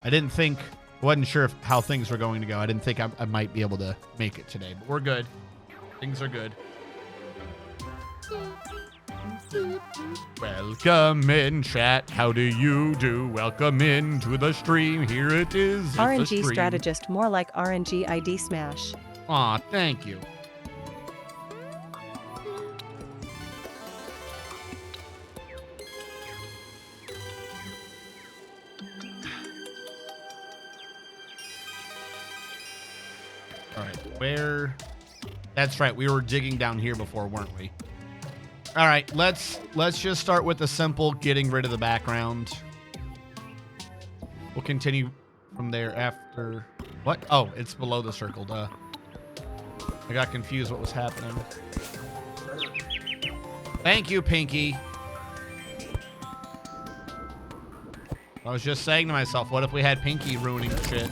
I didn't think, wasn't sure how things were going to go. I didn't think I might be able to make it today, but we're good. Things are good. Welcome in, chat. How do you do? Welcome into the stream. Here it is. RNG strategist, more like RNG ID smash. Aw, thank you. All right, where? That's right. We were digging down here before, weren't we? All right, let's just start with the simple getting rid of the background. We'll continue from there after. What? Oh, it's below the circle, duh. I got confused what was happening. Thank you, Pinky. I was just saying to myself, what if we had Pinky ruining shit?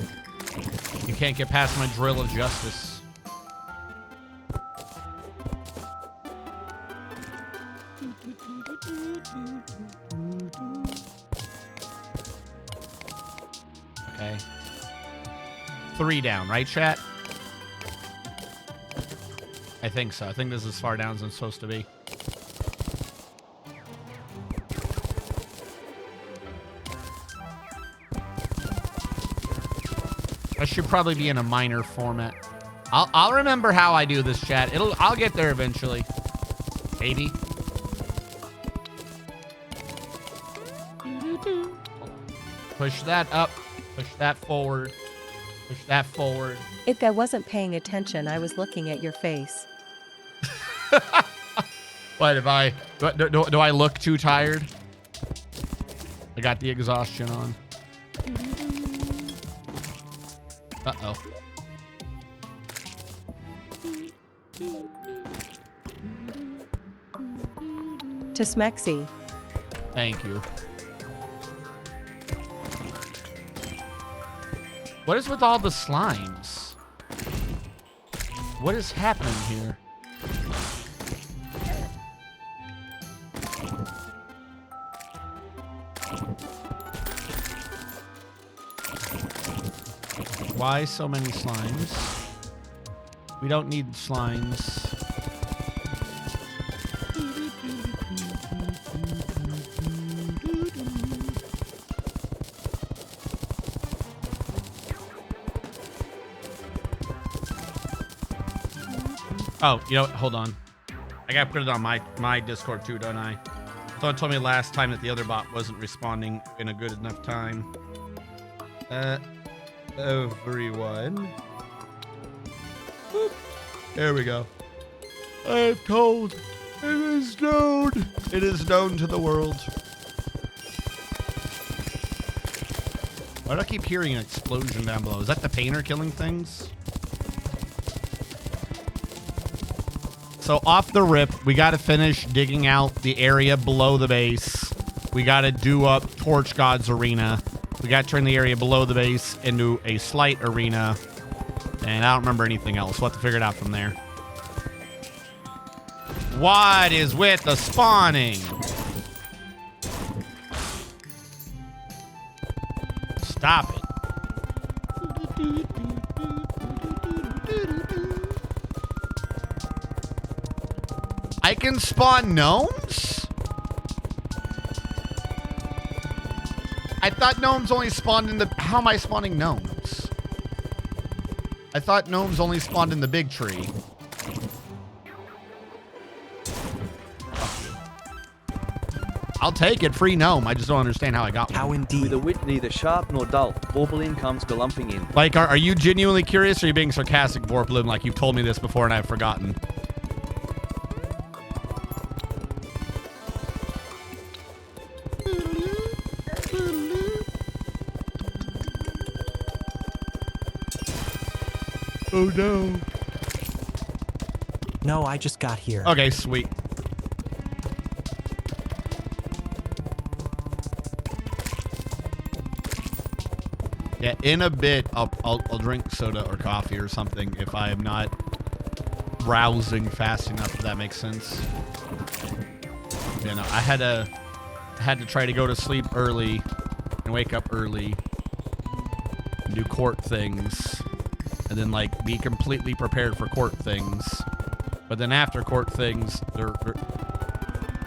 You can't get past my drill of justice. Okay. 3 down, right, chat? I think so. I think this is as far down as I'm supposed to be. I should probably be in a minor format. I'll remember how I do this, chat. I'll get there eventually. Maybe. Push that up. Push that forward. Push that forward. If I wasn't paying attention, I was looking at your face. What if I do I look too tired? I got the exhaustion on. Uh-oh. To Smexy. Thank you. What is with all the slimes? What is happening here? Why so many slimes? We don't need slimes. Oh, you know what? Hold on. I gotta put it on my Discord too, don't I? Someone told me last time that the other bot wasn't responding in a good enough time. Everyone. Boop. There we go. I have told. It is known. It is known to the world. Why do I keep hearing an explosion down below? Is that the painter killing things? So off the rip, we got to finish digging out the area below the base. We got to do up Torch God's arena. We got to turn the area below the base into a slight arena. And I don't remember anything else. We'll have to figure it out from there. What is with the spawning? Stop it. I can spawn gnomes? I thought gnomes only spawned in the... How am I spawning gnomes? I thought gnomes only spawned in the big tree. I'll take it, free gnome. I just don't understand how I got one. How indeed. With a wit neither sharp nor dull, Vorpal comes galumping in. Like, are you genuinely curious, or are you being sarcastic, Vorpal, like you've told me this before and I've forgotten? Oh no. No, I just got here. Okay, sweet. Yeah, in a bit, I'll drink soda or coffee or something if I am not browsing fast enough, if that makes sense. You know, I had to try to go to sleep early and wake up early do court things, and then like be completely prepared for court things. But then after court things, there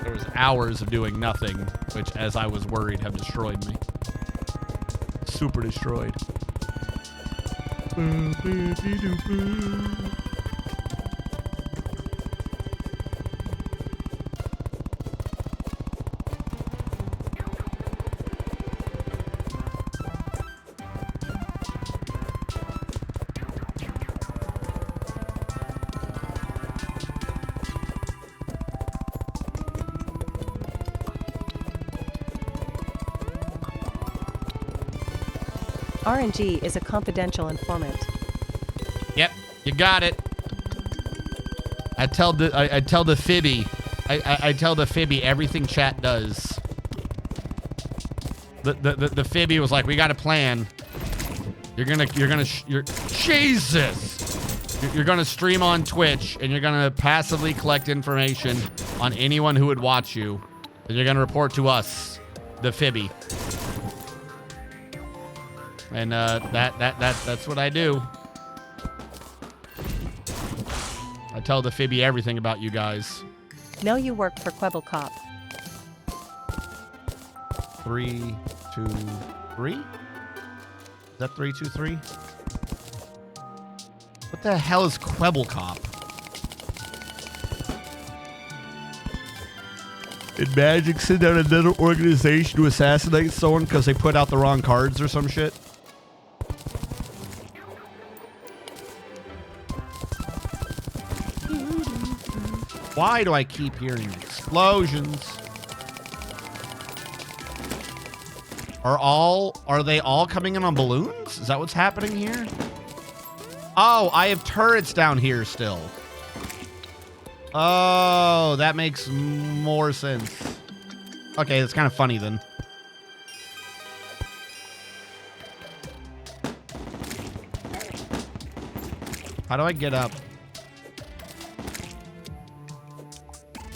was hours of doing nothing, which, as I was worried, have destroyed me. Super destroyed. RNG is a confidential informant. Yep, you got it. I tell the Fibby. I tell the Fibby everything chat does. The Fibby was like, we got a plan. You're Jesus. You're gonna stream on Twitch and you're gonna passively collect information on anyone who would watch you. And you're gonna report to us, the Fibby. And that's what I do. I tell the Fibby everything about you guys. Know you work for Quebble Cop. 3, 2, 3? Is that 3, 2, 3? What the hell is Quebble Cop? Did Magic send out another organization to assassinate someone because they put out the wrong cards or some shit? Why do I keep hearing explosions? Are they all coming in on balloons? Is that what's happening here? Oh, I have turrets down here still. Oh, that makes more sense. Okay, that's kind of funny then. How do I get up?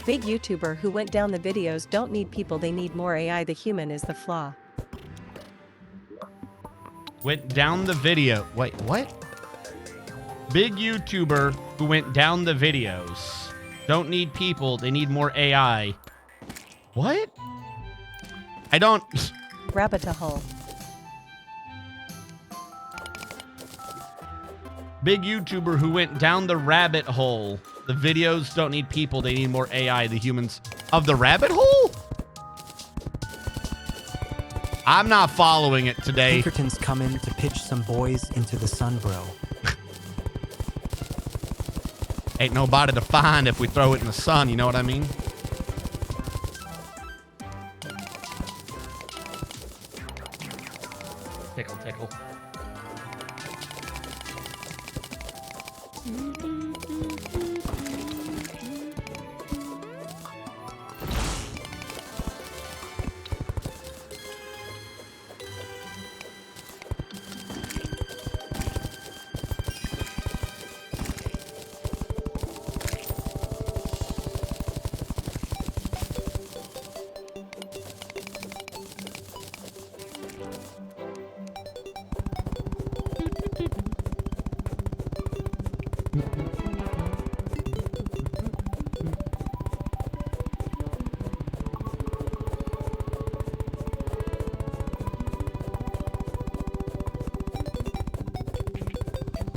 Big YouTuber who went down the videos don't need people, they need more AI. The human is the flaw. Went down the video. Wait, what? Big YouTuber who went down the videos. Don't need people, they need more AI. What? I don't... Rabbit a hole. Big YouTuber who went down the rabbit hole. The videos don't need people, they need more AI. The humans of the rabbit hole? I'm not following it today. Pinkerton's coming to pitch some boys into the sun, bro. Ain't nobody to find if we throw it in the sun, you know what I mean? Tickle, tickle.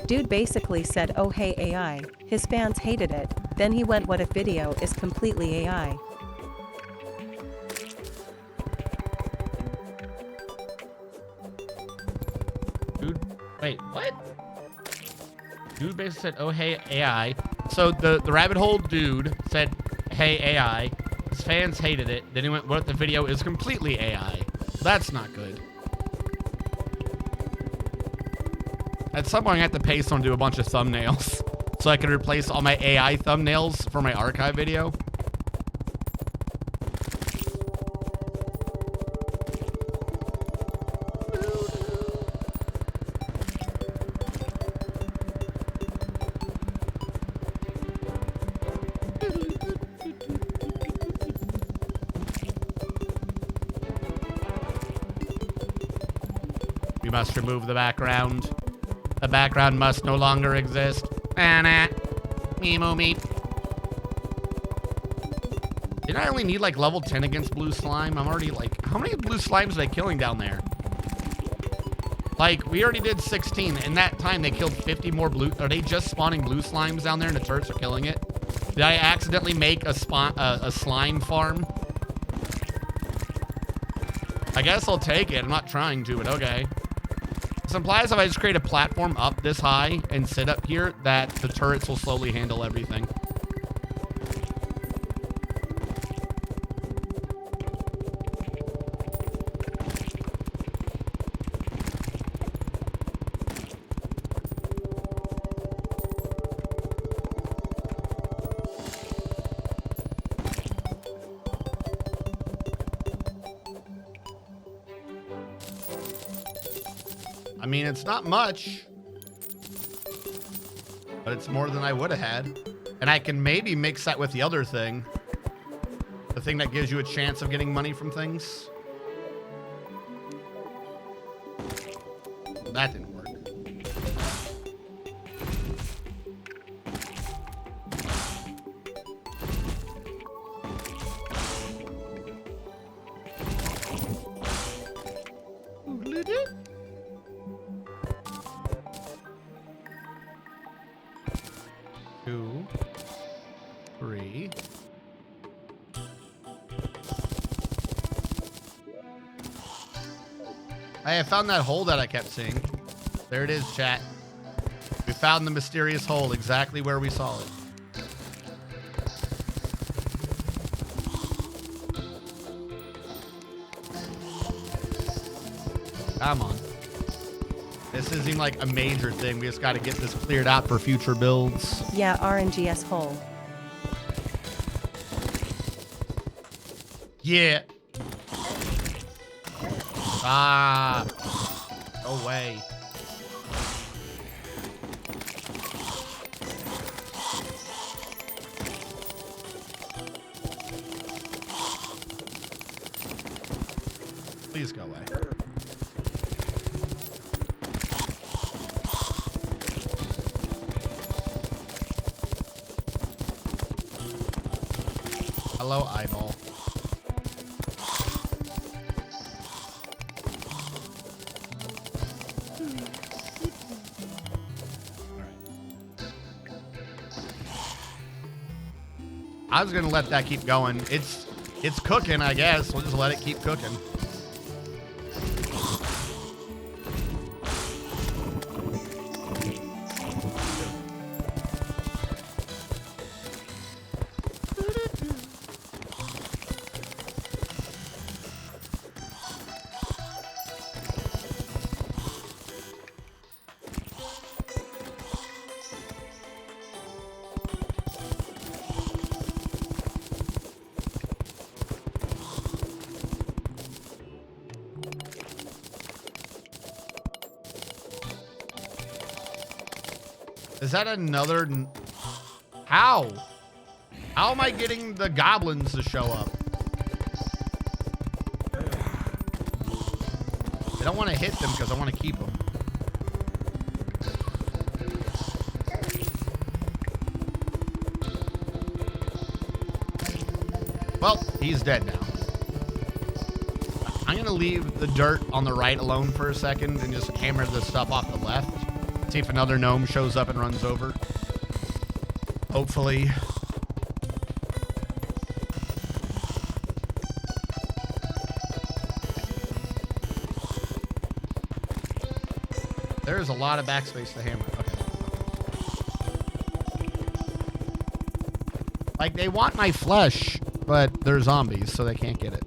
Dude basically said, oh hey AI. His fans hated it. Then he went, what if video is completely AI? Dude, wait, what? Dude basically said, oh hey AI. So the rabbit hole dude said, hey AI. His fans hated it. Then he went, what if the video is completely AI? That's not good. At some point, I have to pay someone to do a bunch of thumbnails so I can replace all my AI thumbnails for my archive video. must remove the background. The background must no longer exist. Meep meep. Didn't I only need like level 10 against blue slime? I'm already like, how many blue slimes are they killing down there? Like, we already did 16. In that time, they killed 50 more blue. Are they just spawning blue slimes down there and the turrets are killing it? Did I accidentally make a slime farm? I guess I'll take it. I'm not trying to, but okay. This implies if I just create a platform up this high and sit up here, that the turrets will slowly handle everything. I mean, it's not much, but it's more than I would have had. And I can maybe mix that with the other thing. The thing that gives you a chance of getting money from things. Well, that didn't work. Two, three. Hey, I found that hole that I kept seeing. There it is, chat. We found the mysterious hole exactly where we saw it. Come on. This isn't even like a major thing. We just got to get this cleared out for future builds. Yeah, RNGS hole. Yeah. Ah. No way. Please go away. Hello, eyeball. I was gonna let that keep going. It's cooking, I guess. We'll just let it keep cooking. Is that another... How? How am I getting the goblins to show up? I don't want to hit them because I want to keep them. Well, he's dead now. I'm going to leave the dirt on the right alone for a second and just hammer the stuff off the left. See if another gnome shows up and runs over. Hopefully. There's a lot of backspace to hammer. Okay. Like, they want my flesh, but they're zombies, so they can't get it.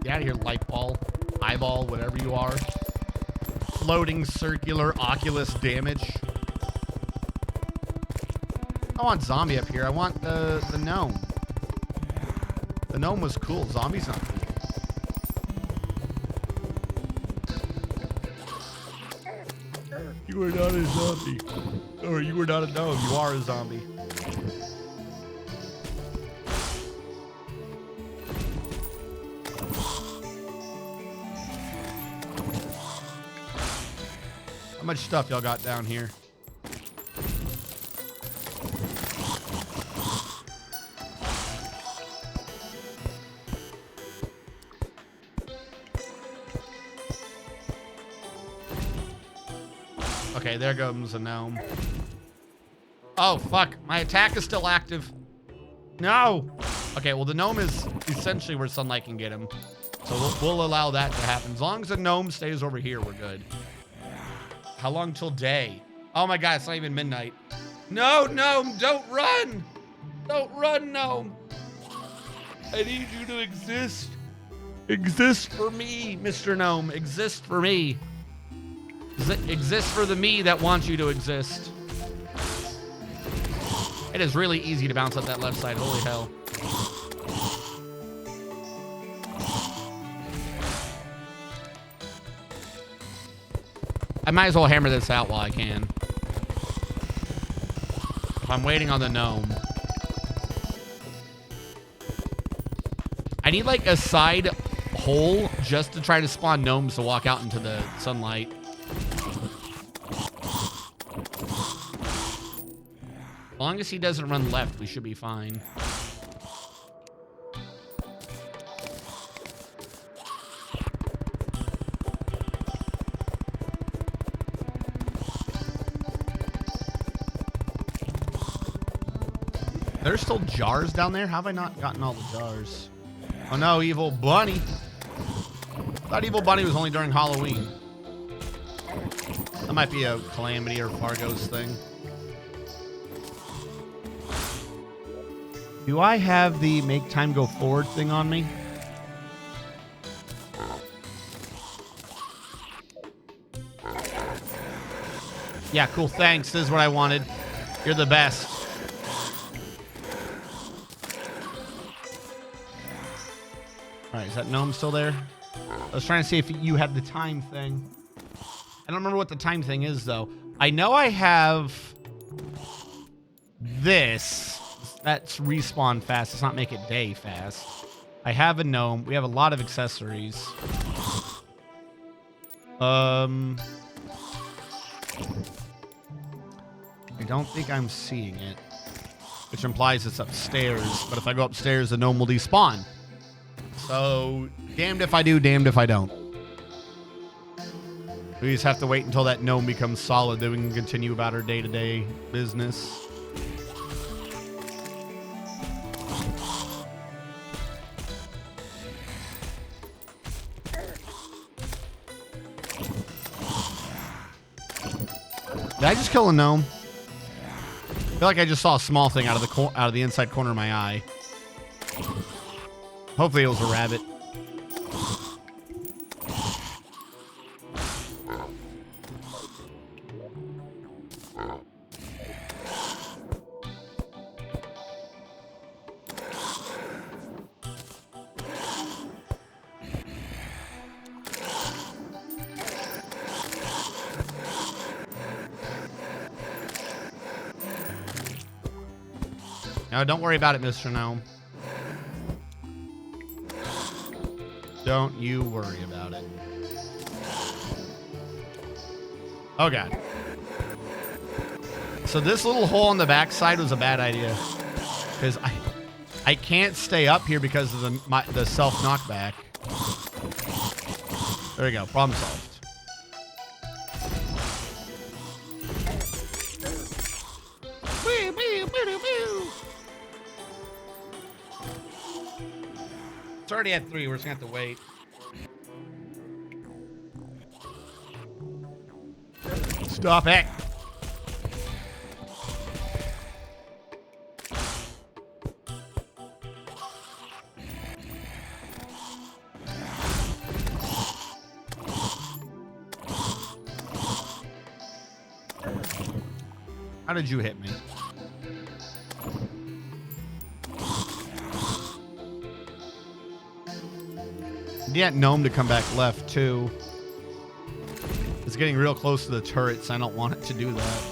Get out of here, light ball, eyeball, whatever you are. Floating circular oculus damage. I want zombie up here. I want the gnome. The gnome was cool. Zombie's not cool. You are not a zombie. Or you are not a gnome. You are a zombie. much stuff y'all got down here? Okay, there goes a gnome. Oh, fuck. My attack is still active. No! Okay, well, the gnome is essentially where sunlight can get him. So we'll allow that to happen. As long as the gnome stays over here, we're good. How long till day? Oh my god, it's not even midnight. No, gnome, don't run! Don't run, gnome! I need you to exist. Exist for me, Mr. Gnome. Exist for me. Exist for the me that wants you to exist. It is really easy to bounce up that left side. Holy hell. I might as well hammer this out while I can. If I'm waiting on the gnome. I need like a side hole just to try to spawn gnomes to walk out into the sunlight. As long as he doesn't run left, we should be fine. There's still jars down there? How have I not gotten all the jars? Oh no, Evil Bunny. I thought Evil Bunny was only during Halloween. That might be a Calamity or Fargo's thing. Do I have the make time go forward thing on me? Yeah, cool, thanks. This is what I wanted. You're the best. All right, is that gnome still there? I was trying to see if you had the time thing. I don't remember what the time thing is, though. I know I have this. That's respawn fast. Does not make it day fast. I have a gnome. We have a lot of accessories. I don't think I'm seeing it, which implies it's upstairs. But if I go upstairs, the gnome will despawn. So, damned if I do, damned if I don't. We just have to wait until that gnome becomes solid, then we can continue about our day-to-day business. Did I just kill a gnome? I feel like I just saw a small thing out of the inside corner of my eye. Hopefully it was a rabbit. No, don't worry about it, Mr. Gnome. Don't you worry about it. Oh, God. So this little hole on the backside was a bad idea. Because I can't stay up here because of the self-knockback. There we go. Problem solved. It's already at 3. We're just going to have to wait. Stop it. How did you hit me? Get gnome to come back left too. It's getting real close to the turrets. I don't want it to do that.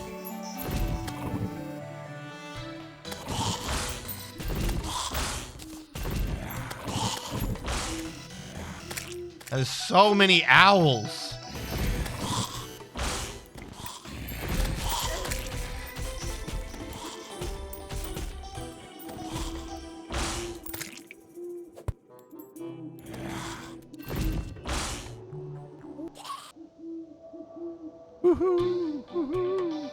There's so many owls. Woohoo! Woohoo!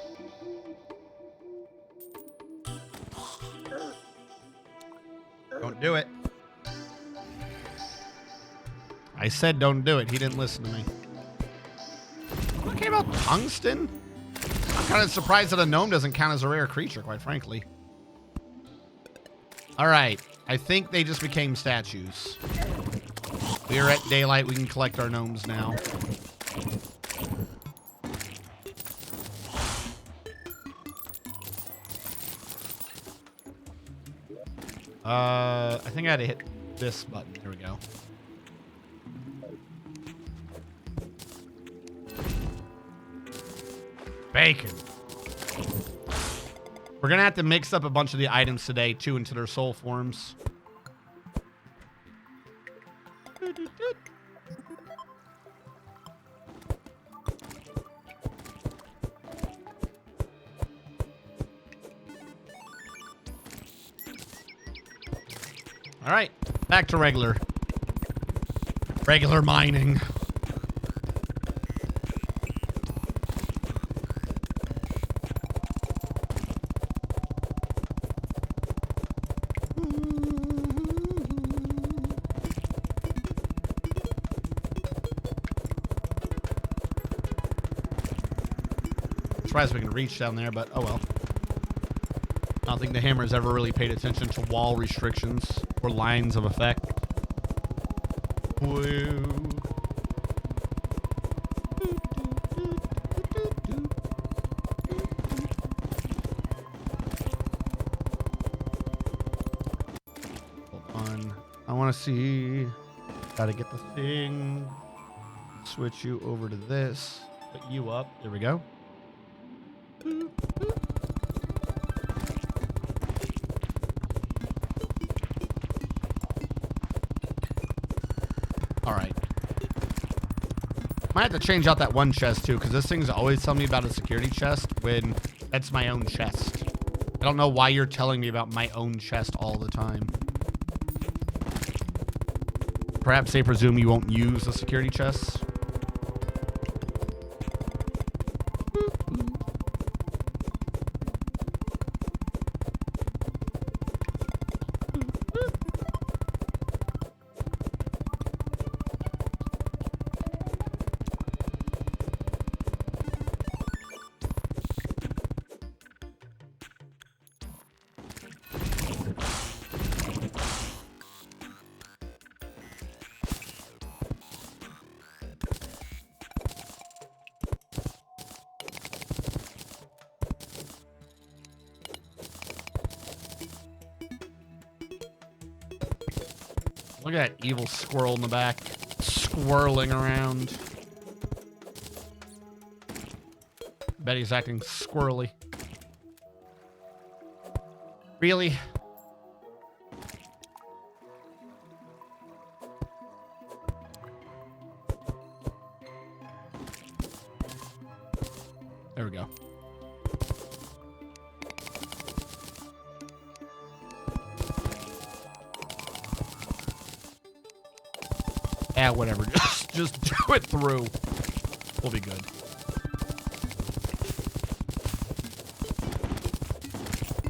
Don't do it. I said don't do it. He didn't listen to me. Okay, about tungsten? I'm kind of surprised that a gnome doesn't count as a rare creature, quite frankly. All right. I think they just became statues. We are at daylight. We can collect our gnomes now. I think I had to hit this button. There we go. Bacon. We're going to have to mix up a bunch of the items today, too, into their soul forms. All right, back to regular mining. Surprised we can reach down there, but oh well. I don't think the hammer's ever really paid attention to wall restrictions or lines of effect. Woo. Hold on. I want to see. Gotta get the thing. Switch you over to this. Put you up. There we go. All right. Might have to change out that one chest too, because this thing's always telling me about a security chest when that's my own chest. I don't know why you're telling me about my own chest all the time. Perhaps they presume you won't use the security chests. Look at that evil squirrel in the back, squirreling around. Bet he's acting squirrely. Really? There we go. Yeah, whatever. Just do it through. We'll be good.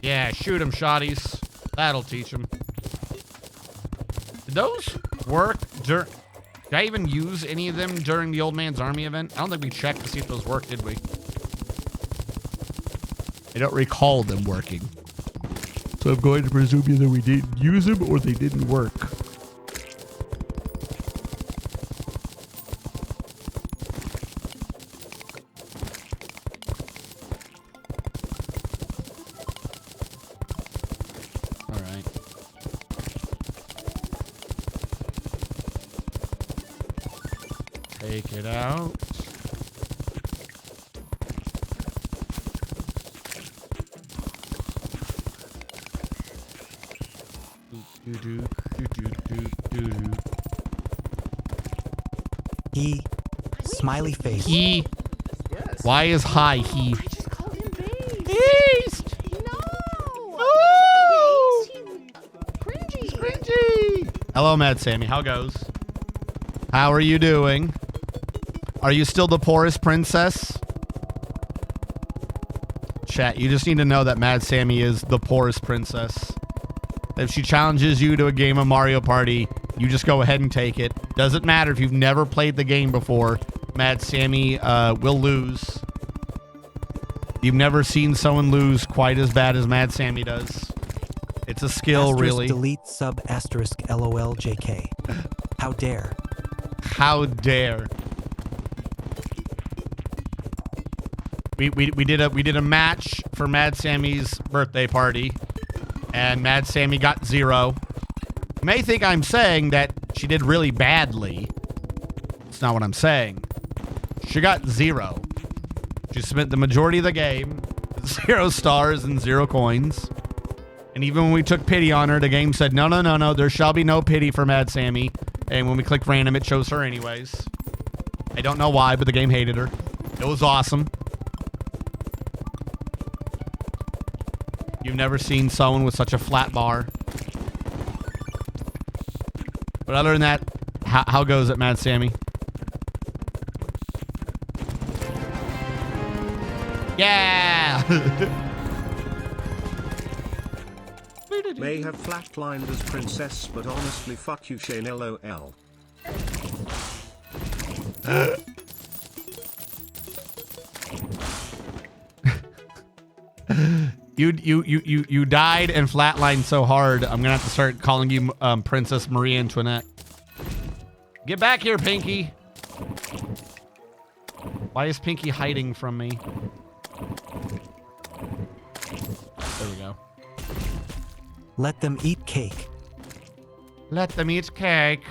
Yeah, shoot him, shotties. That'll teach him. Did those work during... Did I even use any of them during the Old Man's Army event? I don't think we checked to see if those worked, did we? I don't recall them working. So I'm going to presume either we didn't use them or they didn't work. Take it out. He. Smiley face. He. Yes. Why is hi he? I just called him Beast. Beast! No! Oh! He's cringy. Cringy! Hello, Mad Sammy. How goes? How are you doing? Are you still the poorest princess? Chat, you just need to know that Mad Sammy is the poorest princess. If she challenges you to a game of Mario Party, you just go ahead and take it. Doesn't matter if you've never played the game before. Mad Sammy will lose. You've never seen someone lose quite as bad as Mad Sammy does. It's a skill, Asterisk really. delete sub asterisk LOL JK. How dare. How dare. We did a match for Mad Sammy's birthday party, and Mad Sammy got 0. You may think I'm saying that she did really badly. It's not what I'm saying. She got 0. She spent the majority of the game with 0 stars and 0 coins. And even when we took pity on her, the game said, no, no, no, no, there shall be no pity for Mad Sammy. And when we click random, it shows her anyways. I don't know why, but the game hated her. It was awesome. You've never seen someone with such a flat bar. But other than that, how goes it, Mad Sammy? Yeah! May have flatlined as princess, but honestly fuck you Shane LOL. You died and flatlined so hard, I'm gonna have to start calling you Princess Marie Antoinette. Get back here, Pinky! Why is Pinky hiding from me? There we go. Let them eat cake. Let them eat cake.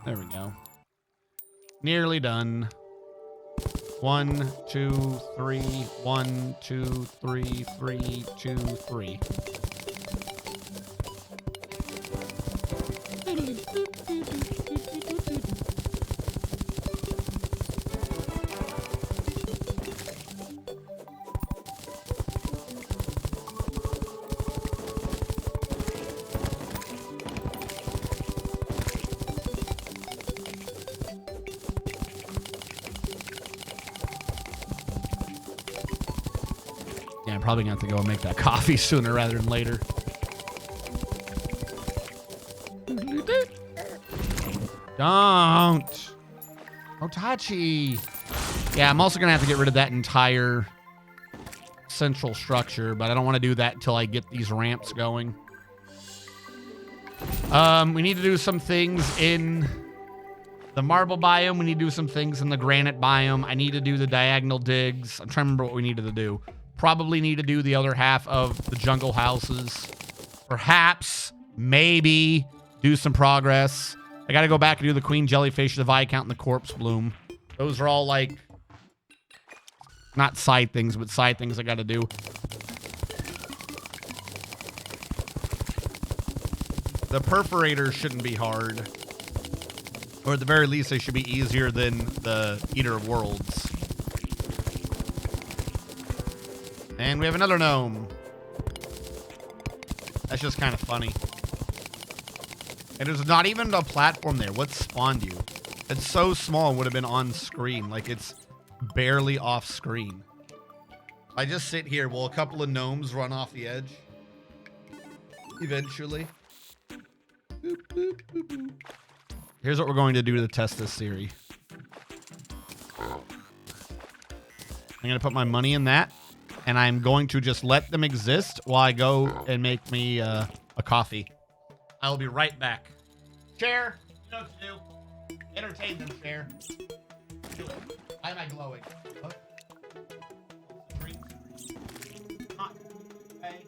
There we go. Nearly done. 1, 2, 3. 1, 2, 3, 3, 2, 3. Yeah, I'm probably gonna have to go and make that coffee sooner rather than later. Don't. Otachi. Yeah, I'm also gonna have to get rid of that entire central structure, but I don't want to do that until I get these ramps going. We need to do some things in the marble biome. We need to do some things in the granite biome. I need to do the diagonal digs. I'm trying to remember what we needed to do. Probably need to do the other half of the jungle houses. Perhaps, maybe, do some progress. I gotta go back and do the Queen Jellyfish, the Viscount, and the Corpse Bloom. Those are all, like, not side things, but side things I gotta do. The perforators shouldn't be hard. Or at the very least, they should be easier than the Eater of Worlds. And we have another gnome. That's just kind of funny. And there's not even a platform there. What spawned you? It's so small, it would have been on screen. Like, it's barely off screen. I just sit here while a couple of gnomes run off the edge. Eventually. Boop, boop, boop, boop. Here's what we're going to do to test this theory. I'm going to put my money in that. And I'm going to just let them exist while I go and make me a coffee. I will be right back. Chair, you know what to do. Entertain them, Chair. Do it. Why am I glowing? Huh? Drink. Hot. Okay.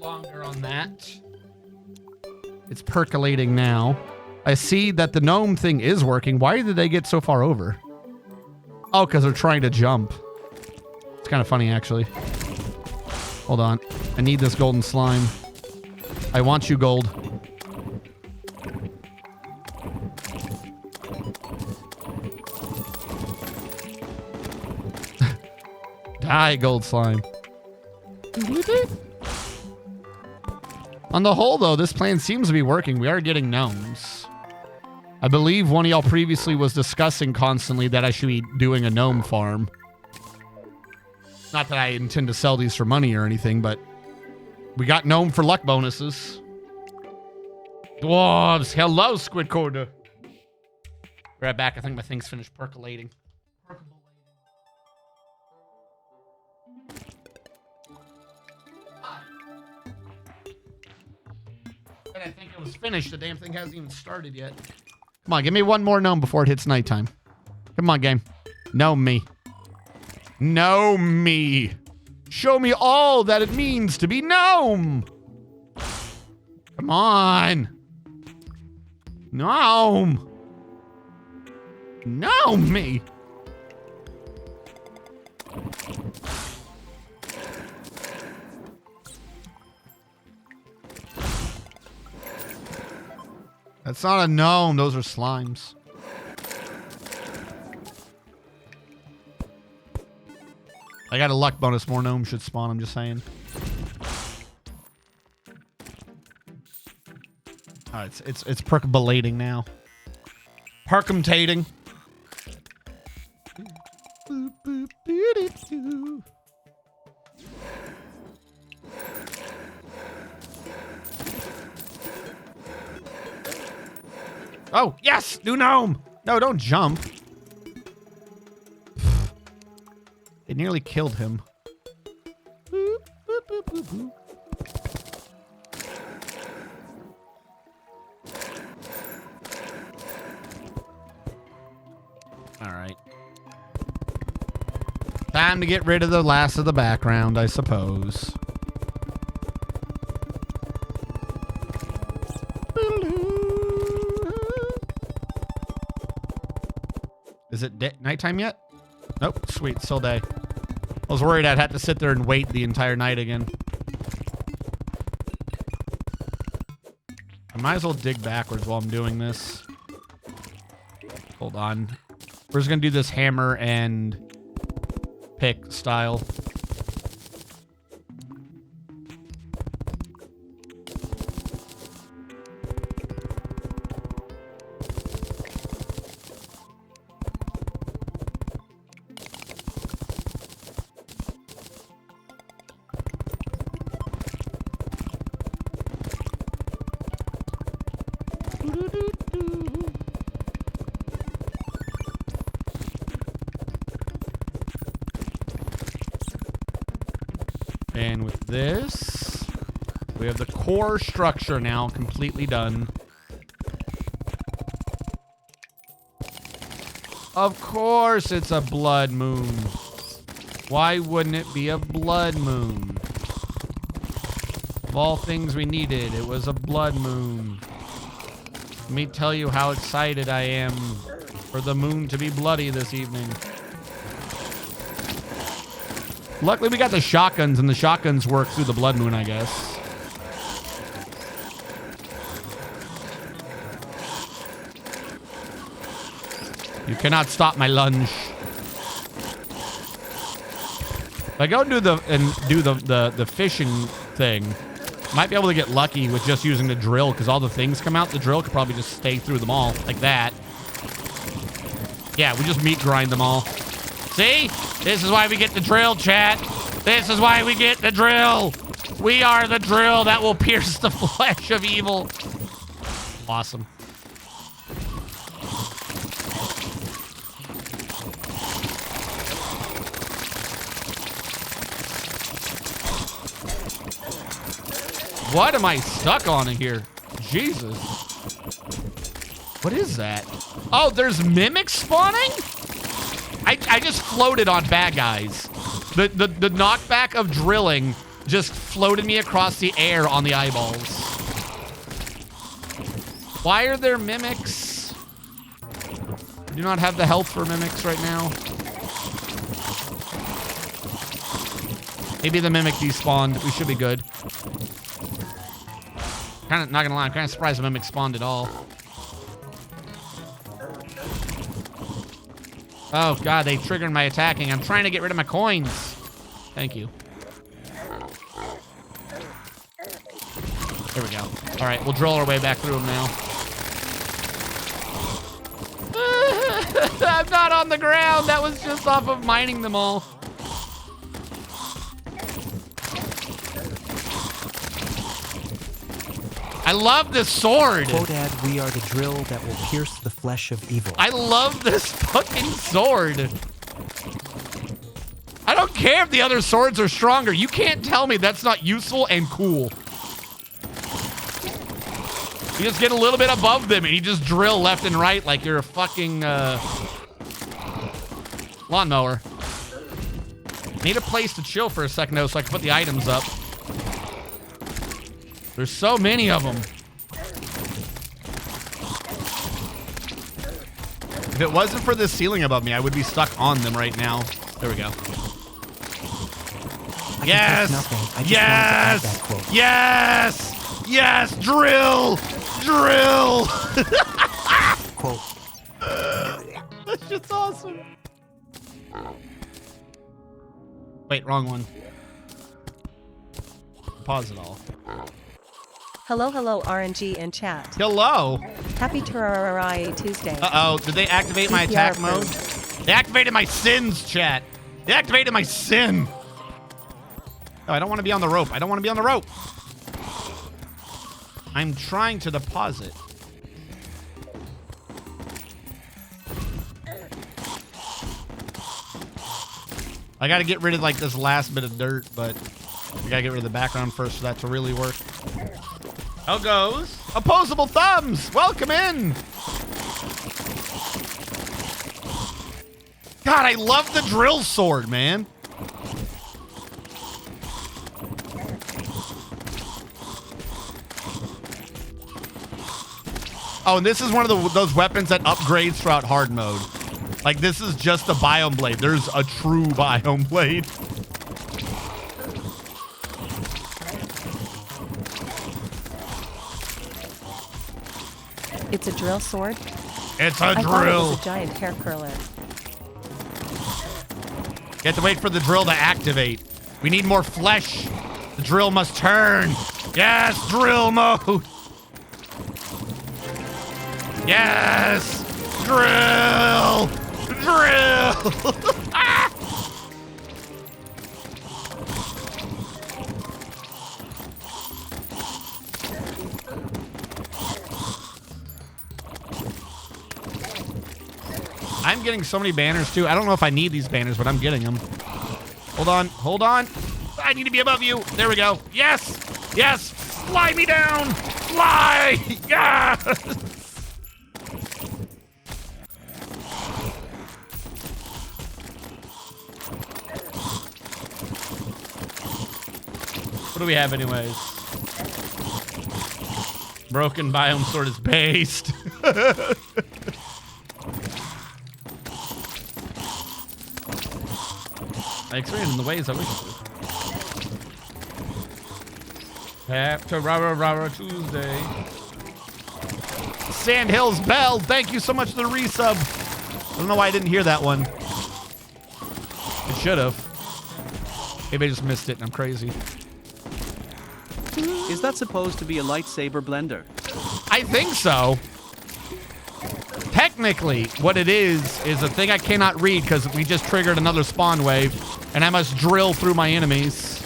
longer on that. It's percolating now. I see that the gnome thing is working. Why did they get so far over? Oh, because they're trying to jump. It's kind of funny, actually. Hold on. I need this golden slime. I want you, gold. Die, gold slime. On the whole, though, this plan seems to be working. We are getting gnomes. I believe one of y'all previously was discussing constantly that I should be doing a gnome farm. Not that I intend to sell these for money or anything, but we got gnome for luck bonuses. Dwarves, hello, Squid Corner. Right back. I think my thing's finished percolating. I think it was finished. The damn thing hasn't even started yet. Come on, give me one more gnome before it hits nighttime. Come on, game. Gnome me. Gnome me. Show me all that it means to be gnome. Come on. Gnome. Gnome me. That's not a gnome. Those are slimes. I got a luck bonus. More gnomes should spawn. I'm just saying. All right, it's percolating now. Percumtating. Oh, yes! New gnome! No, don't jump. It nearly killed him. Alright. Time to get rid of the last of the background, I suppose. Is it nighttime yet? Nope. Sweet. Still day. I was worried I'd have to sit there and wait the entire night again. I might as well dig backwards while I'm doing this. Hold on. We're just going to do this hammer and pick style. And with this, we have the core structure now completely done. Of course it's a blood moon. Why wouldn't it be a blood moon? Of all things we needed, it was a blood moon. Let me tell you how excited I am for the moon to be bloody this evening. Luckily, we got the shotguns, and the shotguns work through the blood moon, I guess. You cannot stop my lunge. If I go and do the fishing thing, might be able to get lucky with just using the drill, because all the things come out. The drill could probably just stay through them all, like that. Yeah, we just meat grind them all. See? This is why we get the drill, chat. This is why we get the drill. We are the drill that will pierce the flesh of evil. Awesome. What am I stuck on in here? Jesus. What is that? Oh, there's mimics spawning? I just floated on bad guys. The knockback of drilling just floated me across the air on the eyeballs. Why are there mimics? I do not have the health for mimics right now. Maybe the mimic despawned. We should be good. Kind of, not gonna lie, I'm kind of surprised the mimic spawned at all. Oh god, they triggered my attacking. I'm trying to get rid of my coins. Thank you. There we go. All right, we'll drill our way back through them now. I'm not on the ground. That was just off of mining them all. I love this sword. Quodad, we are the drill that will pierce the flesh of evil. I love this fucking sword. I don't care if the other swords are stronger. You can't tell me that's not useful and cool. You just get a little bit above them and you just drill left and right like you're a fucking lawnmower. Need a place to chill for a second though so I can put the items up. There's so many of them. If it wasn't for this ceiling above me, I would be stuck on them right now. There we go. Yes! Yes! Yes! Yes! Drill! Drill! Quote. That's just awesome. Wait, wrong one. Pause it all. Hello, RNG in chat. Hello. Happy Terraria Tuesday. Uh-oh, did they activate my attack CPR mode? They activated my sins, chat. They activated my sin. Oh, I don't want to be on the rope. I don't want to be on the rope. I'm trying to deposit. I got to get rid of like this last bit of dirt, but we got to get rid of the background first for that to really work. How goes? Opposable thumbs! Welcome in! God, I love the drill sword, man. Oh, and this is one of those weapons that upgrades throughout hard mode. Like, this is just a biome blade. There's a true biome blade. It's a drill sword? It's a I thought it drill. was a giant hair curler. You have to wait for the drill to activate. We need more flesh. The drill must turn. Yes, drill mode. Yes, drill, drill. Ah! I'm getting so many banners too. I don't know if I need these banners, but I'm getting them. Hold on, hold on. I need to be above you. There we go. Yes, yes. Fly me down. Fly. Yes. What do we have anyways? Broken biome sword is based. I experience in the ways I wish to. Terraria Tuesday. Sandhills Bell, thank you so much for the resub. I don't know why I didn't hear that one. I should have. Maybe I just missed it and I'm crazy. Is that supposed to be a lightsaber blender? I think so. Technically, what it is a thing I cannot read because we just triggered another spawn wave and I must drill through my enemies.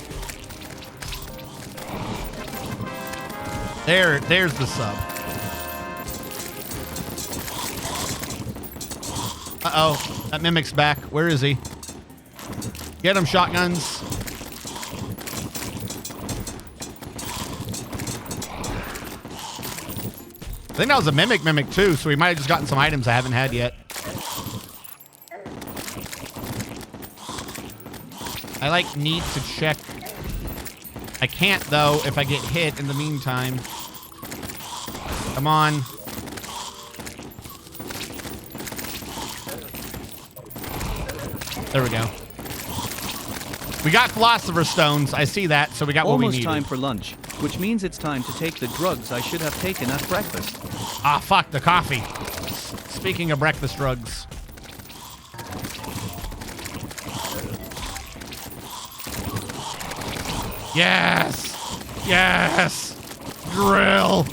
There's the sub. Uh-oh, that mimic's back. Where is he? Get him, shotguns. I think that was a mimic too, so we might have just gotten some items I haven't had yet. I like need to check I can't, though, if I get hit in the meantime. Come on. There we go. We got Philosopher's Stones. I see that, so we got what we Almost needed. time for lunch, which means it's time to take the drugs I should have taken at breakfast. Ah, fuck, the coffee. Speaking of breakfast drugs. Yes! Yes! Drill!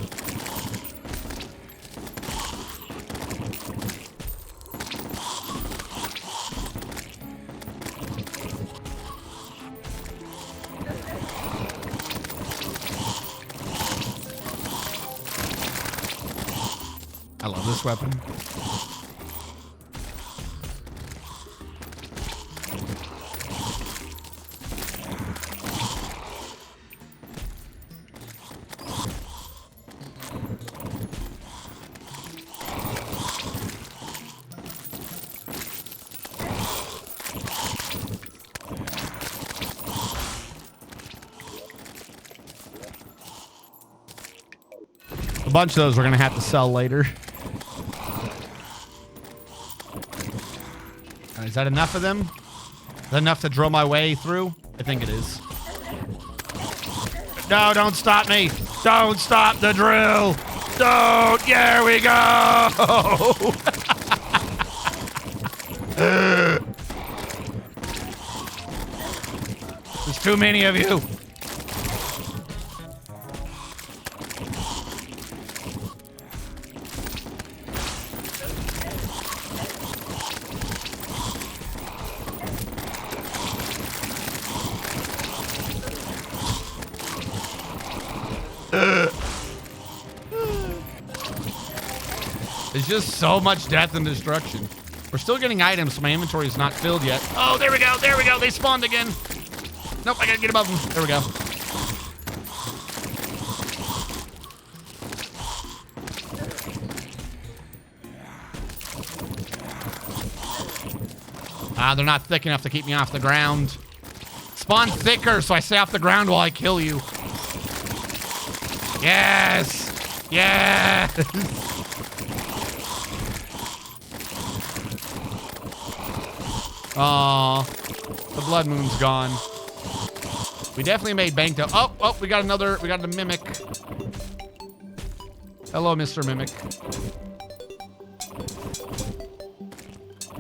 I love this weapon. A bunch of those we're going to have to sell later. Is that enough of them? Is that enough to drill my way through? I think it is. No, don't stop me. Don't stop the drill. Don't. There we go. There's too many of you. There's just so much death and destruction. We're still getting items, so my inventory is not filled yet. Oh, there we go. There we go. They spawned again. Nope, I gotta get above them. There we go. Ah, they're not thick enough to keep me off the ground. Spawn thicker so I stay off the ground while I kill you. Yes! Yes! Aw, the blood moon's gone. We definitely made bank though. Oh, we got a mimic. Hello, Mr. Mimic.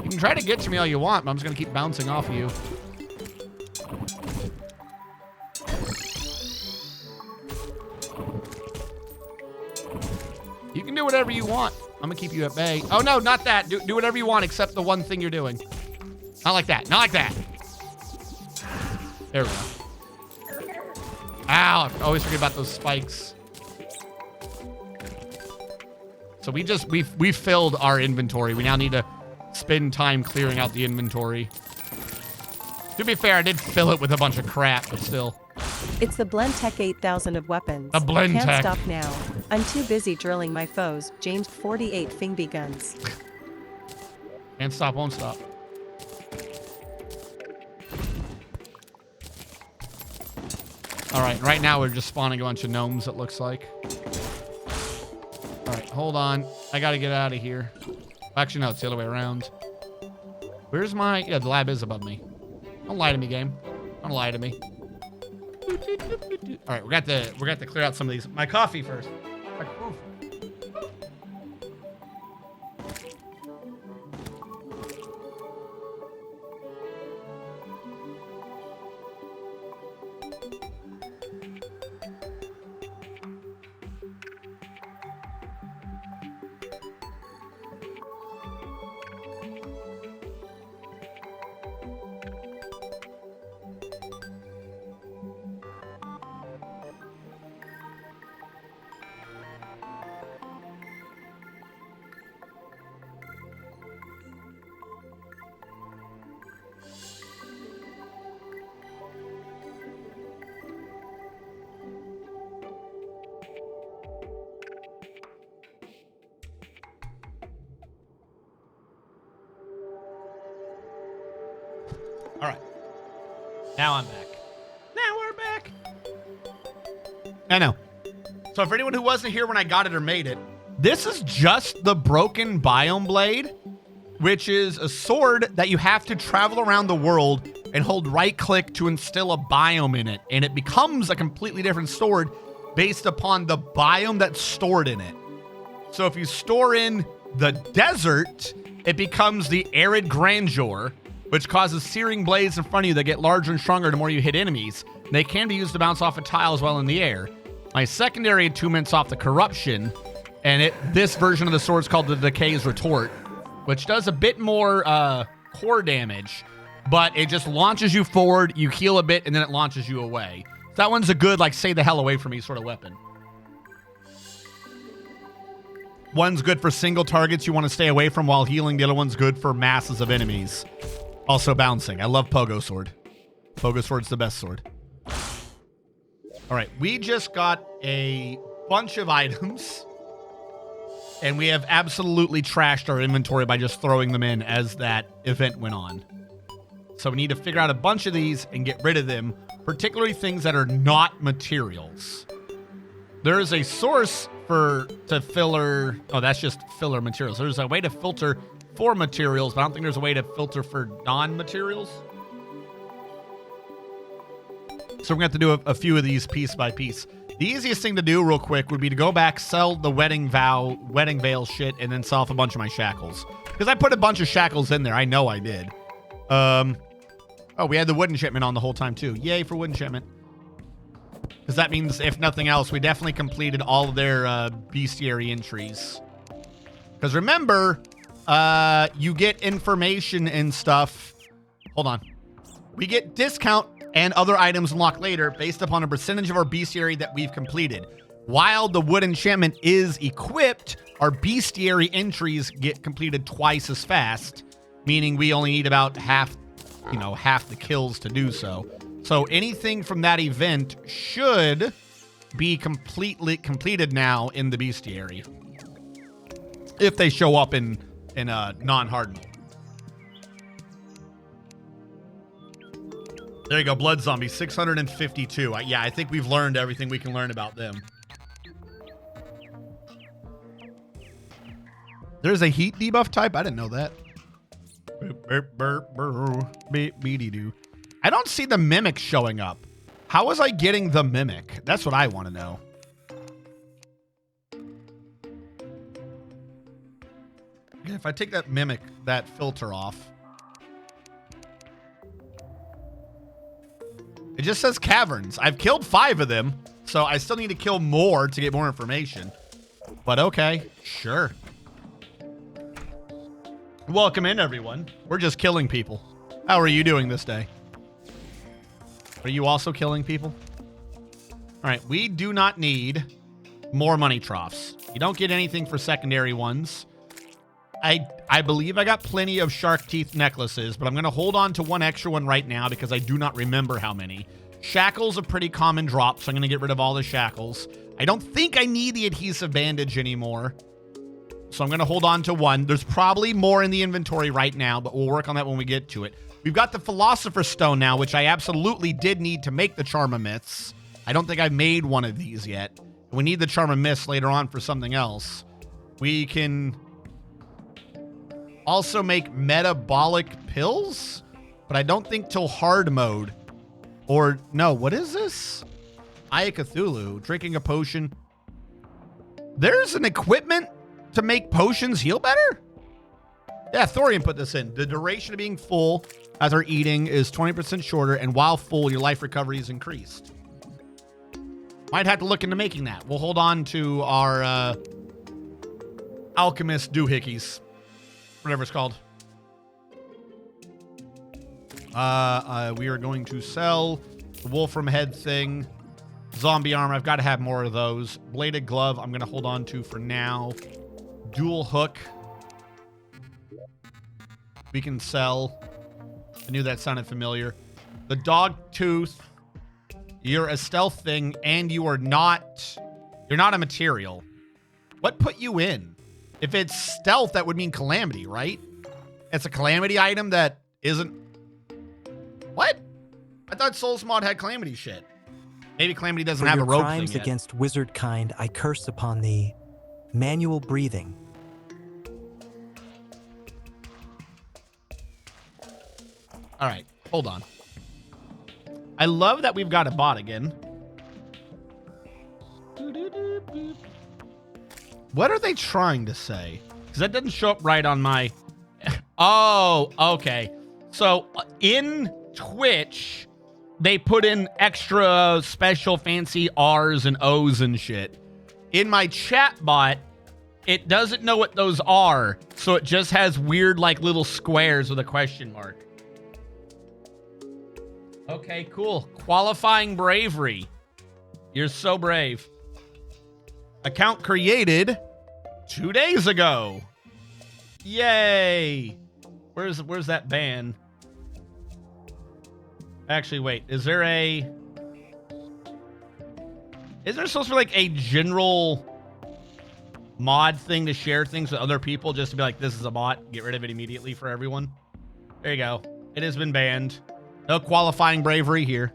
You can try to get to me all you want, but I'm just gonna keep bouncing off of you. You can do whatever you want. I'm gonna keep you at bay. Oh no, not that. Do whatever you want except the one thing you're doing. Not like that. Not like that. There we go. Ow, I always forget about those spikes. So we filled our inventory. We now need to spend time clearing out the inventory. To be fair, I did fill it with a bunch of crap, but still. It's the Blend Tech 8000 of weapons. The Blend Can't Tech. stop now. I'm too busy drilling my foes. James 48 Fingby guns. Can't stop, won't stop. All right now we're just spawning a bunch of gnomes, it looks like. All right, hold on. I gotta get out of here. Actually, no, it's the other way around. Where's my... Yeah, the lab is above me. Don't lie to me, game. Don't lie to me. All right, we got to clear out some of these. My coffee first. All right. Now I'm back. Now we're back. I know. So for anyone who wasn't here when I got it or made it, this is just the broken biome blade, which is a sword that you have to travel around the world and hold right click to instill a biome in it. And it becomes a completely different sword based upon the biome that's stored in it. So if you store in the desert, it becomes the arid grandeur, which causes searing blades in front of you that get larger and stronger the more you hit enemies. They can be used to bounce off a tile as well in the air. My secondary attunement's off the corruption, and this version of the sword is called the Decay's Retort, which does a bit more core damage, but it just launches you forward, you heal a bit, and then it launches you away. So that one's a good, like, stay the hell away from me sort of weapon. One's good for single targets you want to stay away from while healing. The other one's good for masses of enemies. Also bouncing. I love Pogo Sword. Pogo Sword's the best sword. All right, we just got a bunch of items, and we have absolutely trashed our inventory by just throwing them in as that event went on. So we need to figure out a bunch of these and get rid of them, particularly things that are not materials. There is a source to filler. Oh, that's just filler materials. There's a way to filter for materials, but I don't think there's a way to filter for non-materials. So we're going to have to do a few of these piece by piece. The easiest thing to do real quick would be to go back, sell the wedding veil shit, and then sell off a bunch of my shackles. Because I put a bunch of shackles in there. I know I did. Oh, we had the wood enchantment on the whole time too. Yay for wood enchantment. Because that means, if nothing else, we definitely completed all of their bestiary entries. Because remember, you get information and stuff. Hold on. We get discount and other items unlocked later based upon a percentage of our bestiary that we've completed. While the wood enchantment is equipped, our bestiary entries get completed twice as fast, meaning we only need about half the kills to do so. So anything from that event should be completely completed now in the bestiary, if they show up in non-hard mode. There you go, Blood Zombie, 652. Yeah, I think we've learned everything we can learn about them. There's a heat debuff type? I didn't know that. I don't see the Mimic showing up. How was I getting the Mimic? That's what I want to know. If I take that Mimic, that filter off. It just says caverns. I've killed 5 of them, so I still need to kill more to get more information. But okay, sure. Welcome in, everyone. We're just killing people. How are you doing this day? Are you also killing people? All right, we do not need more money troughs. You don't get anything for secondary ones. I believe I got plenty of shark teeth necklaces, but I'm going to hold on to one extra one right now because I do not remember how many. Shackles a pretty common drop, so I'm going to get rid of all the shackles. I don't think I need the adhesive bandage anymore, so I'm going to hold on to one. There's probably more in the inventory right now, but we'll work on that when we get to it. We've got the Philosopher's Stone now, which I absolutely did need to make the Charm of Myths. I don't think I made one of these yet. We need the Charm of Myths later on for something else. We can also make metabolic pills, but I don't think till hard mode. Or, no, what is this? Eye of Cthulhu, drinking a potion. There's an equipment to make potions heal better? Yeah, Thorium put this in. The duration of being full as our eating is 20% shorter, and while full, your life recovery is increased. Might have to look into making that. We'll hold on to our alchemist doohickeys. Whatever it's called. We are going to sell the Wolfram head thing. Zombie armor, I've got to have more of those. Bladed glove, I'm going to hold on to for now. Dual hook. We can sell. I knew that sounded familiar. The dog tooth. You're a stealth thing, and you're not a material. What put you in? If it's stealth, that would mean Calamity, right? It's a Calamity item that isn't... What? I thought Souls Mod had Calamity shit. Maybe Calamity doesn't For have a your rogue crimes thing yet. against wizard kind, I curse upon thee. Manual breathing. All right, hold on. I love that we've got a bot again. What are they trying to say? Because that doesn't show up right on my... Oh, okay. So in Twitch, they put in extra special fancy R's and O's and shit. In my chat bot, it doesn't know what those are, so it just has weird, like, little squares with a question mark. Okay, cool. Qualifying bravery. You're so brave. Account created 2 days ago. Yay. Where's that ban? Actually, wait. Is there supposed to be like a general mod thing to share things with other people, just to be like, this is a bot, get rid of it immediately for everyone? There you go. It has been banned. No qualifying bravery here.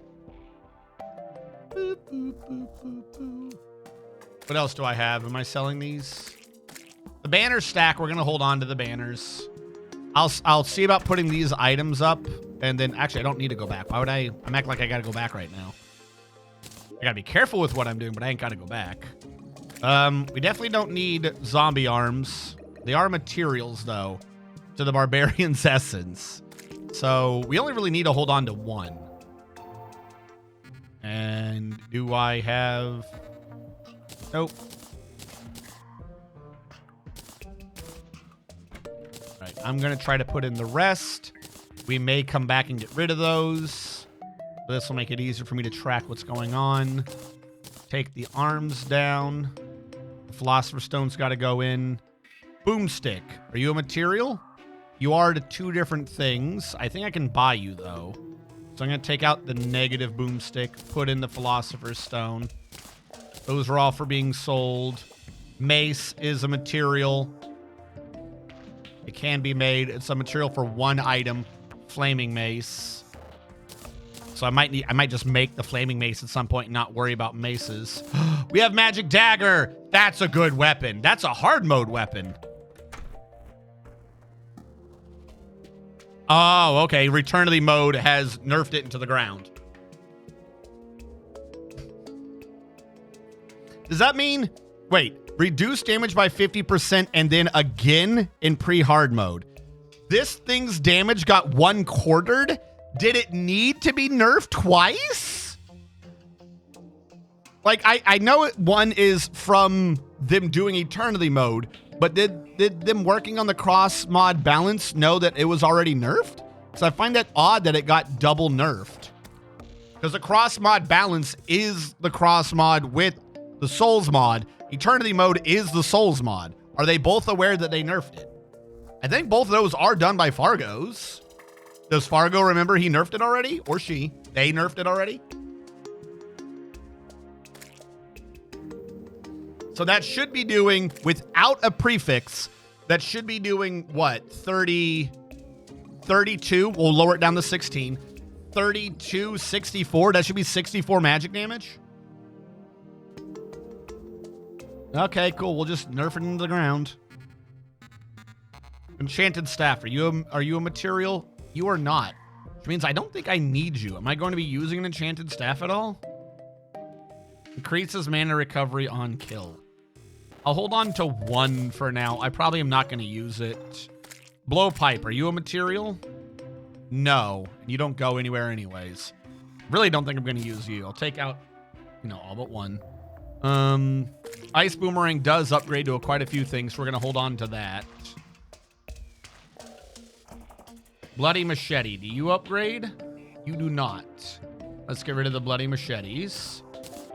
Boop, boop, boop, boop, boop. What else do I have? Am I selling these? The banner stack, we're gonna hold on to the banners. I'll see about putting these items up, and then actually I don't need to go back. Why would I'm acting like I gotta go back right now. I gotta be careful with what I'm doing, but I ain't gotta go back. We definitely don't need zombie arms. They are materials, though, to the barbarian's essence. So we only really need to hold on to one. And do I have... Nope. Right, I'm going to try to put in the rest. We may come back and get rid of those. This will make it easier for me to track what's going on. Take the arms down. The Philosopher's Stone's got to go in. Boomstick. Are you a material? You are to two different things. I think I can buy you, though. So I'm going to take out the negative boomstick, put in the Philosopher's Stone. Those are all for being sold. Mace is a material. It can be made. It's a material for one item. Flaming mace. So I might just make the flaming mace at some point and not worry about maces. We have magic dagger. That's a good weapon. That's a hard mode weapon. Oh, okay. Return to the mode has nerfed it into the ground. Does that mean... Wait. Reduce damage by 50% and then again in pre-hard mode. This thing's damage got 1/4'd? Did it need to be nerfed twice? Like, I know one is from them doing Eternity mode, but did them working on the cross mod balance know that it was already nerfed? So I find that odd that it got double nerfed. Because the cross mod balance is the cross mod with the Souls mod. Eternity mode is the Souls mod. Are they both aware that they nerfed it? I think both of those are done by Fargo's. Does Fargo remember he nerfed it already? Or she? They nerfed it already? So that should be doing, without a prefix, that should be doing what? 32? We'll lower it down to 16. 32, 64. That should be 64 magic damage. Okay, cool. We'll just nerf it into the ground. Enchanted staff. Are you a material? You are not. Which means I don't think I need you. Am I going to be using an enchanted staff at all? Increases mana recovery on kill. I'll hold on to one for now. I probably am not going to use it. Blowpipe. Are you a material? No. You don't go anywhere anyways. Really don't think I'm going to use you. I'll take out, all but one. Ice Boomerang does upgrade to quite a few things, so we're going to hold on to that. Bloody Machete. Do you upgrade? You do not. Let's get rid of the Bloody Machetes.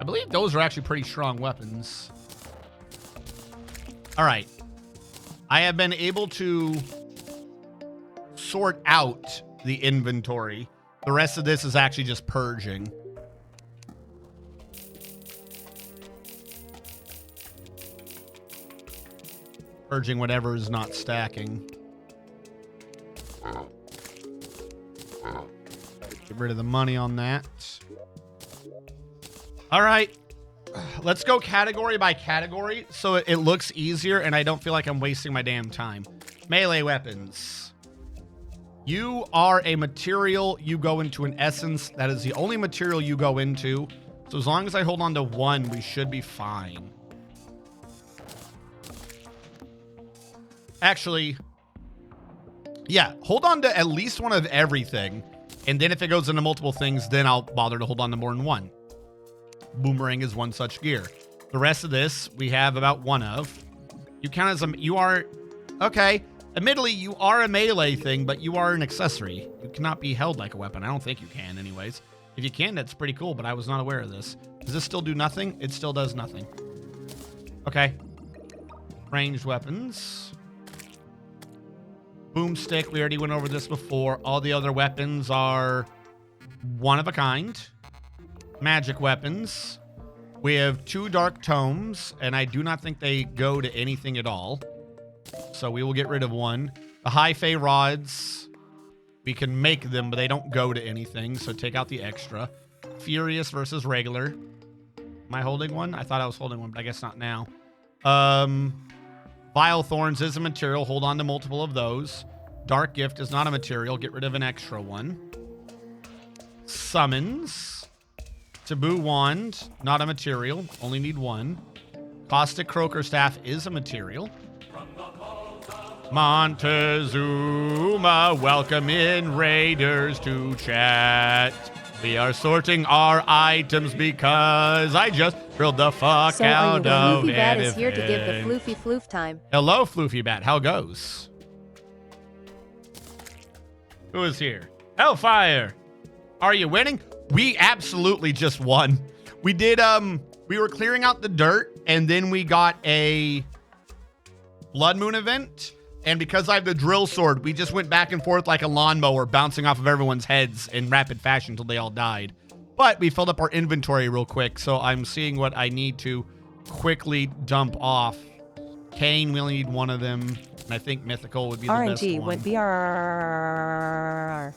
I believe those are actually pretty strong weapons. All right. I have been able to sort out the inventory. The rest of this is actually just purging. Purging whatever is not stacking. Get rid of the money on that. All right. Let's go category by category so it looks easier and I don't feel like I'm wasting my damn time. Melee weapons. You are a material. You go into an essence. That is the only material you go into. So as long as I hold on to one, we should be fine. Actually, yeah, hold on to at least one of everything. And then if it goes into multiple things, then I'll bother to hold on to more than one. Boomerang is one such gear. The rest of this, we have about one of. You count as you are, okay. Admittedly, you are a melee thing, but you are an accessory. You cannot be held like a weapon. I don't think you can anyways. If you can, that's pretty cool, but I was not aware of this. Does this still do nothing? It still does nothing. Okay. Ranged weapons. Boomstick, we already went over this before. All the other weapons are one of a kind. Magic weapons. We have 2 dark tomes, and I do not think they go to anything at all. So we will get rid of one. The high fey rods, we can make them, but they don't go to anything, so take out the extra. Furious versus regular. Am I holding one? I thought I was holding one, but I guess not now. Vile Thorns is a material. Hold on to multiple of those. Dark Gift is not a material. Get rid of an extra one. Summons. Taboo Wand, not a material. Only need one. Caustic Croaker Staff is a material. Montezuma, welcome in Raiders to chat. We are sorting our items because I just drilled the fuck out of Floofy Bat is anything. here to give the floofy floof time. Hello, Floofy Bat. How goes? Who is here? Hellfire. Are you winning? We absolutely just won. We did, we were clearing out the dirt, and then we got a Blood Moon event. And because I have the drill sword, we just went back and forth like a lawnmower, bouncing off of everyone's heads in rapid fashion until they all died. But we filled up our inventory real quick, so I'm seeing what I need to quickly dump off. Kane, we only need one of them. And I think Mythical would be the best RNG one. went BRR.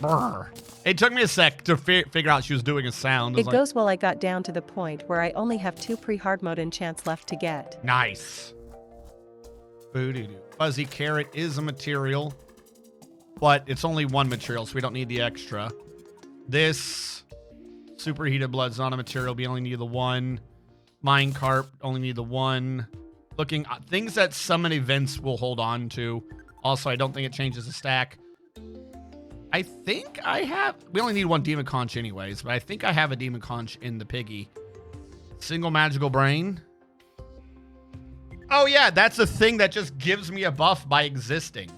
Brr. It took me a sec to figure out she was doing a sound. It goes well I got down to the point where I only have 2 pre-hard mode enchants left to get. Nice. Boo-doo-doo. Fuzzy Carrot is a material, but it's only one material, so we don't need the extra. This Superheated Blood's not a material. We only need the one. Minecarp, only need the one. Looking things that summon events will hold on to. Also, I don't think it changes the stack. I think I have... We only need one Demon Conch anyways, but I think I have a Demon Conch in the Piggy. Single Magical Brain. Oh, yeah, that's a thing that just gives me a buff by existing.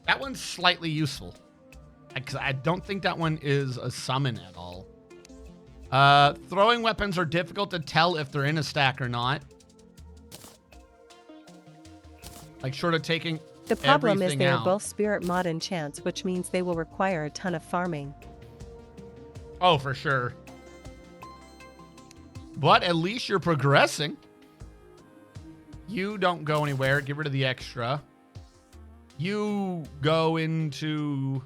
That one's slightly useful. Because I don't think that one is a summon at all. Throwing weapons are difficult to tell if they're in a stack or not. Like, short of taking The problem is everything they are out. both spirit mod enchants, which means they will require a ton of farming. Oh, for sure. But at least you're progressing. You don't go anywhere. Get rid of the extra. You go into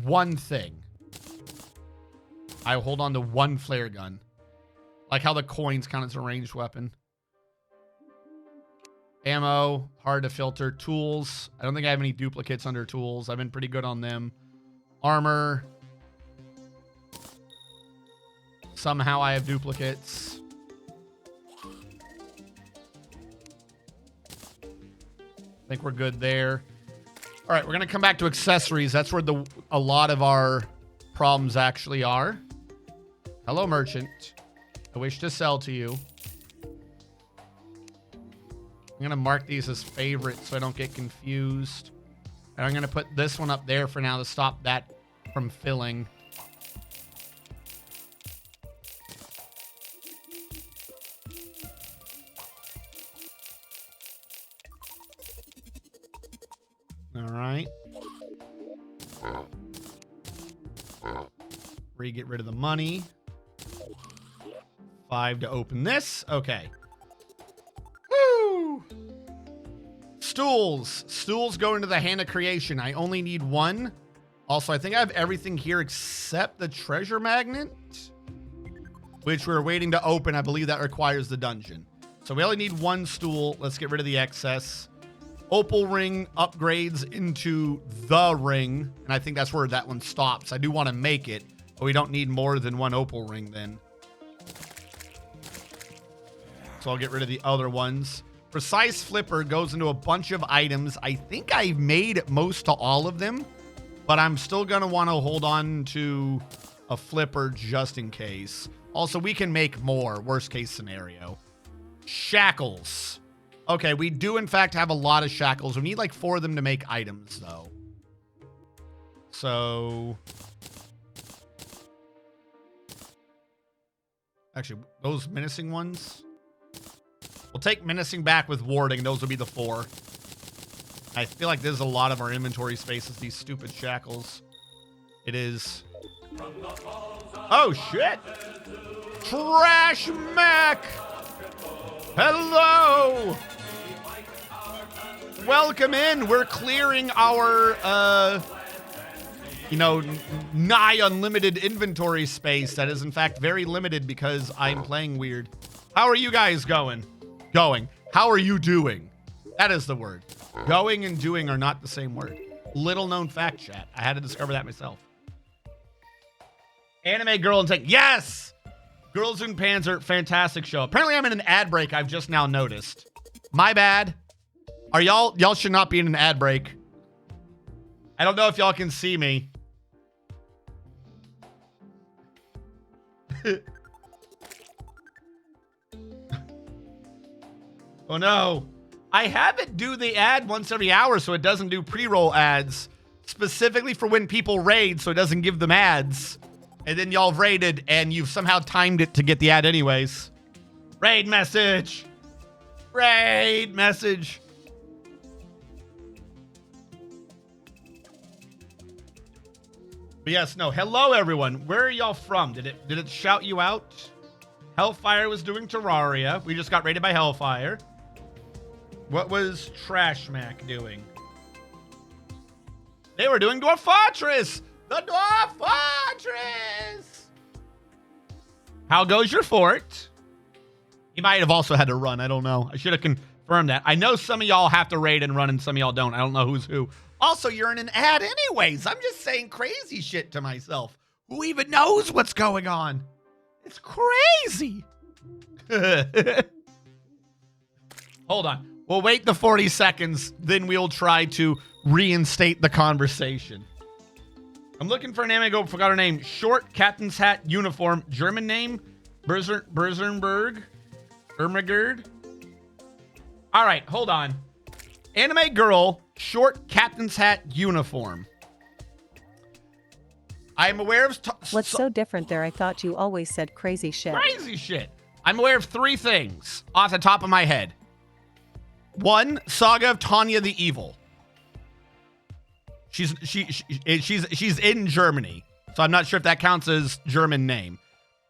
one thing. I hold on to one flare gun. Like how the coins count as a ranged weapon. Ammo, hard to filter. Tools. I don't think I have any duplicates under tools. I've been pretty good on them. Armor. Somehow I have duplicates. I think we're good there. All right, we're going to come back to accessories. That's where a lot of our problems actually are. Hello, merchant. I wish to sell to you. I'm going to mark these as favorites so I don't get confused. And I'm going to put this one up there for now to stop that from filling. All right. Get rid of the money. 5 to open this. Okay. Woo! Stools. Stools go into the Hand of Creation. I only need one. Also, I think I have everything here except the treasure magnet, which we're waiting to open. I believe that requires the dungeon. So we only need one stool. Let's get rid of the excess. Opal ring upgrades into the ring, and I think that's where that one stops. I do want to make it, but we don't need more than one opal ring then. So I'll get rid of the other ones. Precise flipper goes into a bunch of items. I think I've made most to all of them, but I'm still going to want to hold on to a flipper just in case. Also, we can make more, worst case scenario. Shackles. Okay, we do in fact have a lot of shackles. We need like 4 of them to make items though. So actually, those menacing ones, we'll take menacing back with warding. Those will be the 4. I feel like there's a lot of our inventory spaces, these stupid shackles. It is. Oh shit! Trash Mac! Hello! Welcome in. We're clearing our, nigh unlimited inventory space that is, in fact, very limited because I'm playing weird. How are you guys going? Going. How are you doing? That is the word. Going and doing are not the same word. Little known fact, chat. I had to discover that myself. Anime Girl and Tank. Yes! Girls in Panzer, fantastic show. Apparently I'm in an ad break, I've just now noticed. My bad. Are y'all should not be in an ad break. I don't know if y'all can see me. Oh no. I have it do the ad once every hour so it doesn't do pre-roll ads. Specifically for when people raid so it doesn't give them ads. And then y'all have raided and you've somehow timed it to get the ad anyways. Raid message. Raid message. But yes, no. Hello, everyone. Where are y'all from? Did it shout you out? Hellfire was doing Terraria. We just got raided by Hellfire. What was Trash Mac doing? They were doing Dwarf Fortress. The Dwarf Fortress. How goes your fort? You might have also had to run. I don't know. I should have confirmed that. I know some of y'all have to raid and run and some of y'all don't. I don't know who's who. Also, you're in an ad anyways. I'm just saying crazy shit to myself. Who even knows what's going on? It's crazy. Hold on. We'll wait the 40 seconds. Then we'll try to reinstate the conversation. I'm looking for an anime. Go, forgot her name. Short captain's hat uniform. German name. Berzernberg. Ermagerd. All right, hold on. Anime girl. Short captain's hat uniform. I'm aware of... What's so different there? I thought you always said crazy shit. Crazy shit. I'm aware of 3 things off the top of my head. 1, Saga of Tanya the Evil. She's in Germany, so I'm not sure if that counts as German name.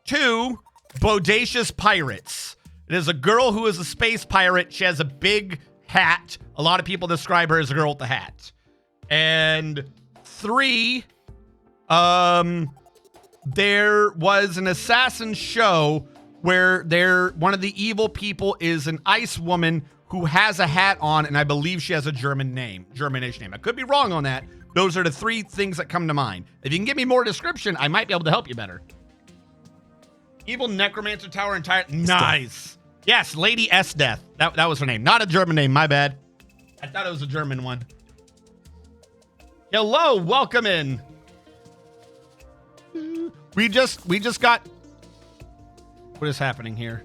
2, Bodacious Pirates. It is a girl who is a space pirate. She has a big hat. A lot of people describe her as a girl with the hat. And 3, there was an assassin show where one of the evil people is an ice woman who has a hat on, and I believe she has a German name, Germanish name. I could be wrong on that. Those are the 3 things that come to mind. If you can give me more description, I might be able to help you better. Evil Necromancer Tower entire. Nice. Yes, Lady S Death. That was her name. Not a German name, my bad. I thought it was a German one. Hello, welcome in. We just got... What is happening here?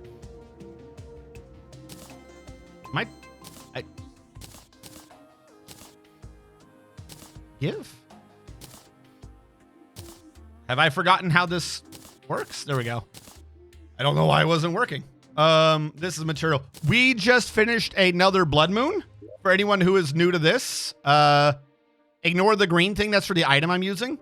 Give? Have I forgotten how this works? There we go. I don't know why it wasn't working. This is material. We just finished another Blood Moon. For anyone who is new to this, ignore the green thing. That's for the item I'm using.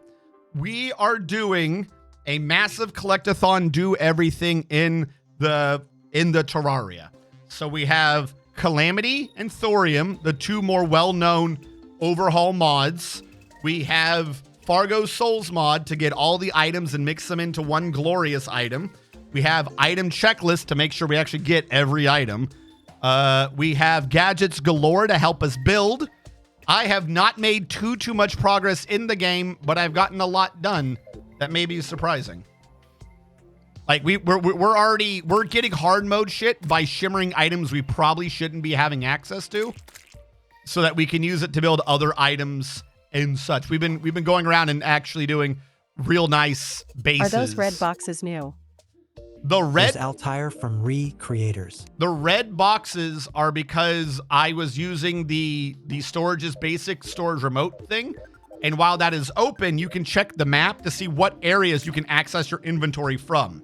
We are doing a massive collect-a-thon, do everything in the Terraria. So we have Calamity and Thorium, the 2 more well-known overhaul mods. We have Fargo Souls mod to get all the items and mix them into one glorious item. We have item checklist to make sure we actually get every item. We have gadgets galore to help us build. I have not made too much progress in the game, but I've gotten a lot done that may be surprising. Like we're getting hard mode shit by shimmering items we probably shouldn't be having access to, so that we can use it to build other items and such. We've been going around and actually doing real nice bases. Are those red boxes new? The red There's Altair from Creators. The red boxes are because I was using the storage's basic storage remote thing. And while that is open, you can check the map to see what areas you can access your inventory from.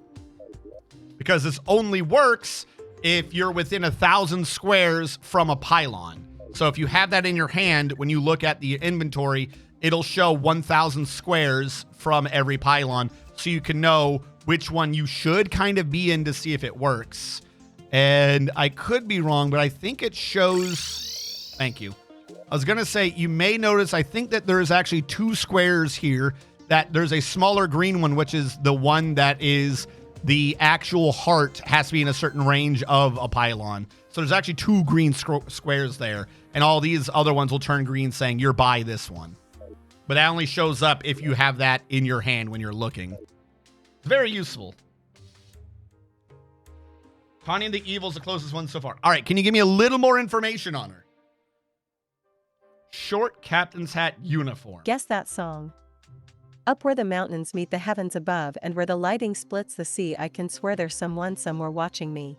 Because this only works if you're within 1,000 squares from a pylon. So if you have that in your hand, when you look at the inventory, it'll show 1,000 squares from every pylon. So you can know which one you should kind of be in to see if it works. And I could be wrong, but I think it shows... Thank you. I was going to say, you may notice, I think that there is actually 2 squares here, that there's a smaller green one, which is the one that is the actual heart has to be in a certain range of a pylon. So there's actually 2 green squares there, and all these other ones will turn green saying you're by this one. But that only shows up if you have that in your hand when you're looking. It's very useful. Tanya the Evil's the closest one so far. All right, can you give me a little more information on her? Short captain's hat uniform. Guess that song. Up where the mountains meet the heavens above and where the lighting splits the sea, I can swear there's someone somewhere watching me.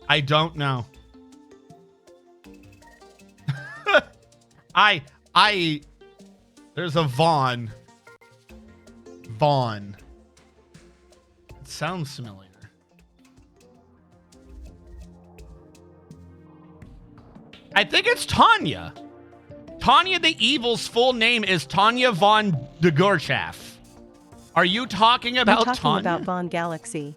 I don't know. There's a Vaughn. It sounds familiar. I think it's Tanya. Tanya the Evil's full name is Tanya von de Gorchaff. Are you talking about I'm talking Tanya? about Von Galaxy.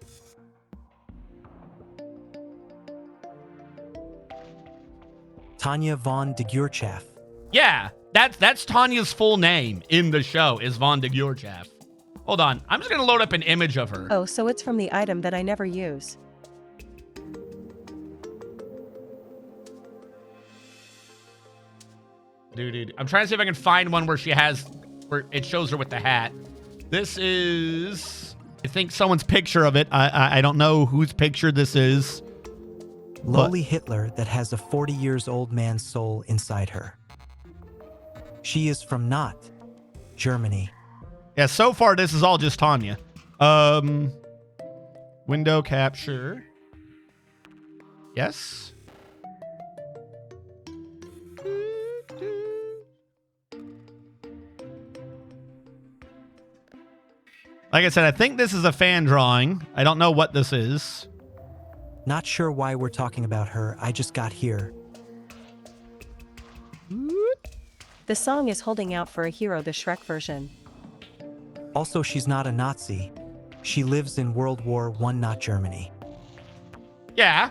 Tanya von de Gurchaff. Yeah, that's Tanya's full name in the show is Von de Gorchaff. Hold on, I'm just gonna load up an image of her. Oh, so it's from the item that I never use. Dude, I'm trying to see if I can find one where it shows her with the hat. This is, I think, someone's picture of it. I don't know whose picture this is. Lowly Hitler that has a 40 years old man's soul inside her. She is from Not, Germany. Yeah, so far this is all just Tanya. Window capture. Yes. Like I said, I think this is a fan drawing. I don't know what this is. Not sure why we're talking about her. I just got here. The song is holding out for a hero, the Shrek version. Also, she's not a Nazi. She lives in World War I, not Germany. Yeah.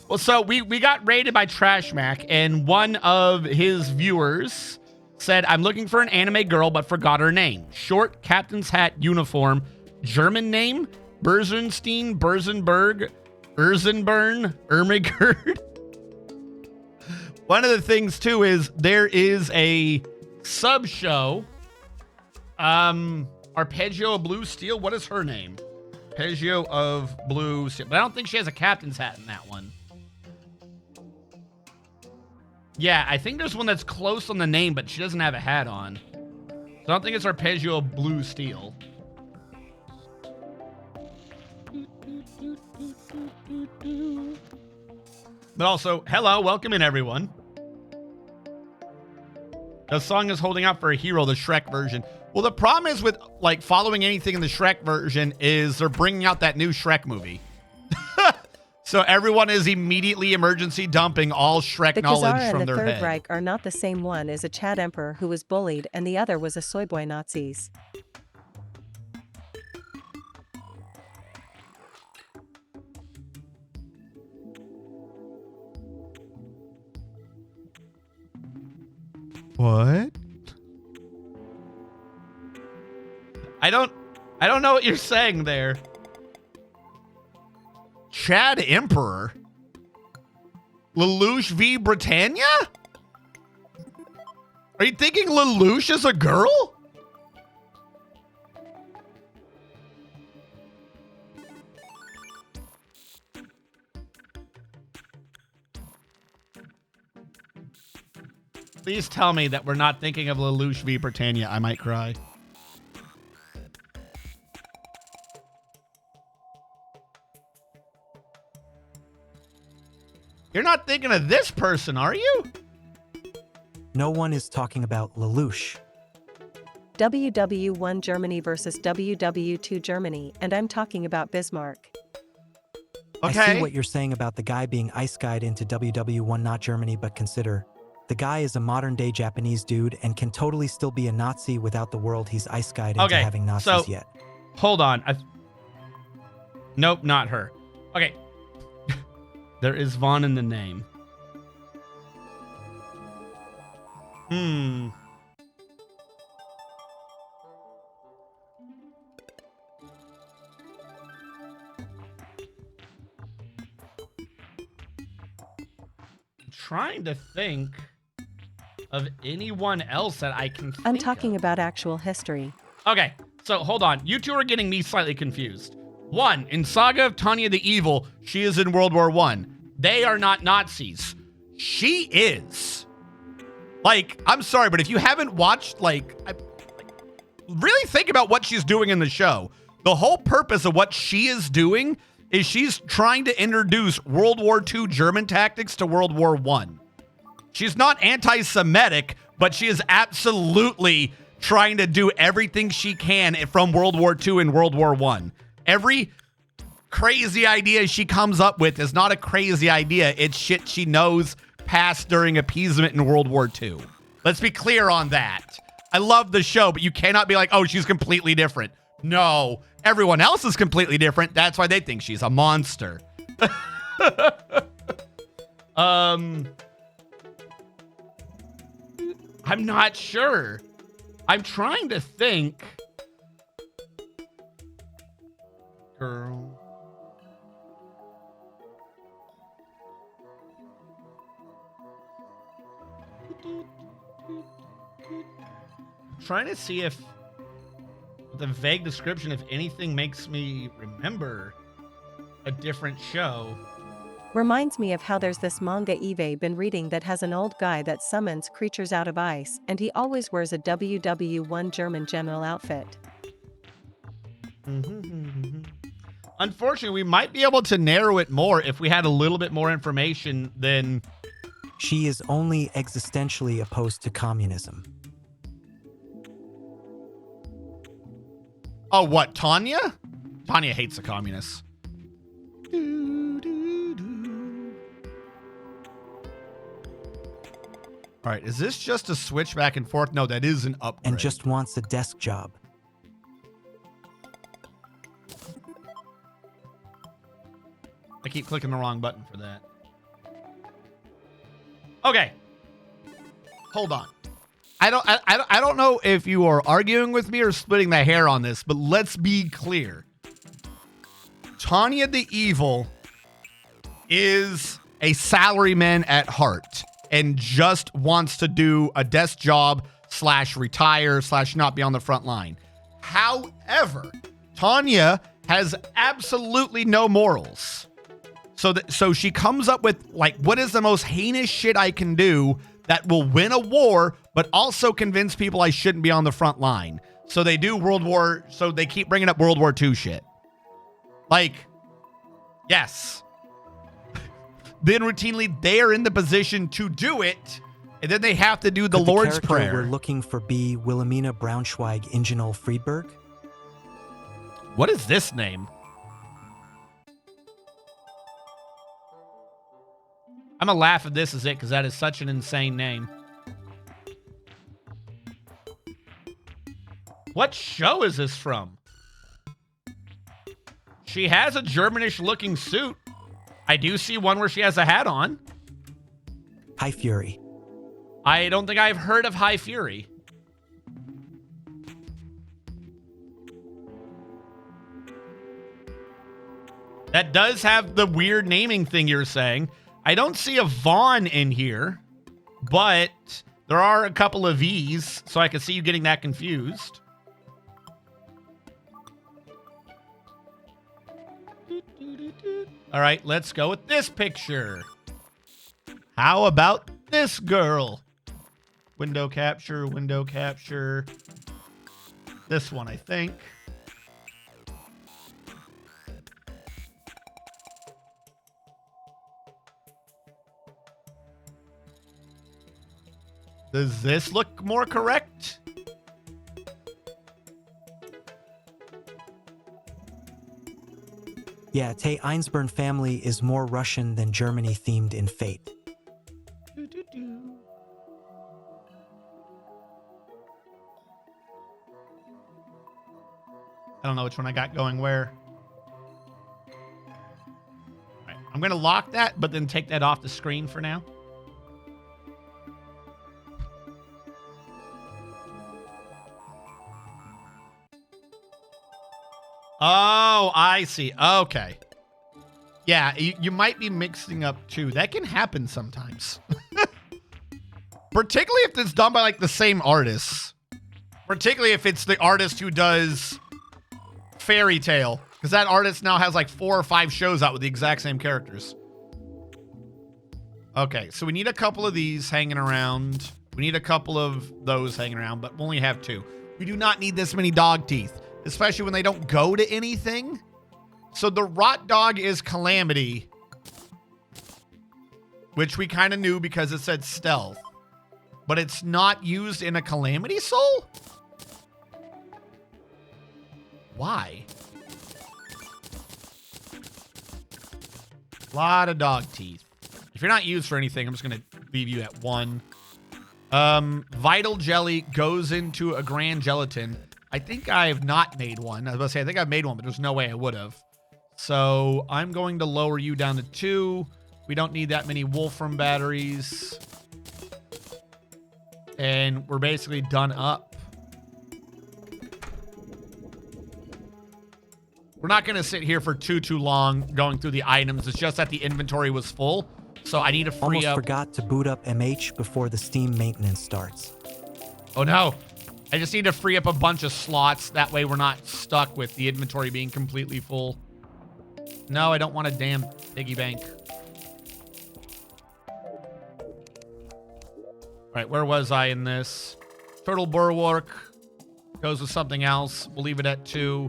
Well, so we got raided by Trash Mac, and one of his viewers said, I'm looking for an anime girl, but forgot her name. Short, captain's hat, uniform, German name, Berzenstein, Berzenberg, Erzenburn, Ermigerd. One of the things, too, is there is a sub-show, Arpeggio of Blue Steel. What is her name? Arpeggio of Blue Steel. But I don't think she has a captain's hat in that one. Yeah, I think there's one that's close on the name, but she doesn't have a hat on. So I don't think it's Arpeggio of Blue Steel. But also, hello, welcome in, everyone. The song is holding out for a hero, the Shrek version. Well, the problem is with, like, following anything in the Shrek version is they're bringing out that new Shrek movie. So everyone is immediately emergency dumping all Shrek The knowledge Khazar from and the their Third head. Reich are not the same. One is a Chad emperor who was bullied, and the other was a soy boy Nazis. What? I don't know what you're saying there. Chad Emperor? Lelouch v. Britannia? Are you thinking Lelouch is a girl? Please tell me that we're not thinking of Lelouch v. Britannia. I might cry. You're not thinking of this person, are you? No one is talking about Lelouch. WW1 Germany versus WW2 Germany, and I'm talking about Bismarck. Okay. I see what you're saying about the guy being ice guyed into WW1 not Germany, but consider, the guy is a modern-day Japanese dude and can totally still be a Nazi without the world he's ice guyed into having Nazis yet. Hold on. Nope, not her. Okay. There is Vaughn in the name. I'm trying to think of anyone else that I can think I'm talking of. about actual history. Okay, so hold on. You two are getting me slightly confused. One, in Saga of Tanya the Evil, she is in World War I. They are not Nazis. She is. Like, I'm sorry, but if you haven't watched, really think about what she's doing in the show. The whole purpose of what she is doing is she's trying to introduce World War II German tactics to World War I. She's not anti-Semitic, but she is absolutely trying to do everything she can from World War II and World War I. Every crazy idea she comes up with is not a crazy idea. It's shit she knows passed during appeasement in World War II. Let's be clear on that. I love the show, but you cannot be like, oh, she's completely different. No, everyone else is completely different. That's why they think she's a monster. I'm not sure. I'm trying to think. Girl. Trying to see if the vague description, if anything, makes me remember a different show. Reminds me of how there's this manga Eve been reading that has an old guy that summons creatures out of ice, and he always wears a WW1 German general outfit. Unfortunately, we might be able to narrow it more if we had a little bit more information than... She is only existentially opposed to communism. Oh, what, Tanya? Tanya hates the communists. All right, is this just a switch back and forth? No, that is an upgrade. And just wants a desk job. I keep clicking the wrong button for that. Okay. Hold on. I don't know if you are arguing with me or splitting the hair on this, but let's be clear. Tanya the Evil is a salaryman at heart and just wants to do a desk job / retire / not be on the front line. However, Tanya has absolutely no morals. So she comes up with, like, what is the most heinous shit I can do that will win a war, but also convince people I shouldn't be on the front line. So they do so they keep bringing up World War II shit. Like, yes. Then routinely they are in the position to do it, and then they have to do the Lord's Prayer. We're looking for be Wilhelmina Braunschweig Ingenol Friedberg? What is this name? I'm gonna laugh if this is it, because that is such an insane name. What show is this from? She has a Germanish looking suit. I do see one where she has a hat on. High Fury. I don't think I've heard of High Fury. That does have the weird naming thing you're saying. I don't see a Vaughn in here, but there are a couple of V's, so I can see you getting that confused. All right, let's go with this picture. How about this girl? Window capture, window capture. This one, I think. Does this look more correct? Yeah, Tay Einsburn family is more Russian than Germany themed in Fate. I don't know which one I got going where. All right, I'm going to lock that, but then take that off the screen for now. Oh, I see. Okay. Yeah, you might be mixing up two. That can happen sometimes. Particularly if it's done by like the same artists. Particularly if it's the artist who does Fairy Tale. Because that artist now has like 4 or 5 shows out with the exact same characters. Okay, so we need a couple of these hanging around. We need a couple of those hanging around, but we only have 2. We do not need this many dog teeth. Especially when they don't go to anything. So the rot dog is Calamity. Which we kind of knew because it said stealth. But it's not used in a Calamity soul? Why? A lot of dog teeth. If you're not used for anything, I'm just going to leave you at 1. Vital Jelly goes into a Grand Gelatin. I think I have not made one. I was about to say, I think I've made one, but there's no way I would have. So I'm going to lower you down to 2. We don't need that many Wolfram batteries. And we're basically done up. We're not going to sit here for too long going through the items. It's just that the inventory was full. So I need to free Almost up. forgot to boot up MH before the Steam maintenance starts. Oh, no. I just need to free up a bunch of slots. That way we're not stuck with the inventory being completely full. No, I don't want a damn piggy bank. All right, where was I in this? Turtle Bulwark goes with something else. We'll leave it at 2.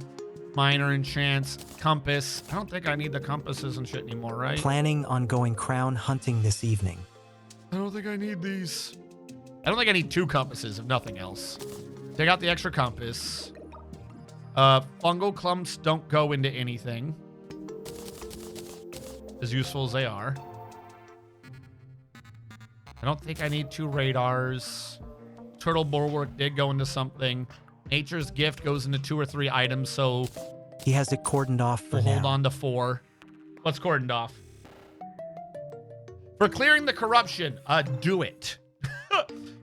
Minor enchants. Compass. I don't think I need the compasses and shit anymore, right? Planning on going crown hunting this evening. I don't think I need these. I don't think I need 2 compasses, if nothing else. Take out the extra compass. Fungal clumps don't go into anything. As useful as they are. I don't think I need 2 radars. Turtle Bulwark did go into something. Nature's Gift goes into 2 or 3 items, so He has it cordoned off for we'll now. hold on to 4. What's cordoned off? For clearing the corruption, do it.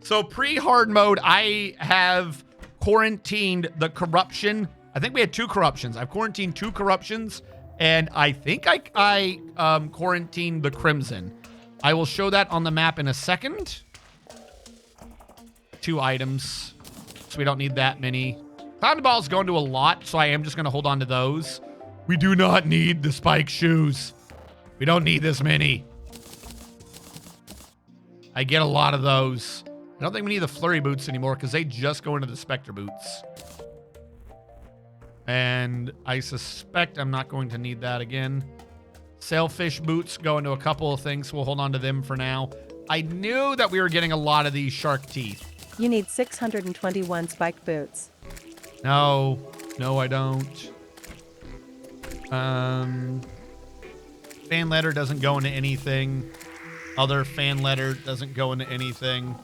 So pre-hard mode, I have quarantined the corruption. I think we had 2 corruptions. I've quarantined 2 corruptions, and I think I quarantined the crimson. I will show that on the map in a second. 2 items, so we don't need that many. Cloud Ball's going to a lot, so I am just going to hold on to those. We do not need the spike shoes. We don't need this many. I get a lot of those. I don't think we need the flurry boots anymore because they just go into the Spectre boots. And I suspect I'm not going to need that again. Sailfish boots go into a couple of things, so we'll hold on to them for now. I knew that we were getting a lot of these shark teeth. You need 621 spiked boots. No, I don't. Fan letter doesn't go into anything. Other fan letter doesn't go into anything.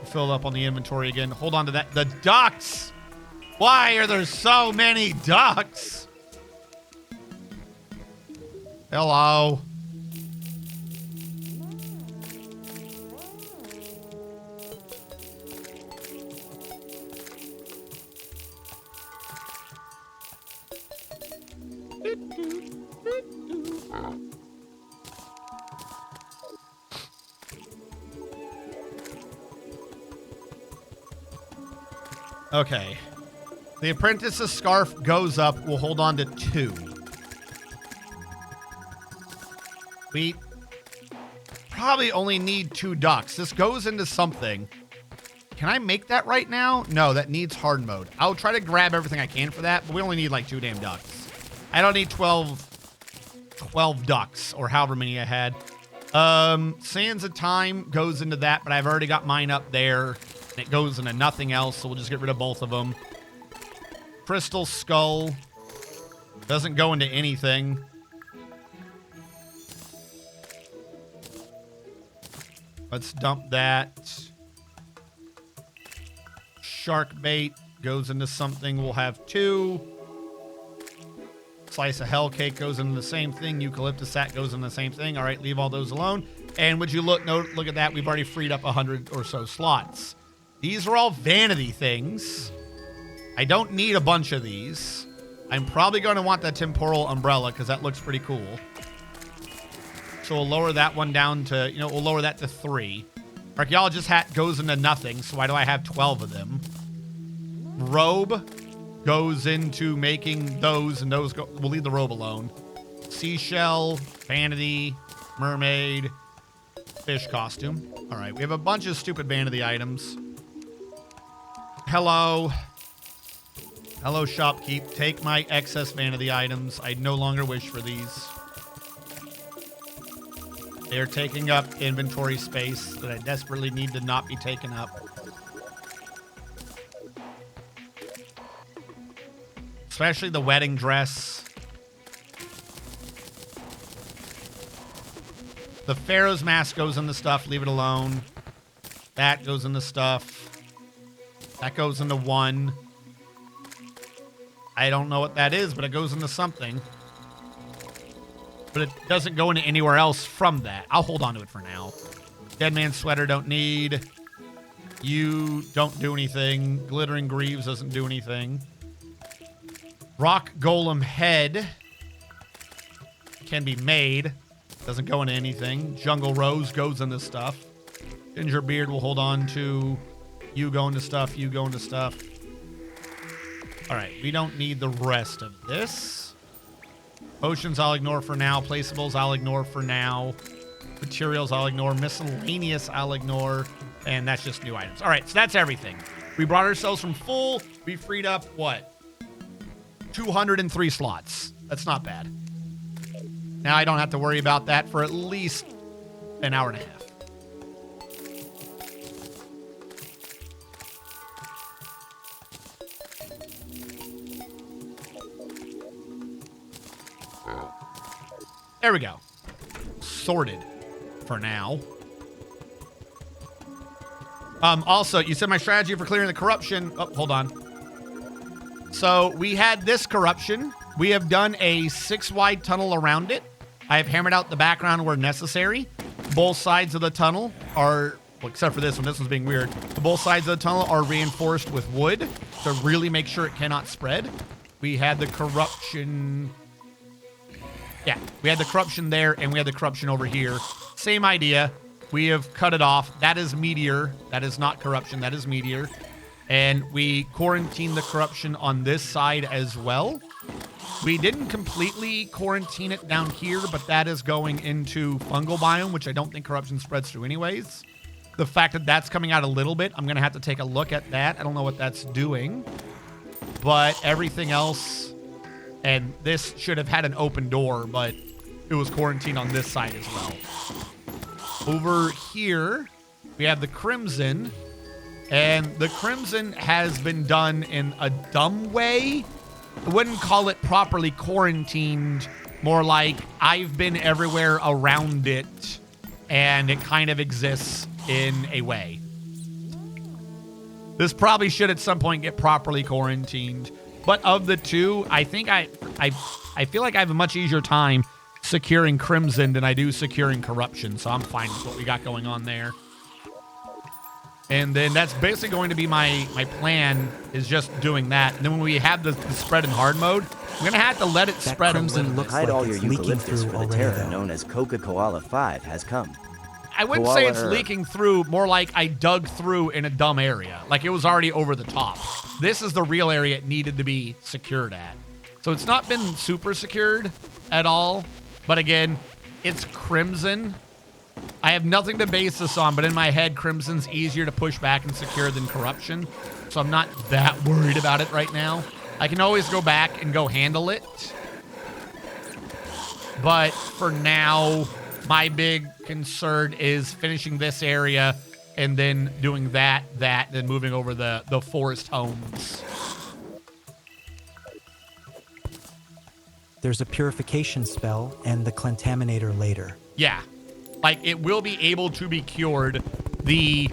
Filled up on the inventory again. Hold on to that. The ducks! Why are there so many ducks? Hello. Okay. The apprentice's scarf goes up. We'll hold on to 2. We probably only need 2 ducks. This goes into something. Can I make that right now? No, that needs hard mode. I'll try to grab everything I can for that, but we only need like 2 damn ducks. I don't need 12 ducks or however many I had. Sands of Time goes into that, but I've already got mine up there. And it goes into nothing else, so we'll just get rid of both of them. Crystal Skull doesn't go into anything. Let's dump that. Shark Bait goes into something. We'll have 2. Slice of Hell Cake goes into the same thing. Eucalyptus Sack goes into the same thing. All right, leave all those alone. And would you look at that? We've already freed up 100 or so slots. These are all vanity things. I don't need a bunch of these. I'm probably going to want that temporal umbrella because that looks pretty cool. So we'll lower that one down to, we'll lower that to 3. Archaeologist hat goes into nothing, so why do I have 12 of them? Robe goes into making those, and those go. We'll leave the robe alone. Seashell, vanity, mermaid, fish costume. All right, we have a bunch of stupid vanity items. Hello. Hello, shopkeep. Take my excess vanity items. I no longer wish for these. They're taking up inventory space that I desperately need to not be taken up. Especially the wedding dress. The Pharaoh's mask goes in the stuff. Leave it alone. That goes in the stuff. That goes into 1. I don't know what that is, but it goes into something. But it doesn't go into anywhere else from that. I'll hold on to it for now. Dead man's sweater don't need. You don't do anything. Glittering greaves doesn't do anything. Rock golem head can be made. Doesn't go into anything. Jungle rose goes into stuff. Ginger beard will hold on to. You go into stuff. You go into stuff. All right. We don't need the rest of this. Potions I'll ignore for now. Placeables I'll ignore for now. Materials I'll ignore. Miscellaneous I'll ignore. And that's just new items. All right. So that's everything. We brought ourselves from full. We freed up what? 203 slots. That's not bad. Now I don't have to worry about that for at least an hour and a half. There we go. Sorted for now. Also, you said my strategy for clearing the corruption. Oh, hold on. So we had this corruption. We have done a 6-wide tunnel around it. I have hammered out the background where necessary. Both sides of the tunnel are, well, except for this one. This one's being weird. Both sides of the tunnel are reinforced with wood to really make sure it cannot spread. We had the corruption. Yeah, we had the corruption there, and we had the corruption over here. Same idea. We have cut it off. That is meteor. That is not corruption. That is meteor. And we quarantined the corruption on this side as well. We didn't completely quarantine it down here, but that is going into fungal biome, which I don't think corruption spreads to anyways. The fact that that's coming out a little bit, I'm going to have to take a look at that. I don't know what that's doing. But everything else, and this should have had an open door, but it was quarantined on this side as well. Over here, we have the Crimson. And the Crimson has been done in a dumb way. I wouldn't call it properly quarantined. More like I've been everywhere around it, and it kind of exists in a way. This probably should at some point get properly quarantined. But of the two, I think I feel like I have a much easier time securing Crimson than I do securing Corruption, so I'm fine with what we got going on there. And then that's basically going to be my plan, is just doing that. And then when we have the spread in hard mode, I'm going to have to let it That spread a Crimson little bit. looks Hide like all your it's leaking eucalyptus through for the already, Terra though. known as Coca-Cola 5 has come. I wouldn't say it's Koala leaking through, more like I dug through in a dumb area. Like it was already over the top. This is the real area it needed to be secured at. So it's not been super secured at all. But again, it's Crimson. I have nothing to base this on, but in my head, Crimson's easier to push back and secure than Corruption. So I'm not that worried about it right now. I can always go back and go handle it. But for now, my big concern is finishing this area and then doing that, then moving over the forest homes. There's a purification spell and the Contaminator later. Yeah. Like, it will be able to be cured. The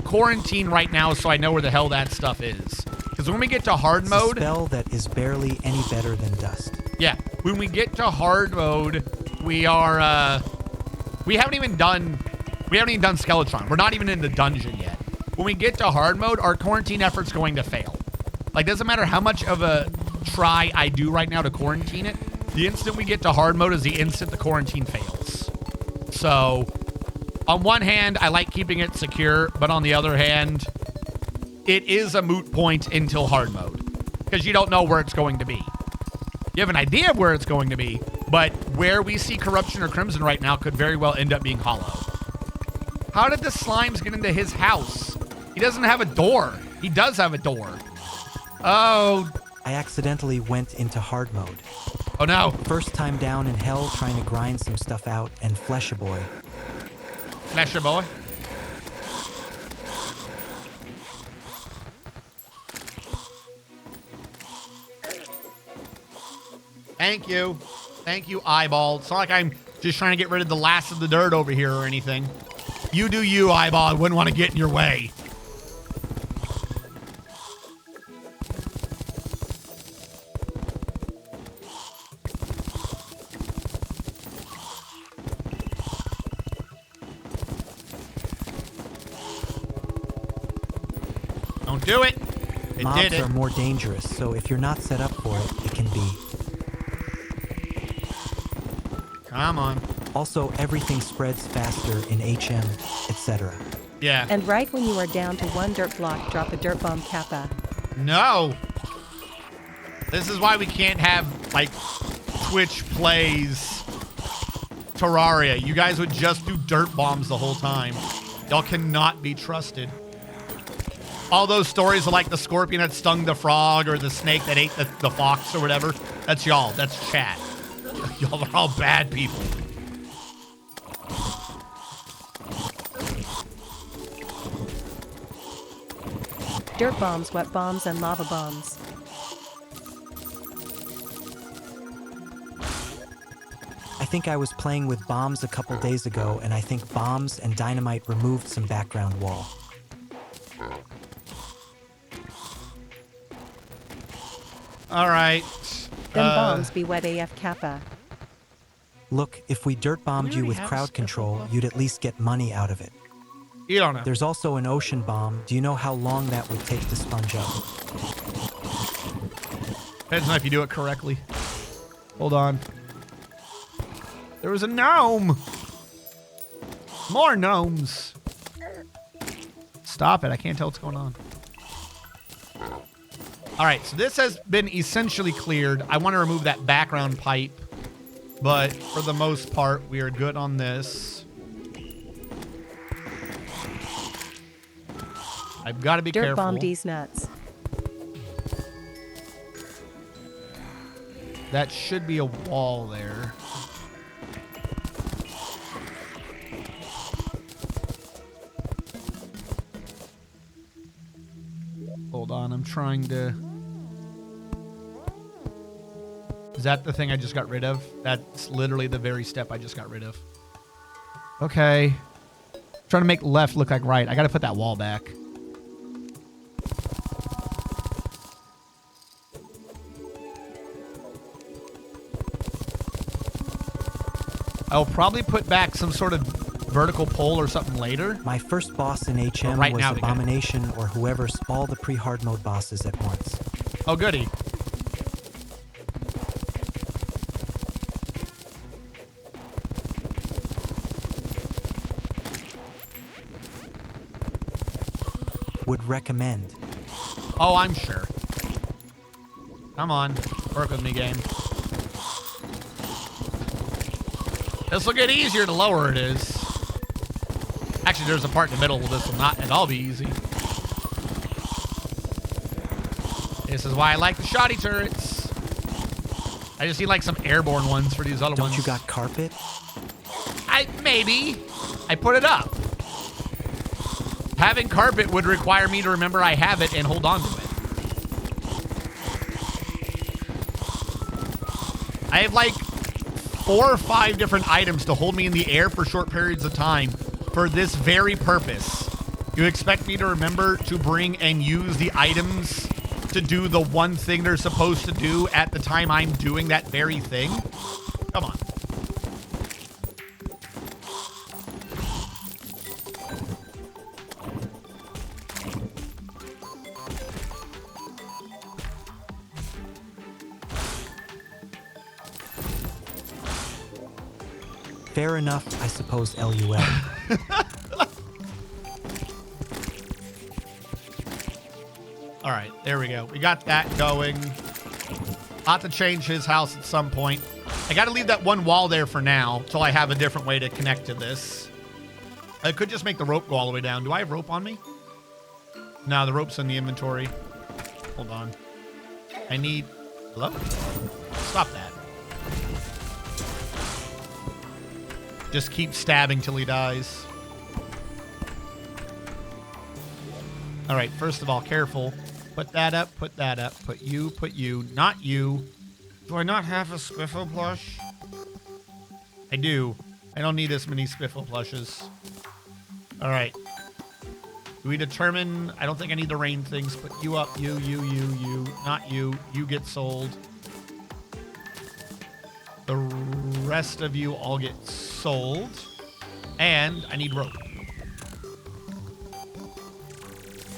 quarantine right now, so I know where the hell that stuff is. Because when we get to hard It's mode... a spell that is barely any better than dust. Yeah. When we get to hard mode, we are... We haven't even done Skeletron. We're not even in the dungeon yet. When we get to hard mode, our quarantine effort's going to fail. Like, doesn't matter how much of a try I do right now to quarantine it. The instant we get to hard mode is the instant the quarantine fails. So, on one hand, I like keeping it secure, but on the other hand, it is a moot point until hard mode. Because you don't know where it's going to be. You have an idea of where it's going to be, but where we see Corruption or Crimson right now could very well end up being hollow. How did the slimes get into his house? He doesn't have a door. He does have a door. Oh. I accidentally went into hard mode. Oh no. First time down in hell trying to grind some stuff out and flesh a boy. Flesh a boy? Thank you. Thank you, Eyeball. It's not like I'm just trying to get rid of the last of the dirt over here or anything. You do you, Eyeball. I wouldn't want to get in your way. Don't do it. It Mobs did it. are more dangerous, so if you're not set up for it, it can be. Come on. Also, everything spreads faster in HM, etc. Yeah. And right when you are down to 1 dirt block, drop a dirt bomb kappa. No. This is why we can't have, like, Twitch plays Terraria. You guys would just do dirt bombs the whole time. Y'all cannot be trusted. All those stories of, like, the scorpion that stung the frog or the snake that ate the fox or whatever, that's y'all. That's chat. Y'all are all bad people. Dirt bombs, wet bombs, and lava bombs. I think I was playing with bombs a couple days ago, and I think bombs and dynamite removed some background wall. All right. Them bombs be wet AF kappa. Look, if we dirt bombed We you already with have crowd stuff control, above. you'd at least get money out of it. You don't know. There's also an ocean bomb. Do you know how long that would take to sponge up? Depends on if you do it correctly. Hold on. There was a gnome. More gnomes. Stop it. I can't tell what's going on. All right. So this has been essentially cleared. I want to remove that background pipe. But for the most part, we are good on this. I've got to be Dirt careful. bomb D's nuts. That should be a wall there. Hold on, I'm trying to... Is that the thing I just got rid of? That's literally the very step I just got rid of. Okay. Trying to make left look like right. I gotta put that wall back. I'll probably put back some sort of vertical pole or something later. My first boss in HM Right was now we got it. Abomination or whoever's all the pre-hard mode bosses at once. Oh, goody. Would recommend. Oh, I'm sure. Come on. Work with me, game. This will get easier the lower it is. Actually, there's a part in the middle where this will not at all be easy. This is why I like the shoddy turrets. I just need like some airborne ones for these other ones. Don't you got carpet? Maybe. I put it up. Having carpet would require me to remember I have it and hold on to it. I have like 4 or 5 different items to hold me in the air for short periods of time for this very purpose. You expect me to remember to bring and use the items to do the one thing they're supposed to do at the time I'm doing that very thing? Come on. Fair enough, I suppose, LUL. All right, there we go. We got that going. Ought to change his house at some point. I got to leave that one wall there for now till I have a different way to connect to this. I could just make the rope go all the way down. Do I have rope on me? No, the rope's in the inventory. Hold on. I need... Hello? Stop that. Just keep stabbing till he dies. All right, first of all, careful. Put that up, put that up. Put you, not you. Do I not have a Spiffle plush? I do. I don't need as many Spiffle plushes. All right. Do we determine... I don't think I need the rain things. Put you up, you, not you. You get sold. The rest of you all get sold. And I need rope.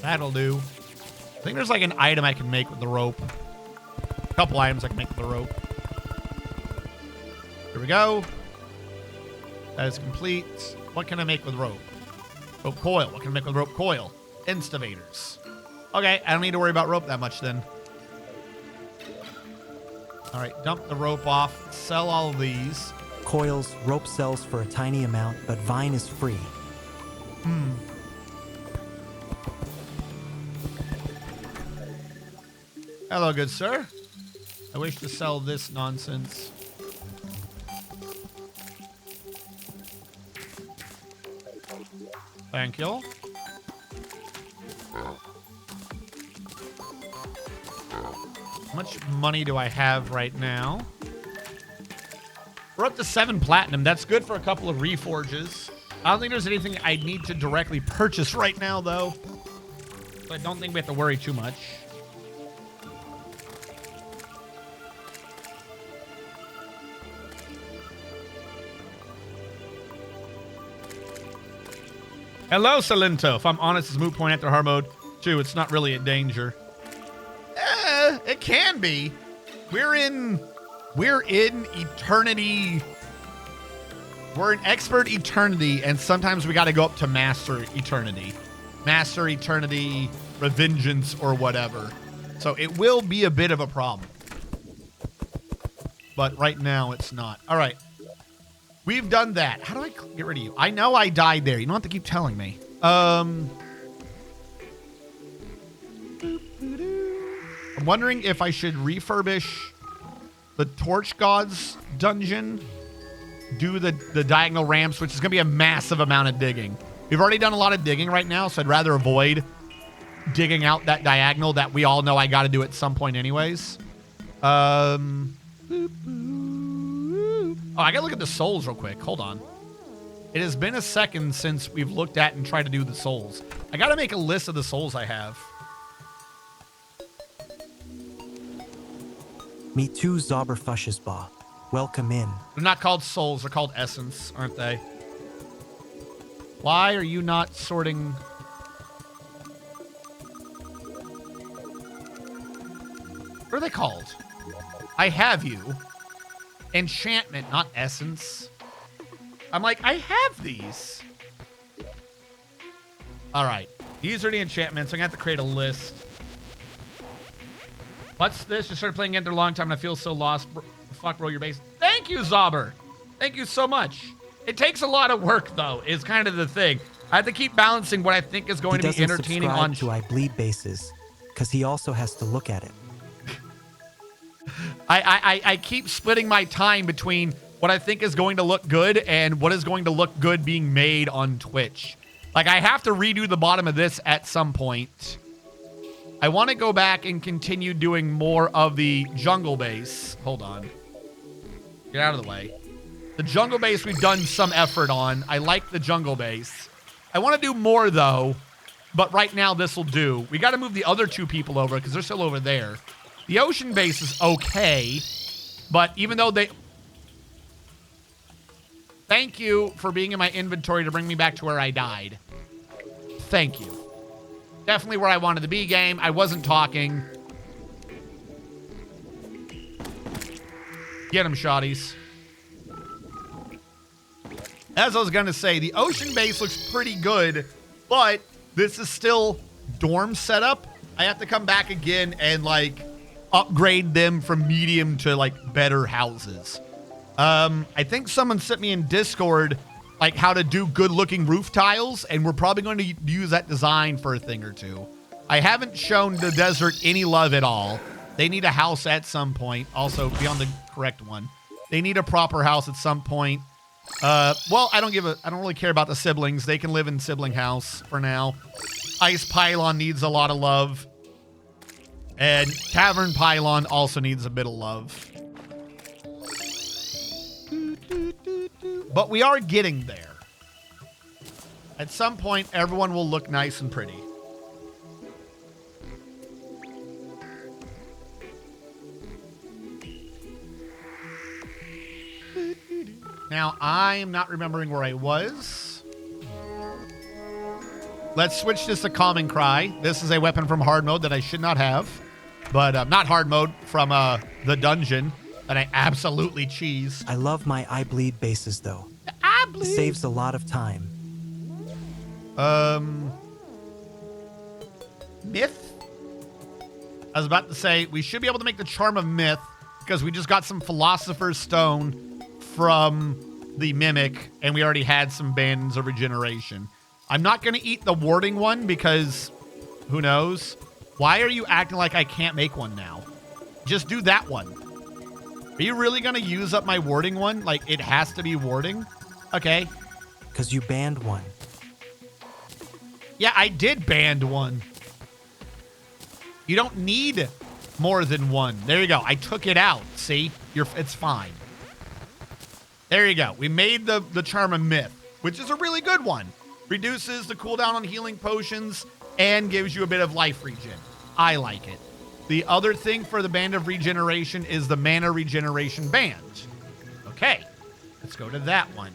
That'll do. I think there's like an item I can make with the rope. A couple items I can make with the rope. Here we go. That is complete. What can I make with rope? Rope coil. What can I make with rope coil? Instivators. Okay, I don't need to worry about rope that much then. All right, dump the rope off. Sell all of these. Coils, rope sells for a tiny amount, but vine is free. Hello, good sir. I wish to sell this nonsense. Thank you. How much money do I have right now? We're up to 7 platinum. That's good for a couple of reforges. I don't think there's anything I need to directly purchase right now, though. So I don't think we have to worry too much. Hello, Salento. If I'm honest, it's moot point after hard mode. 2, it's not really a danger. It can be. We're in eternity. We're in expert eternity, and sometimes we got to go up to master eternity. Master eternity, revengeance, or whatever. So it will be a bit of a problem. But right now, it's not. All right. We've done that. How do I get rid of you? I know I died there. You don't have to keep telling me. I'm wondering if I should refurbish the Torch Gods dungeon, do the diagonal ramps, which is going to be a massive amount of digging. We've already done a lot of digging right now, so I'd rather avoid digging out that diagonal that we all know I got to do at some point anyways. Oh, I gotta look at the souls real quick. Hold on. It has been a second since we've looked at and tried to do the souls. I gotta make a list of the souls I have. Me too, Zauberfushesba. Welcome in. They're not called souls. They're called essence, aren't they? Why are you not sorting? What are they called? I have you. Enchantment, not essence. I'm like, I have these. All right. These are the enchantments. I'm going to have to create a list. What's this? Just started playing Enter a long time and I feel so lost. Fuck, bro, your base. Thank you, Zobber. Thank you so much. It takes a lot of work, though, is kind of the thing. I have to keep balancing what I think is going to be entertaining on... to I Bleed bases, because he also has to look at it. I keep splitting my time between what I think is going to look good and what is going to look good being made on Twitch. Like, I have to redo the bottom of this at some point. I want to go back and continue doing more of the jungle base. Hold on. Get out of the way. The jungle base we've done some effort on. I like the jungle base. I want to do more, though. But right now, this will do. We got to move the other two people over because they're still over there. The ocean base is okay. But even though they... Thank you for being in my inventory to bring me back to where I died. Thank you. Definitely where I wanted to be, game. I wasn't talking. Get them, shotties. As I was going to say, the ocean base looks pretty good, but this is still dorm setup. I have to come back again and, like, upgrade them from medium to, like, better houses. I think someone sent me in Discord, like, how to do good-looking roof tiles, and we're probably going to use that design for a thing or two. I haven't shown the desert any love at all. They need a house at some point. Also, be on the correct one. They need a proper house at some point. Well, I don't really care about the siblings. They can live in sibling house for now. Ice Pylon needs a lot of love. And Tavern Pylon also needs a bit of love. But we are getting there. At some point, everyone will look nice and pretty. Now, I am not remembering where I was. Let's switch this to Calming Cry. This is a weapon from hard mode that I should not have. But not hard mode, from the dungeon that I absolutely cheese. I love my I Bleed bases, though. I bleed. Saves a lot of time. Myth? I was about to say, we should be able to make the Charm of Myth because we just got some Philosopher's Stone from the Mimic, and we already had some Bands of Regeneration. I'm not going to eat the Warding one because who knows? Why are you acting like I can't make one now? Just do that one. Are you really going to use up my Warding one? Like, it has to be Warding? Okay. Because you banned one. Yeah, I did ban one. You don't need more than one. There you go. I took it out. See? It's fine. There you go. We made the Charm of Myth, which is a really good one. Reduces the cooldown on healing potions and gives you a bit of life regen. I like it. The other thing for the Band of Regeneration is the Mana Regeneration Band. Okay. Let's go to that one.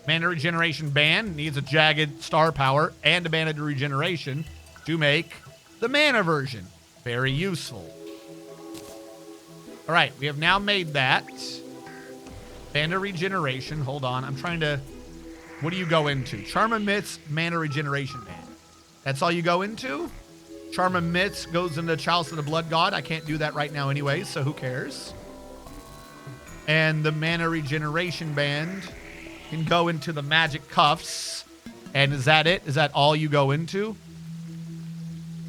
Mana Regeneration Band needs a Jagged Star Power and a Mana Regeneration to make the Mana version. Very useful. All right, we have now made that. Band of Regeneration. Hold on, I'm trying to... What do you go into? Charm of Myths, Mana Regeneration Band. That's all you go into? Charm of Myths goes into Chalice of the Blood God. I can't do that right now anyway, so who cares? And the Mana Regeneration Band can go into the Magic Cuffs. And is that it? Is that all you go into?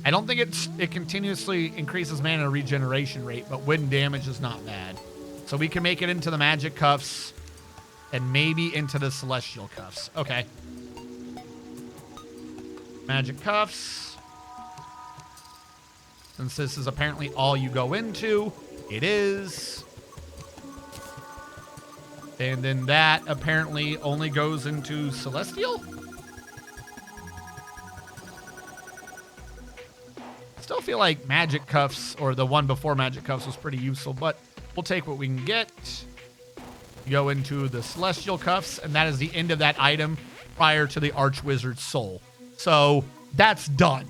I don't think it continuously increases mana regeneration rate, but wind damage is not bad. So we can make it into the Magic Cuffs and maybe into the Celestial Cuffs. Okay. Magic Cuffs. Since this is apparently all you go into, it is. And then that apparently only goes into Celestial? Still feel like Magic Cuffs, or the one before Magic Cuffs, was pretty useful, but We'll take what we can get. Go into the Celestial Cuffs, and that is the end of that item prior to the Archwizard's Soul. So that's done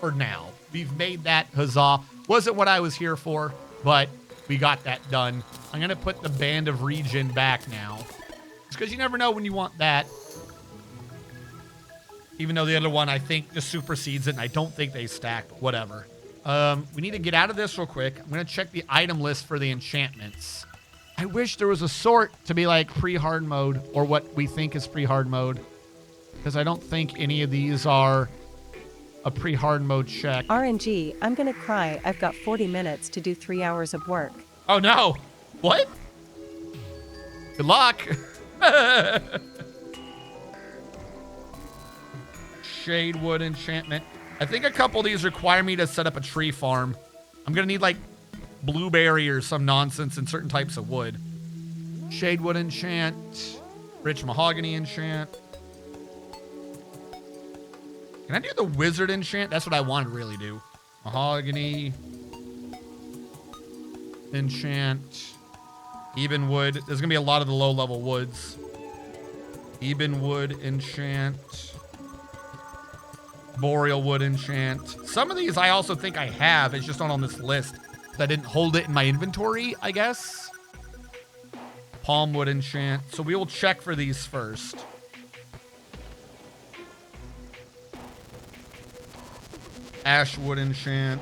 for now. We've made that. Huzzah. Wasn't what I was here for, but we got that done. I'm going to put the Band of Regen back now. Just because you never know when you want that. Even though the other one, I think, just supersedes it, and I don't think they stack, but whatever. We need to get out of this real quick. I'm going to check the item list for the enchantments. I wish there was a sort to be like pre-hard mode, or what we think is pre-hard mode, because I don't think any of these are a pre-hard mode check. RNG, I'm gonna cry. I've got 40 minutes to do 3 hours of work. Oh no. What? Good luck. Shadewood enchantment. I think a couple of these require me to set up a tree farm. I'm gonna need like blueberry or some nonsense in certain types of wood. Shadewood enchant. Rich mahogany enchant. Can I do the wizard enchant? That's what I want to really do. Mahogany enchant. Even wood. There's going to be a lot of the low level woods. Even wood enchant. Boreal wood enchant. Some of these I also think I have. It's just not on this list. I didn't hold it in my inventory, I guess. Palm wood enchant. So we will check for these first. Ashwood enchant.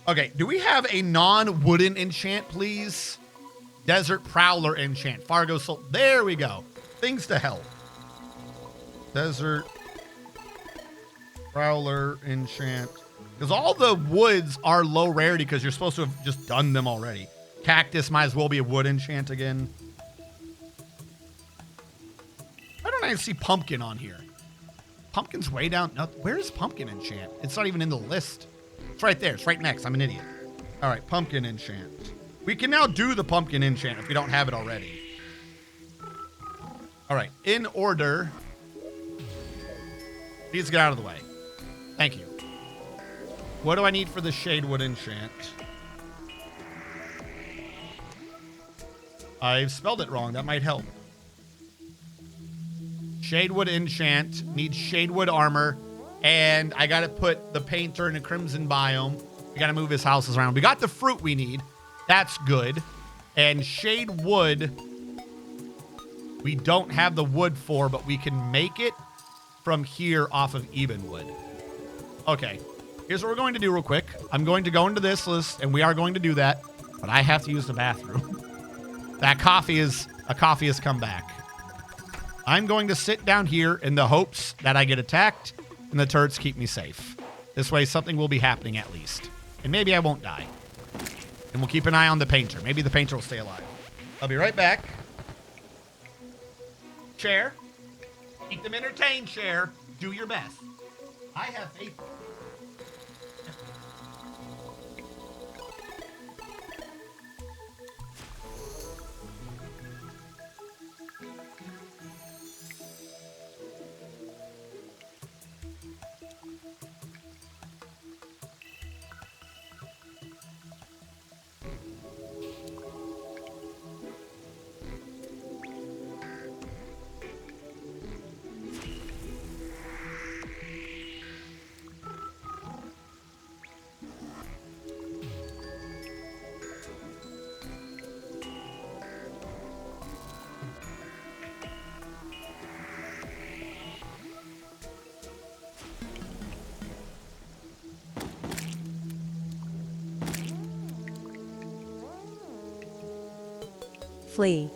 Okay, do we have a non-wooden enchant, please? Desert Prowler enchant. Fargo Soul. There we go. Things to help. Desert Prowler enchant. Because all the woods are low rarity because you're supposed to have just done them already. Cactus might as well be a wood enchant again. Why don't I see pumpkin on here? Pumpkin's way down. No, where's pumpkin enchant? It's not even in the list. It's right there. It's right next. I'm an idiot. All right, pumpkin enchant. We can now do the pumpkin enchant if we don't have it already. All right, in order. Please get out of the way. Thank you. What do I need for the Shadewood enchant? I've spelled it wrong. That might help. Shadewood enchant needs Shadewood armor, and I gotta put the painter in a crimson biome. We gotta move his houses around. We got the fruit we need. That's good. And Shadewood, we don't have the wood for, but we can make it from here off of Ebenwood. Okay, here's what we're going to do real quick. I'm going to go into this list, and we are going to do that, but I have to use the bathroom. A coffee has come back. I'm going to sit down here in the hopes that I get attacked and the turrets keep me safe. This way, something will be happening at least. And maybe I won't die. And we'll keep an eye on the painter. Maybe the painter will stay alive. I'll be right back. Chair. Keep them entertained, Chair. Do your best. I have faith. Flee.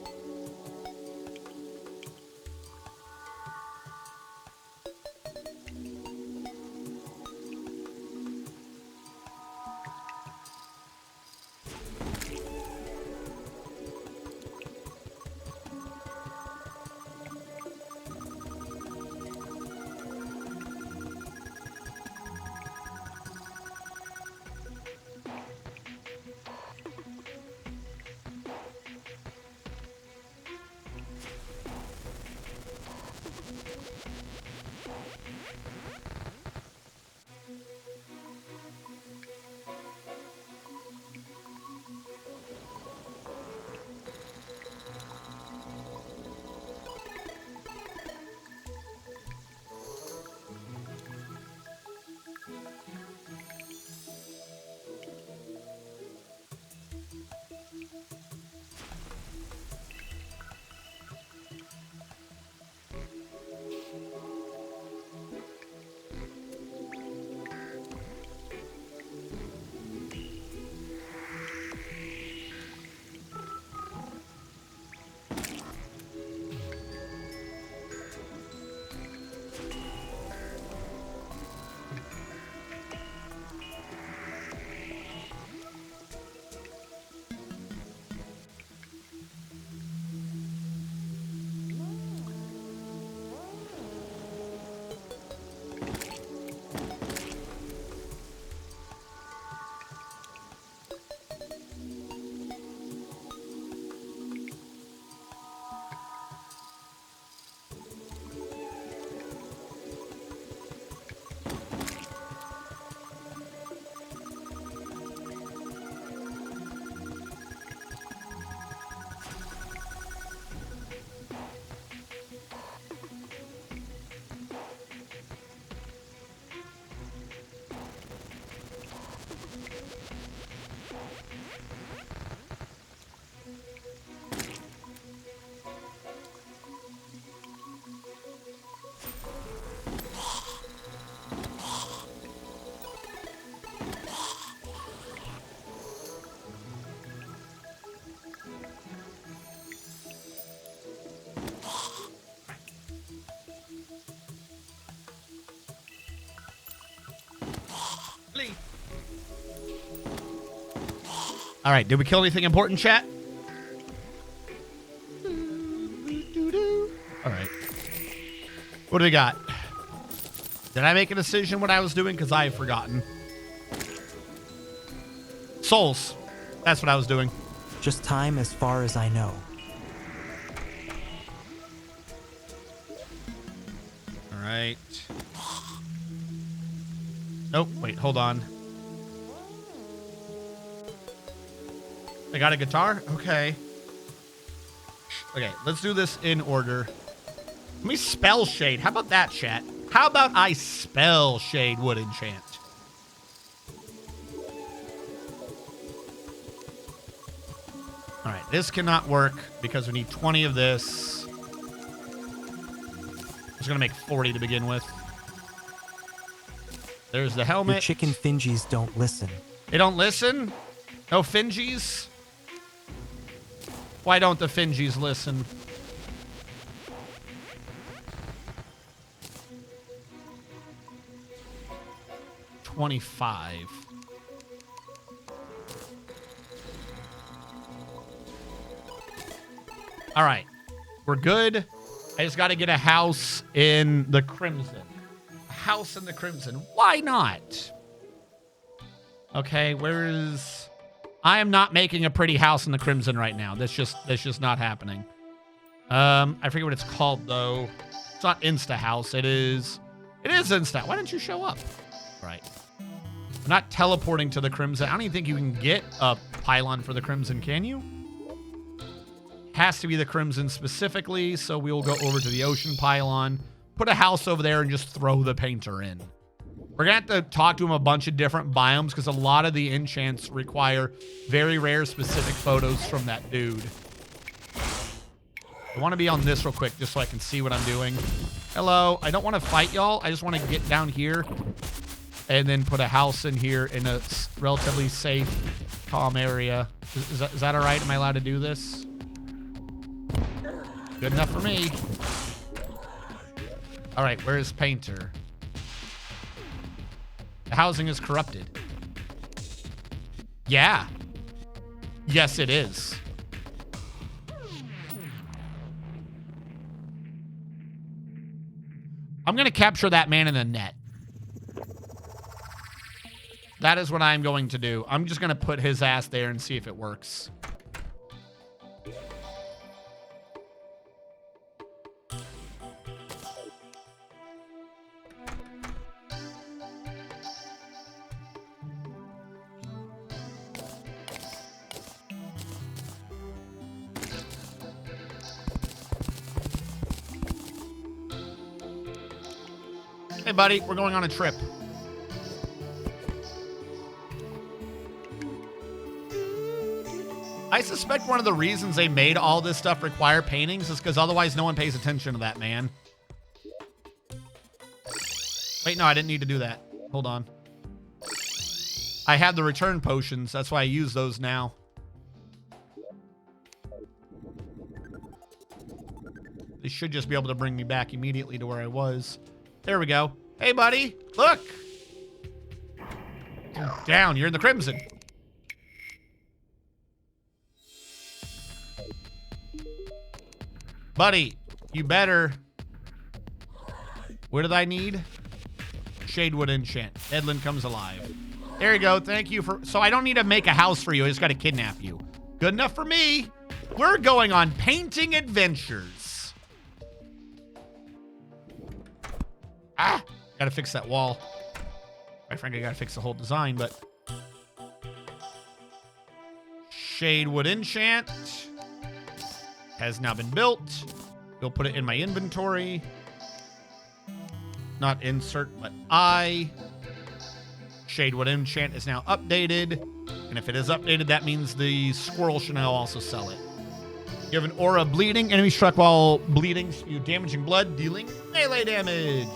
All right, did we kill anything important, chat? All right. What do we got? Did I make a decision what I was doing? Because I have forgotten. Souls. That's what I was doing. Just time as far as I know. All right. Nope. Wait, hold on. I got a guitar? Okay. Okay, let's do this in order. Let me spell shade. How about that, chat? How about I spell shade wood enchant? All right, this cannot work because we need 20 of this. I'm just gonna make 40 to begin with. There's the helmet. Your chicken fingies don't listen. They don't listen? No fingies? Why don't the fingies listen? $25. All right, we're good. I just got to get a house in the Crimson. A house in the Crimson. Why not? Okay, where is... I am not making a pretty house in the Crimson right now. That's just not happening. I forget what it's called, though. It's not Insta House. It is Insta. Why didn't you show up? All right. I'm not teleporting to the Crimson. I don't even think you can get a pylon for the Crimson, can you? Has to be the Crimson specifically, so we will go over to the Ocean pylon, put a house over there, and just throw the painter in. We're going to have to talk to him a bunch of different biomes because a lot of the enchants require very rare specific photos from that dude. I want to be on this real quick just so I can see what I'm doing. Hello. I don't want to fight y'all. I just want to get down here and then put a house in here in a relatively safe, calm area. Is that all right? Am I allowed to do this? Good enough for me. All right, where's painter? The housing is corrupted. Yeah. Yes, it is. I'm going to capture that man in the net. That is what I'm going to do. I'm just going to put his ass there and see if it works. Hey, buddy, we're going on a trip. I suspect one of the reasons they made all this stuff require paintings is because otherwise no one pays attention to that man. Wait, no, I didn't need to do that. Hold on. I had the return potions. That's why I use those now. They should just be able to bring me back immediately to where I was. There we go. Hey, buddy. Look. Down. You're in the Crimson. Buddy, you better. What did I need? Shadewood enchant. Edlin comes alive. There you go. Thank you for... So I don't need to make a house for you. I just got to kidnap you. Good enough for me. We're going on painting adventures. Ah! Gotta fix that wall. Quite frankly, I gotta fix the whole design, but... Shadewood enchant has now been built. We'll put it in my inventory. Not insert, but I. Shadewood enchant is now updated. And if it is updated, that means the squirrel should now also sell it. You have an aura of bleeding. Enemy struck while bleeding. You damaging blood, dealing melee damage.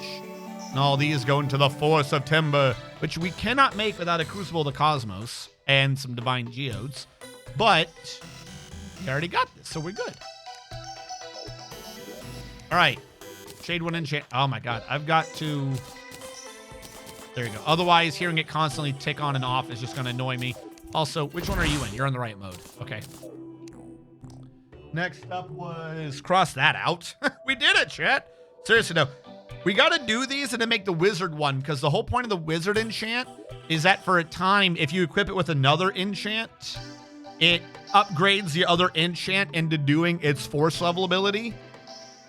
And all these go into the Force of Timber, which we cannot make without a Crucible of the Cosmos and some Divine Geodes. But we already got this, so we're good. All right. Shadewood enchant. Oh, my God. I've got to... There you go. Otherwise, hearing it constantly tick on and off is just going to annoy me. Also, which one are you in? You're in the right mode. Okay. Next up was cross that out. We did it, chat. Seriously, no. We got to do these and then make the wizard one, because the whole point of the wizard enchant is that for a time, if you equip it with another enchant, it upgrades the other enchant into doing its force level ability.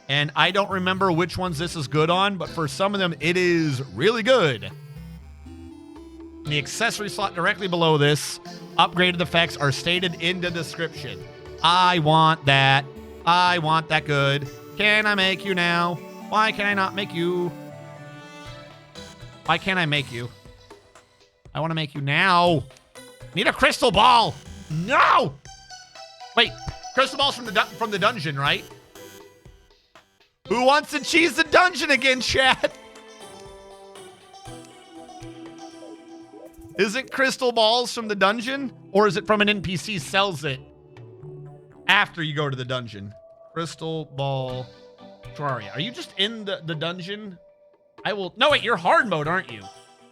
And I don't remember which ones this is good on, but for some of them, it is really good. The accessory slot directly below this, upgraded effects are stated in the description. I want that. I want that good. Can I make you now? Why can I not make you? Why can't I make you? I want to make you now. Need a crystal ball. No. Wait, crystal balls from the dungeon, right? Who wants to cheese the dungeon again, chat? Is it crystal balls from the dungeon? Or is it from an NPC sells it after you go to the dungeon? Crystal ball Terraria. Are you just in the dungeon? I will... No, wait, you're hard mode, aren't you?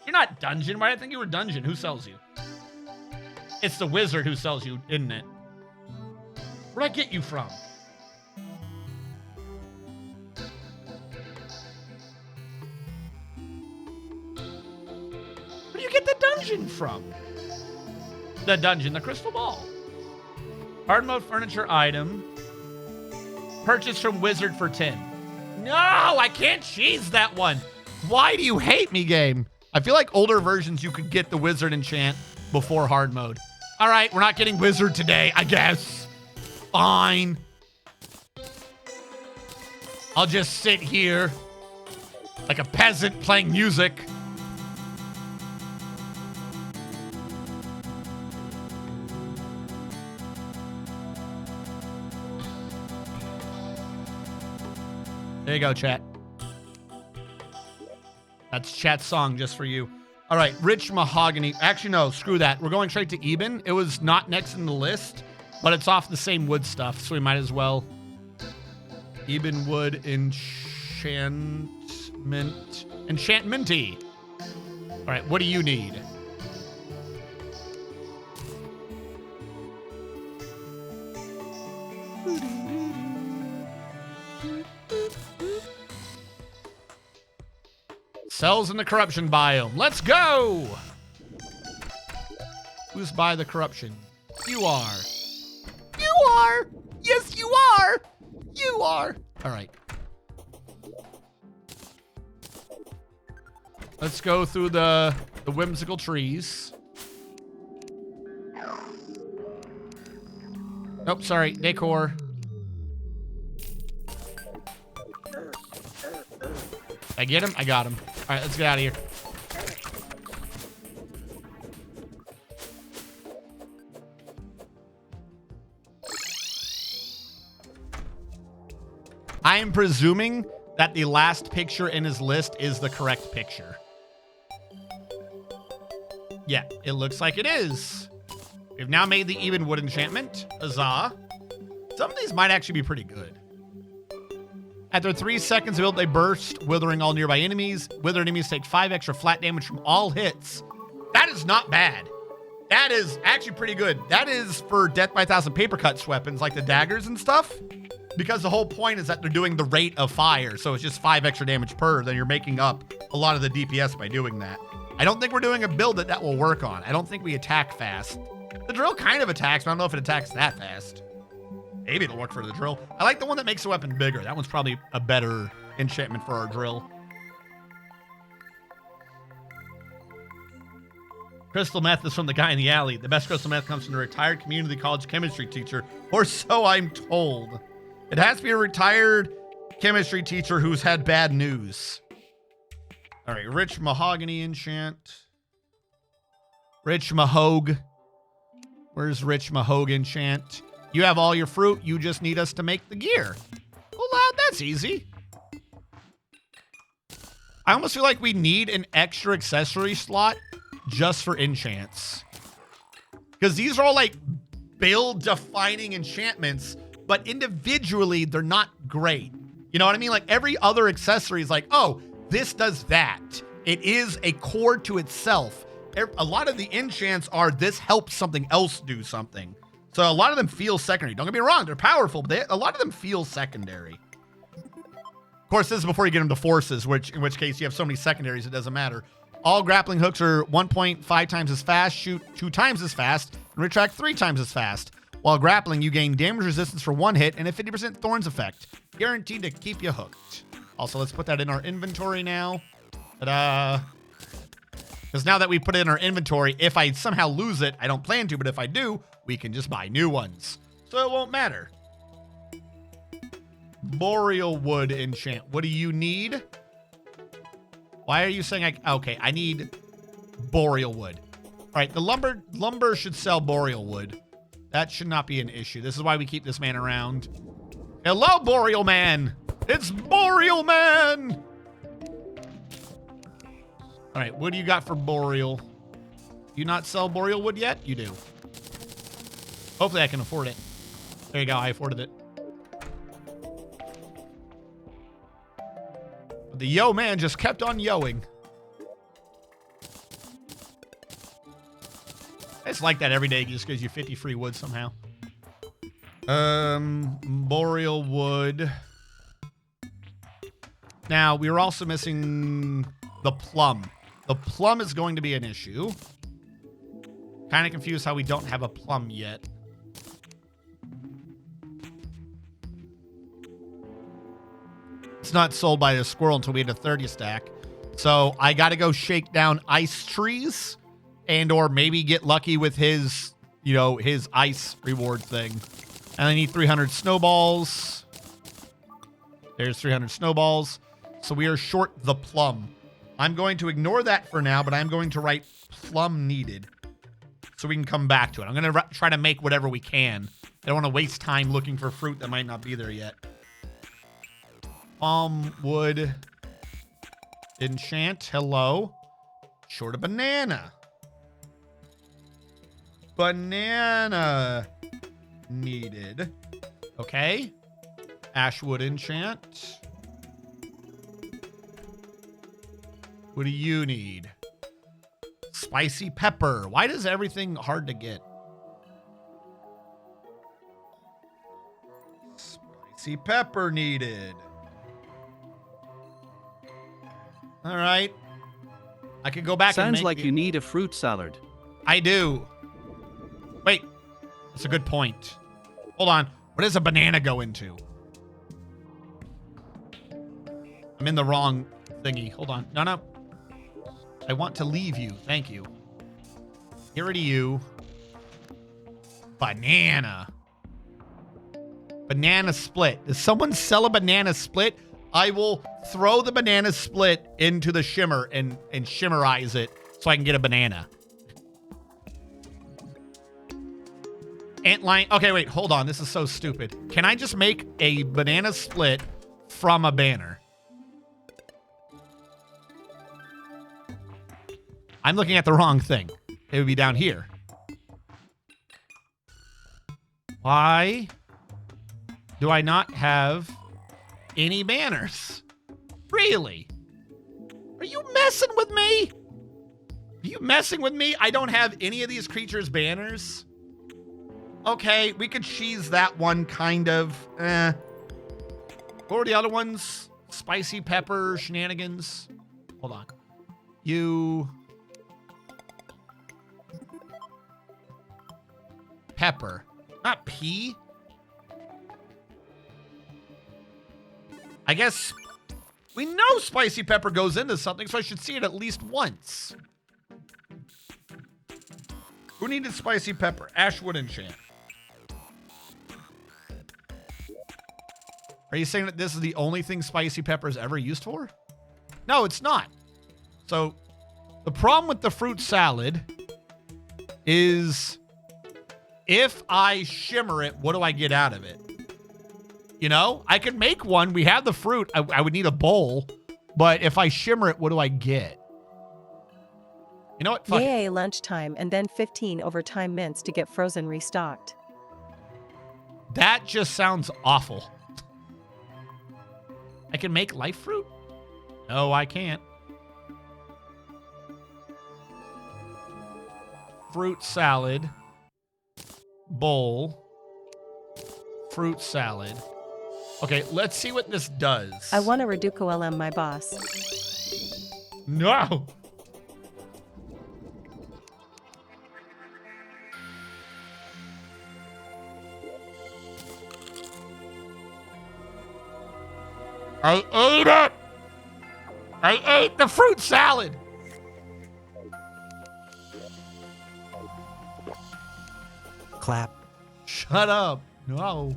You're not dungeon. Why did I think you were dungeon? Who sells you? It's the wizard who sells you, isn't it? Where'd I get you from? Where do you get the dungeon from? The dungeon, the crystal ball. Hard mode furniture item. Purchase from wizard for 10. No, I can't cheese that one. Why do you hate me, game? I feel like older versions you could get the wizard enchant before hard mode. All right, we're not getting wizard today, I guess. Fine. I'll just sit here like a peasant playing music. There you go, chat. That's chat's song just for you. All right, rich mahogany. Actually, no, screw that. We're going straight to Eben. It was not next in the list, but it's off the same wood stuff, so we might as well. Eben wood enchantmenty. All right, what do you need? Cells in the corruption biome. Let's go! Who's by the corruption? You are. You are! Yes, you are! You are! All right. Let's go through the whimsical trees. Nope, sorry. Decor. I get him? I got him. All right, let's get out of here. I am presuming that the last picture in his list is the correct picture. Yeah, it looks like it is. We've now made the even wood enchantment. Huzzah. Some of these might actually be pretty good. After 3 seconds of build, they burst, withering all nearby enemies. Withered enemies take 5 extra flat damage from all hits. That is not bad. That is actually pretty good. That is for Death by 1,000 paper cuts weapons, like the daggers and stuff. Because the whole point is that they're doing the rate of fire, so it's just 5 extra damage per, then you're making up a lot of the DPS by doing that. I don't think we're doing a build that will work on. I don't think we attack fast. The drill kind of attacks, but I don't know if it attacks that fast. Maybe it'll work for the drill. I like the one that makes the weapon bigger. That one's probably a better enchantment for our drill. Crystal meth is from the guy in the alley. The best crystal meth comes from the retired community college chemistry teacher, or so I'm told. It has to be a retired chemistry teacher who's had bad news. All right, rich mahogany enchant. Rich mahog. Where's rich mahog enchant? You have all your fruit. You just need us to make the gear. Well, that's easy. I almost feel like we need an extra accessory slot just for enchants. Because these are all like build-defining enchantments, but individually, they're not great. You know what I mean? Like every other accessory is like, oh, this does that. It is a core to itself. a lot of the enchants are this helps something else do something. So a lot of them feel secondary. Don't get me wrong, they're powerful, but a lot of them feel secondary. Of course, this is before you get into forces, in which case you have so many secondaries it doesn't matter. All grappling hooks are 1.5 times as fast, shoot 2 times as fast, and retract 3 times as fast. While grappling, you gain damage resistance for 1 hit and a 50% thorns effect, guaranteed to keep you hooked. Also, let's put that in our inventory now. Ta-da! Because now that we put it in our inventory, if I somehow lose it, I don't plan to, but if I do, we can just buy new ones. So it won't matter. Boreal wood enchant. What do you need? Why are you saying okay, I need boreal wood. All right, the lumber should sell boreal wood. That should not be an issue. This is why we keep this man around. Hello, Boreal Man. It's Boreal Man. All right, what do you got for Boreal? Do you not sell Boreal wood yet? You do. Hopefully I can afford it. There you go, I afforded it. The yo man just kept on yoing. It's like that every day just gives you 50 free wood somehow. Boreal wood. Now, we were also missing the plum. The plum is going to be an issue. Kind of confused how we don't have a plum yet. It's not sold by a squirrel until we hit a 30 stack. So I got to go shake down ice trees and or maybe get lucky with his, his ice reward thing. And I need 300 snowballs. There's 300 snowballs. So we are short the plum. I'm going to ignore that for now, but I'm going to write plum needed so we can come back to it. I'm going to try to make whatever we can. I don't want to waste time looking for fruit that might not be there yet. Palm wood enchant. Hello. Short a banana. Banana needed. Okay. Ashwood enchant. What do you need? Spicy pepper. Why does everything hard to get? Spicy pepper needed. All right. I could go back and Sounds make like you need a fruit salad. I do. Wait. That's a good point. Hold on. What does a banana go into? I'm in the wrong thingy. Hold on. No. I want to leave you. Thank you. Get rid of you. Banana. Banana split. Does someone sell a banana split? I will throw the banana split into the shimmer and shimmerize it so I can get a banana. Antline. Okay, wait, hold on. This is so stupid. Can I just make a banana split from a banner? I'm looking at the wrong thing. It would be down here. Why do I not have any banners? Really? Are you messing with me? Are you messing with me? I don't have any of these creatures' banners. Okay, we could cheese that one kind of. What were the other ones? Spicy pepper shenanigans. Hold on. Pepper. Not pea. I guess we know spicy pepper goes into something, so I should see it at least once. Who needed spicy pepper? Ashwood enchant. Are you saying that this is the only thing spicy pepper is ever used for? No, it's not. So the problem with the fruit salad is if I shimmer it, what do I get out of it? I could make one. We have the fruit. I would need a bowl. But if I shimmer it, what do I get? You know what? Fuck Yay, it. lunchtime and then 15 overtime mints to get frozen restocked. That just sounds awful. I can make life fruit? No, I can't. fruit salad, bowl, fruit salad. Okay, let's see what this does. I want to reduco LM my boss. No. I ate it. I ate the fruit salad. Clap. Shut up. No.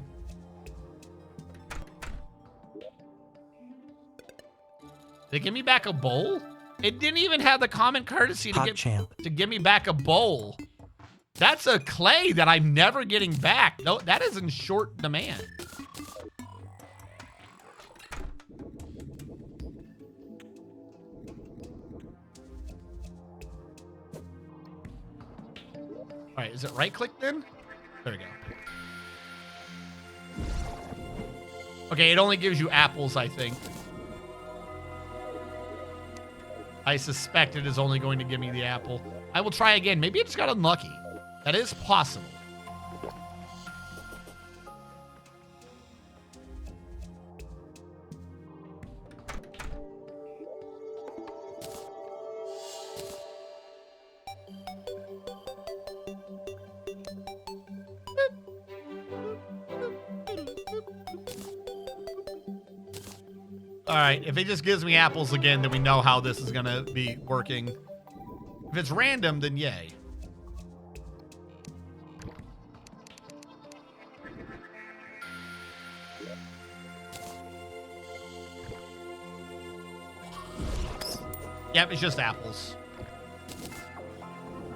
Did it give me back a bowl? It didn't even have the common courtesy to give me back a bowl. That's a clay that I'm never getting back. No, that is in short demand. All right, is it right click then? There we go. Okay, it only gives you apples, I think. I suspect it is only going to give me the apple. I will try again. Maybe I just got unlucky. That is possible. All right, if it just gives me apples again, then we know how this is going to be working. If it's random, then yay. Yep, it's just apples.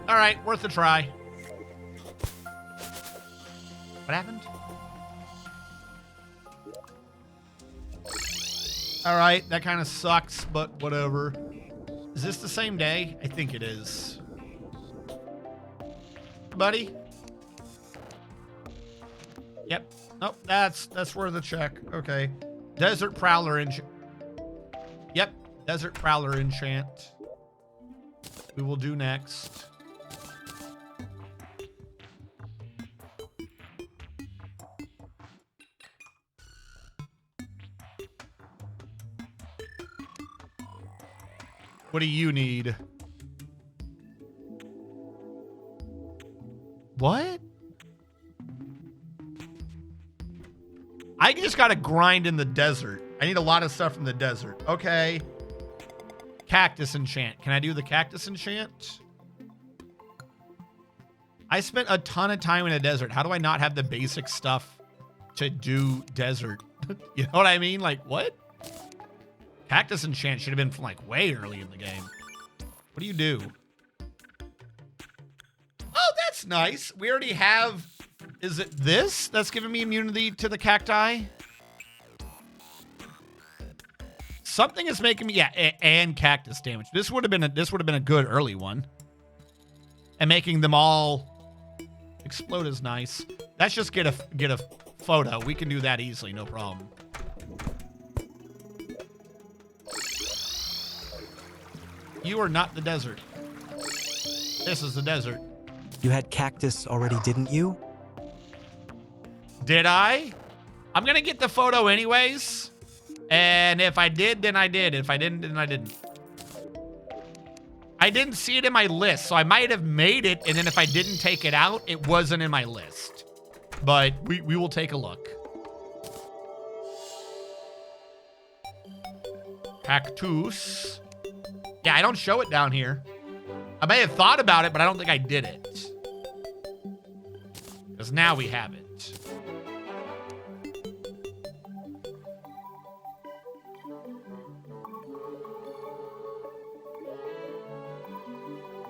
All right, worth a try. What happened? All right, that kind of sucks, but whatever. Is this the same day? I think it is. Buddy? Yep. Nope, that's worth a check. Okay. Desert Prowler enchant. Yep, Desert Prowler enchant. We will do next. What do you need? What? I just gotta grind in the desert. I need a lot of stuff from the desert. Okay. Cactus enchant. Can I do the cactus enchant? I spent a ton of time in a desert. How do I not have the basic stuff to do desert? You know what I mean? Like, what? Cactus enchant should have been from like way early in the game. What do you do? Oh, that's nice. We already have... Is it this that's giving me immunity to the cacti? Something is making me... Yeah, and cactus damage. This would have been a good early one. And making them all explode is nice. Let's just get a photo. We can do that easily, no problem. You are not the desert. This is the desert. You had cactus already, didn't you? Did I? I'm going to get the photo anyways. And if I did, then I did. If I didn't, then I didn't. I didn't see it in my list, so I might have made it, and then if I didn't take it out, it wasn't in my list. But we will take a look. Cactus. Yeah, I don't show it down here. I may have thought about it, but I don't think I did it. Because now we have it.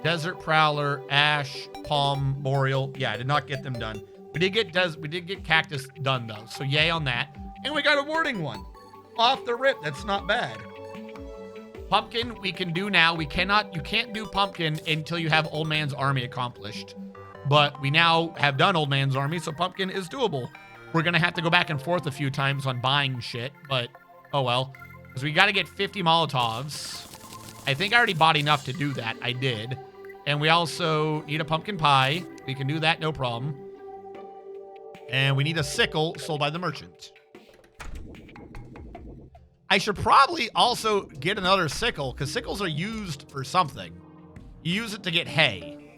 Desert Prowler, Ash, Palm, Boreal. Yeah, I did not get them done. We did get Cactus done though, so yay on that. And we got a warding one. Off the rip, that's not bad. Pumpkin, we can do now. You can't do Pumpkin until you have Old Man's Army accomplished. But we now have done Old Man's Army, so Pumpkin is doable. We're gonna have to go back and forth a few times on buying shit, but oh well. Because we gotta get 50 Molotovs. I think I already bought enough to do that. I did. And we also need a pumpkin pie. We can do that, no problem. And we need a sickle sold by the merchant. I should probably also get another sickle because sickles are used for something. You use it to get hay.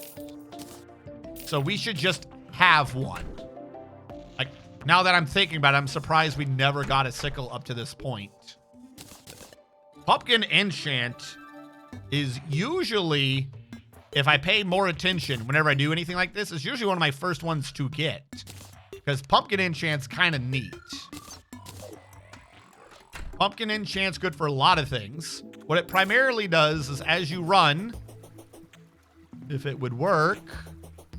So we should just have one. Like, now that I'm thinking about it, I'm surprised we never got a sickle up to this point. Pumpkin enchant is usually, if I pay more attention whenever I do anything like this, it's usually one of my first ones to get. Because pumpkin enchant's kind of neat. Pumpkin enchant's good for a lot of things. What it primarily does is as you run, if it would work,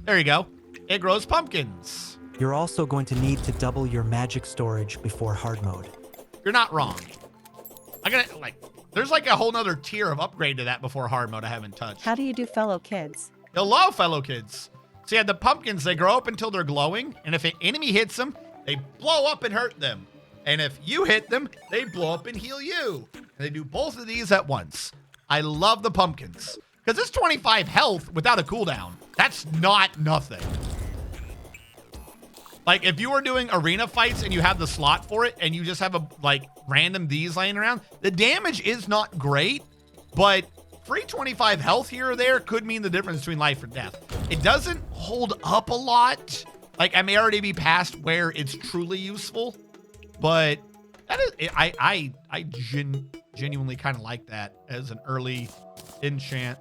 there you go, it grows pumpkins. You're also going to need to double your magic storage before hard mode. You're not wrong. There's like a whole nother tier of upgrade to that before hard mode I haven't touched. How do you do, fellow kids? Hello, fellow kids. So yeah, the pumpkins, they grow up until they're glowing, and if an enemy hits them, they blow up and hurt them. And if you hit them, they blow up and heal you. And they do both of these at once. I love the pumpkins. Because it's 25 health without a cooldown. That's not nothing. Like, if you were doing arena fights and you have the slot for it, and you just have random these laying around, the damage is not great, but free 25 health here or there could mean the difference between life or death. It doesn't hold up a lot. Like, I may already be past where it's truly useful, but that is, I genuinely kind of like that as an early enchant.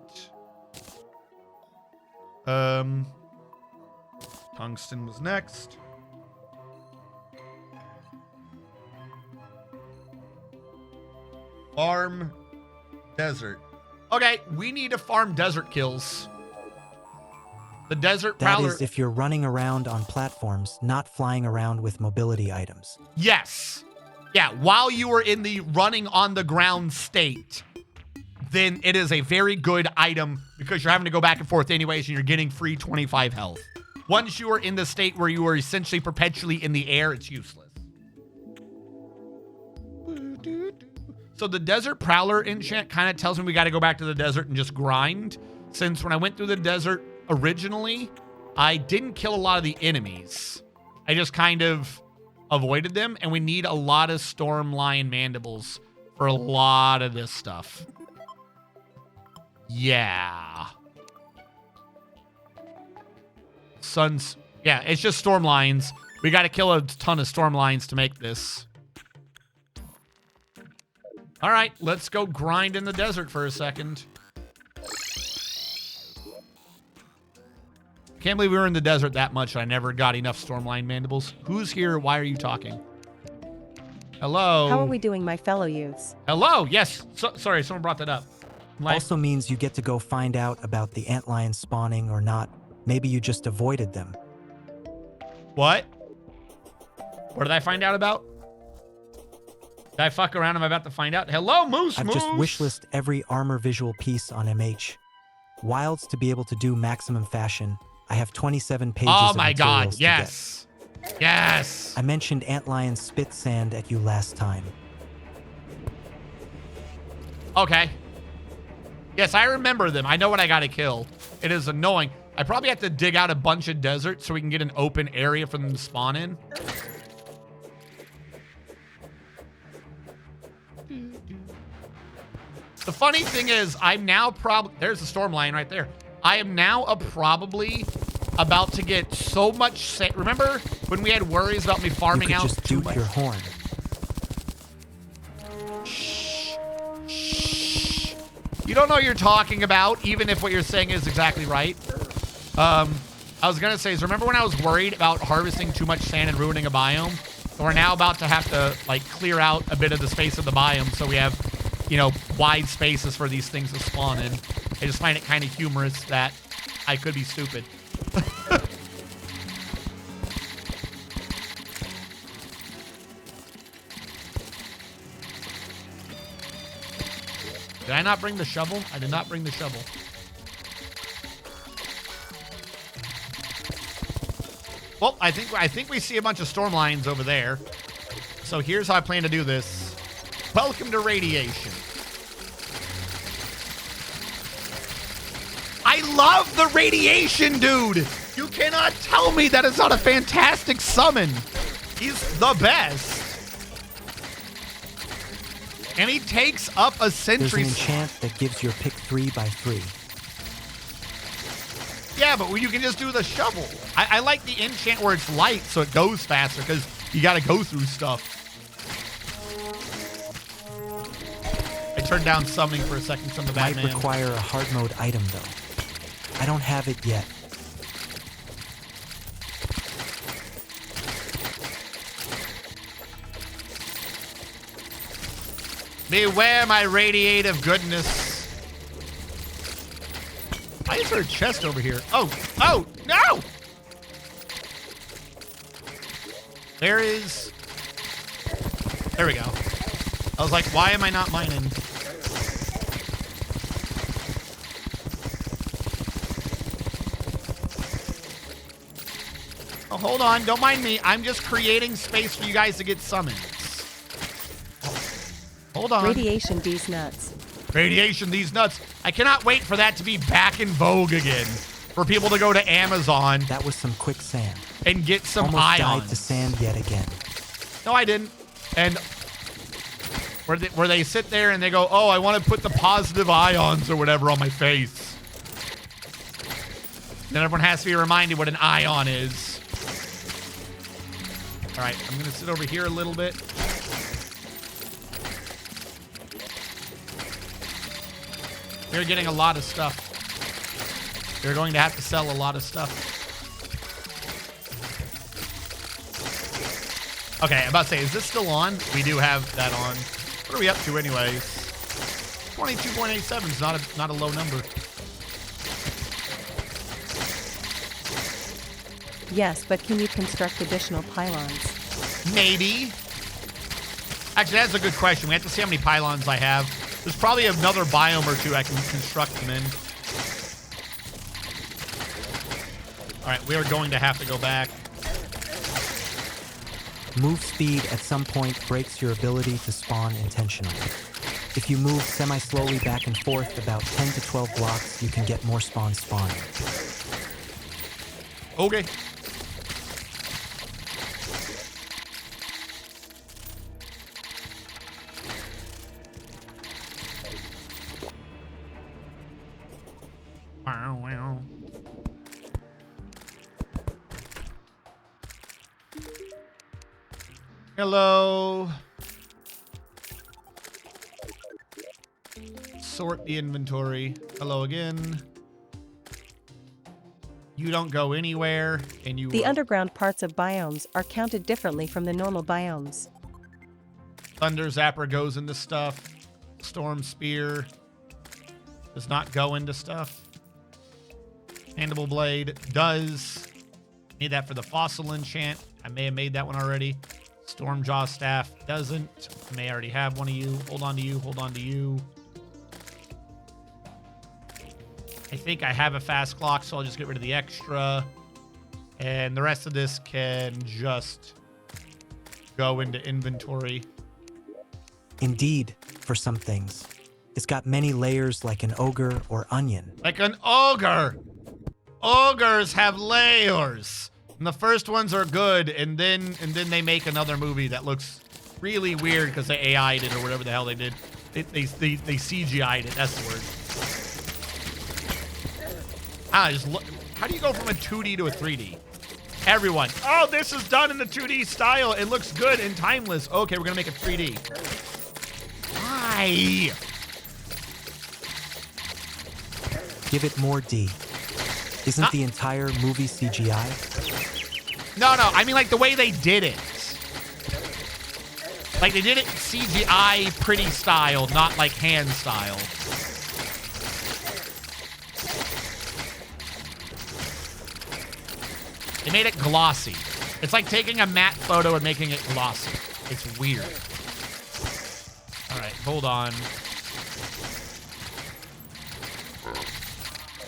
Tungsten was next. Farm desert. Okay, we need to farm desert kills. The desert prowler. That is if you're running around on platforms, not flying around with mobility items. Yes. Yeah, while you are in the running on the ground state, then it is a very good item because you're having to go back and forth anyways and you're getting free 25 health. Once you are in the state where you are essentially perpetually in the air, it's useless. So the desert prowler enchant kind of tells me we got to go back to the desert and just grind. Since when I went through the desert originally, I didn't kill a lot of the enemies. I just kind of avoided them, and we need a lot of storm lion mandibles for a lot of this stuff. Yeah. Yeah, it's just storm lions. We got to kill a ton of storm lions to make this. All right, let's go grind in the desert for a second. Can't believe we were in the desert that much. I never got enough stormline mandibles. Who's here? Why are you talking? Hello. How are we doing, my fellow youths? Hello. Yes. Sorry, someone brought that up. Also means you get to go find out about the antlions spawning or not. Maybe you just avoided them. What? What did I find out about? Did I fuck around? I'm about to find out. Hello, Moose. I've just wishlist every armor visual piece on MH. Wilds to be able to do maximum fashion. I have 27 pages of materials. Oh my god, yes. Yes. I mentioned antlion spit sand at you last time. Okay. Yes, I remember them. I know what I gotta kill. It is annoying. I probably have to dig out a bunch of desert so we can get an open area for them to spawn in. The funny thing is, I'm now there's the storm lion right there. I am now probably about to get so much sand. Remember when we had worries about me farming out too much? You could just doot your horn. Shh. Shh. You don't know what you're talking about, even if what you're saying is exactly right. I was gonna say is remember when I was worried about harvesting too much sand and ruining a biome? So we're now about to have to like clear out a bit of the space of the biome so we have, you know, wide spaces for these things to spawn in. I just find it kind of humorous that I could be stupid. Did I not bring the shovel? I did not bring the shovel. Well, I think we see a bunch of storm lions over there. So here's how I plan to do this. Welcome to radiation. I I love the radiation, dude. You cannot tell me that is not a fantastic summon. He's the best. And he takes up a sentry. There's an enchant that gives your pick 3/3. Yeah, but you can just do the shovel. I like the enchant where it's light so it goes faster because you got to go through stuff. I turned down summoning for a second from the Might Batman. require a hard mode item though. I don't have it yet. Beware my radiative goodness. Why is there a chest over here? Oh, no! There we go. I was like, why am I not mining? Oh, hold on. Don't mind me. I'm just creating space for you guys to get summons. Hold on. Radiation these nuts. Radiation these nuts. I cannot wait for that to be back in vogue again. For people to go to Amazon That was some quicksand. and get some Almost ions. died to sand yet again. No, I didn't. And where they sit there and they go, oh, I want to put the positive ions or whatever on my face. Then everyone has to be reminded what an ion is. All right, I'm going to sit over here a little bit. You're getting a lot of stuff. You're going to have to sell a lot of stuff. Okay, I'm about to say, is this still on? We do have that on. What are we up to anyways? 22.87 is not a low number. Yes, but can you construct additional pylons? Maybe. Actually, that's a good question. We have to see how many pylons I have. There's probably another biome or two I can construct them in. All right, we are going to have to go back. Move speed at some point breaks your ability to spawn intentionally. If you move semi-slowly back and forth about 10 to 12 blocks, you can get more spawns spawning. Okay. Wow, wow. Hello. Sort the inventory. Hello again. You don't go anywhere, and you... The underground parts of biomes are counted differently from the normal biomes. Thunder Zapper goes into stuff. Storm Spear does not go into stuff. Mandible Blade does. Need that for the fossil enchant. I may have made that one already. Stormjaw Staff doesn't. I may already have one of you. Hold on to you. Hold on to you. I think I have a fast clock, so I'll just get rid of the extra. And the rest of this can just go into inventory. Indeed, for some things. It's got many layers like an ogre or onion. Like an ogre. Ogres have layers. And the first ones are good, and then they make another movie that looks really weird because they AI'd it or whatever the hell they did. They CGI'd it. That's the word. How do you go from a 2D to a 3D? Everyone. Oh, this is done in the 2D style. It looks good and timeless. Okay, we're going to make it 3D. Why? Give it more D. Isn't the entire movie CGI? No. I mean, like, the way they did it. Like, they did it CGI pretty style, not, like, hand style. They made it glossy. It's like taking a matte photo and making it glossy. It's weird. All right, hold on.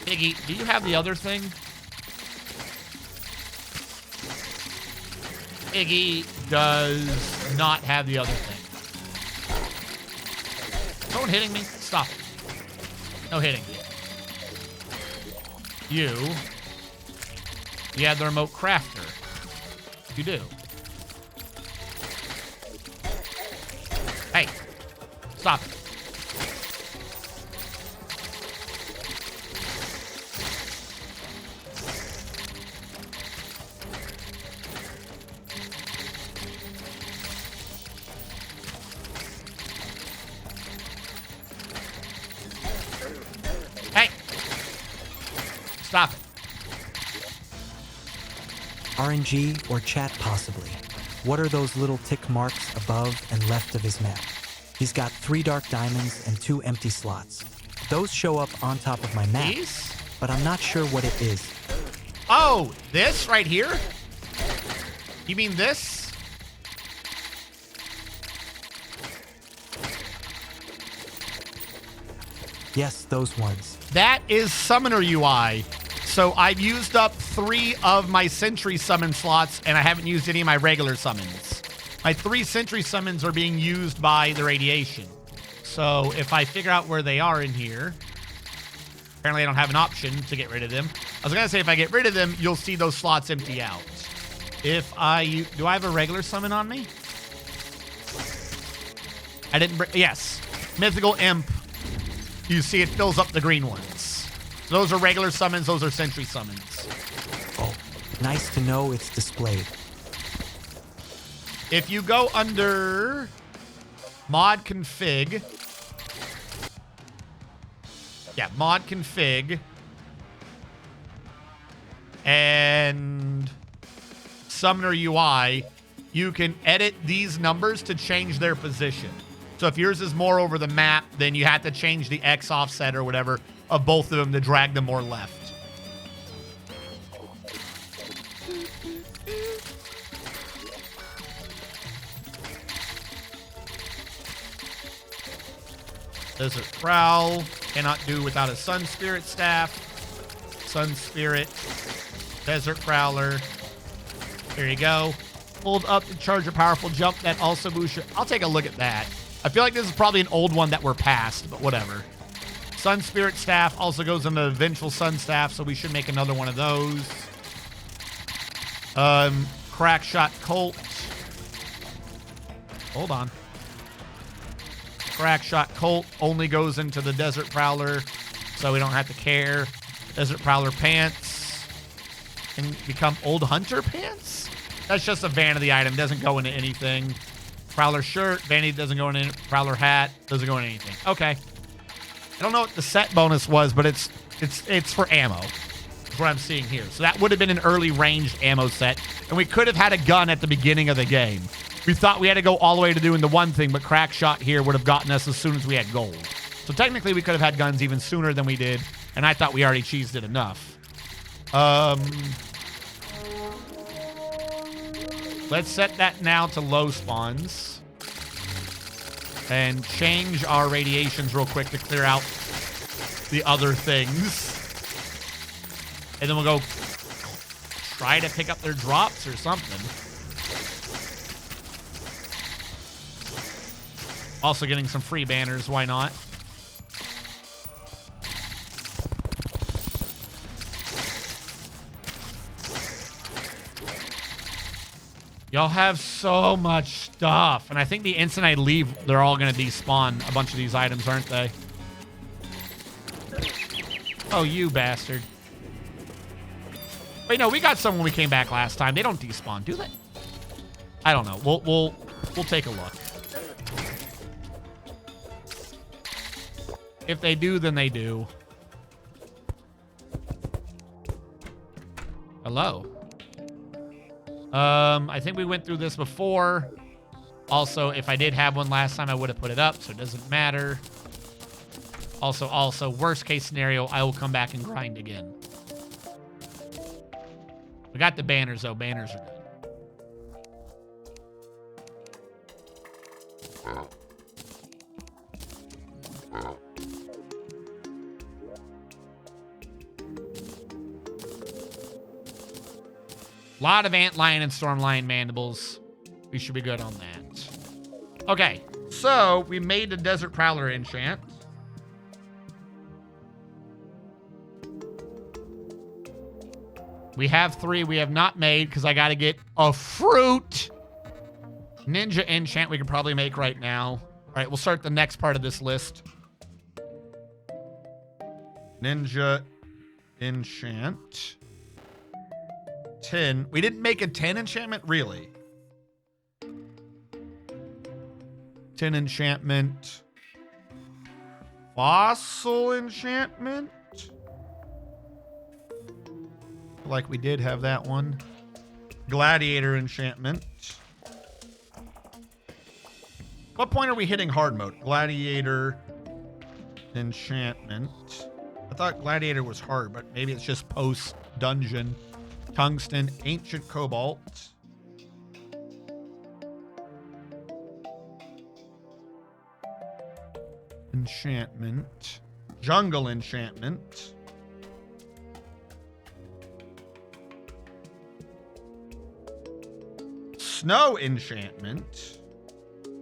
Iggy, do you have the other thing? Iggy does not have the other thing. Someone hitting me? Stop it. No hitting. You have the remote crafter. You do. Hey, stop it. Hey, stop it. RNG or chat possibly. What are those little tick marks above and left of his map? He's got 3 dark diamonds and 2 empty slots. Those show up on top of my map, These? but I'm not sure what it is. Oh, this right here? You mean this? Yes, those ones. That is Summoner UI. So I've used up 3 of my Sentry summon slots, and I haven't used any of my regular summons. My 3 Sentry summons are being used by the radiation. So if I figure out where they are in here, apparently I don't have an option to get rid of them. I was going to say if I get rid of them, you'll see those slots empty out. If I... Do I have a regular summon on me? I didn't... Yes. Mythical Imp. You see it fills up the green ones. So those are regular summons. Those are Sentry summons. Oh, nice to know it's displayed. If you go under mod config, mod config, and Summoner UI, you can edit these numbers to change their position. So if yours is more over the map, then you have to change the X offset or whatever of both of them to drag them more left. Desert Prowl. Cannot do without a Sun Spirit Staff. Sun Spirit. Desert Prowler. There you go. Hold up to charge a powerful jump. That also boosts your... I'll take a look at that. I feel like this is probably an old one that we're past, but whatever. Sun Spirit Staff also goes into the Vengeful Sun Staff, so we should make another one of those. Crack Shot Colt. Hold on. Crack Shot Colt only goes into the Desert Prowler, so we don't have to care. Desert Prowler Pants can become Old Hunter Pants? That's just a vanity item. Doesn't go into anything. Prowler Shirt. Vanity doesn't go into Prowler Hat. Doesn't go into anything. Okay. I don't know what the set bonus was, but it's for ammo. That's what I'm seeing here. So that would have been an early ranged ammo set, and we could have had a gun at the beginning of the game. We thought we had to go all the way to doing the one thing, but Crack Shot here would have gotten us as soon as we had gold. So technically, we could have had guns even sooner than we did, and I thought we already cheesed it enough. Let's set that now to low spawns. And change our radiations real quick to clear out the other things. And then we'll go try to pick up their drops or something. Also getting some free banners, why not? Y'all have so much stuff. And I think the instant I leave, they're all going to despawn a bunch of these items, aren't they? Oh, you bastard. Wait, no, we got some when we came back last time. They don't despawn, do they? I don't know. We'll take a look. If they do, then they do. Hello. I think we went through this before. Also, if I did have one last time, I would have put it up, so it doesn't matter. Also, worst case scenario, I will come back and grind again. We got the banners, though. Banners are good. A lot of Antlion and Stormlion mandibles. We should be good on that. Okay, so we made the Desert Prowler enchant. We have 3 we have not made because I got to get a fruit. Ninja enchant we can probably make right now. All right, we'll start the next part of this list. Ninja enchant. 10. We didn't make a 10 enchantment, really. 10 enchantment. Fossil enchantment. Like we did have that one. Gladiator enchantment. What point are we hitting hard mode? Gladiator enchantment. I thought Gladiator was hard, but maybe it's just post dungeon. Tungsten, ancient cobalt. Enchantment. Jungle enchantment. Snow enchantment.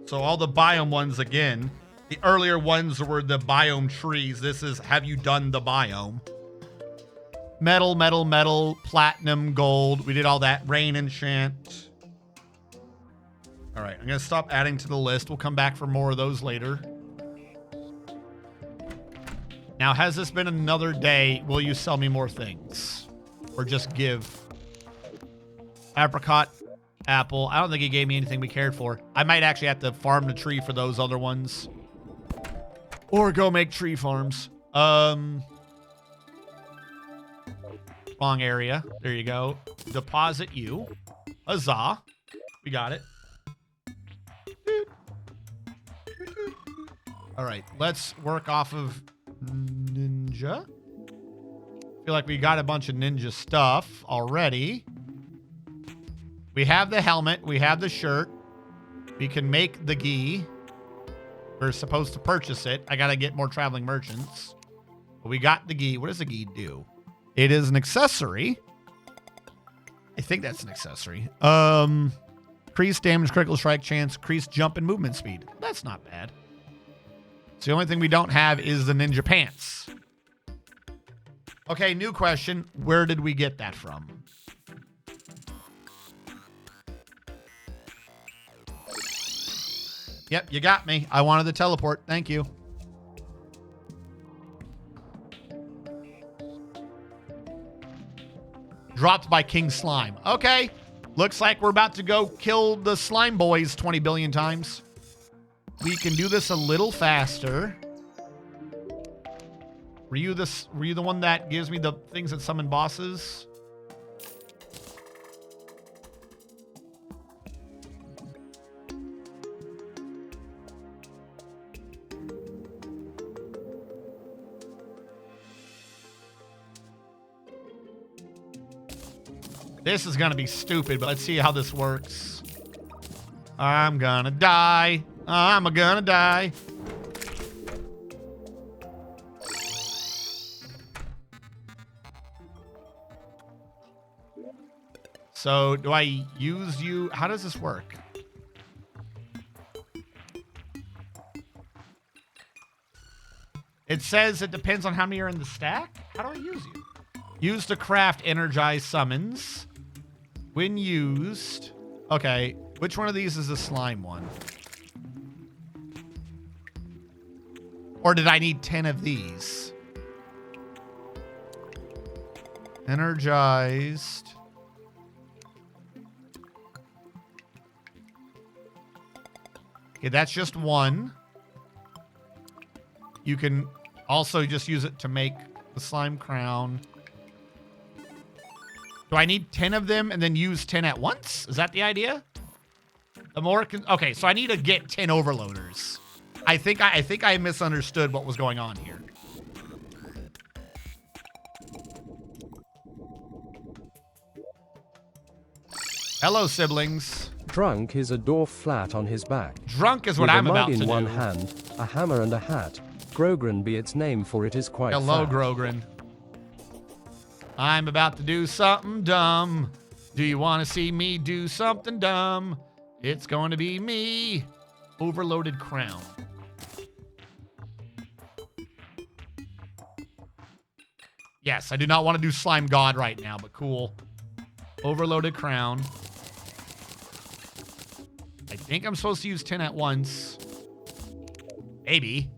So all the biome ones again. The earlier ones were the biome trees. This is have you done the biome? Metal, metal, metal, platinum, gold. We did all that. Rain enchant. All right, I'm going to stop adding to the list. We'll come back for more of those later. Now, has this been another day? Will you sell me more things? Or just give? Apricot, apple. I don't think he gave me anything we cared for. I might actually have to farm the tree for those other ones. Or go make tree farms. Wrong area. There you go. Deposit you. Huzzah. We got it. All right. Let's work off of ninja. Feel like we got a bunch of ninja stuff already. We have the helmet. We have the shirt. We can make the gi. We're supposed to purchase it. I got to get more traveling merchants. But we got the gi. What does the gi do? It is an accessory. I think that's an accessory. Increased damage, critical strike chance, increased jump and movement speed. That's not bad. So the only thing we don't have is the ninja pants. Okay, new question. Where did we get that from? Yep, you got me. I wanted the teleport. Thank you. Dropped by King Slime. Okay. Looks like we're about to go kill the slime boys 20 billion times. We can do this a little faster. Were you the one that gives me the things that summon bosses? This is gonna be stupid, but let's see how this works. I'm gonna die. I'm gonna die. So do I use you? How does this work? It says it depends on how many are in the stack. How do I use you? Use to craft energized summons. When used. Okay, which one of these is the slime one? Or did I need 10 of these? Energized. Okay, that's just one. You can also just use it to make the slime crown. Do I need 10 of them and then use 10 at once? Is that the idea? The more okay, so I need to get 10 overloaders. I think I misunderstood what was going on here. Hello, siblings. Drunk is a dwarf flat on his back. Drunk is what With I'm a about mug to in one do. hand, a hammer and a hat. Grogran be its name, for it is quite Hello, fat. Grogran. I'm about to do something dumb. Do you want to see me do something dumb? It's going to be me. Overloaded crown. Yes, I do not want to do Slime God right now, but cool. Overloaded crown. I think I'm supposed to use 10 at once. Maybe.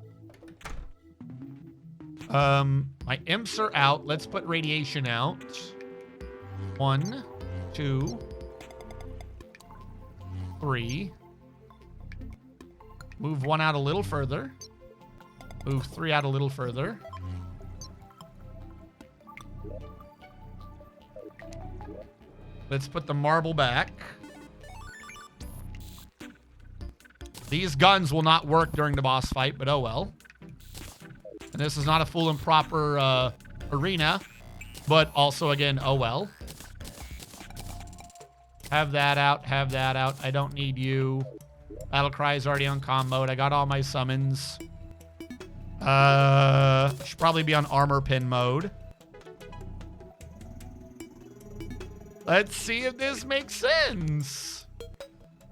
My imps are out. Let's put radiation out. 1, 2, 3. Move 1 out a little further. Move 3 out a little further. Let's put the marble back. These guns will not work during the boss fight, but oh well. And this is not a full and proper arena, but also, again, oh well. Have that out, have that out. I don't need you. Battle Cry is already on comm mode. I got all my summons. Should probably be on armor pin mode. Let's see if this makes sense.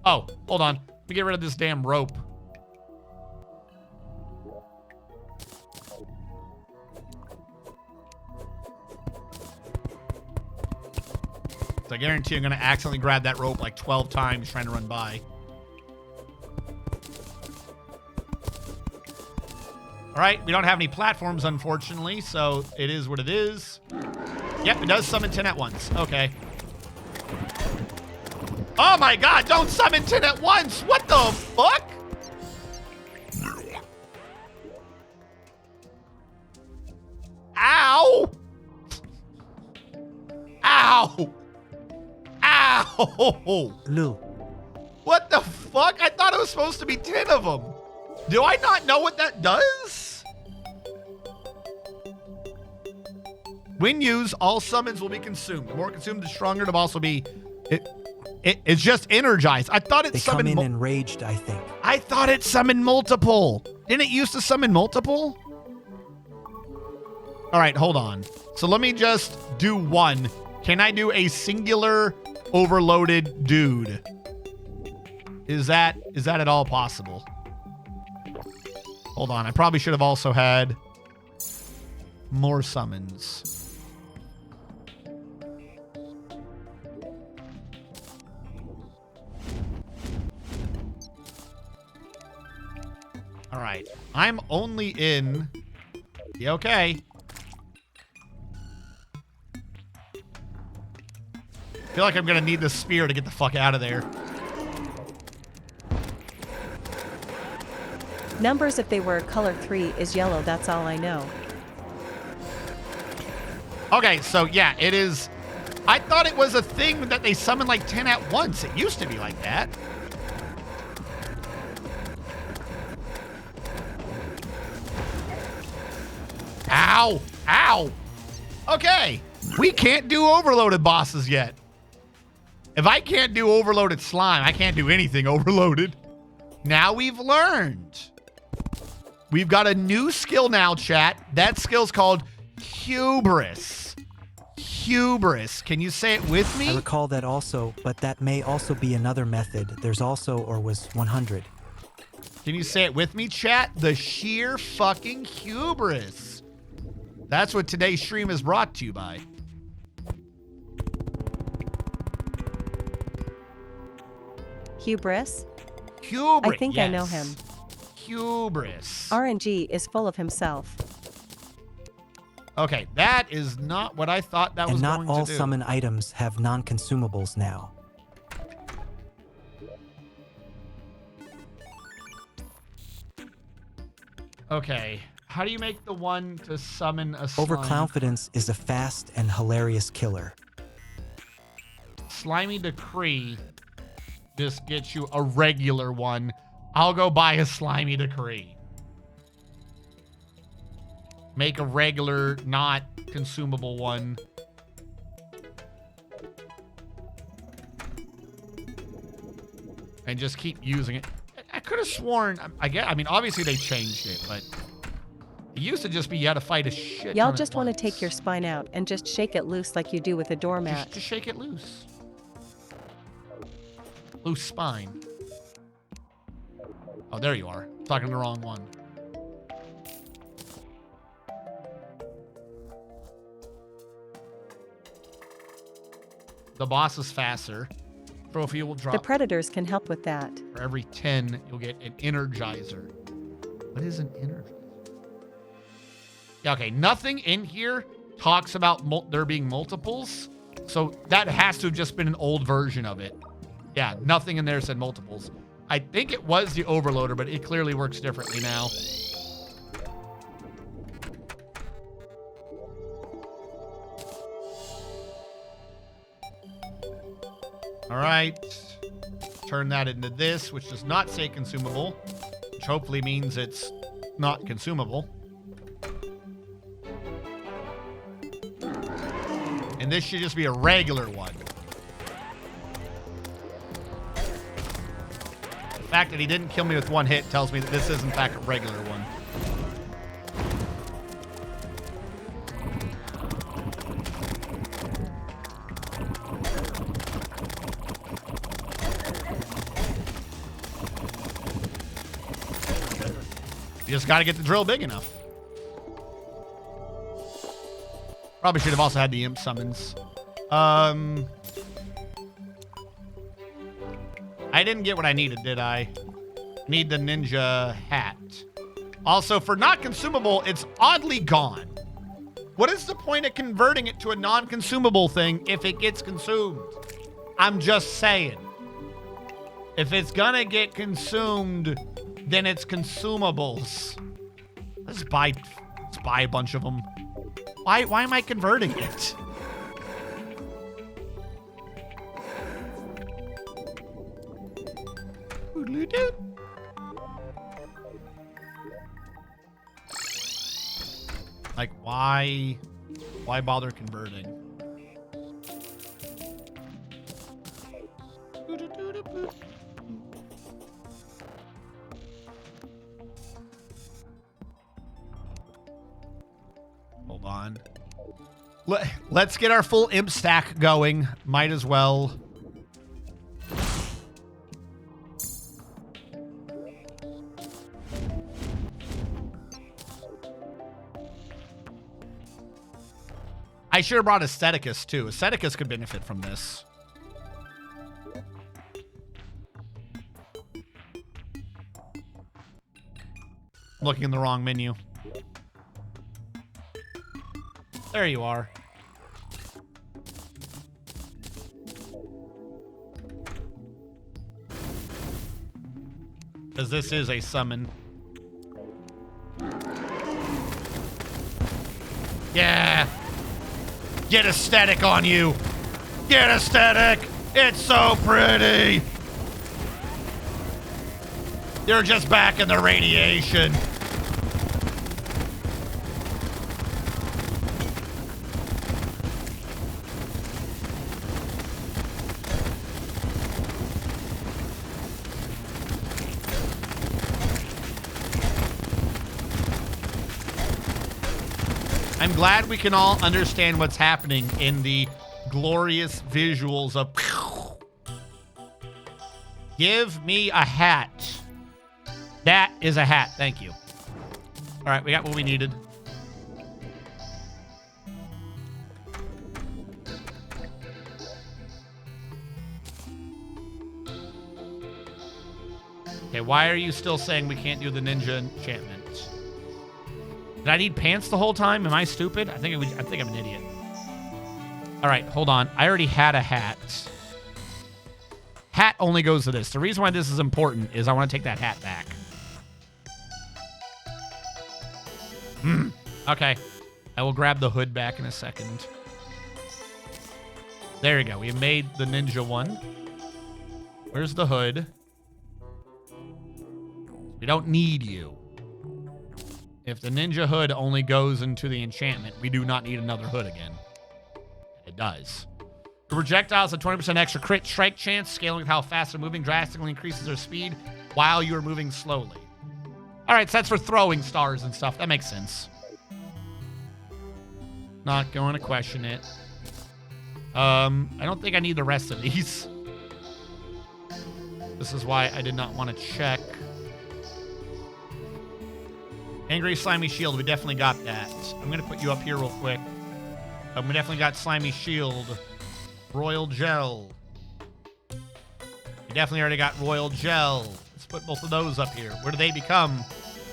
Oh, hold on. Let me get rid of this damn rope. So I guarantee I'm going to accidentally grab that rope like 12 times trying to run by. All right, we don't have any platforms, unfortunately, so it is what it is. Yep, it does summon 10 at once. Okay. Oh my god, don't summon 10 at once! What the fuck? Ow! Ow! Ow! Lou. What the fuck? I thought it was supposed to be 10 of them. Do I not know what that does? When used, all summons will be consumed. The more consumed, the stronger the boss will be. It's just energized. I thought it They summoned. come in enraged, I think. I thought it summoned multiple. Didn't it used to summon multiple? All right, hold on. So let me just do one. Can I do a singular overloaded dude? Is that at all possible? Hold on. I probably should have also had more summons. All right. I'm only in... Yeah, okay. I feel like I'm going to need the spear to get the fuck out of there. Numbers if they were color 3 is yellow, that's all I know. Okay, so yeah, it is... I thought it was a thing that they summon like 10 at once. It used to be like that. Ow! Ow! Okay, we can't do overloaded bosses yet. If I can't do overloaded slime, I can't do anything overloaded. Now we've learned. We've got a new skill now, chat. That skill's called hubris. Hubris. Can you say it with me? I recall that also, but that may also be another method. There's also or was 100. Can you say it with me, chat? The sheer fucking hubris. That's what today's stream is brought to you by. Hubris? Hubris. I think I know him. Hubris. RNG is full of himself. Okay, that is not what I thought that was And going not all to do. summon items have non-consumables now. Okay, how do you make the one to summon a slime? Overconfidence is a fast and hilarious killer. Slimy Decree just gets you a regular one. I'll go buy a Slimy Decree. Make a regular, not consumable one. And just keep using it. I could have sworn, I mean, obviously they changed it, but it used to just be you had to fight a shit. Y'all just want to take your spine out and just shake it loose like you do with a doormat. Just shake it loose. Loose spine. Oh, there you are. Talking the wrong one. The boss is faster. Trophy will drop. The predators can help with that. For every 10, you'll get an energizer. What is an energizer? Yeah, okay, nothing in here talks about there being multiples. So that has to have just been an old version of it. Yeah, nothing in there said multiples. I think it was the overloader, but it clearly works differently now. All right. Turn that into this, which does not say consumable, which hopefully means it's not consumable. And this should just be a regular one. The fact that he didn't kill me with one hit tells me that this is in fact a regular one. You just got to get the drill big enough. Probably should have also had the imp summons. I didn't get what I needed, did I? Need the ninja hat. Also, for not consumable, it's oddly gone. What is the point of converting it to a non-consumable thing if it gets consumed? I'm just saying. If it's gonna get consumed, then it's consumables. Let's buy a bunch of them. Why am I converting it? Like, why bother converting? Hold on. Let's get our full imp stack going. Might as well. I should have brought Aestheticus too. Aestheticus could benefit from this. Looking in the wrong menu. There you are. Because this is a summon. Yeah! Get aesthetic on you! Get aesthetic! It's so pretty! You're just back in the radiation. I'm glad we can all understand what's happening in the glorious visuals of... Give me a hat. That is a hat. Thank you. All right, we got what we needed. Okay, why are you still saying we can't do the ninja enchantment? Did I need pants the whole time? Am I stupid? I think I'm an idiot. All right, hold on. I already had a hat. Hat only goes to this. The reason why this is important is I want to take that hat back. Okay. I will grab the hood back in a second. There you go. We made the ninja one. Where's the hood? We don't need you. If the ninja hood only goes into the enchantment, we do not need another hood again. It does. The projectiles have 20% extra crit strike chance. Scaling with how fast they're moving drastically increases their speed while you are moving slowly. All right, so that's for throwing stars and stuff. That makes sense. Not going to question it. I don't think I need the rest of these. This is why I did not want to check. Angry Slimy Shield, we definitely got that. I'm going to put you up here real quick. We definitely got Slimy Shield. Royal gel. We definitely already got royal gel. Let's put both of those up here. Where do they become?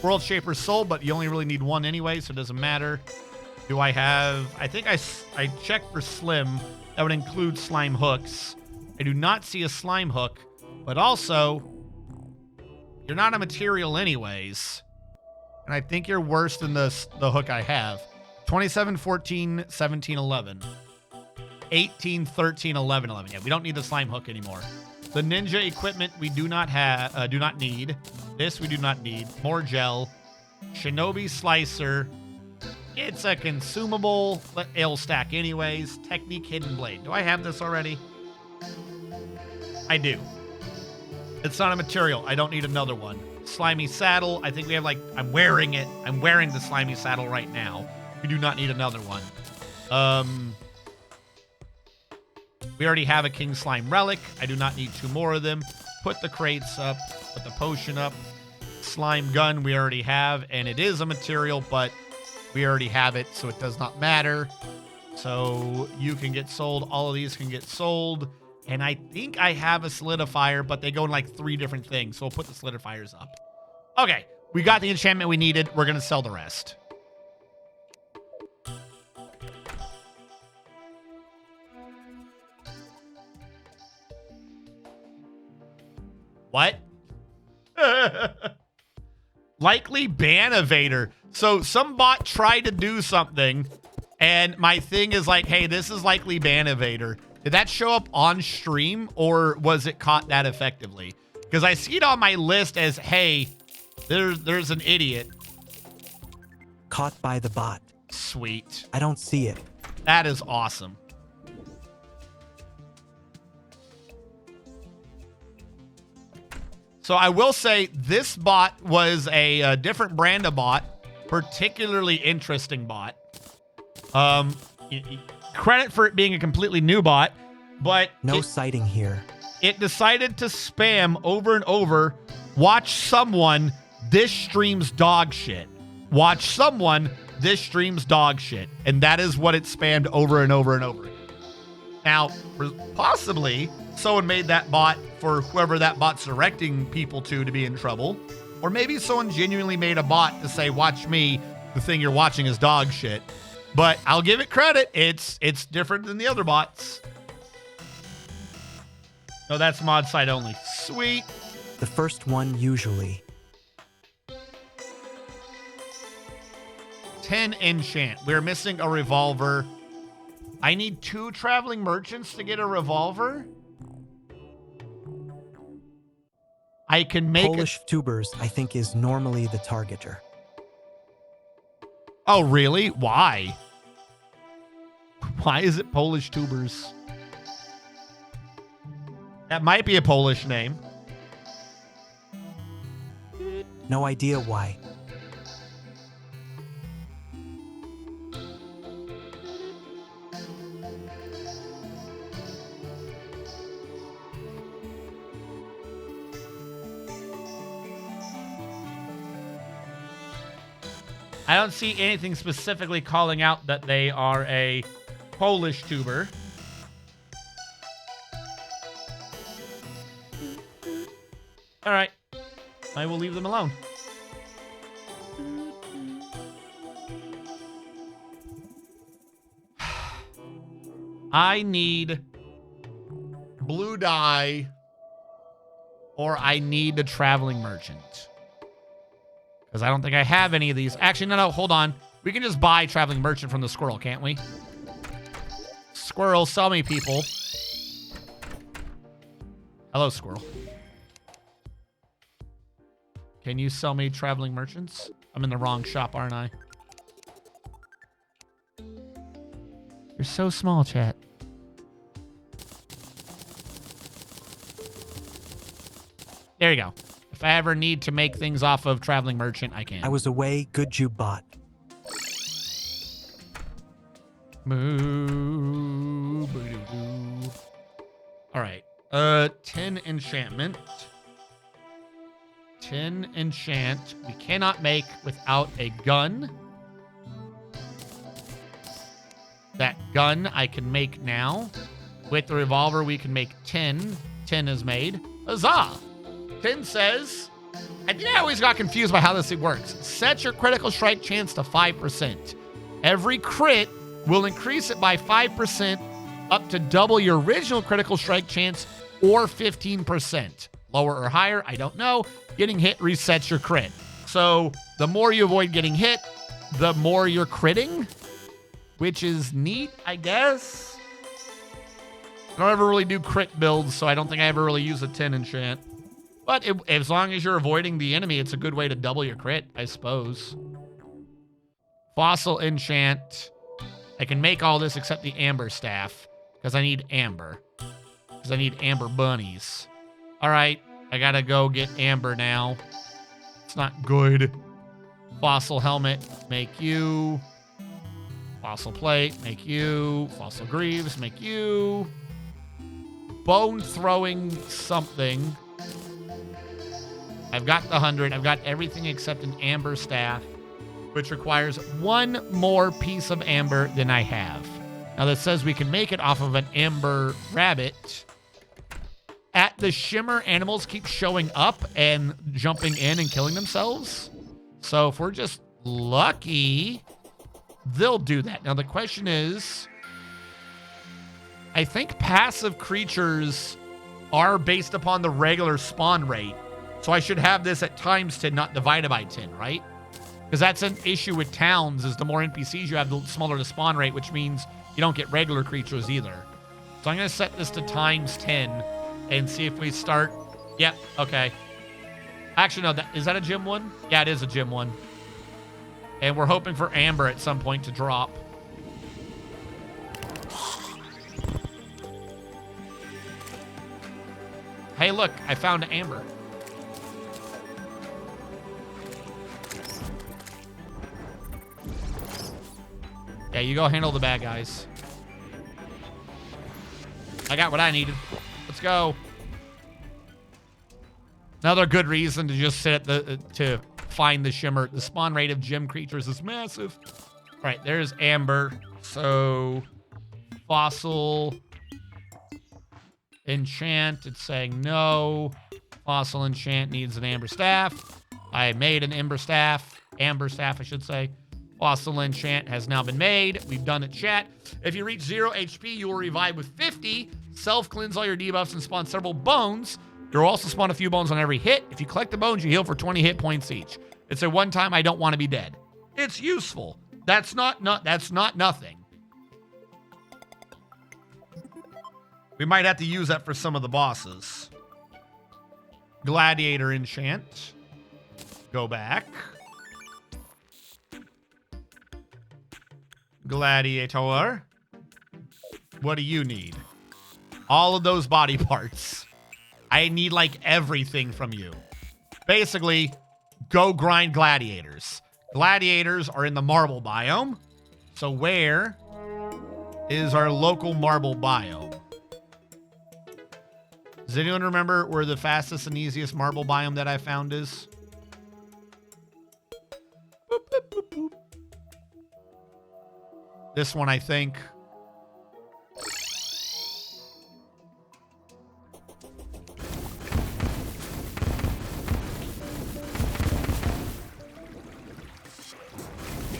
World Shaper Soul, but you only really need one anyway, so it doesn't matter. Do I have... I think I checked for Slim. That would include slime hooks. I do not see a slime hook, but also, you're not a material anyways. And I think you're worse than the hook I have. 27, 14, 17, 11. 18, 13, 11, 11. Yeah, we don't need the slime hook anymore. The ninja equipment we do not have, do not need. This we do not need. More gel. Shinobi slicer. It's a consumable ale stack anyways. Technique hidden blade. Do I have this already? I do. It's not a material. I don't need another one. Slimy saddle. I think we have like, I'm wearing it. I'm wearing the slimy saddle right now. We do not need another one. We already have a King Slime Relic. I do not need 2 more of them. Put the crates up. Put the potion up. Slime gun we already have. And it is a material, but we already have it, so it does not matter. So you can get sold. All of these can get sold. And I think I have a solidifier, but they go in like 3 different things. So we'll put the solidifiers up. Okay. We got the enchantment we needed. We're going to sell the rest. What? Likely ban evader. So some bot tried to do something, and my thing is like, hey, this is likely ban evader. Did that show up on stream, or was it caught that effectively? Because I see it on my list as, hey, there's an idiot. Caught by the bot. Sweet. I don't see it. That is awesome. So I will say this bot was a different brand of bot, particularly interesting bot. Credit for it being a completely new bot, but no sighting here. It decided to spam over and over, watch someone, this stream's dog shit. Watch someone, this stream's dog shit. And that is what it spammed over and over and over again. Now, possibly someone made that bot for whoever that bot's directing people to be in trouble. Or maybe someone genuinely made a bot to say, watch me, the thing you're watching is dog shit. But I'll give it credit. It's different than the other bots. No, that's mod site only. Sweet. The first one usually. 10 enchant. We're missing a revolver. I need 2 traveling merchants to get a revolver. I can make Polish tubers, I think, is normally the targeter. Oh, really? Why? Why is it Polish tubers? That might be a Polish name. No idea why. I don't see anything specifically calling out that they are a Polish tuber. All right. I will leave them alone. I need blue dye, or I need a traveling merchant. Because I don't think I have any of these. Actually, no, hold on. We can just buy traveling merchant from the squirrel, can't we? Squirrel, sell me, people. Hello, squirrel. Can you sell me traveling merchants? I'm in the wrong shop, aren't I? You're so small, chat. There you go. If I ever need to make things off of traveling merchant, I can. I was away, good you bot. Moo. All right. 10 enchantment. 10 enchant. We cannot make without a gun. That gun I can make now. With the revolver, we can make 10. 10 is made. Huzzah! 10 says, I think I always got confused by how this thing works. Set your critical strike chance to 5%. Every crit will increase it by 5% up to double your original critical strike chance or 15%. Lower or higher, I don't know. Getting hit resets your crit. So the more you avoid getting hit, the more you're critting, which is neat, I guess. I don't ever really do crit builds, so I don't think I ever really use a 10 enchant. But as long as you're avoiding the enemy, it's a good way to double your crit, I suppose. Fossil enchant. I can make all this except the amber staff, because I need amber. Because I need amber bunnies. All right, I gotta go get amber now. It's not good. Fossil helmet, make you. Fossil plate, make you. Fossil greaves, make you. Bone throwing something. I've got the 100. I've got everything except an amber staff, which requires one more piece of amber than I have. Now that says we can make it off of an amber rabbit. At the shimmer, animals keep showing up and jumping in and killing themselves. So if we're just lucky, they'll do that. Now the question is, I think passive creatures are based upon the regular spawn rate. So I should have this at times 10, not divided by 10, right? Because that's an issue with towns, is the more NPCs you have, the smaller the spawn rate, which means you don't get regular creatures either. So I'm going to set this to times 10 and see if we start. Yep, okay. Actually, no, is that a gym one? Yeah, it is a gym one. And we're hoping for amber at some point to drop. Hey, look, I found amber. Yeah, you go handle the bad guys. I got what I needed. Let's go. Another good reason to just sit at the to find the shimmer. The spawn rate of gym creatures is massive. All right, there's amber. So fossil enchant. It's saying no. Fossil enchant needs an amber staff. I made an amber staff. Amber staff, I should say. Fossil enchant has now been made. We've done it, chat. If you reach 0 HP, you will revive with 50. Self-cleanse all your debuffs and spawn several bones. You'll also spawn a few bones on every hit. If you collect the bones, you heal for 20 hit points each. It's a one-time I don't want to be dead. It's useful. That's not nothing. We might have to use that for some of the bosses. Gladiator enchant. Go back. Gladiator. What do you need? All of those body parts. I need like everything from you. Basically, go grind gladiators. Gladiators are in the marble biome. So where is our local marble biome? Does anyone remember where the fastest and easiest marble biome that I found is? Boop, boop, boop, boop. This one, I think.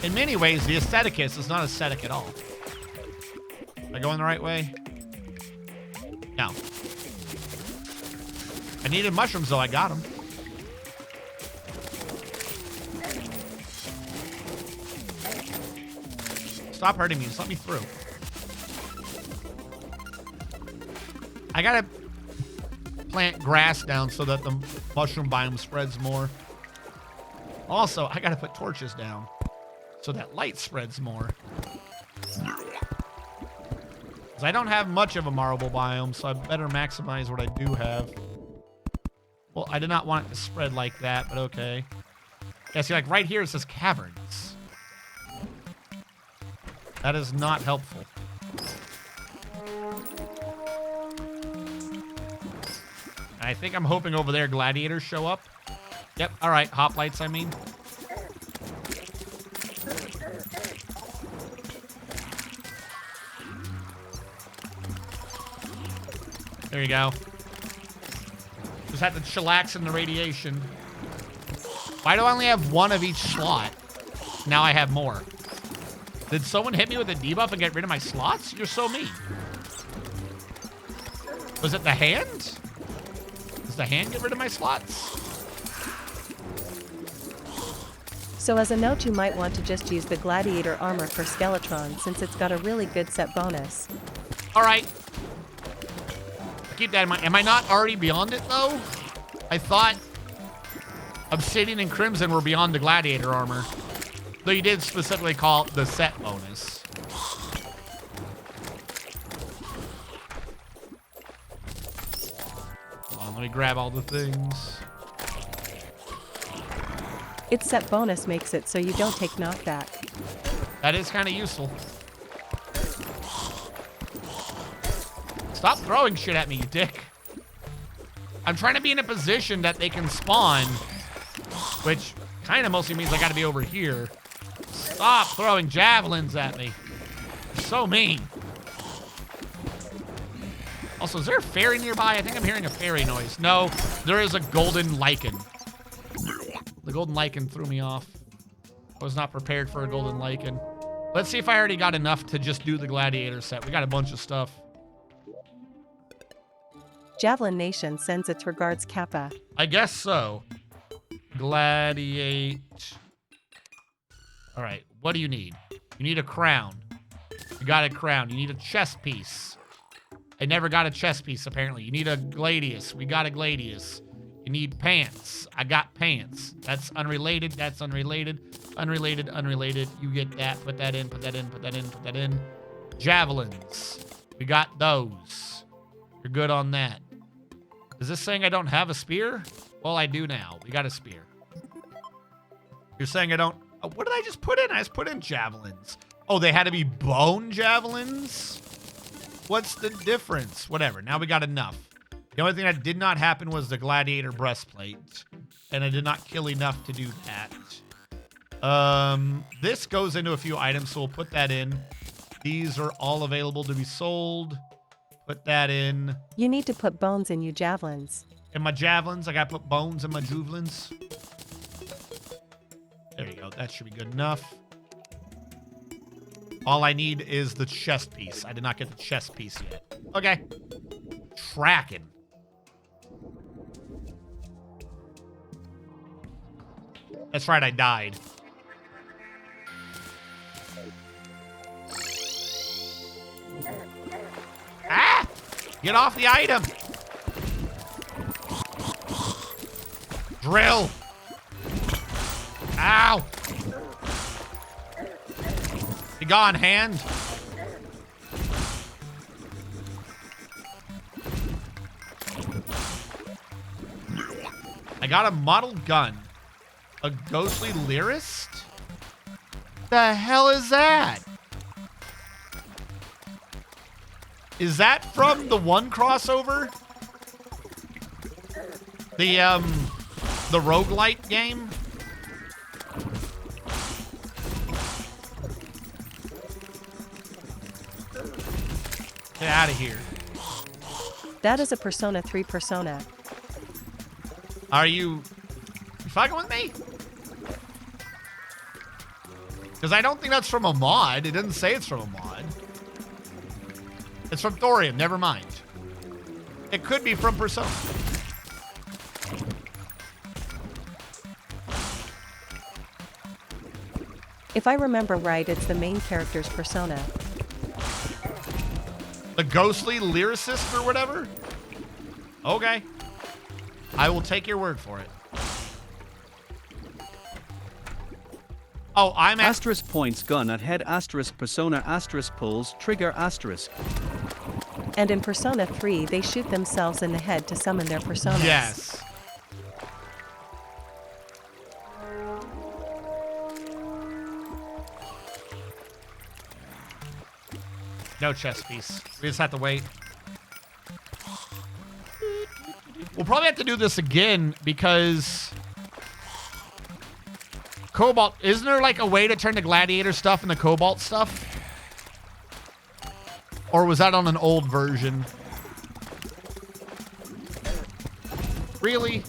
In many ways, the aestheticus is not aesthetic at all. Am I going the right way? No. I needed mushrooms, though. I got them. Stop hurting me. Just let me through. I gotta plant grass down so that the mushroom biome spreads more. Also, I gotta put torches down so that light spreads more. Because I don't have much of a marble biome, so I better maximize what I do have. Well, I did not want it to spread like that, but okay. Yeah, see, like right here it says caverns. That is not helpful. I think I'm hoping over there gladiators show up. Yep, all right, hoplites, I mean. There you go. Just have to chillax in the radiation. Why do I only have one of each slot? Now I have more. Did someone hit me with a debuff and get rid of my slots? You're so mean. Was it the hand? Does the hand get rid of my slots? So as a note, you might want to just use the Gladiator armor for Skeletron since it's got a really good set bonus. All right. Keep that in mind. Am I not already beyond it, though? I thought Obsidian and Crimson were beyond the Gladiator armor. Though you did specifically call it the set bonus. Hold on, let me grab all the things. Its set bonus makes it so you don't take knockback. That is kind of useful. Stop throwing shit at me, you dick. I'm trying to be in a position that they can spawn, which kind of mostly means I got to be over here. Stop throwing javelins at me. You're so mean. Also, is there a fairy nearby? I think I'm hearing a fairy noise. No, there is a golden lichen. The golden lichen threw me off. I was not prepared for a golden lichen. Let's see if I already got enough to just do the gladiator set. We got a bunch of stuff. Javelin Nation sends its regards, Kappa. I guess so. Gladiate. All right, what do you need? You need a crown. You got a crown. You need a chest piece. I never got a chest piece, apparently. You need a gladius. We got a gladius. You need pants. I got pants. That's unrelated. That's unrelated. Unrelated, unrelated. You get that. Put that in, put that in, put that in, put that in. Javelins. We got those. You're good on that. Is this saying I don't have a spear? Well, I do now. We got a spear. You're saying I don't... Oh, what did I just put in? I just put in javelins. Oh, they had to be bone javelins? What's the difference? Whatever. Now we got enough. The only thing that did not happen was the gladiator breastplate. And I did not kill enough to do that. This goes into a few items, so we'll put that in. These are all available to be sold. Put that in. You need to put bones in your javelins. In my javelins, I gotta put bones in my javelins. There you go. That should be good enough. All I need is the chest piece. I did not get the chest piece yet. Okay. Tracking. That's right, I died. Ah! Get off the item! Drill! Ow! Be gone, hand. I got a model gun. A ghostly lyrist? The hell is that? Is that from the one crossover? The roguelite game? Get out of here. That is a Persona 3 persona. Are you fucking with me? Because I don't think that's from a mod. It doesn't say it's from a mod. It's from Thorium. Never mind. It could be from Persona. If I remember right, it's the main character's persona. The ghostly lyricist or whatever? Okay. I will take your word for it. Oh, I'm at... Asterisk points gun at head asterisk persona asterisk pulls trigger asterisk. And in Persona 3, they shoot themselves in the head to summon their personas. Yes. No chest piece. We just have to wait. We'll probably have to do this again because Cobalt, isn't there like a way to turn the gladiator stuff into Cobalt stuff? Or was that on an old version? Really?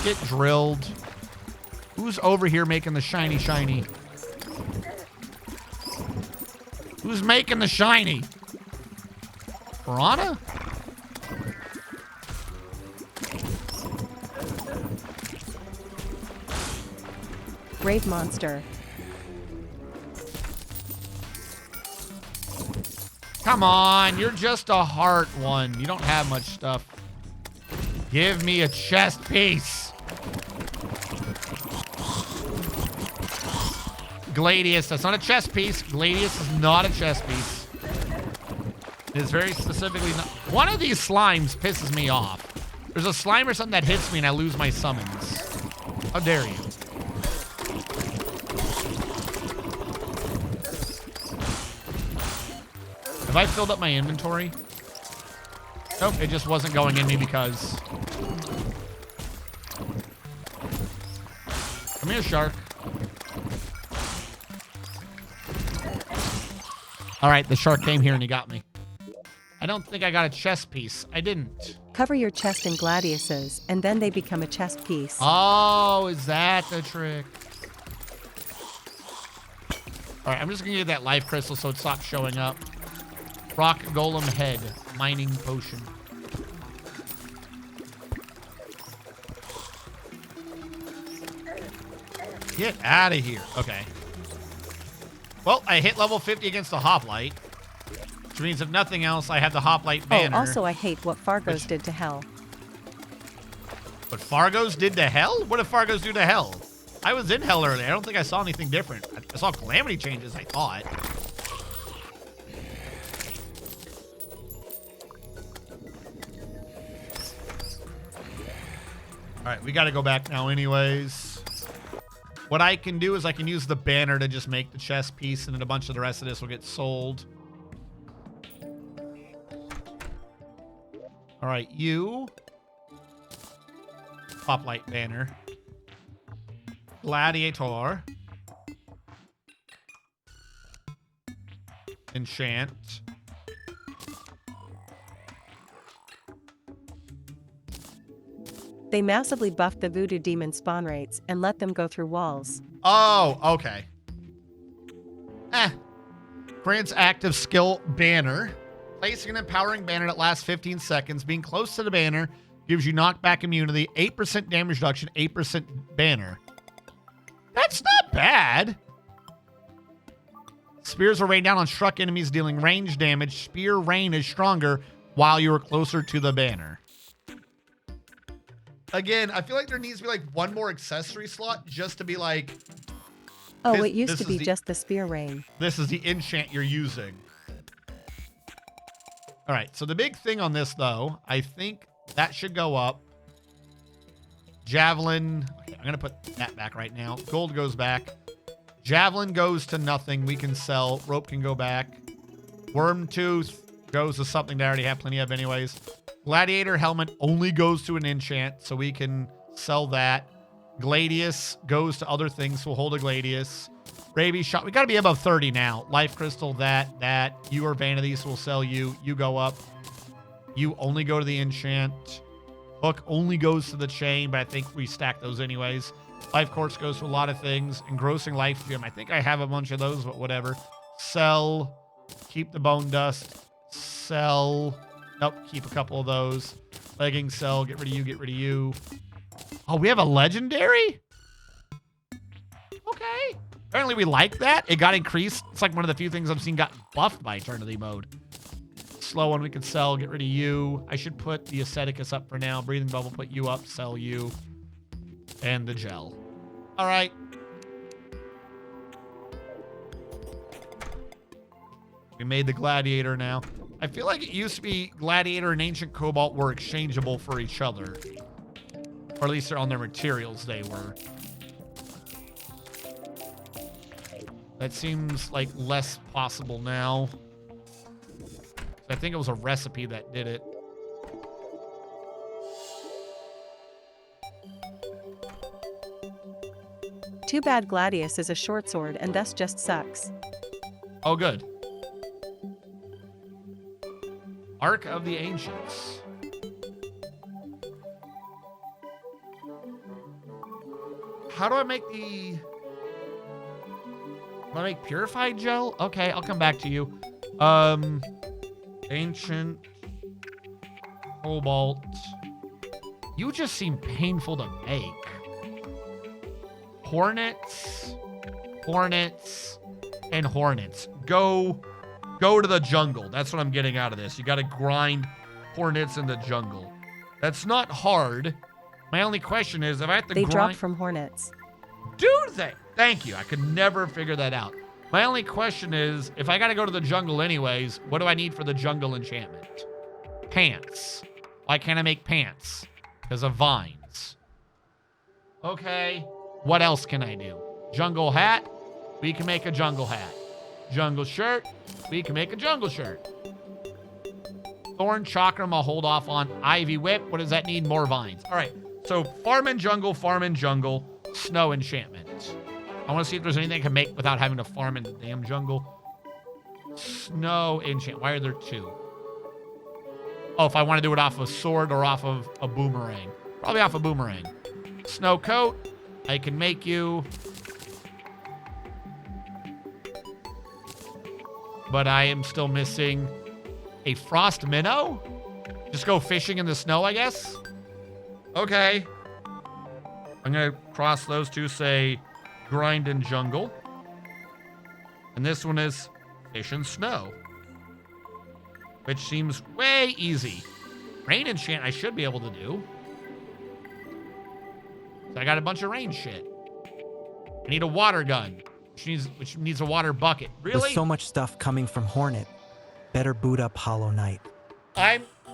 Get drilled. Who's over here making the shiny shiny? Who's making the shiny? Piranha? Grave monster. Come on, you're just a heart one. You don't have much stuff. Give me a chest piece. Gladius, that's not a chest piece. Gladius is not a chest piece. It is very specifically not. One of these slimes pisses me off. There's a slime or something that hits me and I lose my summons. How dare you? Have I filled up my inventory? Nope, it just wasn't going in me because... Come here, shark. All right, the shark came here and he got me. I don't think I got a chest piece. I didn't. Cover your chest in gladiuses, and then they become a chest piece. Oh, is that the trick? All right, I'm just gonna get that life crystal so it stops showing up. Rock golem head, mining potion. Get out of here. Okay. Well, I hit level 50 against the hoplite, which means if nothing else, I have the hoplite banner. Oh, also I hate what Fargo's did to hell. What Fargo's did to hell? What did Fargo's do to hell? I was in hell earlier. I don't think I saw anything different. I saw Calamity changes, I thought. All right, we got to go back now anyways. What I can do is I can use the banner to just make the chest piece, and then a bunch of the rest of this will get sold. All right, you. Hoplite banner. Gladiator. Enchant. They massively buffed the voodoo demon spawn rates and let them go through walls. Oh, okay. Grants active skill banner. Placing an empowering banner that lasts 15 seconds. Being close to the banner gives you knockback immunity, 8% damage reduction, 8% banner. That's not bad. Spears will rain down on struck enemies, dealing range damage. Spear rain is stronger while you are closer to the banner. Again, I feel like there needs to be like one more accessory slot just to be like... Oh, it used to be just the spear rain. This is the enchant you're using. All right, so the big thing on this, though, I think that should go up. Javelin. Okay, I'm going to put that back right now. Gold goes back. Javelin goes to nothing. We can sell. Rope can go back. Worm Tooth goes to something that I already have plenty of anyways. Gladiator helmet only goes to an enchant, so we can sell that. Gladius goes to other things, so we'll hold a Gladius. Rabies shot. We got to be above 30 now. Life crystal, that. You are vanity, so we'll sell you. You go up. You only go to the enchant. Hook only goes to the chain, but I think we stack those anyways. Life quartz goes to a lot of things. Engrossing life gem. I think I have a bunch of those, but whatever. Sell. Keep the bone dust. Sell. Nope, keep a couple of those. Leggings, sell. Get rid of you, get rid of you. Oh, we have a legendary? Okay. Apparently we like that. It got increased. It's like one of the few things I've seen got buffed by Eternity mode. Slow one we can sell. Get rid of you. I should put the Asceticus up for now. Breathing bubble, put you up. Sell you. And the gel. All right. We made the gladiator now. I feel like it used to be gladiator and ancient cobalt were exchangeable for each other. Or at least on their materials they were. That seems like less possible now. I think it was a recipe that did it. Too bad Gladius is a short sword and thus just sucks. Oh, good. Ark of the Ancients. How do I make the... Do I make purified gel? Okay, I'll come back to you. Ancient cobalt. You just seem painful to make. Hornets, and hornets. Go to the jungle. That's what I'm getting out of this. You got to grind hornets in the jungle. That's not hard. My only question is, if I have to They grind... drop from hornets. Do they? Thank you. I could never figure that out. My only question is, if I got to go to the jungle anyways, what do I need for the jungle enchantment? Pants. Why can't I make pants? Because of vines. Okay. What else can I do? Jungle hat. We can make a jungle hat. Jungle shirt. We can make a jungle shirt. Thorn chakram, I'll hold off on. Ivy whip. What does that need? More vines. All right. So farm and jungle, snow enchantment. I want to see if there's anything I can make without having to farm in the damn jungle. Snow enchant. Why are there two? Oh, if I want to do it off a sword or off of a boomerang. Probably off a boomerang. Snow coat. I can make you. But I am still missing a frost minnow. Just go fishing in the snow, I guess. Okay. I'm going to cross those two, say, grind and jungle. And this one is fish and snow. Which seems way easy. Rain enchant I should be able to do. So I got a bunch of rain shit. I need a water gun, which needs a water bucket. Really? With so much stuff coming from Hornet, better boot up Hollow Knight.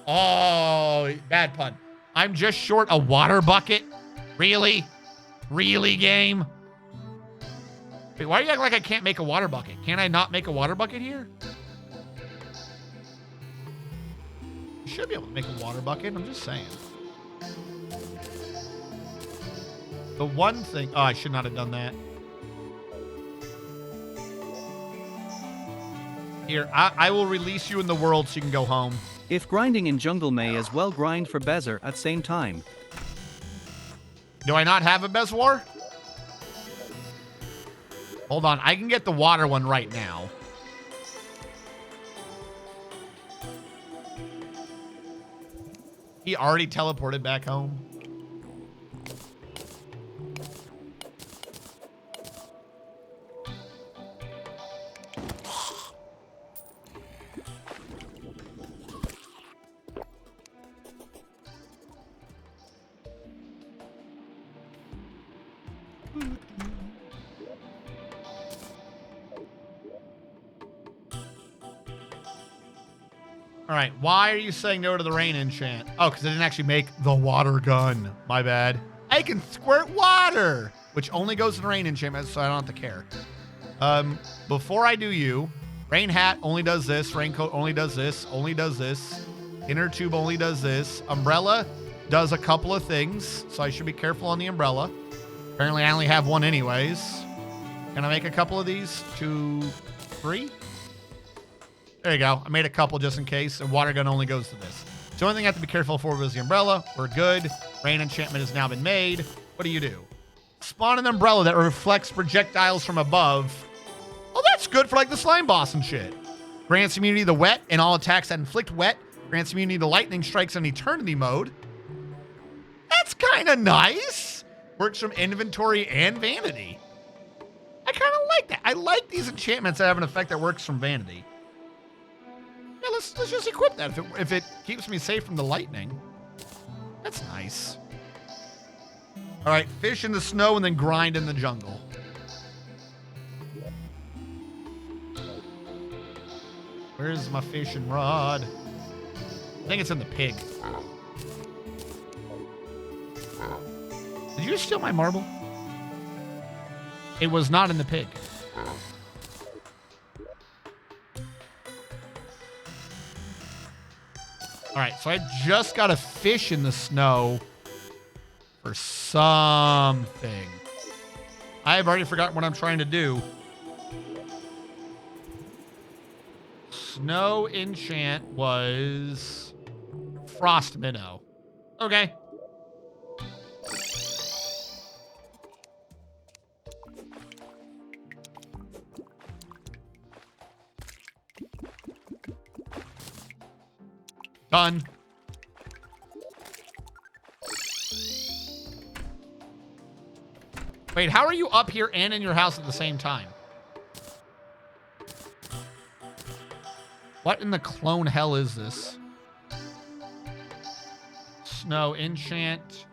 Oh, bad pun. I'm just short a water bucket? Really? Really, game? Wait, why are you acting like I can't make a water bucket? Can I not make a water bucket here? You should be able to make a water bucket. I'm just saying. The one thing... Oh, I should not have done that. Here, I will release you in the world so you can go home. If grinding in jungle may as well grind for Bezer at same time. Do I not have a Bezwar? Hold on, I can get the water one right now. He already teleported back home. All right, why are you saying no to the rain enchant? Oh, because I didn't actually make the water gun. My bad. I can squirt water, which only goes to the rain enchantment, so I don't have to care. Before I do you, rain hat only does this, raincoat only does this, inner tube only does this, umbrella does a couple of things, so I should be careful on the umbrella. Apparently, I only have one anyways. Can I make a couple of these? 2, 3? There you go. I made a couple just in case. And water gun only goes to this. So the only thing I have to be careful for was the umbrella. We're good. Rain enchantment has now been made. What do? Spawn an umbrella that reflects projectiles from above. Oh, that's good for like the slime boss and shit. Grants immunity to wet and all attacks that inflict wet. Grants immunity to lightning strikes in eternity mode. That's kind of nice. Works from inventory and vanity. I kind of like that. I like these enchantments that have an effect that works from vanity. Yeah, let's just equip that if it keeps me safe from the lightning. That's nice. All right, fish in the snow and then grind in the jungle. Where's my fishing rod? I think it's in the pig. Did you steal my marble? It was not in the pig. All right, so I just got a fish in the snow for something. I have already forgotten what I'm trying to do. Snow enchant was Frost Minnow. Okay. Done. Wait, how are you up here and in your house at the same time? What in the clone hell is this? Snow enchant.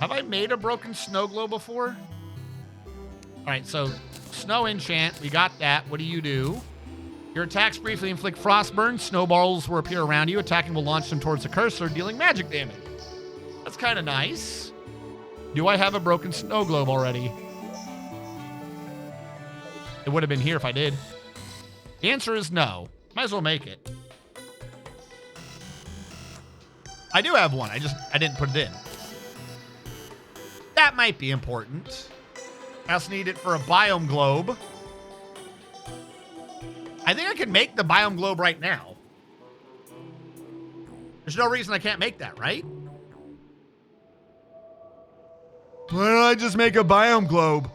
Have I made a broken snow globe before? All right, so snow enchant. We got that. What do you do? Your attacks briefly inflict frostburn. Snowballs will appear around you. Attacking will launch them towards the cursor, dealing magic damage. That's kind of nice. Do I have a broken snow globe already? It would have been here if I did. The answer is no. Might as well make it. I do have one. I didn't put it in. That might be important. I also need it for a biome globe. I think I can make the biome globe right now. There's no reason I can't make that, right? Why don't I just make a biome globe?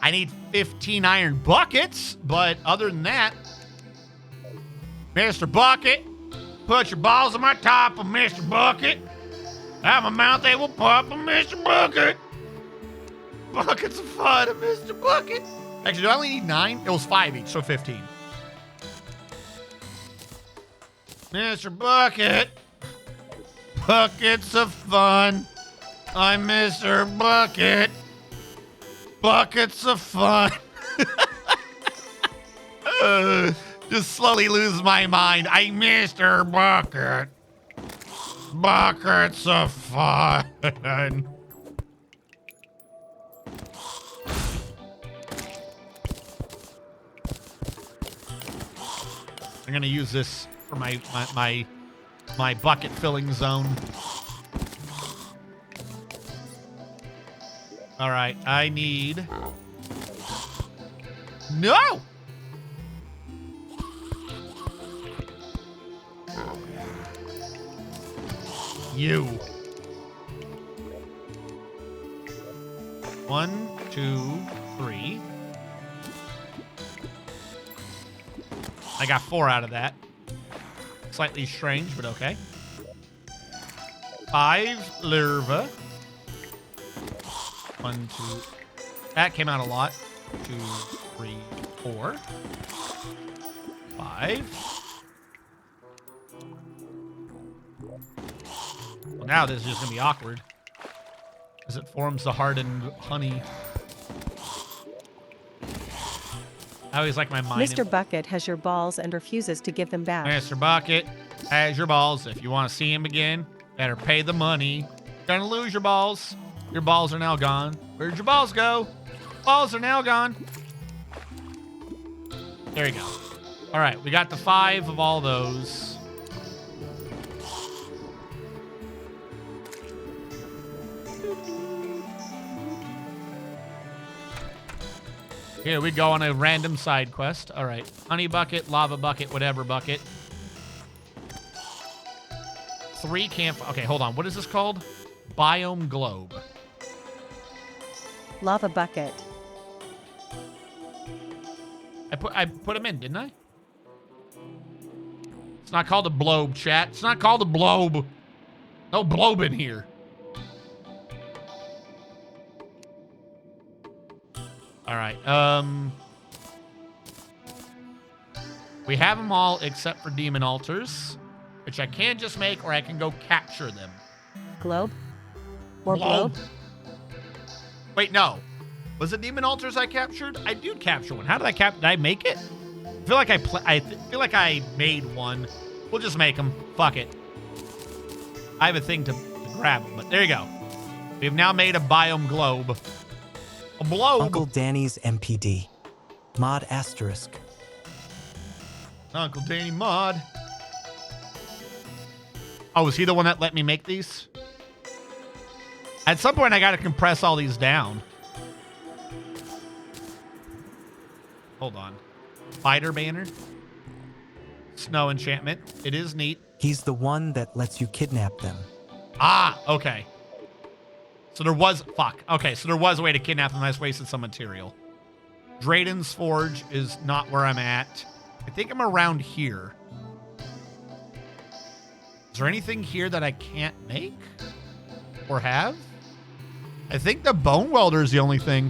I need 15 iron buckets, but other than that, Mr. Bucket, put your balls on my top of Mr. Bucket. Out my mouth they will pop of Mr. Bucket. Buckets of fun of Mr. Bucket. Actually, do I only need 9? It was 5 each, so 15. Mr. Bucket. Buckets of fun. I'm Mr. Bucket. Buckets of fun. Just slowly lose my mind. I'm Mr. Bucket. Buckets of fun. I'm gonna use this for my bucket filling zone. All right, I need... No! You. 1, 2, 3. I got 4 out of that. Slightly strange, but okay. 5 larvae. 1, 2. That came out a lot. 2, 3, 4. 5. Well, now this is just going to be awkward. As it forms the hardened honey. I always like my mind. Mr. Bucket has your balls and refuses to give them back. Mr. Bucket has your balls. If you want to see him again, better pay the money. Gonna lose your balls. Your balls are now gone. Where'd your balls go? Balls are now gone. There you go. All right, we got the 5 of all those. Here we go on a random side quest. All right, honey bucket, lava bucket, whatever bucket. 3 camp. Okay, hold on. What is this called? Biome globe. Lava bucket. I put them in, didn't I? It's not called a blobe, chat. It's not called a blobe. No blobe in here. All right. We have them all except for demon altars, which I can just make, or I can go capture them. Globe? More globe? Wait, no. Was it demon altars I captured? I did capture one. How did I Did I make it? I feel like I feel like I made one. We'll just make them. Fuck it. I have a thing to grab them, but there you go. We have now made a biome globe. A globe. Uncle Danny's MPD. Mod asterisk. Uncle Danny mod. Oh, is he the one that let me make these? At some point, I got to compress all these down. Hold on. Fighter banner. Snow enchantment. It is neat. He's the one that lets you kidnap them. Ah, okay. So there was... Fuck. Okay, so there was a way to kidnap them. I just wasted some material. Drayden's Forge is not where I'm at. I think I'm around here. Is there anything here that I can't make? Or have? I think the Bone Welder is the only thing.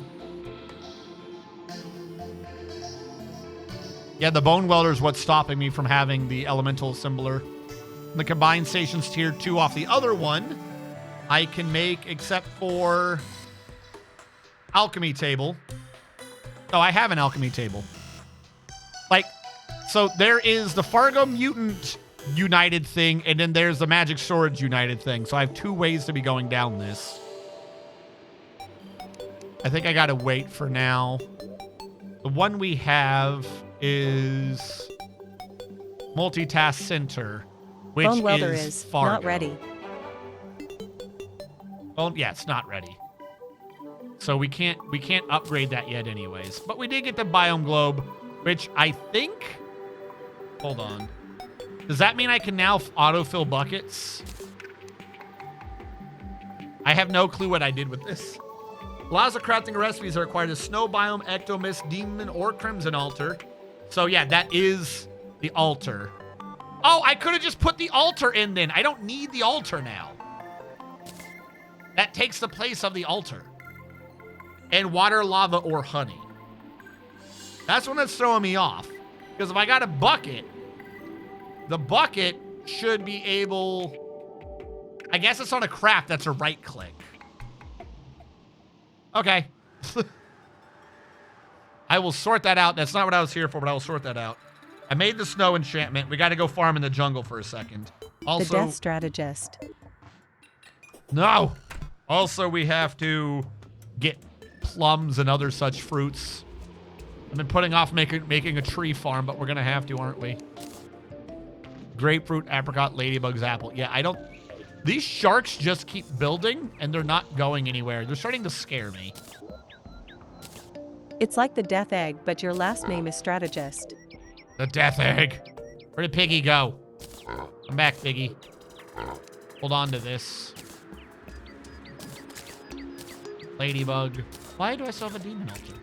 Yeah, the Bone Welder is what's stopping me from having the Elemental Assembler. The Combined Station's tier 2 off the other one. I can make except for Alchemy Table. Oh, I have an Alchemy Table. Like, so there is the Fargo Mutant United thing, and then there's the Magic Swords United thing. So I have 2 ways to be going down this. I think I gotta wait for now. The one we have is Multitask Center, which Bone Welder is Fargo. not ready. Well, yeah, it's not ready. So we can't upgrade that yet anyways. But we did get the Biome Globe, which I think... Hold on. Does that mean I can now autofill buckets? I have no clue what I did with this. Lots of crafting recipes are required a snow biome, ectomist, demon, or crimson altar. So yeah, that is the altar. Oh, I could have just put the altar in then. I don't need the altar now. That takes the place of the altar. And water, lava, or honey. That's when it's throwing me off. Because if I got a bucket, the bucket should be able... I guess it's on a craft that's a right click. Okay. I will sort that out. That's not what I was here for, but I will sort that out. I made the snow enchantment. We got to go farm in the jungle for a second. Also, The Death Strategist. No. Also, we have to get plums and other such fruits. I've been putting off making a tree farm, but we're going to have to, aren't we? Grapefruit, apricot, ladybugs, apple. Yeah, I don't... These sharks just keep building, and they're not going anywhere. They're starting to scare me. It's like the Death Egg, but your last name is Strategist. The Death Egg. Where did Piggy go? Come back, Piggy. Hold on to this. Ladybug. Why do I still have a demon altar?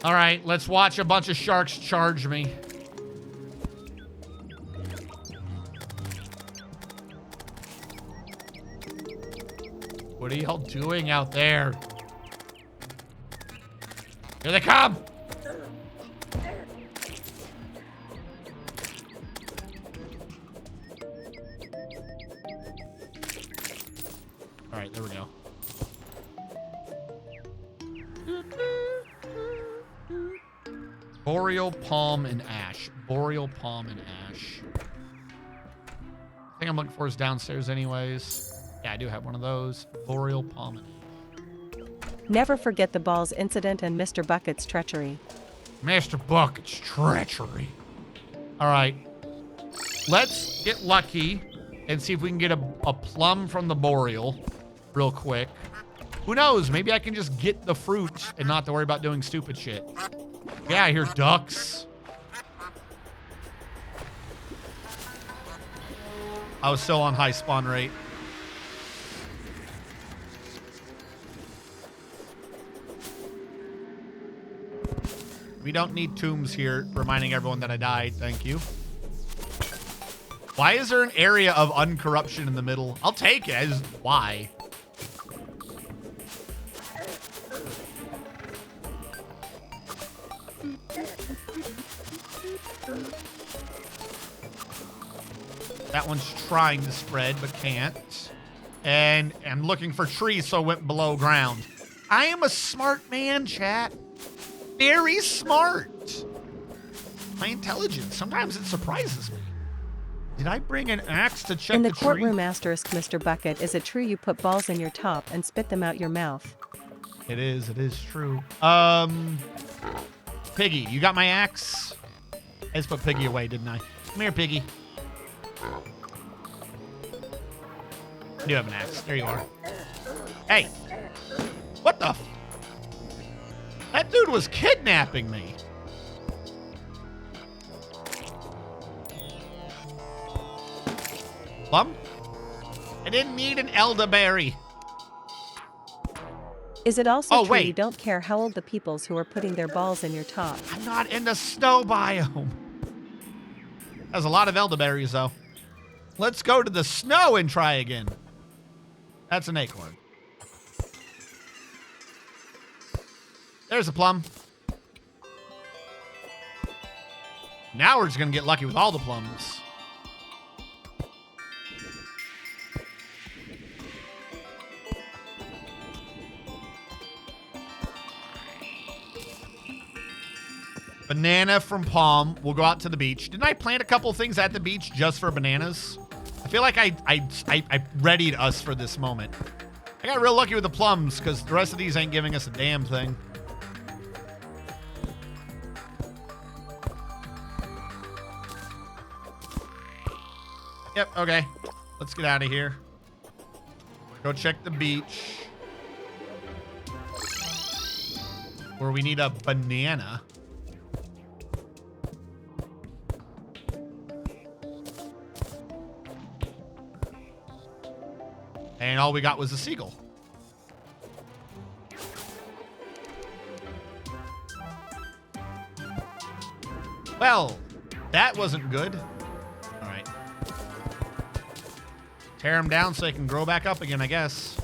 All right, let's watch a bunch of sharks charge me. What are y'all doing out there? Here they come! All right, there we go. Boreal Palm and Ash. Boreal Palm and Ash. The thing I'm looking for is downstairs anyways. Yeah, I do have one of those. Boreal Palm and Ash. Never forget the Balls incident and Mr. Bucket's treachery. Mr. Bucket's treachery. All right. Let's get lucky and see if we can get a plum from the Boreal real quick. Who knows? Maybe I can just get the fruit and not have to worry about doing stupid shit. Yeah, I hear ducks. I was still on high spawn rate. We don't need tombs here, reminding everyone that I died. Thank you. Why is there an area of uncorruption in the middle? I'll take it. Why? That one's trying to spread, but can't. And I'm looking for trees, so it went below ground. I am a smart man, chat. Very smart. My intelligence, sometimes it surprises me. Did I bring an axe to check In the the tree? courtroom asterisk, Mr. Bucket, is it true you put balls in your top and spit them out your mouth? It is true. Piggy, you got my axe? I just put Piggy away, didn't I? Come here, Piggy. I do have an axe. There you are. Hey. What the? That dude was kidnapping me. Plum? I didn't need an elderberry. Is it also true wait. you don't care how old the peoples who are putting their balls in your top? I'm not in the snow biome. There's a lot of elderberries, though. Let's go to the snow and try again. That's an acorn. There's a plum. Now we're just going to get lucky with all the plums. Banana from Palm. We'll go out to the beach. Didn't I plant a couple things at the beach just for bananas? I feel like I readied us for this moment. I got real lucky with the plums because the rest of these ain't giving us a damn thing. Yep, okay. Let's get out of here. Go check the beach. Where we need a banana. And all we got was a seagull. Well, that wasn't good. All right. Tear them down so they can grow back up again, I guess.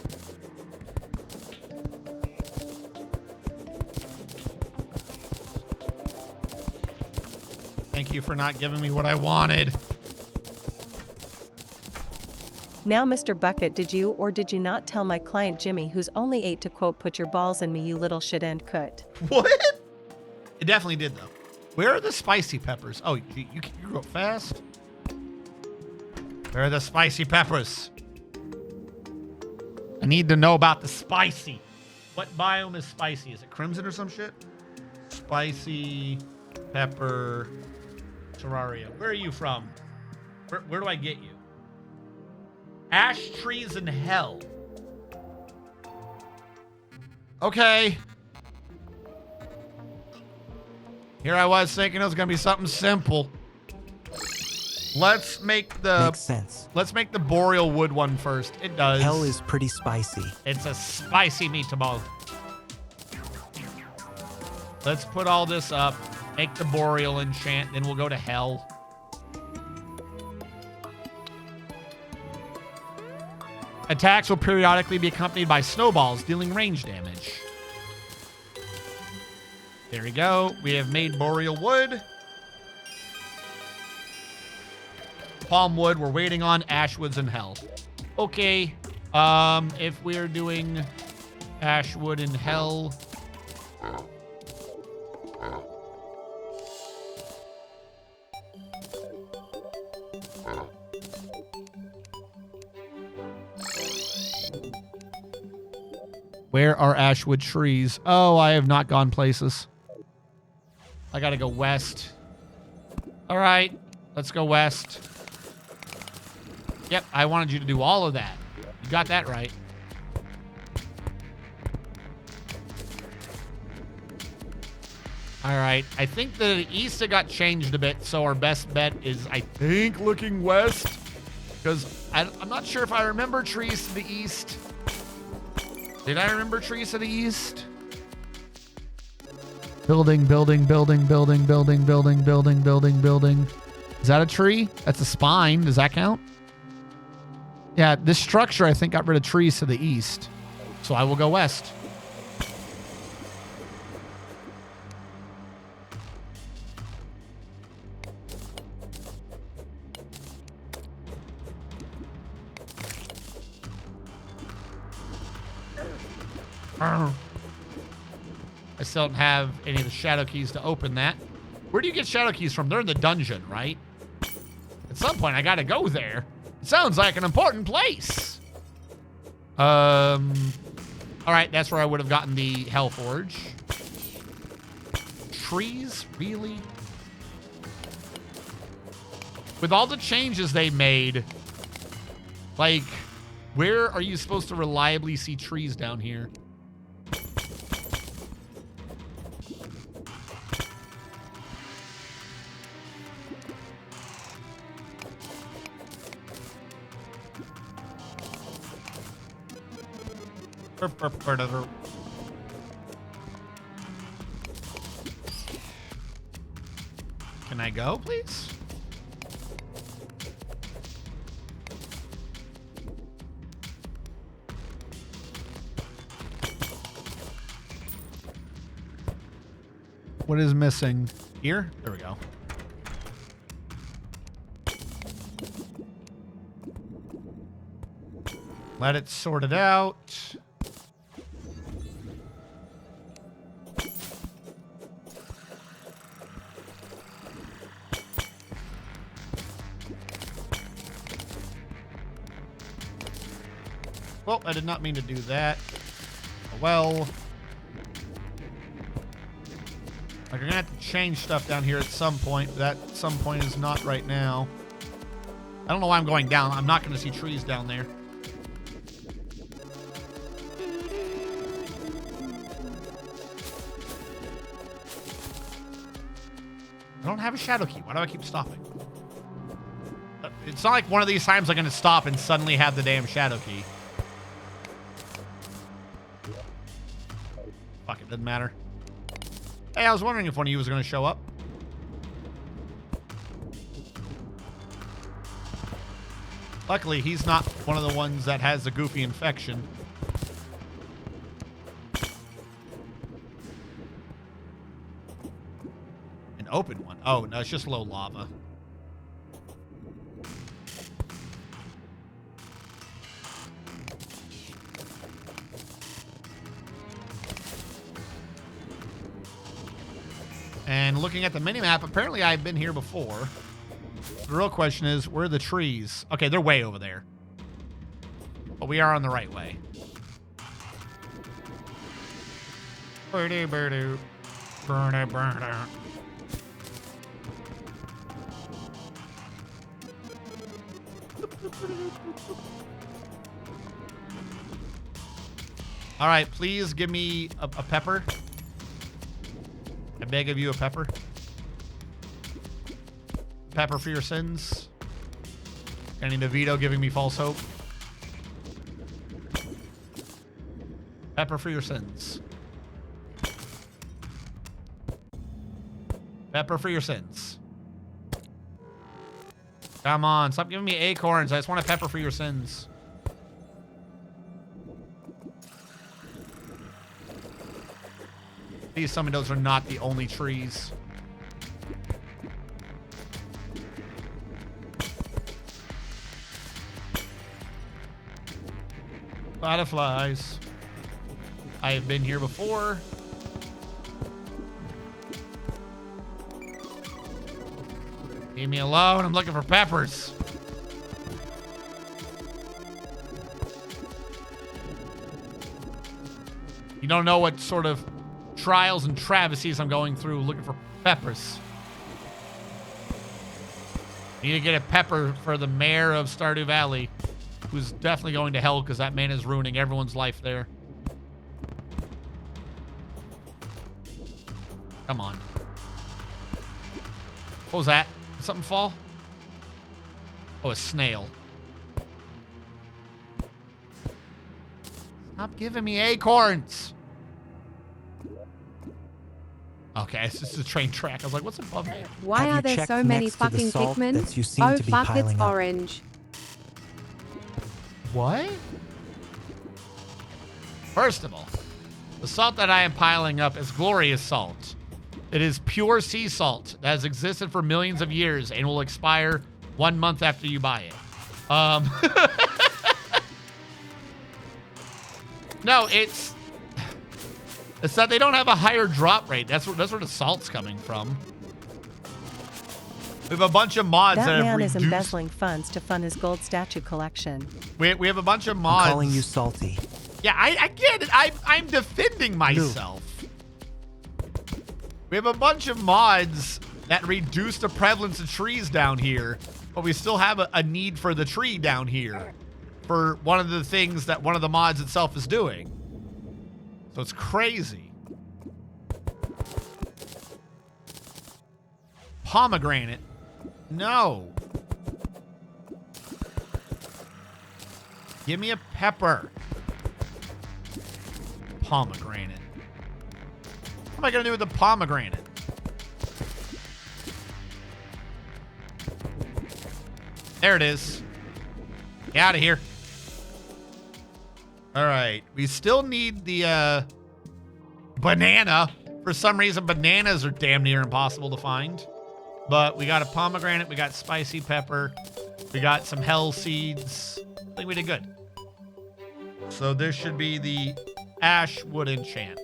Thank you for not giving me what I wanted. Now, Mr. Bucket, did you or did you not tell my client Jimmy, who's only 8, to quote, put your balls in me, you little shit end cut? What? It definitely did, though. Where are the spicy peppers? Oh, you grew up fast? Where are the spicy peppers? I need to know about the spicy. What biome is spicy? Is it crimson or some shit? Spicy pepper Terraria. Where are you from? Where do I get you? Ash trees in hell. Okay. Here I was thinking it was gonna be something simple. Let's make the Makes sense. Let's make the boreal wood one first. It does. Hell is pretty spicy. It's a spicy meatball. Let's put all this up. Make the boreal enchant, then we'll go to hell. Attacks will periodically be accompanied by snowballs, dealing range damage. There we go. We have made boreal wood. Palm wood, we're waiting on ashwoods and hell. Okay. If we're doing ashwood and hell. Where are ashwood trees? Oh, I have not gone places. I gotta go west. All right, let's go west. Yep, I wanted you to do all of that. You got that right. All right, I think the east got changed a bit, so our best bet is, I think, looking west. Because I'm not sure if I remember trees to the east. Did I remember trees to the east? Building, building, building, building, building, building, building, building, building. Is that a tree? That's a spine. Does that count? Yeah, this structure, I think, got rid of trees to the east. So I will go west. I still don't have any of the shadow keys to open that. Where do you get shadow keys from? They're in the dungeon, right? At some point, I gotta go there. It sounds like an important place. All right, that's where I would have gotten the Hellforge. Trees? Really? With all the changes they made, like, where are you supposed to reliably see trees down here? Can I go, please? What is missing? Here? There we go. Let it sort it out. Well, I did not mean to do that. Oh, well. Like, I'm gonna have to change stuff down here at some point. But that some point is not right now. I don't know why I'm going down. I'm not gonna see trees down there. I don't have a shadow key. Why do I keep stopping? It's not like one of these times I'm gonna stop and suddenly have the damn shadow key. Fuck, it doesn't matter. Hey, I was wondering if one of you was going to show up. Luckily, he's not one of the ones that has a goofy infection. An open one. Oh, no, it's just low lava. And looking at the minimap, apparently I've been here before. The real question is, where are the trees? Okay, they're way over there. But we are on the right way. Birdie, birdie. Birdie, birdie. All right, please give me a pepper. I beg of you a pepper. Pepper for your sins. Danny DeVito giving me false hope. Pepper for your sins. Pepper for your sins. Come on, stop giving me acorns. I just want a pepper for your sins. Please, some of those are not the only trees. Butterflies. I have been here before. Leave me alone. I'm looking for peppers. You don't know what sort of trials and travesties I'm going through looking for peppers. Need to get a pepper for the mayor of Stardew Valley, who's definitely going to hell because that man is ruining everyone's life there. Come on. What was that? Did something fall? Oh, a snail. Stop giving me acorns. Okay, it's just a train track. I was like, what's above me? Why are there so many fucking Pikmin? Oh fuck, it's orange. What? First of all, the salt that I am piling up is glorious salt. It is pure sea salt that has existed for millions of years and will expire 1 month after you buy it. No, it's that they don't have a higher drop rate. That's where the salt's coming from. We have a bunch of mods that have man reduced... is embezzling funds to fund his gold statue collection. We have a bunch of mods. I'm calling you salty. Yeah, I get it. I'm defending myself. We have a bunch of mods that reduce the prevalence of trees down here but we still have a need for the tree down here for one of the things that one of the mods itself is doing. So it's crazy. Pomegranate. No. Give me a pepper. Pomegranate. What am I going to do with the pomegranate? There it is. Get out of here. All right. We still need the banana. For some reason, bananas are damn near impossible to find. But we got a pomegranate. We got spicy pepper. We got some hell seeds. I think we did good. So this should be the ash wood enchant.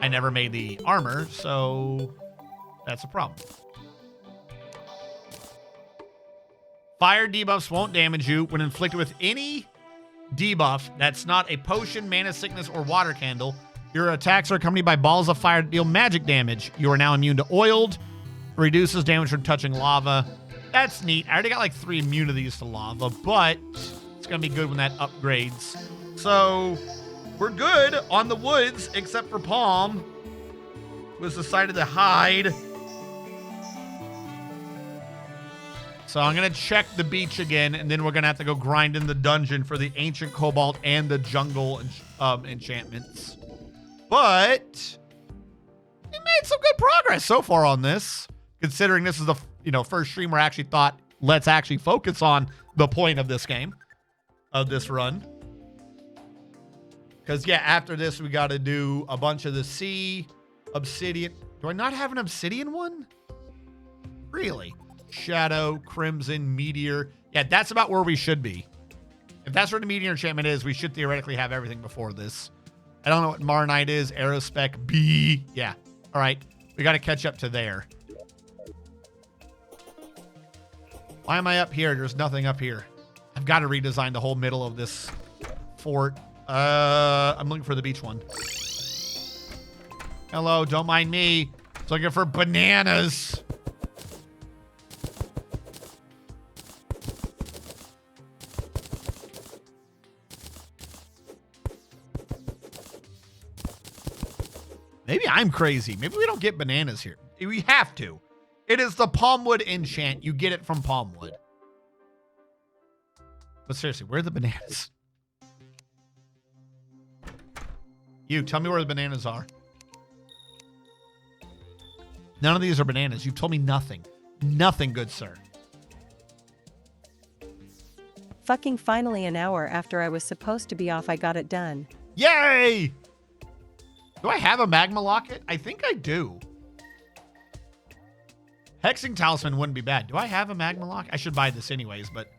I never made the armor, so that's a problem. Fire debuffs won't damage you when inflicted with any debuff that's not a potion, mana sickness, or water candle. Your attacks are accompanied by balls of fire that deal magic damage. You are now immune to oiled. Reduces damage from touching lava. That's neat. I already got like 3 immunities to lava, but it's going to be good when that upgrades. So we're good on the woods, except for Palm, who has decided to hide. So I'm going to check the beach again, and then we're going to have to go grind in the dungeon for the ancient cobalt and the jungle enchantments. But we made some good progress so far on this, considering this is the first stream where I actually thought, let's actually focus on the point of this game, of this run. Because, yeah, after this, we got to do a bunch of the sea, obsidian. Do I not have an obsidian one? Really? Shadow, Crimson, Meteor. Yeah, that's about where we should be. If that's where the Meteor enchantment is, we should theoretically have everything before this. I don't know what Marnite is. Aerospec B. Yeah. All right. We got to catch up to there. Why am I up here? There's nothing up here. I've got to redesign the whole middle of this fort. I'm looking for the beach one. Hello, don't mind me. I was looking for bananas. Maybe I'm crazy. Maybe we don't get bananas here. We have to. It is the palmwood enchant. You get it from palmwood. But seriously, where are the bananas? You, tell me where the bananas are. None of these are bananas. You've told me nothing. Nothing, good sir. Fucking finally an hour after I was supposed to be off, I got it done. Yay! Do I have a magma locket? I think I do. Hexing talisman wouldn't be bad. Do I have a magma locket? I should buy this anyways, but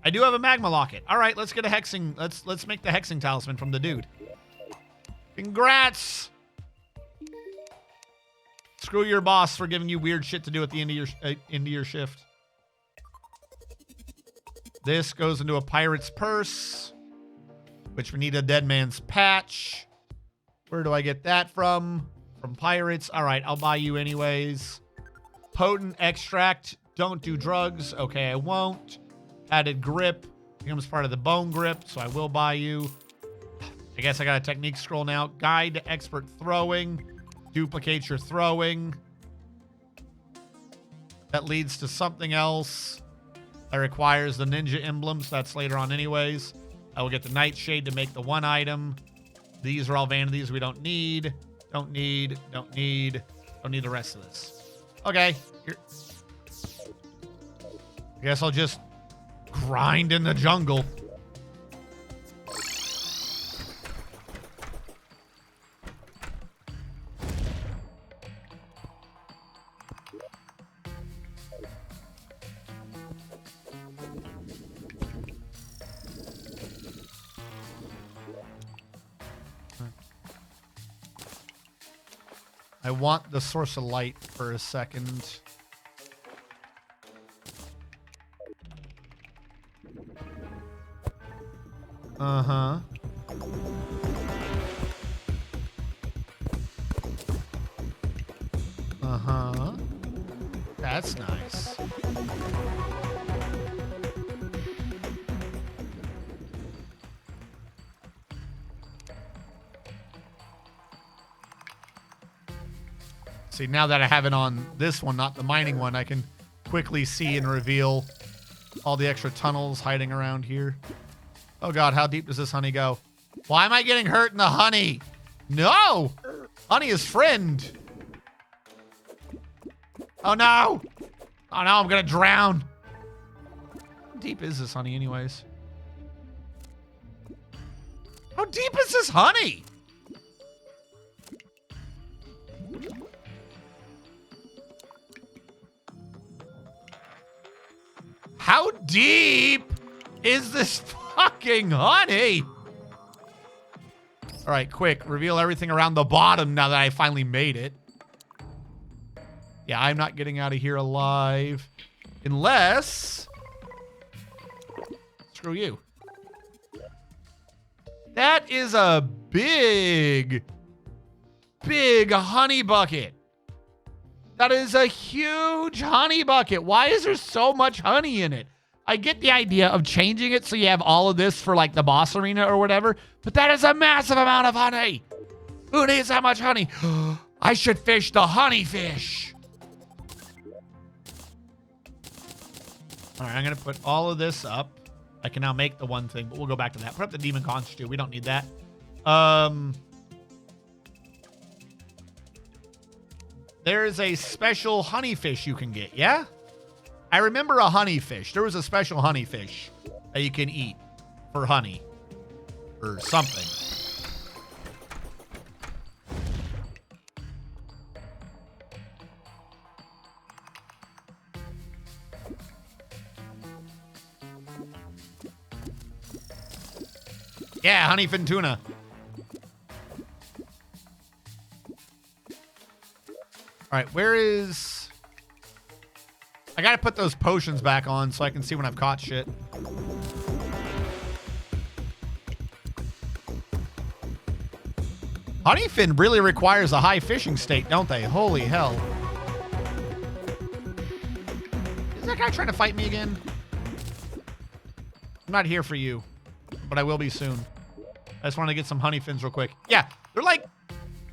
I do have a magma locket. All right, let's get a hexing. Let's make the hexing talisman from the dude. Congrats! Screw your boss for giving you weird shit to do at the end of your shift. This goes into a pirate's purse, which we need a dead man's patch. Where do I get that from? From pirates. All right, I'll buy you anyways. Potent extract. Don't do drugs. Okay, I won't. Added grip. Becomes part of the bone grip, so I will buy you. I guess I got a technique scroll now. Guide to expert throwing. Duplicates your throwing. That leads to something else. That requires the ninja emblems. That's later on anyways. I will get the nightshade to make the one item. These are all vanities we don't need. Don't need the rest of this. Okay. Here. I guess I'll just grind in the jungle. I want the source of light for a second. Uh-huh. Uh-huh. That's nice. See, now that I have it on this one, not the mining one, I can quickly see and reveal all the extra tunnels hiding around here. Oh God, how deep does this honey go? Why am I getting hurt in the honey? No! Honey is friend. Oh no! Oh no, I'm gonna drown. How deep is this honey anyways? How deep is this honey? How deep is this fucking honey? All right, quick. Reveal everything around the bottom now that I finally made it. Yeah, I'm not getting out of here alive. Unless... Screw you. That is a big honey bucket. That is a huge honey bucket. Why is there so much honey in it? I get the idea of changing it so you have all of this for like the boss arena or whatever, but that is a massive amount of honey. Who needs that much honey? I should fish the honey fish. All right, I'm going to put all of this up. I can now make the one thing, but we'll go back to that. Put up the demon conch too. We don't need that. There is a special honey fish you can get, yeah? I remember a honey fish. There was a special honey fish that you can eat for honey or something. Yeah, honeyfin tuna. All right, where is... I gotta put those potions back on so I can see when I've caught shit. Honeyfin really requires a high fishing state, don't they? Holy hell. Is that guy trying to fight me again? I'm not here for you, but I will be soon. I just want to get some honeyfins real quick. Yeah, they're like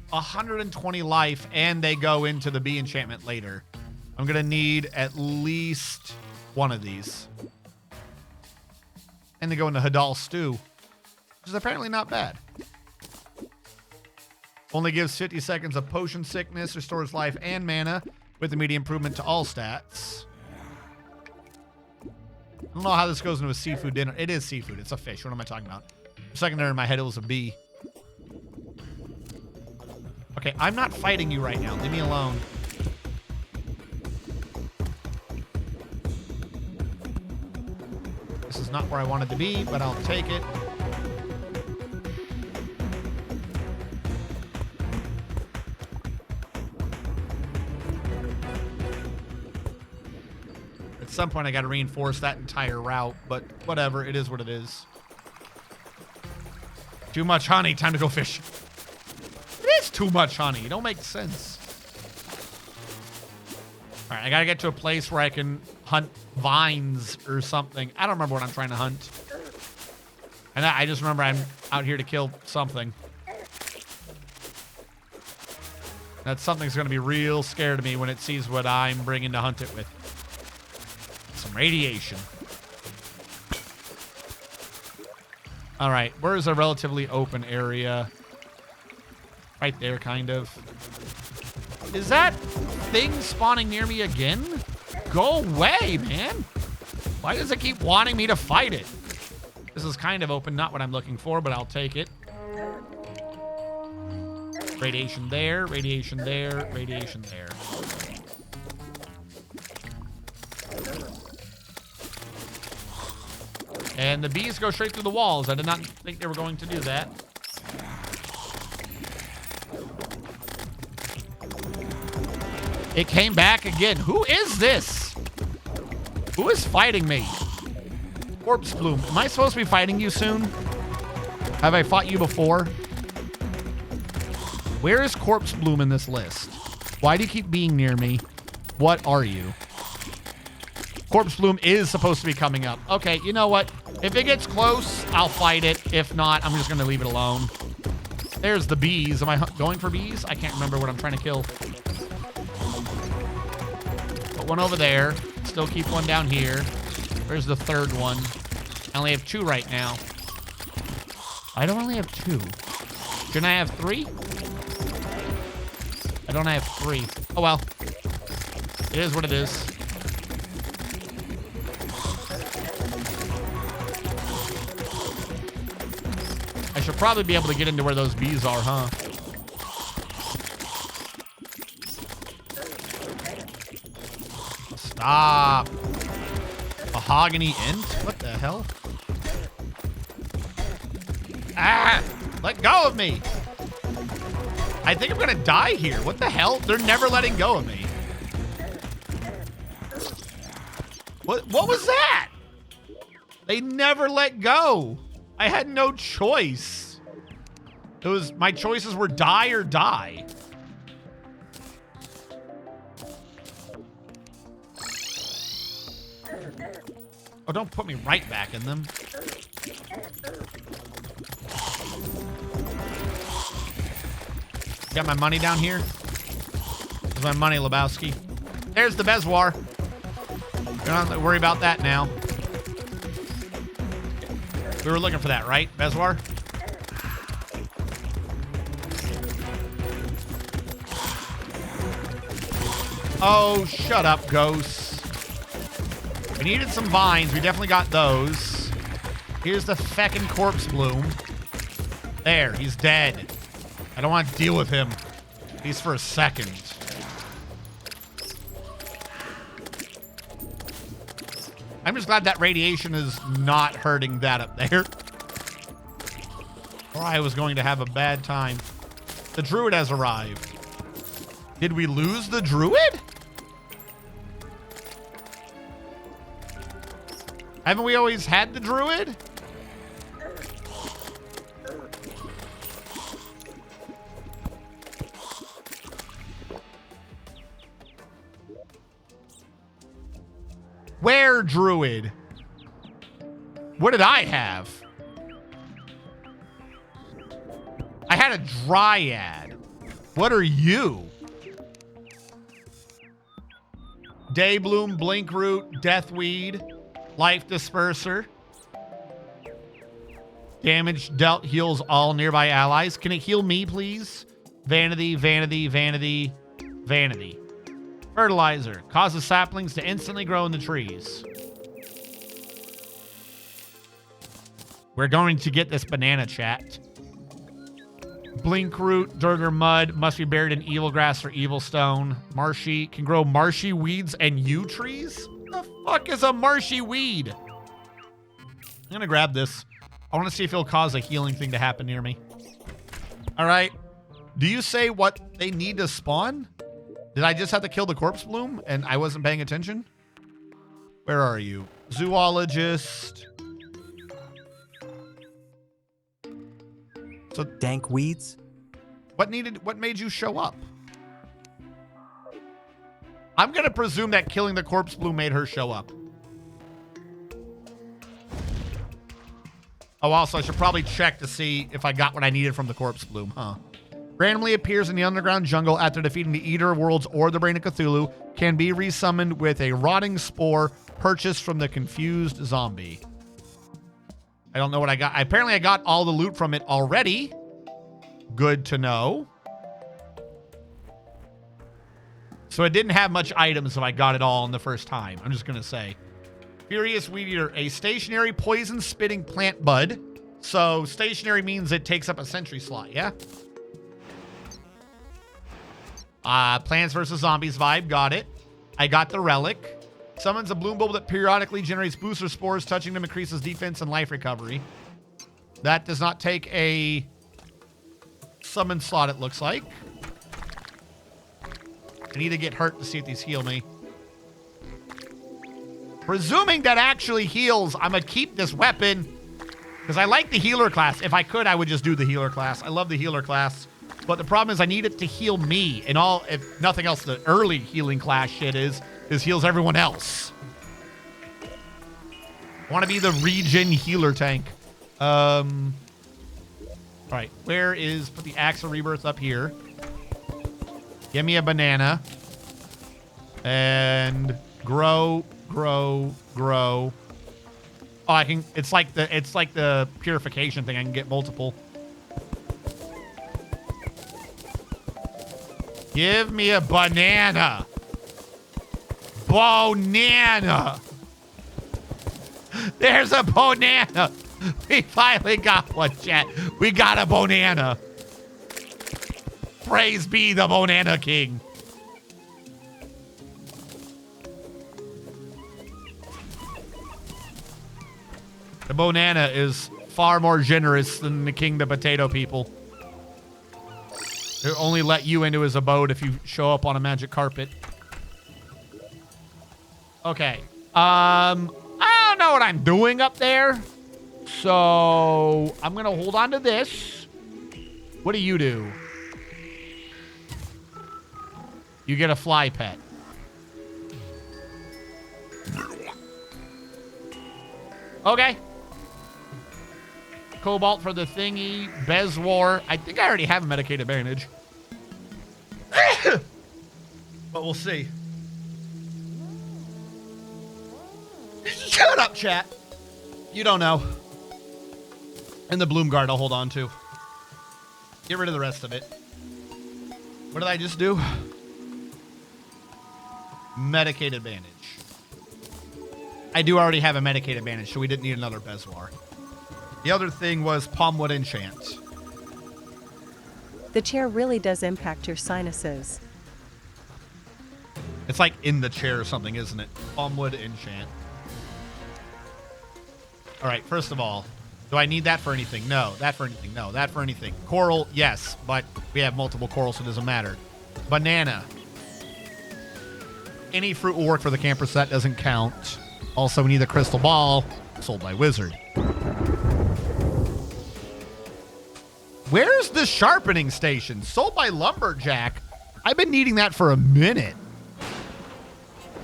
120 life, and they go into the bee enchantment later. I'm going to need at least one of these. And they go into Hadal Stew, which is apparently not bad. Only gives 50 seconds of potion sickness, restores life and mana, with immediate improvement to all stats. I don't know how this goes into a seafood dinner. It is seafood. It's a fish. What am I talking about? For a second there in my head, it was a bee. Okay, I'm not fighting you right now. Leave me alone. This is not where I wanted to be, but I'll take it. At some point, I got to reinforce that entire route, but whatever. It is what it is. Too much honey. Time to go fish. It is too much honey. It don't make sense. All right, I got to get to a place where I can hunt vines or something. I don't remember what I'm trying to hunt. And I just remember I'm out here to kill something. That something's going to be real scared of me when it sees what I'm bringing to hunt it with. Some radiation. All right, where's a relatively open area? Right there, kind of. Is that thing spawning near me again? Go away, man. Why does it keep wanting me to fight it? This is kind of open, not what I'm looking for, but I'll take it. Radiation there, radiation there, radiation there. And the bees go straight through the walls. I did not think they were going to do that. It came back again. Who is this? Who is fighting me? Corpse Bloom. Am I supposed to be fighting you soon? Have I fought you before? Where is Corpse Bloom in this list? Why do you keep being near me? What are you? Corpse Bloom is supposed to be coming up. Okay, you know what? If it gets close, I'll fight it. If not, I'm just going to leave it alone. There's the bees. Am I going for bees? I can't remember what I'm trying to kill. Put one over there. Still keep one down here. Where's the third one? I only have 2 right now. I don't only have 2. Shouldn't I have 3? I don't have 3. Oh, well. It is what it is. I should probably be able to get into where those bees are, huh? Stop. Mahogany Int? What the hell? Ah! Let go of me! I think I'm gonna die here. What the hell? They're never letting go of me. What was that? They never let go. I had no choice. It was, my choices were die or die. Oh, don't put me right back in them. Got my money down here? There's my money, Lebowski. There's the Bezwar. You don't have to worry about that now. We were looking for that, right, Bezwar? Oh, shut up, ghosts. We needed some vines. We definitely got those. Here's the feckin' Corpse Bloom. There, he's dead. I don't want to deal with him, at least for a second. I'm just glad that radiation is not hurting that up there. Or I was going to have a bad time. The druid has arrived. Did we lose the druid? Haven't we always had the druid? Where, druid? What did I have? I had a dryad. What are you? Daybloom, Blinkroot, Deathweed, Life Disperser. Damage dealt heals all nearby allies. Can it heal me, please? Vanity, vanity, vanity, vanity. Fertilizer. Causes saplings to instantly grow in the trees. We're going to get this banana, chat. Blinkroot, Durger Mud, must be buried in evil grass or evil stone. Marshy, can grow marshy weeds and yew trees? The fuck is a marshy weed? I'm gonna grab this. I want to see if it'll cause a healing thing to happen near me. All right. Do you say what they need to spawn? Did I just have to kill the Corpse Bloom and I wasn't paying attention? Where are you? Zoologist. So dank weeds? What made you show up? I'm going to presume that killing the Corpse Bloom made her show up. Oh, also, I should probably check to see if I got what I needed from the Corpse Bloom, huh? Randomly appears in the underground jungle after defeating the Eater of Worlds or the Brain of Cthulhu. Can be resummoned with a rotting spore purchased from the confused zombie. I don't know what I got. Apparently, I got all the loot from it already. Good to know. So it didn't have much items if I got it all in the first time. I'm just going to say. Furious Weed Eater, a stationary poison-spitting plant bud. So stationary means it takes up a sentry slot, yeah? Plants vs. Zombies vibe, got it. I got the relic. Summons a bloom bulb that periodically generates booster spores. Touching them increases defense and life recovery. That does not take a summon slot, it looks like. I need to get hurt to see if these heal me. Presuming that actually heals, I'm going to keep this weapon because I like the healer class. If I could, I would just do the healer class. I love the healer class. But the problem is I need it to heal me. And all, if nothing else, the early healing class shit is heals everyone else. I want to be the regen healer tank. All right, where is, put the Axe of Rebirth up here. Give me a banana. And grow. Oh, I can, it's like the purification thing. I can get multiple. Give me a banana. Bonana. There's a banana. We finally got one, chat. We got a banana. Praise be the Banana King. The banana is far more generous than the King the Potato people. He'll only let you into his abode if you show up on a magic carpet. Okay. I don't know what I'm doing up there. So I'm going to hold on to this. What do? You get a fly pet. Okay. Cobalt for the thingy. Bezwar. I think I already have a medicated bandage. But we'll see. Shut up, chat. You don't know. And the Bloom Guard I'll hold on to. Get rid of the rest of it. What did I just do? Medicated bandage. I do already have a medicated bandage, so we didn't need another Bezwar. The other thing was Palmwood Enchant. The chair really does impact your sinuses. It's like in the chair or something, isn't it? Palmwood Enchant. All right, first of all, do I need that for anything? No. That for anything? No. That for anything? Coral, yes, but we have multiple corals, so it doesn't matter. Banana. Any fruit will work for the camper set, doesn't count. Also, we need the crystal ball, sold by Wizard. Where's the sharpening station? Sold by Lumberjack. I've been needing that for a minute.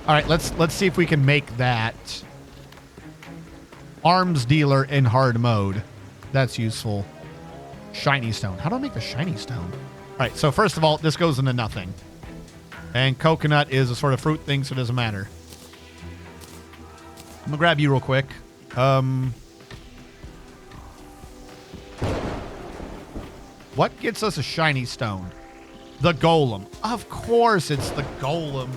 All right, let's see if we can make that. Arms dealer in hard mode. That's useful. Shiny stone. How do I make the shiny stone? All right, so first of all, this goes into nothing. And coconut is a sort of fruit thing, so it doesn't matter. I'm going to grab you real quick. What gets us a shiny stone? The golem. Of course it's the golem.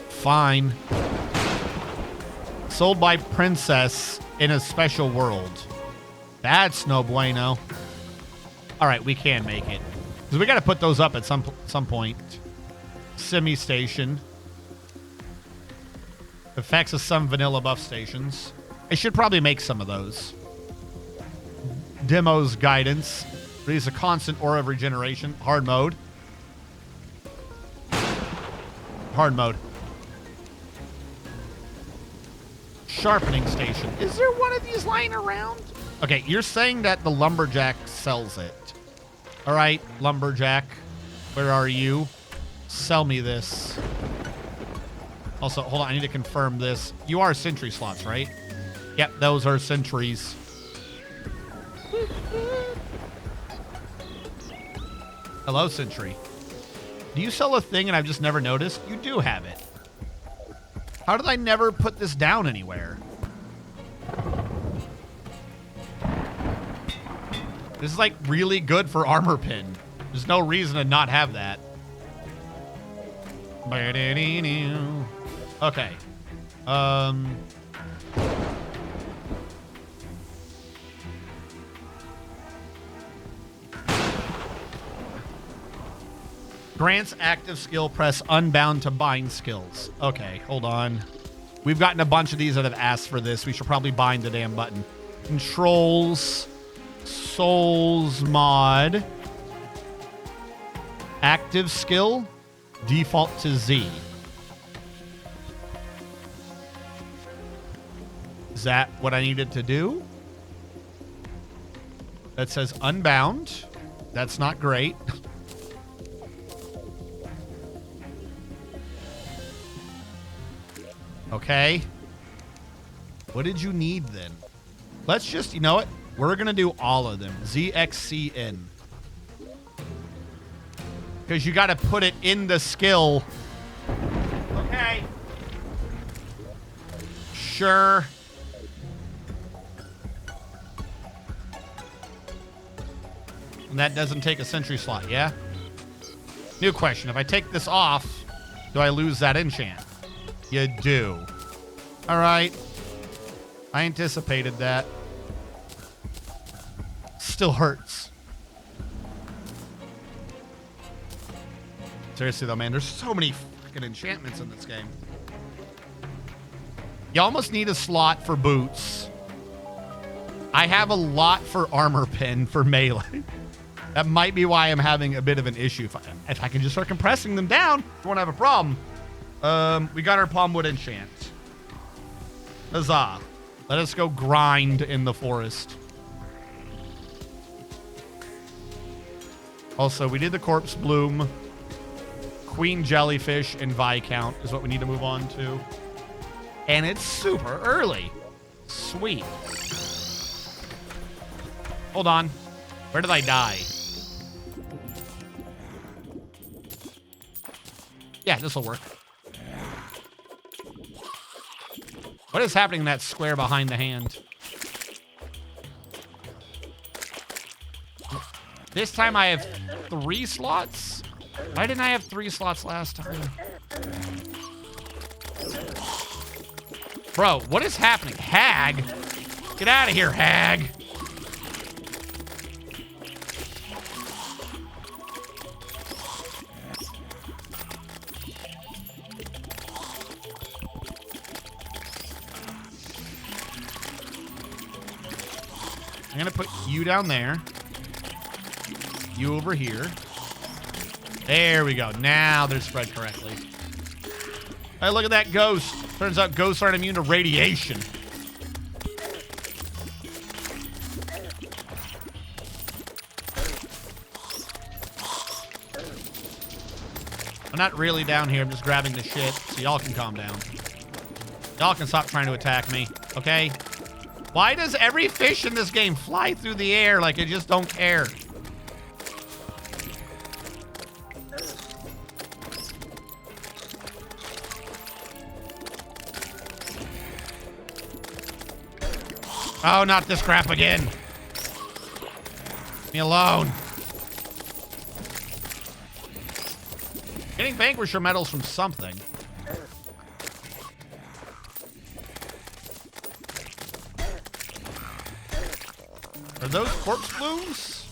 Fine. Sold by Princess in a special world. That's no bueno. All right, we can make it. Because we got to put those up at some point. Simi station. Effects of some vanilla buff stations. I should probably make some of those. Demo's guidance. Release a constant aura of regeneration. Hard mode. Hard mode. Sharpening station. Is there one of these lying around? Okay, you're saying that the Lumberjack sells it. All right, Lumberjack. Where are you? Sell me this. Also, hold on. I need to confirm this. You are sentry slots, right? Yep, those are sentries. Hello, sentry. Do you sell a thing and I've just never noticed? You do have it. How did I never put this down anywhere? This is like really good for armor pin. There's no reason to not have that. Okay. Grants active skill, press unbound to bind skills. Okay, hold on. We've gotten a bunch of these that have asked for this. We should probably bind the damn button. Controls, Souls mod, active skill, default to Z. Is that what I needed to do? That says unbound. That's not great. Okay. What did you need then? Let's just, you know what? We're going to do all of them. ZXCN. Because you got to put it in the skill. Okay. Sure. And that doesn't take a sentry slot, yeah? New question. If I take this off, do I lose that enchant? You do. All right. I anticipated that. Still hurts. Seriously though, man, there's so many freaking enchantments in this game. You almost need a slot for boots. I have a lot for armor pen for melee. That might be why I'm having a bit of an issue. If I can just start compressing them down, I won't have a problem. We got our palmwood enchant. Huzzah. Let us go grind in the forest. Also, we did the corpse bloom. Queen jellyfish and Viscount is what we need to move on to. And it's super early. Sweet. Hold on. Where did I die? Yeah, this will work. What is happening in that square behind the hand? This time I have 3 slots? Why didn't I have 3 slots last time? Bro, what is happening? Hag? Get out of here, Hag. I'm gonna put you down there. You over here. There we go. Now they're spread correctly. Hey, look at that ghost. Turns out ghosts aren't immune to radiation. I'm not really down here. I'm just grabbing the shit so y'all can calm down. Y'all can stop trying to attack me, okay? Why does every fish in this game fly through the air like it just don't care? Oh, not this crap again. Leave me alone. Getting Vanquisher medals from something. Are those corpse blooms?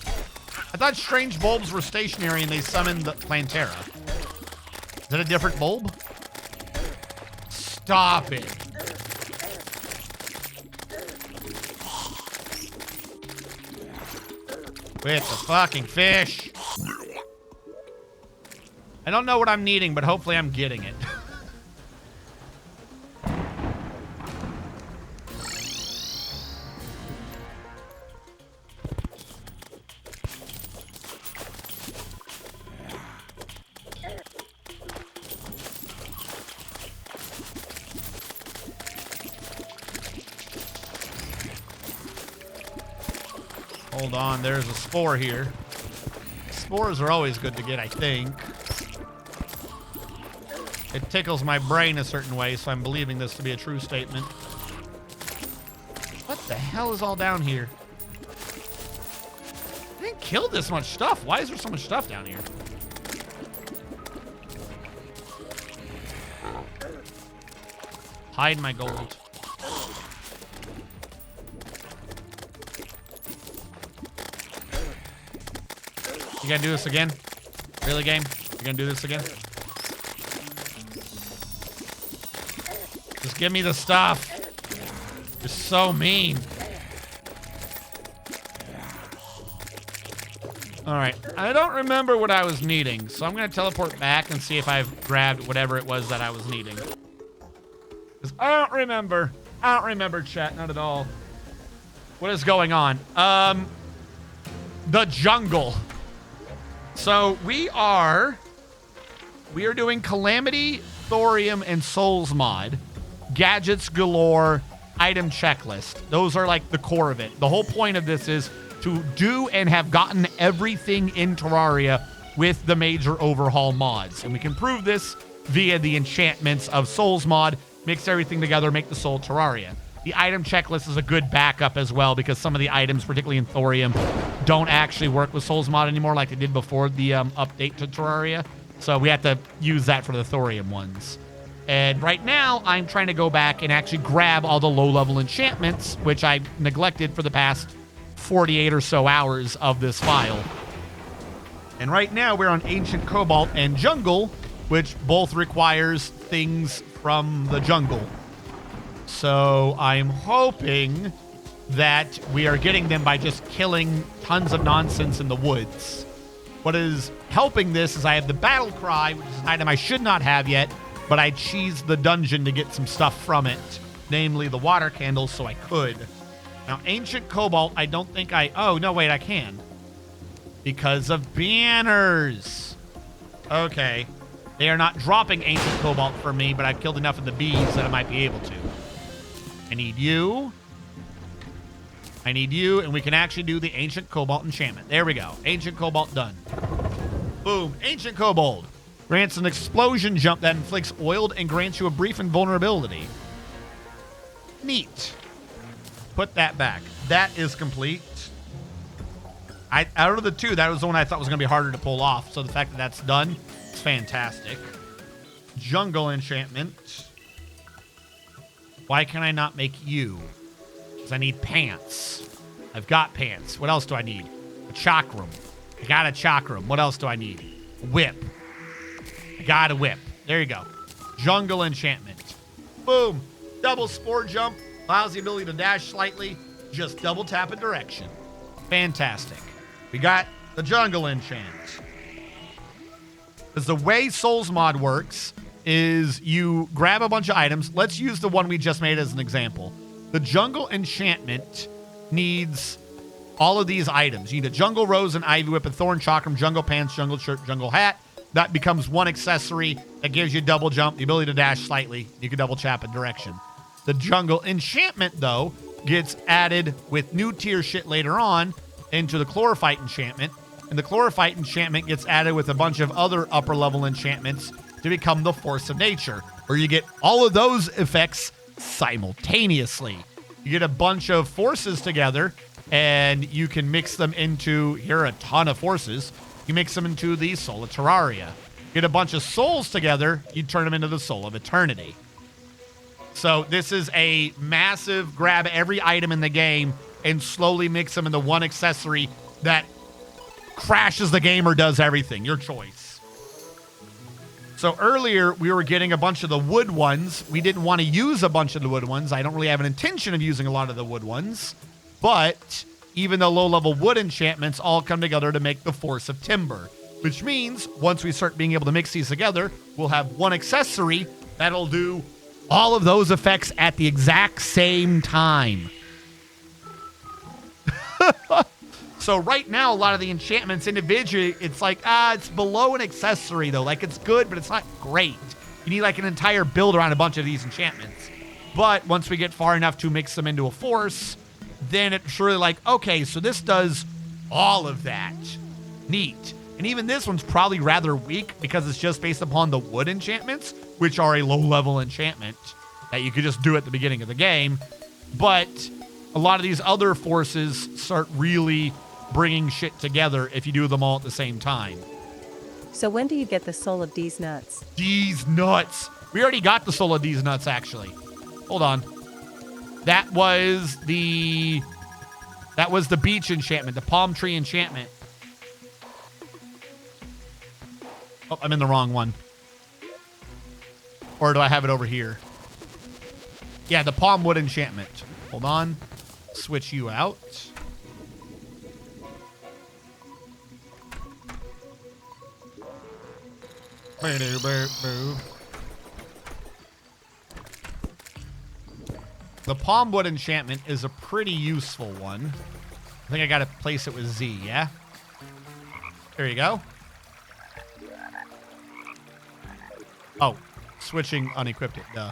I thought strange bulbs were stationary and they summoned the Plantera. Is that a different bulb? Stop it. With the fucking fish. I don't know what I'm needing, but hopefully I'm getting it. Hold on, there's a spore here. Spores are always good to get, I think. It tickles my brain a certain way, so I'm believing this to be a true statement. What the hell is all down here? I didn't kill this much stuff. Why is there so much stuff down here? Hide my gold. You gonna do this again? Really, game? You gonna do this again? Just give me the stuff. You're so mean. All right. I don't remember what I was needing, so I'm gonna teleport back and see if I've grabbed whatever it was that I was needing. Because I don't remember. I don't remember, chat. Not at all. What is going on? The jungle. So we are doing Calamity, Thorium, and Souls mod, Gadgets Galore, item checklist. Those are like the core of it. The whole point of this is to do and have gotten everything in Terraria with the major overhaul mods. And we can prove this via the enchantments of Souls mod, mix everything together, make the Soul Terraria. The item checklist is a good backup as well because some of the items, particularly in Thorium, don't actually work with Souls mod anymore like they did before the update to Terraria. So we have to use that for the Thorium ones. And right now, I'm trying to go back and actually grab all the low-level enchantments, which I neglected for the past 48 or so hours of this file. And right now, we're on Ancient Cobalt and Jungle, which both requires things from the jungle. So I'm hoping that we are getting them by just killing tons of nonsense in the woods. What is helping this is I have the Battle Cry, which is an item I should not have yet, but I cheesed the dungeon to get some stuff from it, namely the water candles, so I could. Now, Ancient Cobalt, I don't think oh, no, wait, I can. Because of banners. Okay. They are not dropping Ancient Cobalt for me, but I've killed enough of the bees that I might be able to. I need you. I need you, and we can actually do the Ancient Cobalt enchantment. There we go. Ancient Cobalt done. Boom. Ancient Cobalt. Grants an explosion jump that inflicts oiled and grants you a brief invulnerability. Neat. Put that back. That is complete. Out of the two, that was the one I thought was going to be harder to pull off. So the fact that that's done is fantastic. Jungle enchantment. Why can I not make you? Because I need pants. I've got pants. What else do I need? A chakram. I got a chakram. What else do I need? A whip. I got a whip. There you go. Jungle enchantment. Boom. Double spore jump. Allows the ability to dash slightly. Just double tap a direction. Fantastic. We got the jungle enchant. Because the way Souls mod works is you grab a bunch of items. Let's use the one we just made as an example. The jungle enchantment needs all of these items. You need a jungle rose, an ivy whip, a thorn chakram, jungle pants, jungle shirt, jungle hat. That becomes one accessory that gives you double jump, the ability to dash slightly. You can double tap a direction. The jungle enchantment, though, gets added with new tier shit later on into the chlorophyte enchantment. And the chlorophyte enchantment gets added with a bunch of other upper level enchantments to become the force of nature, where you get all of those effects simultaneously. You get a bunch of forces together and you can mix them into, here are a ton of forces. You mix them into the Soul of Terraria. Get a bunch of souls together, you turn them into the Soul of Eternity. So this is a massive grab every item in the game and slowly mix them into one accessory that crashes the game or does everything. Your choice. So earlier we were getting a bunch of the wood ones. We didn't want to use a bunch of the wood ones. I don't really have an intention of using a lot of the wood ones. But even the low-level wood enchantments all come together to make the Force of Timber. Which means once we start being able to mix these together, we'll have one accessory that'll do all of those effects at the exact same time. So right now, a lot of the enchantments individually, it's like, it's below an accessory, though. Like, it's good, but it's not great. You need, like, an entire build around a bunch of these enchantments. But once we get far enough to mix them into a force, then it's really like, okay, so this does all of that. Neat. And even this one's probably rather weak because it's just based upon the wood enchantments, which are a low-level enchantment that you could just do at the beginning of the game. But a lot of these other forces start really bringing shit together if you do them all at the same time. So when do you get the Soul of D's Nuts? D's Nuts. We already got the Soul of D's Nuts, actually. Hold on. That was the beach enchantment, the palm tree enchantment. Oh, I'm in the wrong one. Or do I have it over here? Yeah, the palm wood enchantment. Hold on. Switch you out. The palm wood enchantment is a pretty useful one. I think I gotta place it with Z, yeah? There you go. Oh, switching unequipped it. Duh.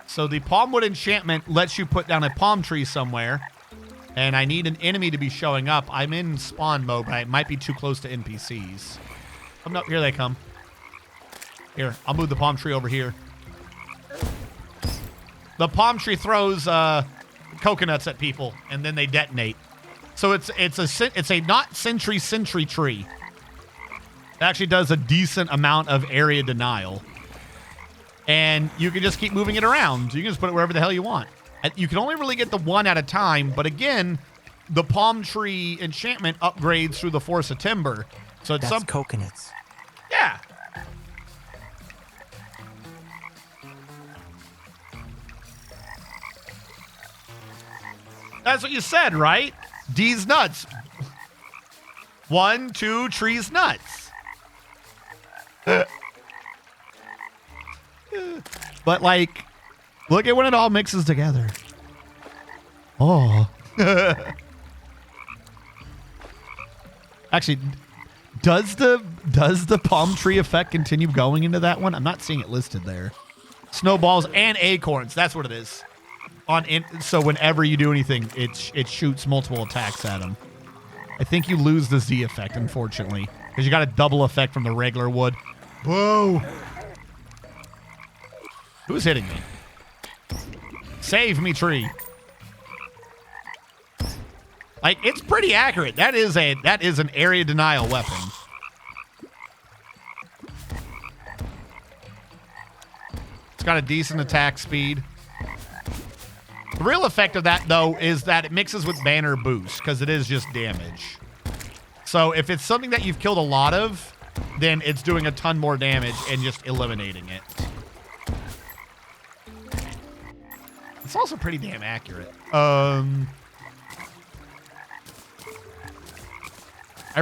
So the palmwood enchantment lets you put down a palm tree somewhere. And I need an enemy to be showing up. I'm in spawn mode, but I might be too close to NPCs. Oh, no, here they come. Here, I'll move the palm tree over here. The palm tree throws coconuts at people, and then they detonate. So it's a not sentry tree. It actually does a decent amount of area denial. And you can just keep moving it around. You can just put it wherever the hell you want. You can only really get the one at a time, but again, the palm tree enchantment upgrades through the force of timber. So it's That's coconuts. Yeah. That's what you said, right? D's nuts. 1, 2 trees nuts. But like, look at when it all mixes together. Oh. Actually, does the palm tree effect continue going into that one? I'm not seeing it listed there. Snowballs and acorns. That's what it is. So whenever you do anything, it shoots multiple attacks at them. I think you lose the Z effect, unfortunately, because you got a double effect from the regular wood. Whoa. Who's hitting me? Save me, tree. Like, it's pretty accurate. That is an area denial weapon. It's got a decent attack speed. The real effect of that, though, is that it mixes with banner boost, because it is just damage. So if it's something that you've killed a lot of, then it's doing a ton more damage and just eliminating it. It's also pretty damn accurate. I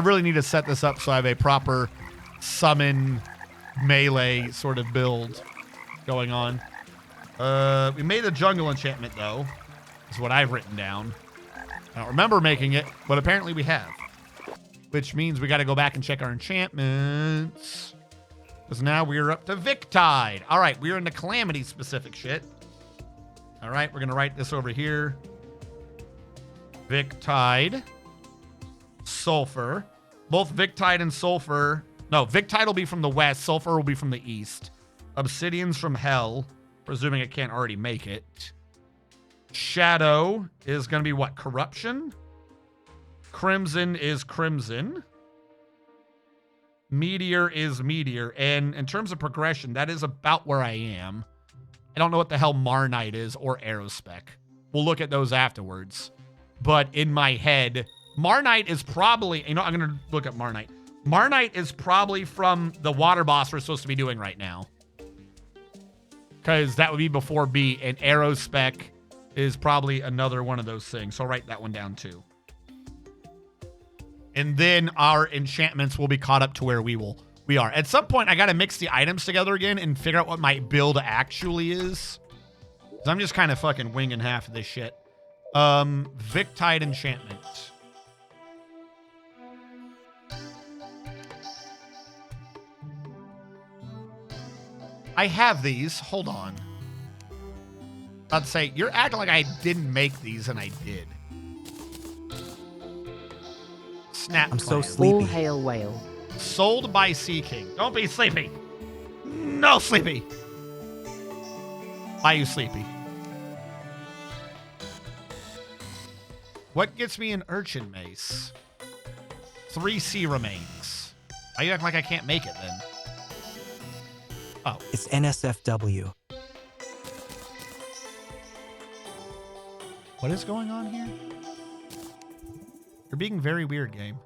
really need to set this up so I have a proper summon melee sort of build going on. We made a jungle enchantment, though, is what I've written down. I don't remember making it, but apparently we have. Which means we got to go back and check our enchantments. Because now we're up to Victide. All right, we're in the Calamity specific shit. All right, we're going to write this over here. Victide. Sulfur. Both Victide and Sulfur. No, Victide will be from the west. Sulfur will be from the east. Obsidian's from hell. Presuming it can't already make it. Shadow is going to be what? Corruption? Crimson is crimson. Meteor is meteor. And in terms of progression, that is about where I am. I don't know what the hell Marnite is or Aerospec. We'll look at those afterwards. But in my head, Marnite is probably... You know, I'm going to look at Marnite. Marnite is probably from the water boss we're supposed to be doing right now. Because that would be before B. And Aerospec is probably another one of those things. So I'll write that one down too. And then our enchantments will be caught up to where we are. At some point, I got to mix the items together again and figure out what my build actually is. Because I'm just kind of fucking winging half of this shit. Victide enchantment. I have these. Hold on. I'd say, you're acting like I didn't make these, and I did. Snap. I'm so sleepy. All hail whale. Sold by Sea King. Don't be sleepy. No sleepy. Why are you sleepy? What gets me an urchin mace? 3 sea remains. Why you acting like I can't make it then? Oh. It's NSFW. What is going on here? You're being very weird, game.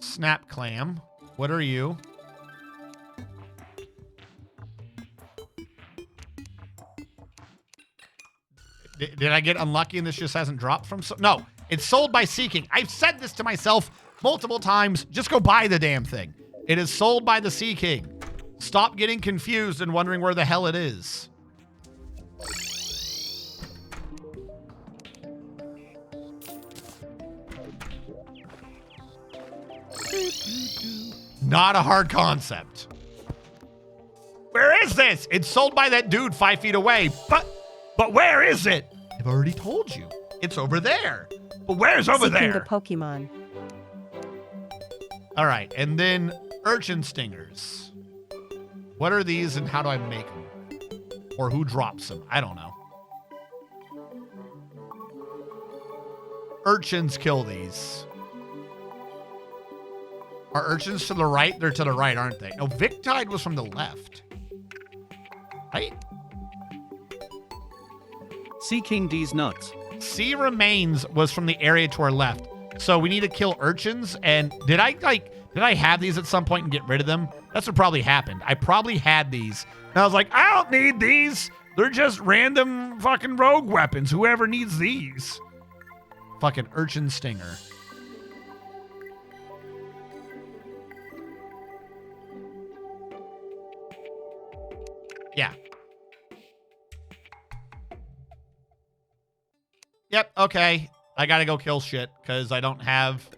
Snap clam. What are you? Did I get unlucky and this just hasn't dropped from... No, it's sold by Sea King. I've said this to myself multiple times. Just go buy the damn thing. It is sold by the Sea King. Stop getting confused and wondering where the hell it is. Not a hard concept. Where is this? It's sold by that dude 5 feet away. But where is it? I've already told you. It's over there. But where's over Seeking there? the Pokemon. All right, and then urchin stingers. What are these and how do I make them? Or who drops them? I don't know. Urchins kill these. Are urchins to the right? They're to the right, aren't they? No, Victide was from the left. Right? See King D's nuts. Sea Remains was from the area to our left. So we need to kill urchins. And did I have these at some point and get rid of them? That's what probably happened. I probably had these. And I was like, I don't need these. They're just random fucking rogue weapons. Whoever needs these. Fucking urchin stinger. Yeah. Yep, okay. I gotta go kill shit because I don't have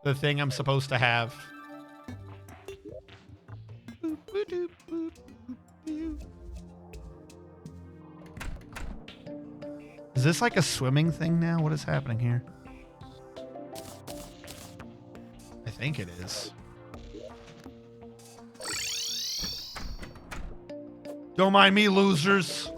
the thing I'm supposed to have. Is this like a swimming thing now? What is happening here? I think it is. Don't mind me, losers.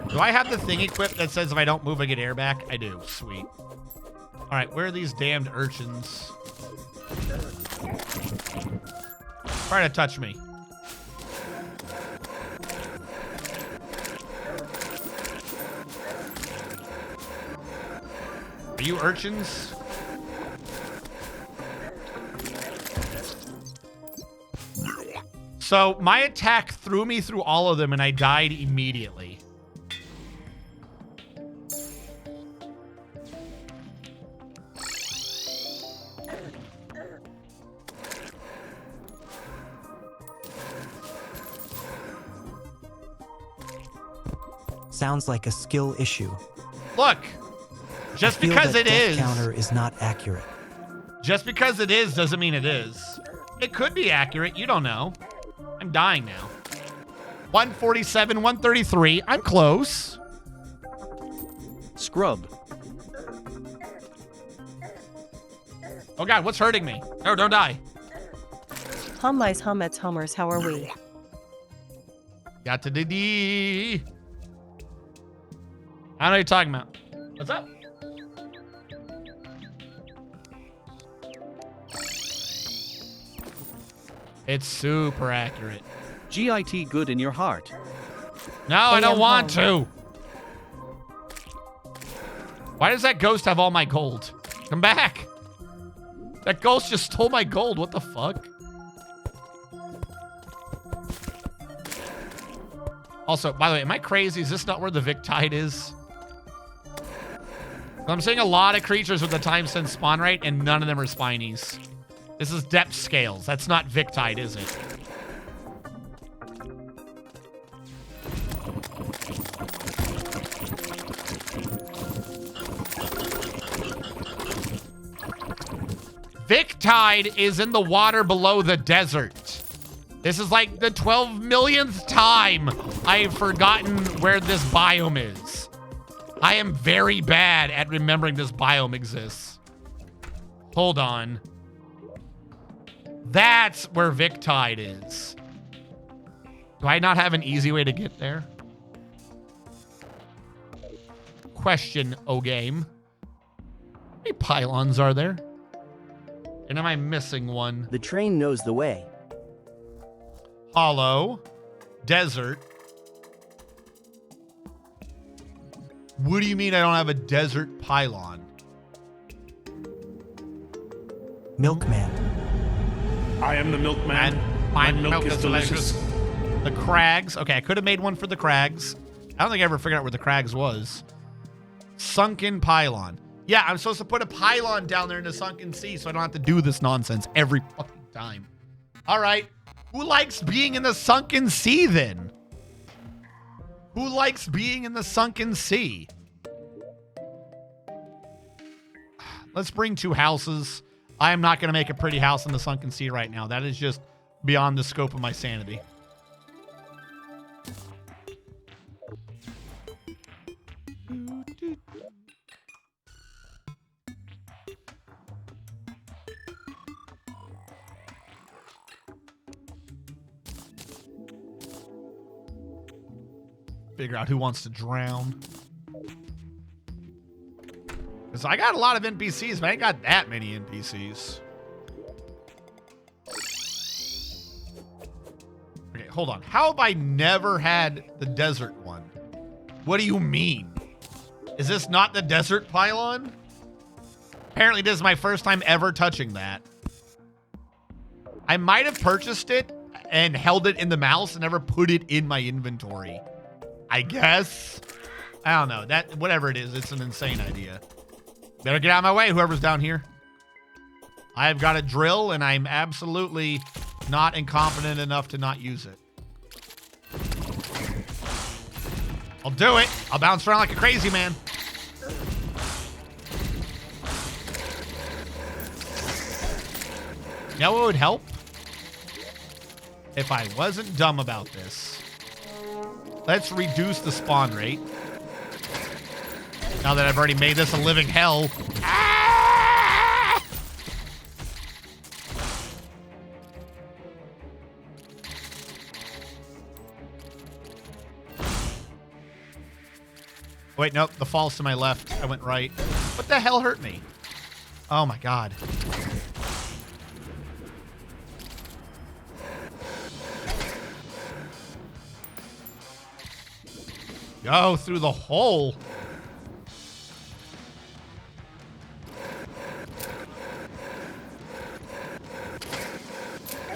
Do I have the thing equipped that says if I don't move, I get air back? I do. Sweet. All right, where are these damned urchins? Try to touch me. Are you urchins? So my attack threw me through all of them and I died immediately. Sounds like a skill issue. Look, just because it is, counter is not accurate. Just because it is doesn't mean it is. It could be accurate. You don't know. I'm dying now. 147, 133. I'm close. Scrub. Oh God, what's hurting me? No, don't die. Hum lies hummets homers, how are we? Got to D. I don't know what you're talking about. What's up? It's super accurate. GIT good in your heart. No, I don't want to. Why does that ghost have all my gold? Come back. That ghost just stole my gold. What the fuck? Also, by the way, am I crazy? Is this not where the Victide is? I'm seeing a lot of creatures with the time sense spawn rate, and none of them are spinies. This is depth scales. That's not Victide, is it? Victide is in the water below the desert. This is like the 12 millionth time I've forgotten where this biome is. I am very bad at remembering this biome exists. Hold on. That's where Victide is. Do I not have an easy way to get there? Question, O game. How many pylons are there? And am I missing one? The train knows the way. Hollow. Desert. What do you mean I don't have a desert pylon? Milkman. I am the milkman. My milk is delicious. The Crags. Okay, I could have made one for the Crags. I don't think I ever figured out where the Crags was. Sunken pylon. Yeah, I'm supposed to put a pylon down there in the sunken sea so I don't have to do this nonsense every fucking time. All right. Who likes being in the sunken sea then? Who likes being in the sunken sea? Let's bring 2 houses. I am not going to make a pretty house in the sunken sea right now. That is just beyond the scope of my sanity. Figure out who wants to drown. Because I got a lot of NPCs, but I ain't got that many NPCs. Okay, hold on. How have I never had the desert one? What do you mean? Is this not the desert pylon? Apparently this is my first time ever touching that. I might have purchased it and held it in the mouse and never put it in my inventory. I guess. I don't know. That, whatever it is, it's an insane idea. Better get out of my way, whoever's down here. I've got a drill, and I'm absolutely not incompetent enough to not use it. I'll do it. I'll bounce around like a crazy man. You know what would help? If I wasn't dumb about this. Let's reduce the spawn rate. Now that I've already made this a living hell. Ah! Wait, nope. The fall's to my left. I went right. What the hell hurt me? Oh my god. Go through the hole.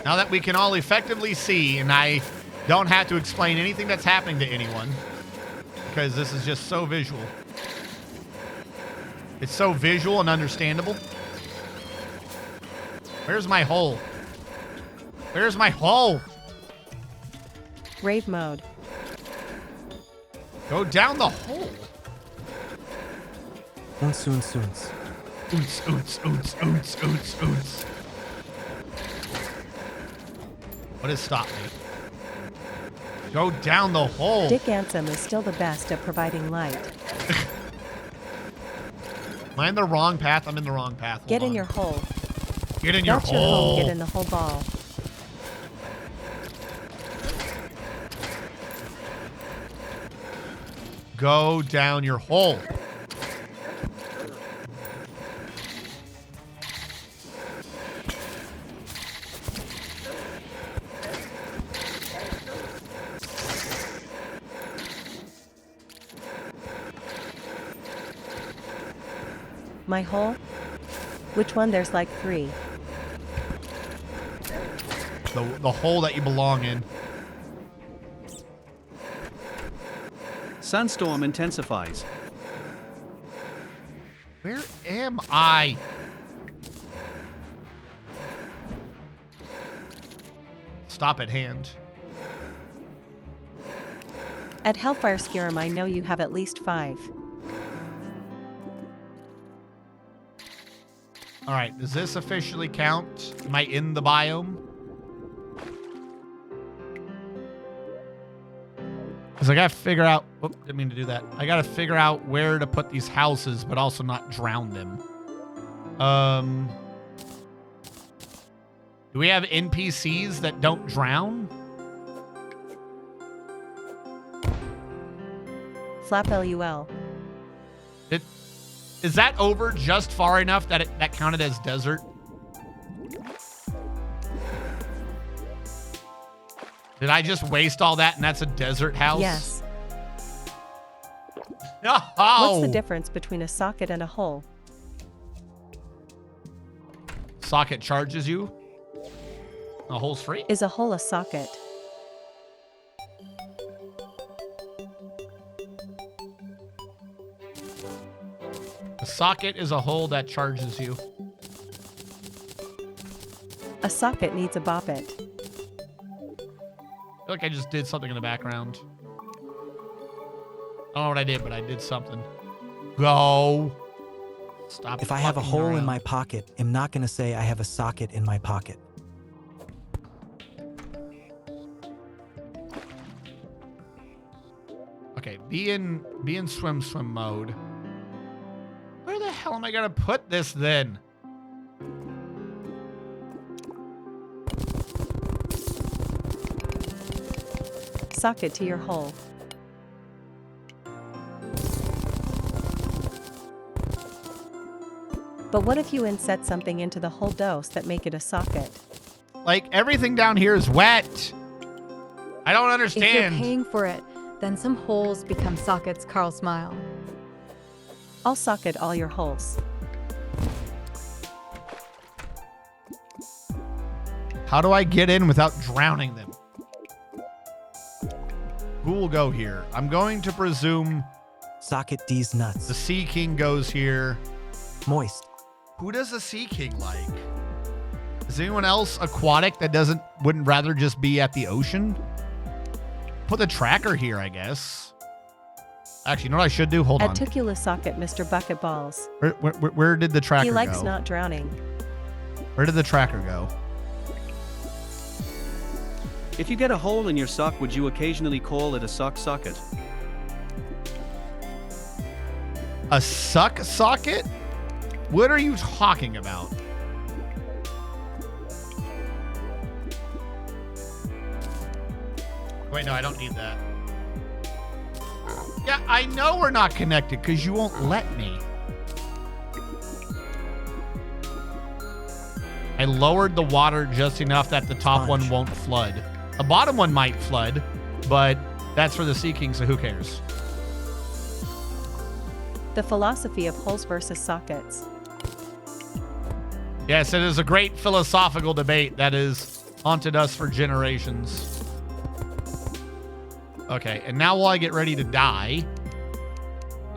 Now that we can all effectively see, and I don't have to explain anything that's happening to anyone, because this is just so visual. It's so visual and understandable. Where's my hole? Where's my hole? Rave mode. Go down the hole. Uns. Oots, oots, oots, oots, oots, oots. What has stopped me? Go down the hole. Dick Ansem is still the best at providing light. Am I in the wrong path? I'm in the wrong path. Get in your hole. Get in your That's your hole. hole. Get in the whole ball. Go down your hole. My hole? Which one? There's like 3. The hole that you belong in. Sandstorm intensifies. Where am I? Stop at hand. At Hellfire Scarum, I know you have at least 5. All right, does this officially count? Am I in the biome? Because I got to figure out... Oops, didn't mean to do that. I got to figure out where to put these houses, but also not drown them. Do we have NPCs that don't drown? Flap LUL. Is that over just far enough that that counted as desert? Did I just waste all that and that's a desert house? Yes. No. What's the difference between a socket and a hole? Socket charges you? A hole's free? Is a hole a socket? A socket is a hole that charges you. A socket needs a bop it. I feel like I just did something in the background. don't know what I did, but I did something. Go. Stop. If I have a fucking hole around. in my pocket, I'm not gonna say I have a socket in my pocket. Okay, be in swim mode. Where the hell am I gonna put this then? Socket to your hole. But what if you inset something into the hole dose that make it a socket? Like, everything down here is wet. I don't If understand. you're paying for it, then some holes become sockets, Carl smile. I'll socket all your holes. How do I get in without drowning them? Who will go here? I'm going to presume Socket these nuts. the Sea King goes here. Moist. Who does the Sea King like? Is anyone else aquatic that wouldn't rather just be at the ocean? Put the tracker here, I guess. Actually, you know what I should do? Hold on. Aticula socket Mr. Bucket Balls. Where did the tracker go? He likes not drowning. Where did the tracker go? If you get a hole in your sock, would you occasionally call it a sock socket? A suck socket? What are you talking about? Wait, no, I don't need that. Yeah, I know we're not connected because you won't let me. I lowered the water just enough that the top one won't flood. The bottom one might flood, but that's for the Sea King, so who cares? The philosophy of holes versus sockets. Yes, it is a great philosophical debate that has haunted us for generations. Okay, and now while I get ready to die,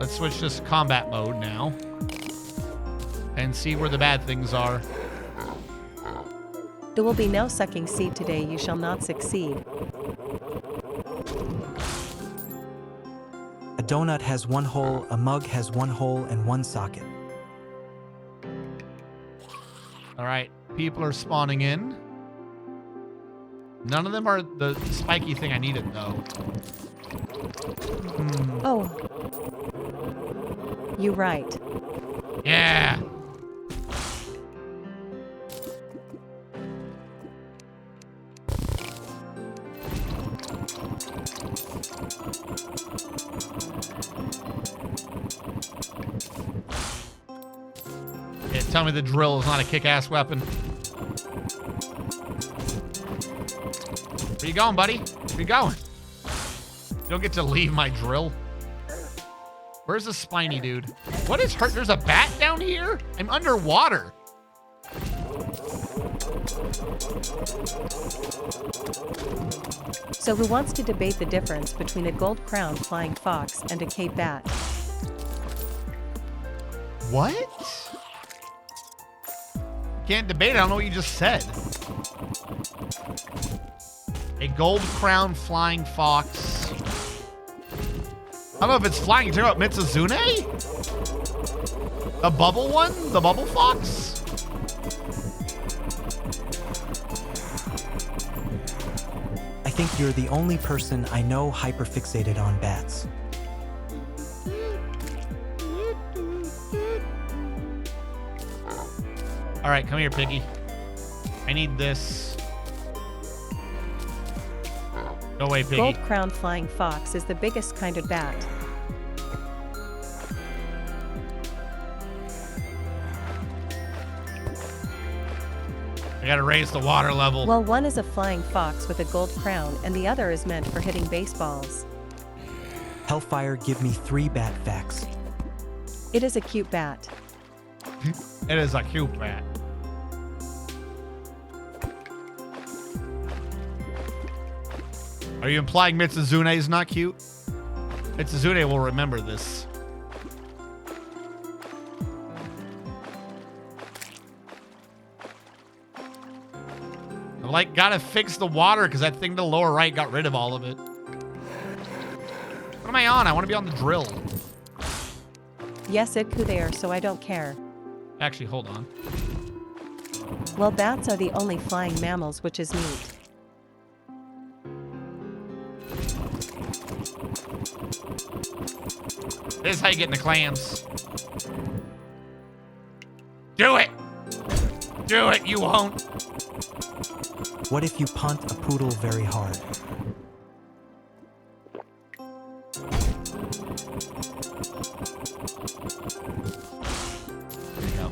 let's switch this to combat mode now and see where the bad things are. There will be no sucking seed today, you shall not succeed. A donut has one hole, a mug has one hole and one socket. All right, people are spawning in. None of them are the spiky thing I needed, though. Oh. You right. Yeah. Yeah, tell me the drill is not a kick-ass weapon. Where you going, buddy? Where you going? You don't get to leave my drill. Where's the spiny dude? What is hurt? There's a bat down here? I'm underwater. So who wants to debate the difference between a gold-crowned flying fox and a Cape bat? What? Can't debate it. I don't know what you just said. A gold-crowned flying fox. I don't know if it's flying. You talking about Mitsuzune? The bubble one? The bubble fox? I think you're the only person I know hyperfixated on bats. All right, come here, piggy. I need this. Go away, piggy. Gold-crowned flying fox is the biggest kind of bat. I gotta raise the water level. Well, one is a flying fox with a gold crown and the other is meant for hitting baseballs. Hellfire, give me 3 bat facts. It is a cute bat. It is a cute bat. Are you implying Mitsuzune is not cute? Mitsuzune will remember this. I gotta fix the water because that thing to the lower right got rid of all of it. What am I on? I want to be on the drill. Yes, Idku they are, so I don't care. Actually, hold on. Well, bats are the only flying mammals, which is neat. This is how you get in the clams. Do it! Do it, you won't. What if you punt a poodle very hard? There you go.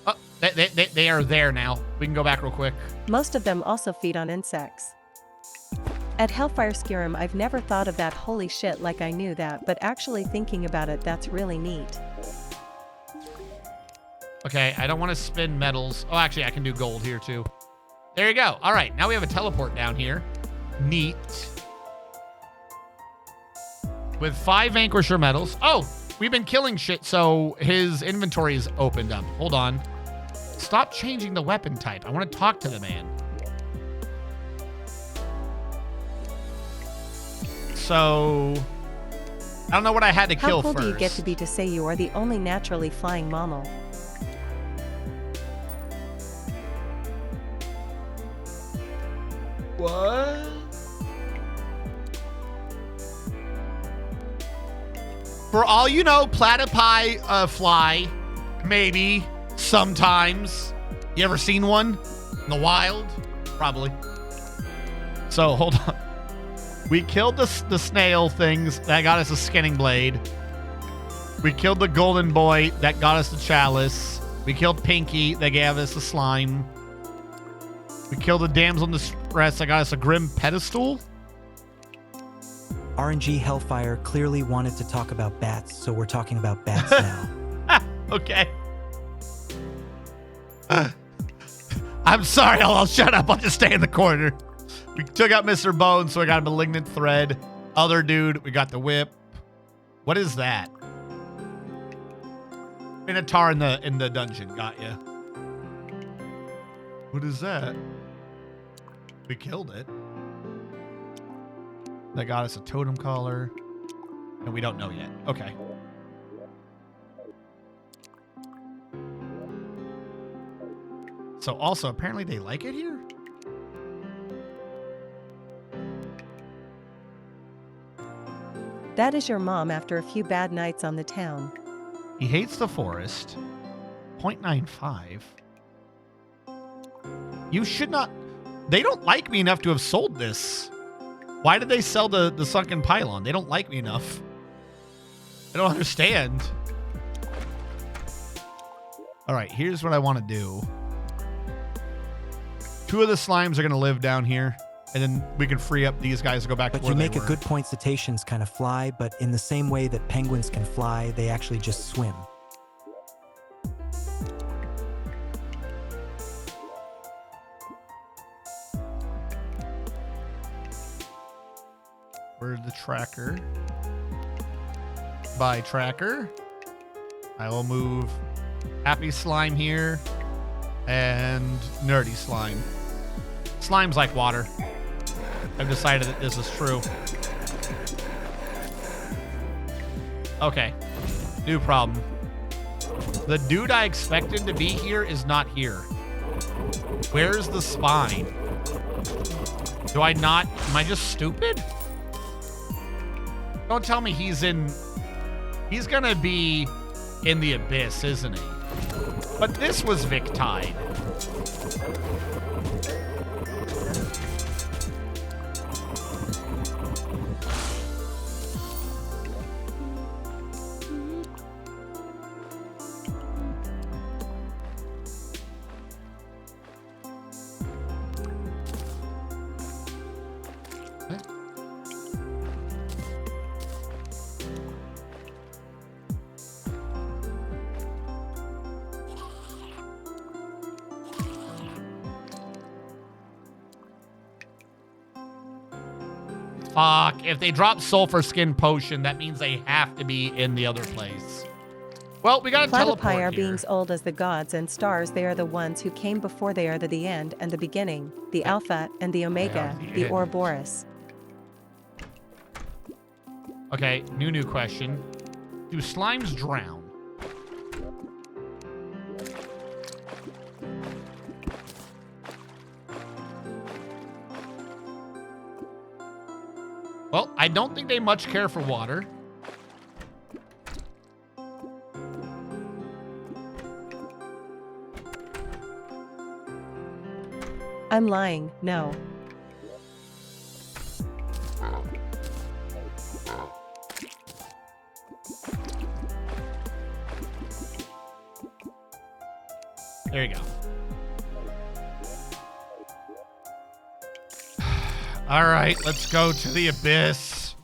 Oh, they are there now. We can go back real quick. Most of them also feed on insects. At Hellfire Skyrim, I've never thought of that, holy shit, like I knew that, but actually thinking about it, that's really neat. Okay, I don't want to spin metals. Oh, actually, I can do gold here, too. There you go. All right, now we have a teleport down here. Neat. With 5 Vanquisher medals. Oh, we've been killing shit, so his inventory is opened up. Hold on. Stop changing the weapon type. I want to talk to the man. So, I don't know what I had to kill How cool first. do you get to be to say you are the only naturally flying mammal? What? For all you know, platypi fly. Maybe. Sometimes. You ever seen one? In the wild? Probably. So, hold on. We killed the snail things. That got us a skinning blade. We killed the golden boy. That got us the chalice. We killed Pinky. That gave us the slime. We killed the damsel in distress. That got us a grim pedestal. RNG Hellfire clearly wanted to talk about bats, so we're talking about bats now. Okay. I'm sorry. I'll shut up. I'll just stay in the corner. We took out Mr. Bones, so I got a malignant thread. Other dude, we got the whip. What is that? Minotaur in the dungeon. Got ya. What is that? We killed it. That got us a totem collar. And we don't know yet. Okay. So also, apparently they like it here? That is your mom after a few bad nights on the town. He hates the forest. 0.95. You should not... They don't like me enough to have sold this. Why did they sell the sunken pylon? They don't like me enough. I don't understand. All right, here's what I want to do. 2 of the slimes are going to live down here, and then we can free up these guys to go back to where they were. But you make a good point. Cetaceans kind of fly, but in the same way that penguins can fly, they actually just swim. Where's the tracker? By tracker. I will move Happy Slime here and Nerdy Slime. Slime's like water. I've decided that this is true. Okay. New problem. The dude I expected to be here is not here. Where's the spine? Do I not... Am I just stupid? Don't tell me he's in... He's gonna be in the abyss, isn't he? But this was Victide. Fuck, if they drop Sulfur Skin Potion, that means they have to be in the other place. Well, we gotta teleport Platypi are here. beings old as the gods and stars. They are the ones who came before. They are the end and the beginning, the Alpha and the Omega, the Ouroboros. Okay, new question. Do slimes drown? Well, I don't think they much care for water. I'm lying, no. There you go. All right, let's go to the abyss.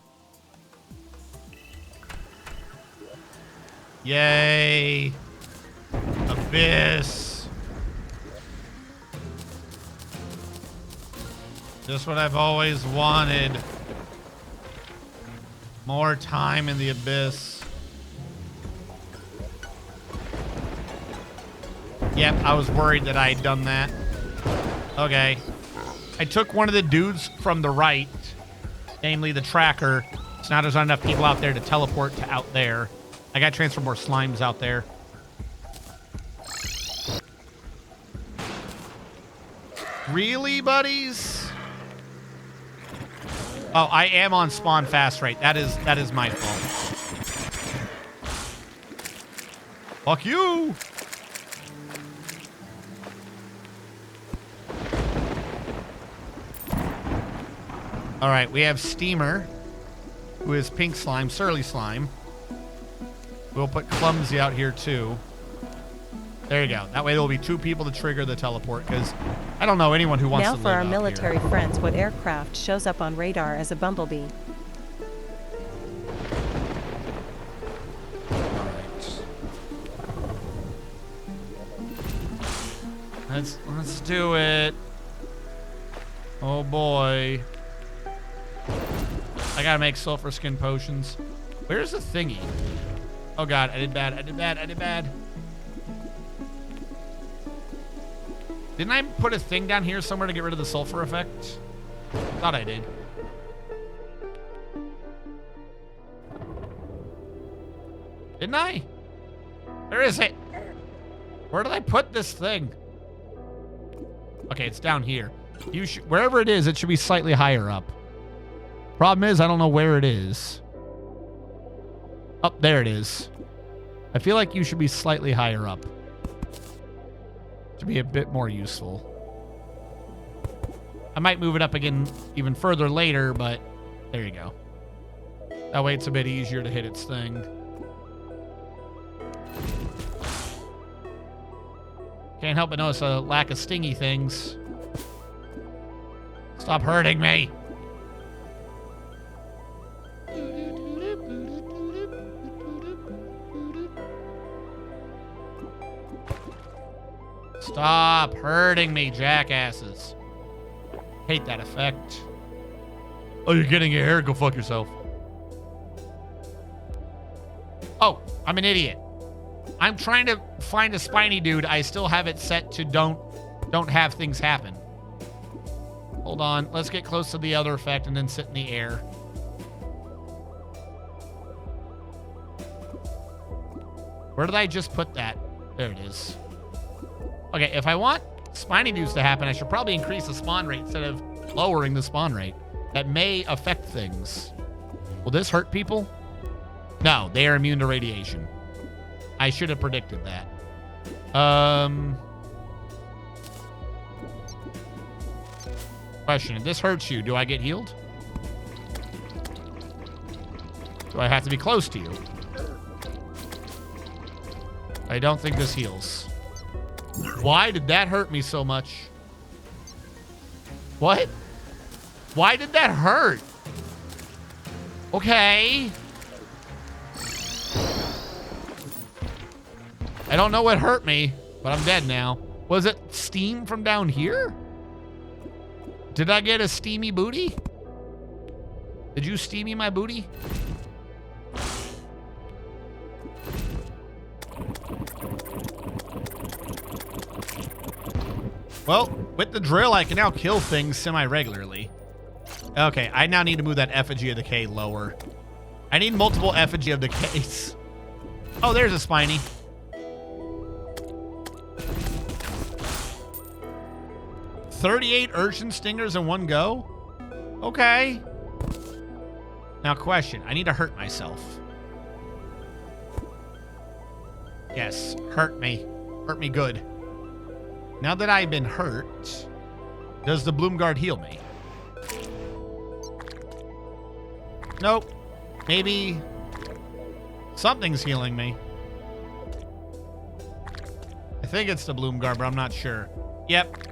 Yay. Abyss. Just what I've always wanted. More time in the abyss. Yep, I was worried that I had done that. Okay. I took one of the dudes from the right, namely the tracker. So now there's not enough people out there to teleport to out there. I got to transfer more slimes out there. Really, buddies? Oh, I am on spawn fast rate. That is my fault. Fuck you! All right, we have Steamer, who is pink slime, surly slime. We'll put Clumsy out here too. There you go. That way there'll be 2 people to trigger the teleport, because I don't know anyone who wants to live Now for our out military here. friends, what aircraft shows up on radar as a bumblebee? All right. Let's do it. Oh boy. I gotta make sulfur skin potions. Where's the thingy? Oh god, I did bad. Didn't I put a thing down here somewhere to get rid of the sulfur effect? Thought I did. Didn't I? Where is it? Where did I put this thing? Okay, it's down here. Wherever it is, it should be slightly higher up. Problem is, I don't know where it is. Oh, there it is. I feel like you should be slightly higher up to be a bit more useful. I might move it up again even further later, but there you go. That way it's a bit easier to hit its thing. Can't help but notice a lack of stingy things. Stop hurting me. Stop hurting me, jackasses. Hate that effect. Oh, you're getting your hair? Go fuck yourself. Oh, I'm an idiot. I'm trying to find a spiny dude. I still have it set to don't have things happen. Hold on. Let's get close to the other effect and then sit in the air. Where did I just put that? There it is. Okay, if I want spiny dudes to happen, I should probably increase the spawn rate instead of lowering the spawn rate. That may affect things. Will this hurt people? No, they are immune to radiation. I should have predicted that. Question, if this hurts you, do I get healed? Do I have to be close to you? I don't think this heals. Why did that hurt me so much? What? Why did that hurt? Okay. I don't know what hurt me, but I'm dead now. Was it steam from down here? Did I get a steamy booty? Did you steamy my booty? Well, with the drill, I can now kill things semi-regularly. Okay, I now need to move that effigy of decay lower. I need multiple effigy of the case. Oh, there's a spiny. $38 urchin stingers in one go? Okay. Now, question. I need to hurt myself. Yes, hurt me. Hurt me good. Now that I've been hurt, does the Bloom Guard heal me? Nope. Maybe something's healing me. I think it's the Bloom Guard, but I'm not sure. Yep.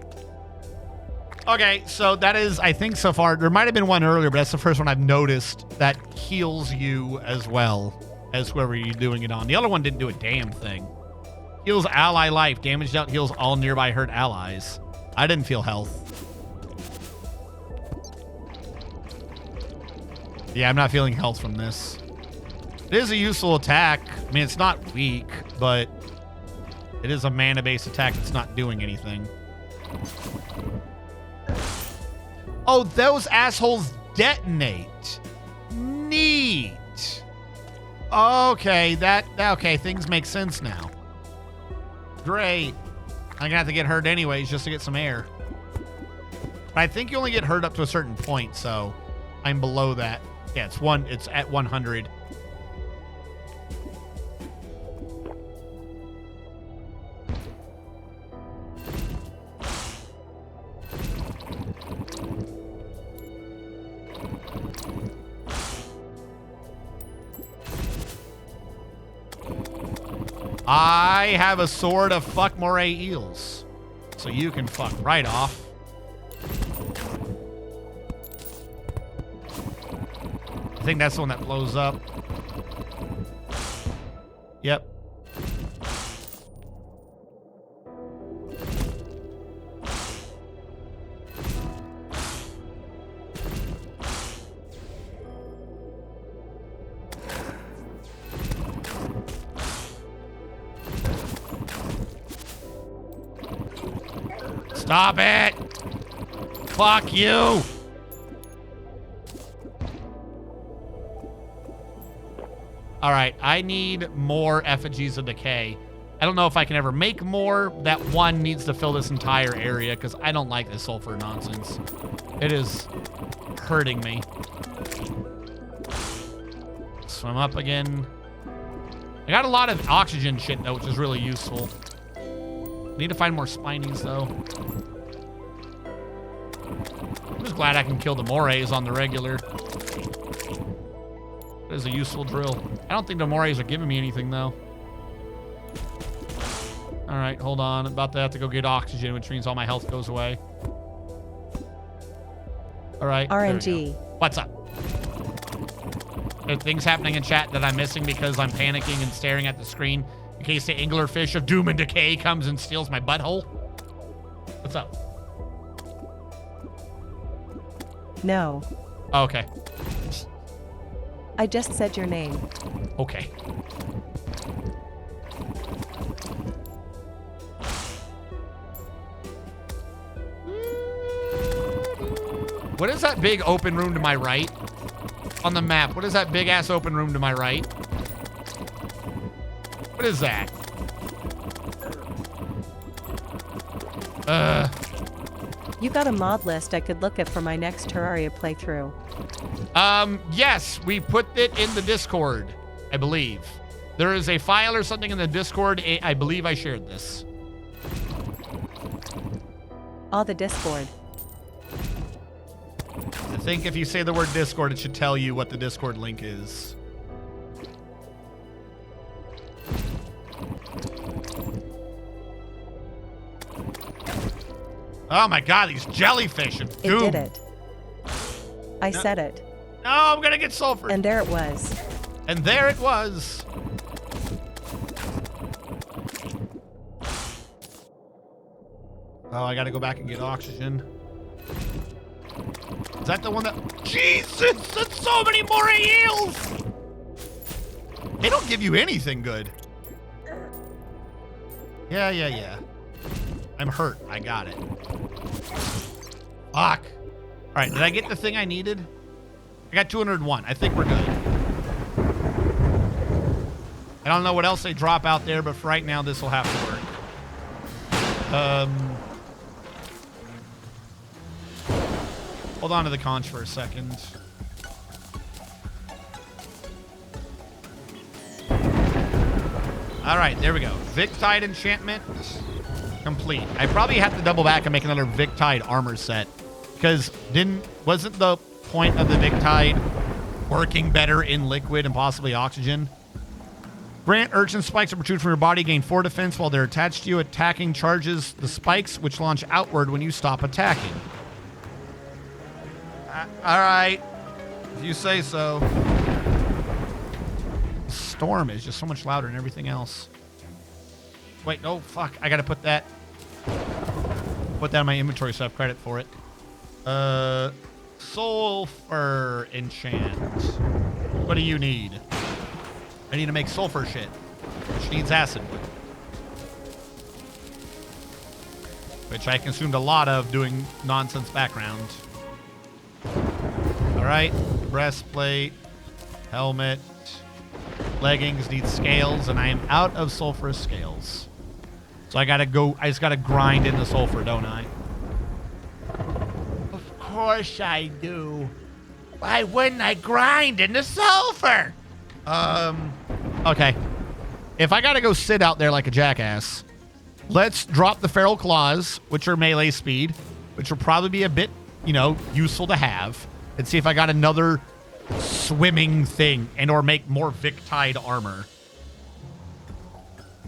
Okay, so that is, I think so far, there might have been one earlier, but that's the first one I've noticed that heals you as well as whoever you're doing it on. The other one didn't do a damn thing. Heals ally life. Damaged out heals all nearby hurt allies. I didn't feel health. Yeah, I'm not feeling health from this. It is a useful attack. I mean, it's not weak, but it is a mana-based attack that's not doing anything. Oh, those assholes detonate. Neat. Okay, okay, things make sense now. Great. I'm gonna have to get hurt anyways just to get some air. But I think you only get hurt up to a certain point, so I'm below that. Yeah, it's at 100. I have a sword of fuck moray eels. So you can fuck right off. I think that's the one that blows up. Yep. Stop it! Fuck you! Alright, I need more effigies of decay. I don't know if I can ever make more. That one needs to fill this entire area because I don't like this sulfur nonsense. It is hurting me. Swim up again. I got a lot of oxygen shit though, which is really useful. Need to find more spinies though. I'm just glad I can kill the morays on the regular. That is a useful drill. I don't think the morays are giving me anything though. All right, hold on. I'm about to have to go get oxygen, which means all my health goes away. All right. RNG. What's up? Are things happening in chat that I'm missing because I'm panicking and staring at the screen in case the anglerfish of doom and decay comes and steals my butthole? What's up? No. Oh, okay. I just said your name. Okay. What is that big open room to my right? On the map, what is that big ass open room to my right? What is that? You got a mod list I could look at for my next Terraria playthrough. Yes, we put it in the Discord, I believe. There is a file or something in the Discord. I believe I shared this. All the Discord. I think if you say the word Discord, it should tell you what the Discord link is. Oh my god, these jellyfish of doom. It did it. I said it. No, I'm gonna get sulfur. And there it was. And there it was. Oh, I gotta go back and get oxygen. Is that the one that... Jesus, that's so many more eels! They don't give you anything good. Yeah. I'm hurt. I got it. Fuck. All right, did I get the thing I needed? I got 201. I think we're good. I don't know what else they drop out there, but for right now, this will have to work. Hold on to the conch for a second. All right, there we go. Victide enchantment complete. I probably have to double back and make another Victide armor set because wasn't the point of the Victide working better in liquid and possibly oxygen? Grant urchin spikes that protrude from your body gain 4 defense while they're attached to you. Attacking charges the spikes, which launch outward when you stop attacking. All right, if you say so. Storm is just so much louder than everything else. Wait, no, fuck. I gotta put that in my inventory so I have credit for it. Sulfur enchant. What do you need? I need to make sulfur shit, which needs acid wood, which I consumed a lot of doing nonsense background. All right, breastplate, helmet, leggings need scales, and I am out of sulfurous scales. So I just gotta grind in the sulfur, don't I? Of course I do. Why wouldn't I grind in the sulfur? Okay. If I gotta go sit out there like a jackass, let's drop the feral claws, which are melee speed, which will probably be a bit, useful to have, and see if I got another swimming thing and or make more Victide armor.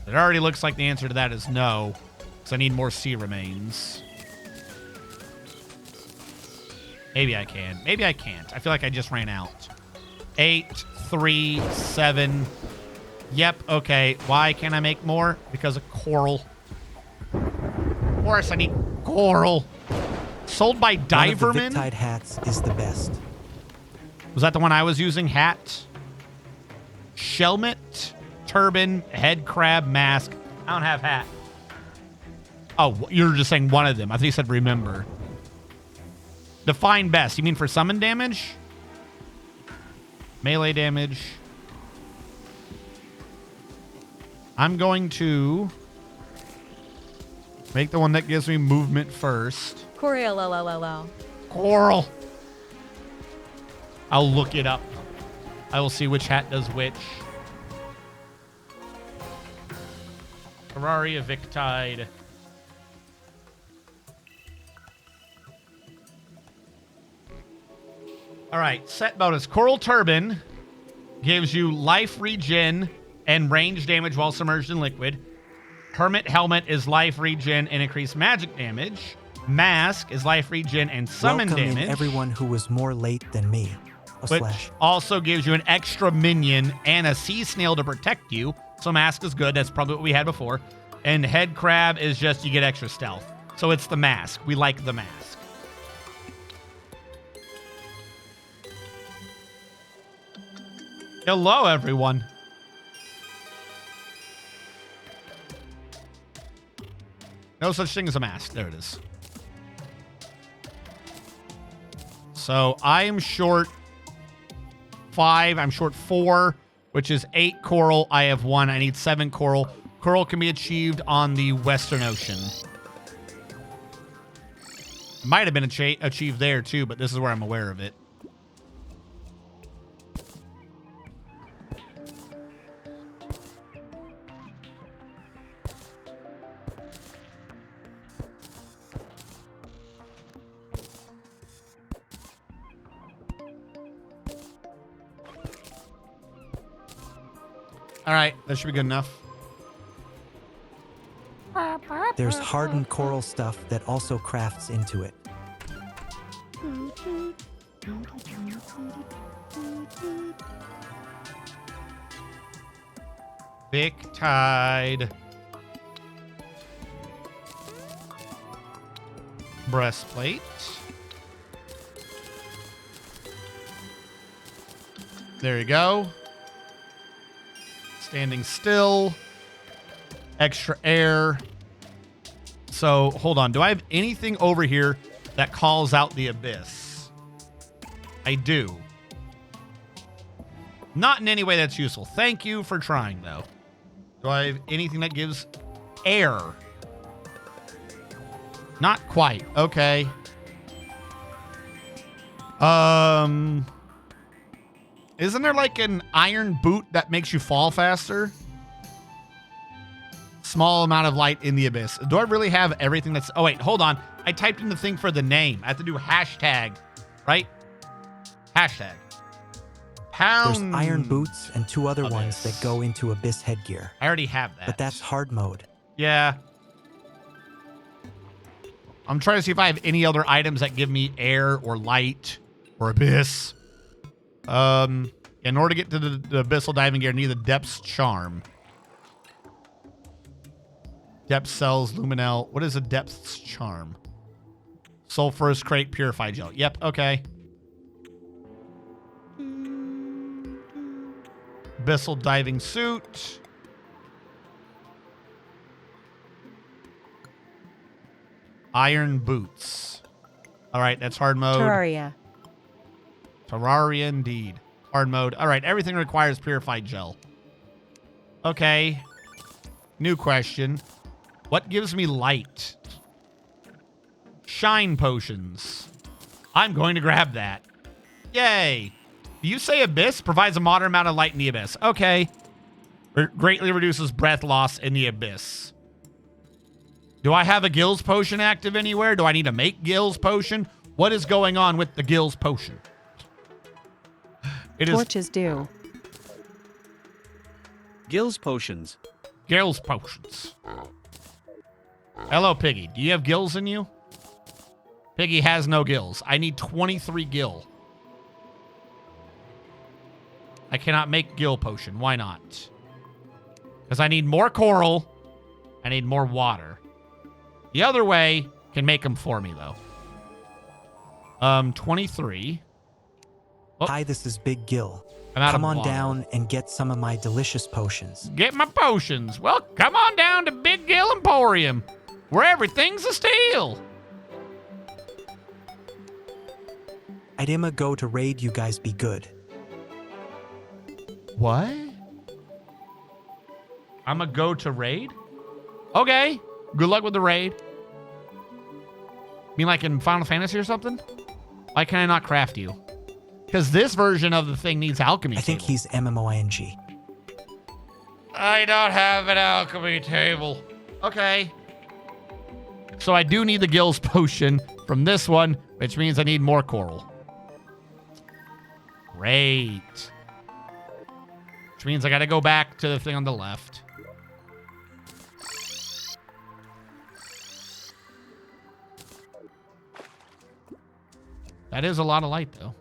It already looks like the answer to that is no, because I need more sea remains. Maybe I can. Maybe I can't. I feel like I just ran out. 8, 3, 7. Yep, okay. Why can't I make more? Because of coral. Of course I need coral. Sold by Diverman? One of the Victide hats is the best. Was that the one I was using? Hat, Shelmet, turban, head crab, mask. I don't have hat. Oh, you're just saying one of them. I think you said remember. Define best. You mean for summon damage? Melee damage. I'm going to make the one that gives me movement first. Coral. Coral. I'll look it up. I will see which hat does which. Terraria Victide. All right, set bonus. Coral Turban gives you life regen and range damage while submerged in liquid. Hermit Helmet is life regen and increased magic damage. Mask is life regen and summon Welcome damage. In everyone who was more late than me. Which also gives you an extra minion and a sea snail to protect you. So mask is good. That's probably what we had before. And head crab is just you get extra stealth. So it's the mask. We like the mask. Hello, everyone. No such thing as a mask. There it is. So I am short 5. I'm short 4, which is 8 coral. I have 1. I need 7 coral. Coral can be achieved on the Western Ocean. Might have been achieved there too, but this is where I'm aware of it. All right, that should be good enough. There's hardened coral stuff that also crafts into it. Victide. Breastplate. There you go. Standing still. Extra air. So, hold on. Do I have anything over here that calls out the abyss? I do. Not in any way that's useful. Thank you for trying, though. Do I have anything that gives air? Not quite. Okay. Isn't there like an iron boot that makes you fall faster? Small amount of light in the abyss. Do I really have everything that's... Oh, wait, hold on. I typed in the thing for the name. I have to do hashtag, right? Hashtag. Pound. There's iron boots and 2 other abyss. ones that go into abyss headgear. I already have that. But that's hard mode. Yeah. I'm trying to see if I have any other items that give me air or light or abyss. In order to get to the abyssal diving gear, I need the depths charm. Depth cells, luminel. What is a depths charm? Sulfurous crate, purified gel. Yep, okay. Abyssal diving suit. Iron boots. All right, that's hard mode. Terraria. Terraria indeed. Hard mode. All right, everything requires purified gel. Okay. New question. What gives me light? Shine potions. I'm going to grab that. Yay. Do you say abyss provides a moderate amount of light in the abyss? Okay. Greatly reduces breath loss in the abyss. Do I have a Gills potion active anywhere? Do I need to make Gills potion? What is going on with the Gills potion? Torches do. Gills potions. Gills potions. Hello, Piggy. Do you have gills in you? Piggy has no gills. I need 23 gil. I cannot make gill potion. Why not? Because I need more coral. I need more water. The other way can make them for me, though. 23. Oh. Hi, this is Big Gil. Come on down and get some of my delicious potions. Get my potions. Well, come on down to Big Gil Emporium, where everything's a steal. I'd Imma go to raid, you guys be good. What? I'm a go to raid? Okay. Good luck with the raid. You mean like in Final Fantasy or something? Why can I not craft you? Because this version of the thing needs alchemy I think table. he's MMOING. I don't have an alchemy table. Okay. So I do need the Gills potion from this one, which means I need more coral. Great. Which means I got to go back to the thing on the left. That is a lot of light, though.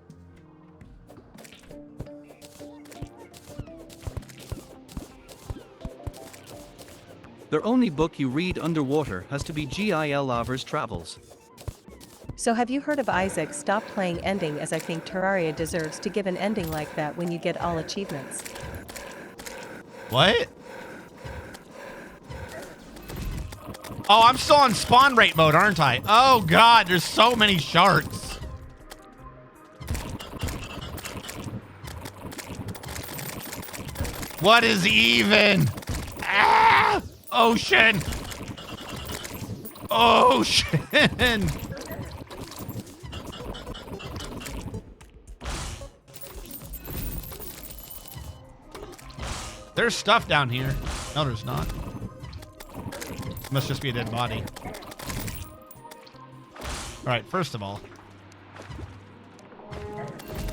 The only book you read underwater has to be Gil Laver's Travels. So have you heard of Isaac Stop Playing ending, as I think Terraria deserves to give an ending like that when you get all achievements. What? Oh, I'm still on spawn rate mode, aren't I? Oh, God, there's so many sharks. What is even? Ah! Ocean! Ocean! There's stuff down here. No, there's not. Must just be a dead body. All right, first of all.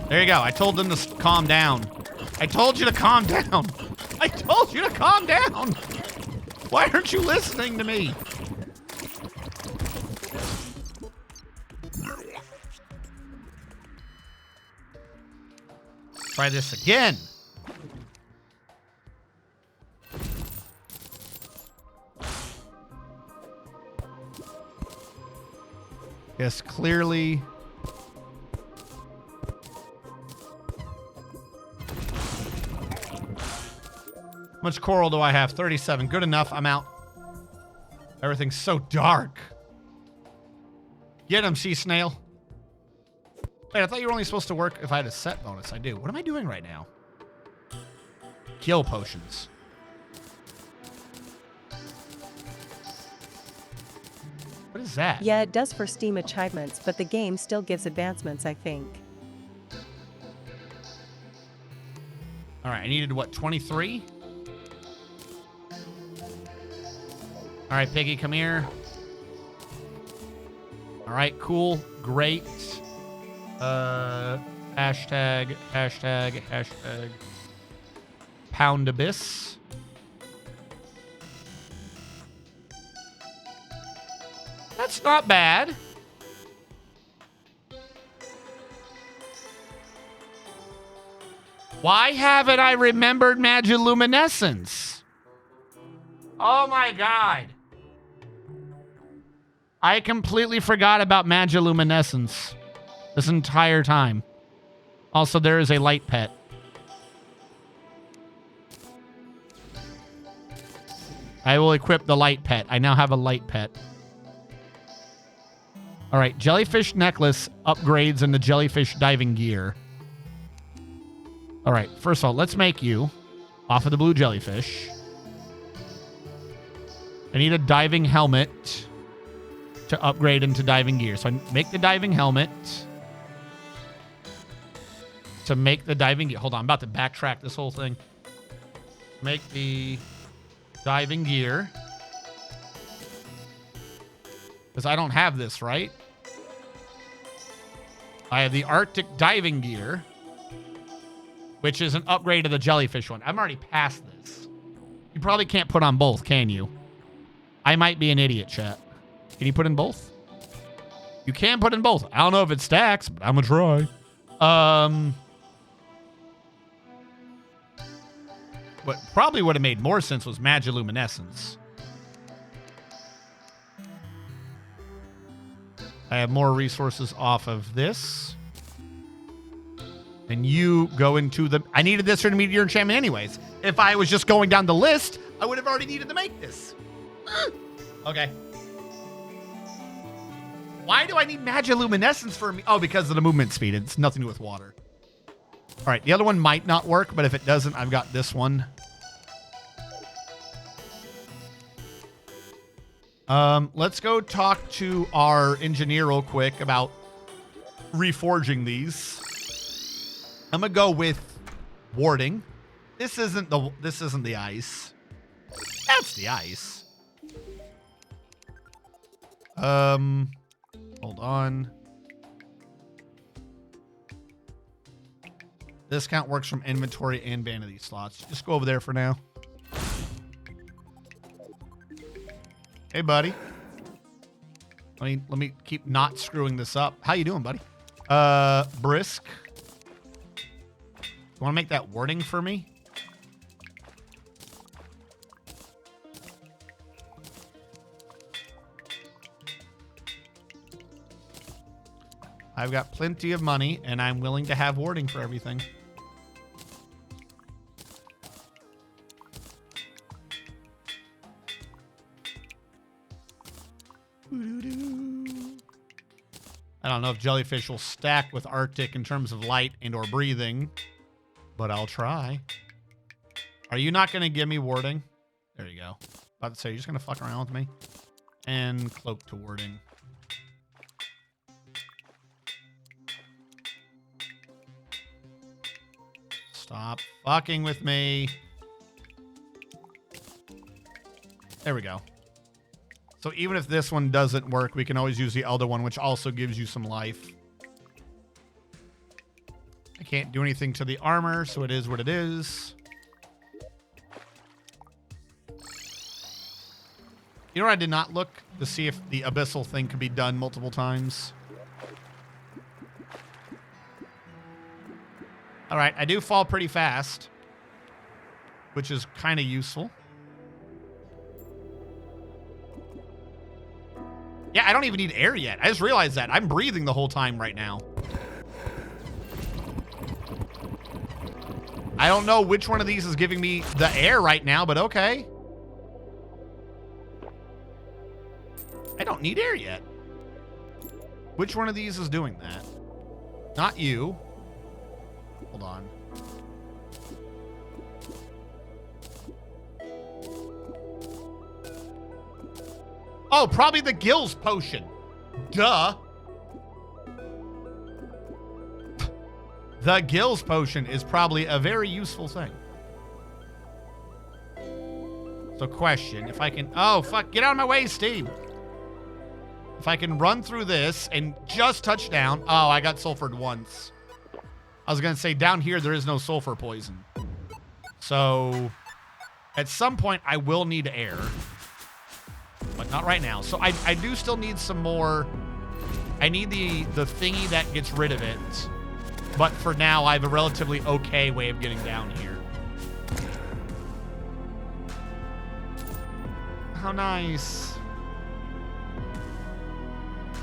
There you go. I told them to calm down. I told you to calm down. I told you to calm down. Why aren't you listening to me? Try this again. Yes, clearly. How much coral do I have? 37. Good enough. I'm out. Everything's so dark. Get him, sea snail. Wait, I thought you were only supposed to work if I had a set bonus. I do. What am I doing right now? kill potions. What is that? Yeah, it does for Steam achievements, but the game still gives advancements, I think. All right, I needed what, 23? All right, Piggy, come here. All right, cool, great. Hashtag Pound Abyss. That's not bad. Why haven't I remembered Magiluminescence? Oh my god. I completely forgot about Magiluminescence this entire time. Also, there is a light pet. I will equip the light pet. I now have a light pet. All right, jellyfish necklace upgrades into jellyfish diving gear. All right, first of all, let's make you off of the blue jellyfish. I need a diving helmet to upgrade into diving gear. So I make the diving helmet to make the diving gear. Hold on, I'm about to backtrack this whole thing. Make the diving gear. Because I don't have this, right? I have the Arctic diving gear, which is an upgrade to the jellyfish one. I'm already past this. You probably can't put on both, can you? I might be an idiot, chat. Can you put in both? You can put in both. I don't know if it stacks, but I'm gonna try. What probably would have made more sense was Magiluminescence. I have more resources off of this. And you go into the... I needed this for the meteor enchantment anyways. If I was just going down the list, I would have already needed to make this. Okay. Why do I need Magiluminescence for me? Oh, because of the movement speed. It's nothing to do with water. All right, the other one might not work, but if it doesn't, I've got this one. Let's go talk to our engineer real quick about reforging these. I'm gonna go with warding. This isn't the ice. That's the ice. Hold on. Discount works from inventory and vanity slots. Just go over there for now. Hey, buddy. Let me keep not screwing this up. How you doing, buddy? Brisk. You want to make that wording for me? I've got plenty of money, and I'm willing to have warding for everything. I don't know if jellyfish will stack with Arctic in terms of light and or breathing, but I'll try. Are you not going to give me warding? There you go. About to say, you're just going to fuck around with me. And cloak to warding. Stop fucking with me. There we go. So even if this one doesn't work, we can always use the other one, which also gives you some life. I can't do anything to the armor, so it is what it is. You know what I did not look to see if the abyssal thing could be done multiple times? All right, I do fall pretty fast, which is kind of useful. Yeah, I don't even need air yet. I just realized that. I'm breathing the whole time right now. I don't know which one of these is giving me the air right now, but okay. I don't need air yet. Which one of these is doing that? Not you. Hold on. Oh, probably the Gills potion. Duh. The Gills potion is probably a very useful thing. So question, if I can... Oh, fuck. Get out of my way, Steve. If I can run through this and just touch down... Oh, I got sulfured once. I was going to say, down here, there is no sulfur poison. So, at some point, I will need air. But not right now. So, I do still need some more... I need the thingy that gets rid of it. But for now, I have a relatively okay way of getting down here. How nice.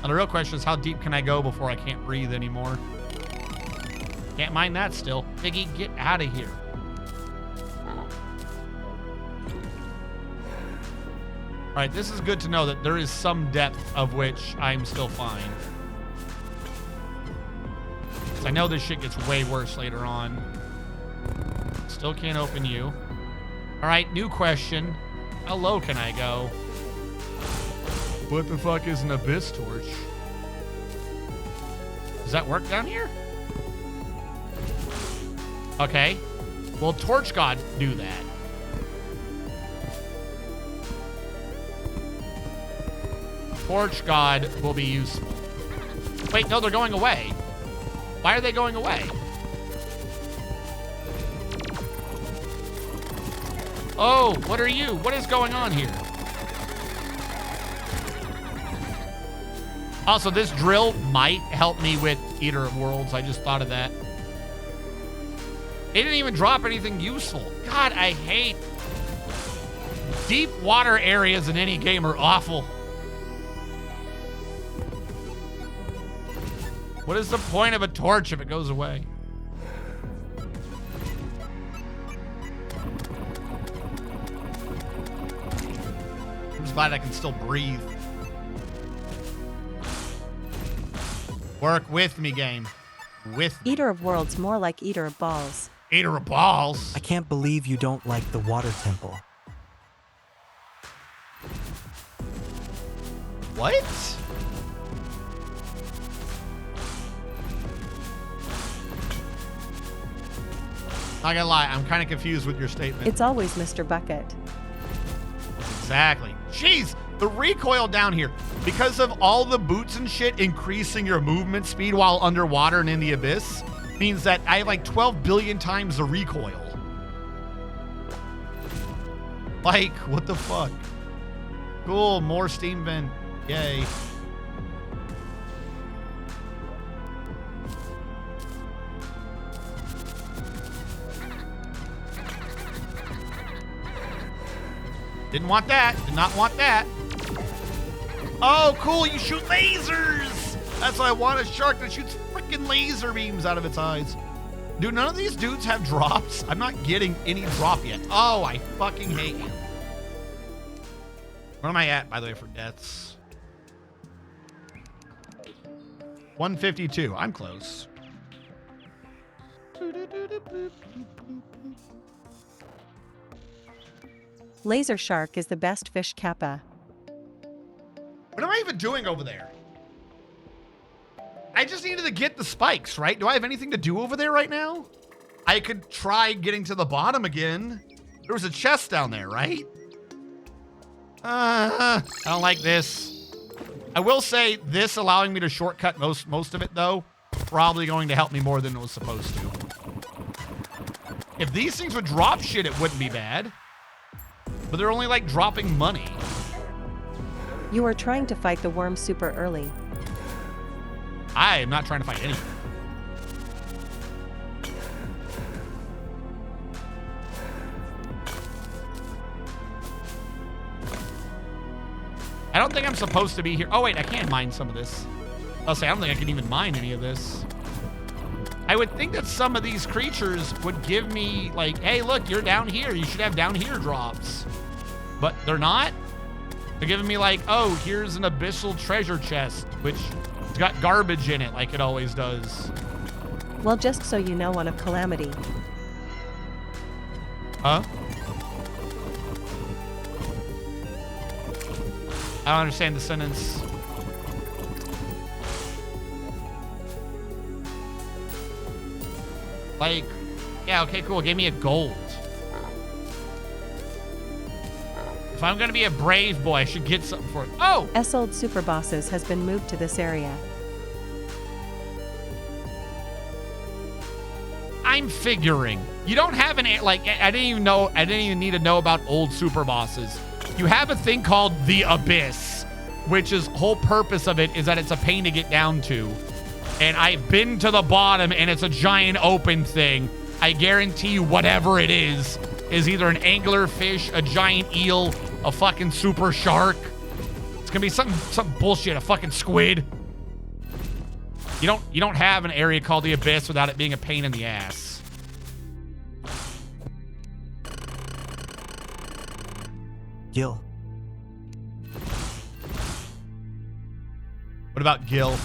And the real question is, how deep can I go before I can't breathe anymore? Can't mind that still. Piggy, get out of here. All right, this is good to know that there is some depth of which I'm still fine. I know this shit gets way worse later on. Still can't open you. All right, new question. How low can I go? What the fuck is an abyss torch? Does that work down here? Okay. Will Torch God do that? Torch God will be useful. Wait, no, they're going away. Why are they going away? Oh, what are you? What is going on here? Also, this drill might help me with Eater of Worlds. I just thought of that. It didn't even drop anything useful. God, I hate... Deep water areas in any game are awful. What is the point of a torch if it goes away? I'm just glad I can still breathe. Work with me, game. With me. Eater of Worlds, more like Eater of Balls. Eater of Balls? I can't believe you don't like the water temple. What? Not gonna lie, I'm kind of confused with your statement. It's always Mr. Bucket. Exactly. Jeez, the recoil down here. Because of all the boots and shit increasing your movement speed while underwater and in the abyss, means that I have like 12 billion times the recoil. Like, what the fuck? Cool, more steam vent. Yay. Didn't want that. Did not want that. Oh, cool. You shoot lasers. That's why I want a shark that shoots freaking laser beams out of its eyes. Dude, none of these dudes have drops. I'm not getting any drop yet. Oh, I fucking hate you. Where am I at, by the way, for deaths? 152. I'm close. Laser Shark is the best fish kappa. What am I even doing over there? I just needed to get the spikes, right? Do I have anything to do over there right now? I could try getting to the bottom again. There was a chest down there, right? I don't like this. I will say this allowing me to shortcut most of it, though, probably going to help me more than it was supposed to. If these things would drop shit, it wouldn't be bad. But they're only, like, dropping money. You are trying to fight the worm super early. I am not trying to fight anything. I don't think I'm supposed to be here. Oh, wait, I can't mine some of this. I'll say, I don't think I can even mine any of this. I would think that some of these creatures would give me, like, hey, look, you're down here. You should have down here drops. But they're not. They're giving me, like, oh, here's an abyssal treasure chest, which has got garbage in it, like it always does. Well, just so you know, one of Calamity. Huh? I don't understand the sentence. Like, yeah, okay, cool. Give me a gold. If I'm gonna be a brave boy, I should get something for it. Oh! Old Super Bosses has been moved to this area. I'm figuring. You don't have an, like, I didn't even need to know about old super bosses. You have a thing called the Abyss, which is whole purpose of it is that it's a pain to get down to. And I've been to the bottom and it's a giant open thing. I guarantee you whatever it is either an angler fish, a giant eel, a fucking super shark. It's gonna be some bullshit, a fucking squid. You don't have an area called the Abyss without it being a pain in the ass. Gil. What about Gil?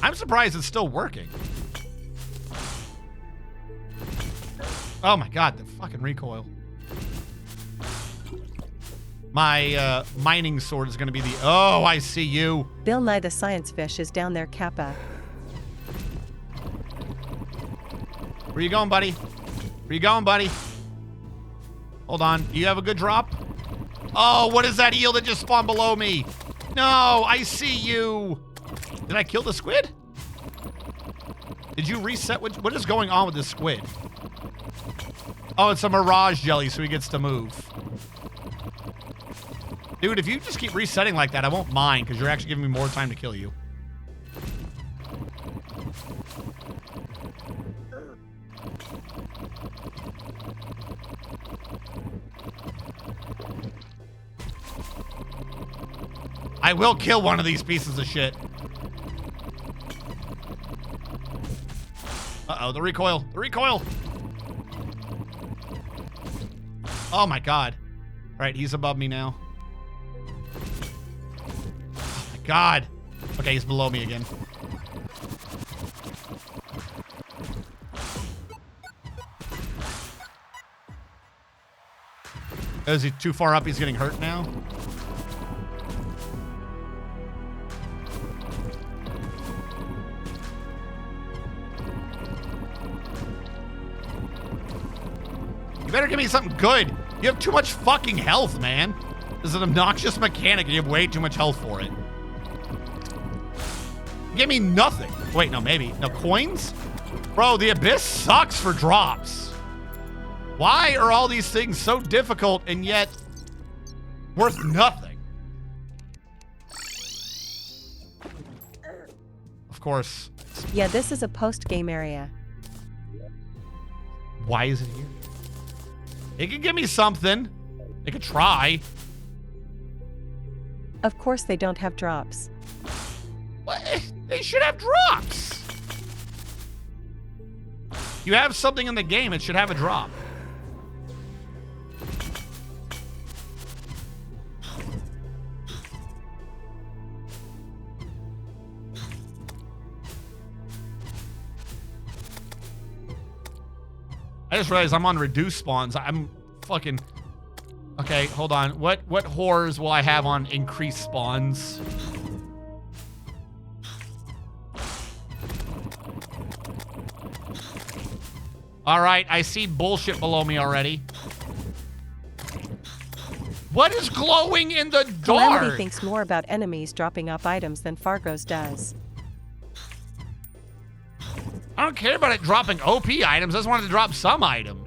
I'm surprised it's still working. Oh my god, the fucking recoil. My mining sword is going to be the... Oh, I see you. Bill Nye the Science Fish is down there, Kappa. Where you going, buddy? Where you going, buddy? Hold on. Do you have a good drop? Oh, what is that eel that just spawned below me? No, I see you. Did I kill the squid? Did you reset? What is going on with this squid? Oh, it's a mirage jelly, so he gets to move. Dude, if you just keep resetting like that, I won't mind, because you're actually giving me more time to kill you. I will kill one of these pieces of shit. Uh-oh, the recoil. The recoil! Oh my god. All right, he's above me now. Oh my god. Okay, he's below me again. Is he too far up? He's getting hurt now? You better give me something good. You have too much fucking health, man. This is an obnoxious mechanic and you have way too much health for it. Give me nothing. Wait, no, maybe. No, coins? Bro, the Abyss sucks for drops. Why are all these things so difficult and yet worth nothing? Of course. Yeah, this is a post-game area. Why is it here? It can give me something. They could try. Of course they don't have drops. What? They should have drops. You have something in the game, it should have a drop. I just realized I'm on reduced spawns. I'm fucking... Okay, hold on. What horrors will I have on increased spawns? All right, I see bullshit below me already. What is glowing in the dark? Calamity thinks more about enemies dropping off items than Fargo's does. I don't care about it dropping OP items. I just wanted to drop some item.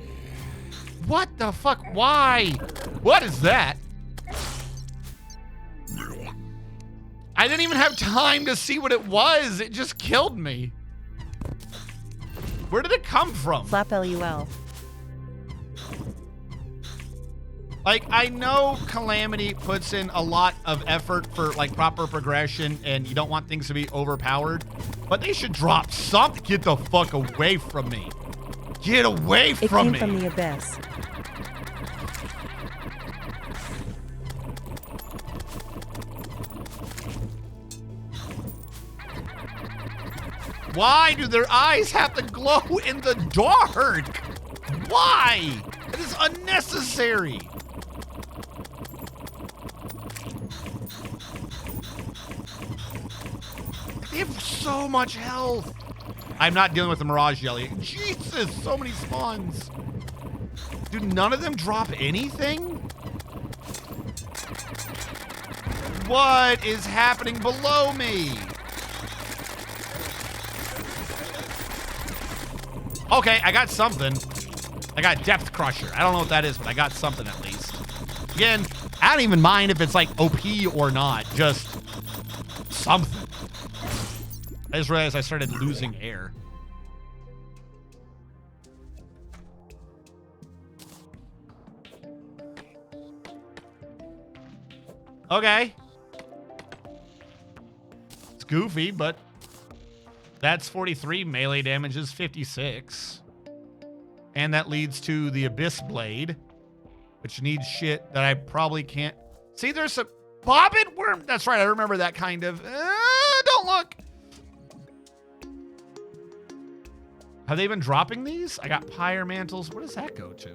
What the fuck? Why? What is that? I didn't even have time to see what it was. It just killed me. Where did it come from? Flap LUL. Like, I know Calamity puts in a lot of effort for, like, proper progression, and you don't want things to be overpowered, but they should drop something. Get the fuck away from me. Get away from me. It came from the Abyss. Why do their eyes have to glow in the dark? Why? It is unnecessary. They have so much health. I'm not dealing with the Mirage Jelly. Jesus, so many spawns. Do none of them drop anything? What is happening below me? Okay, I got something. I got Depth Crusher. I don't know what that is, but I got something at least. Again, I don't even mind if it's like OP or not. Just something. I just realized I started losing air. Okay. It's goofy, but that's 43. Melee damage is 56. And that leads to the Abyss Blade, which needs shit that I probably can't. See, there's some Bobbit Worm. That's right. I remember that kind of. Don't look. Have they been dropping these? I got Pyre Mantles. What does that go to?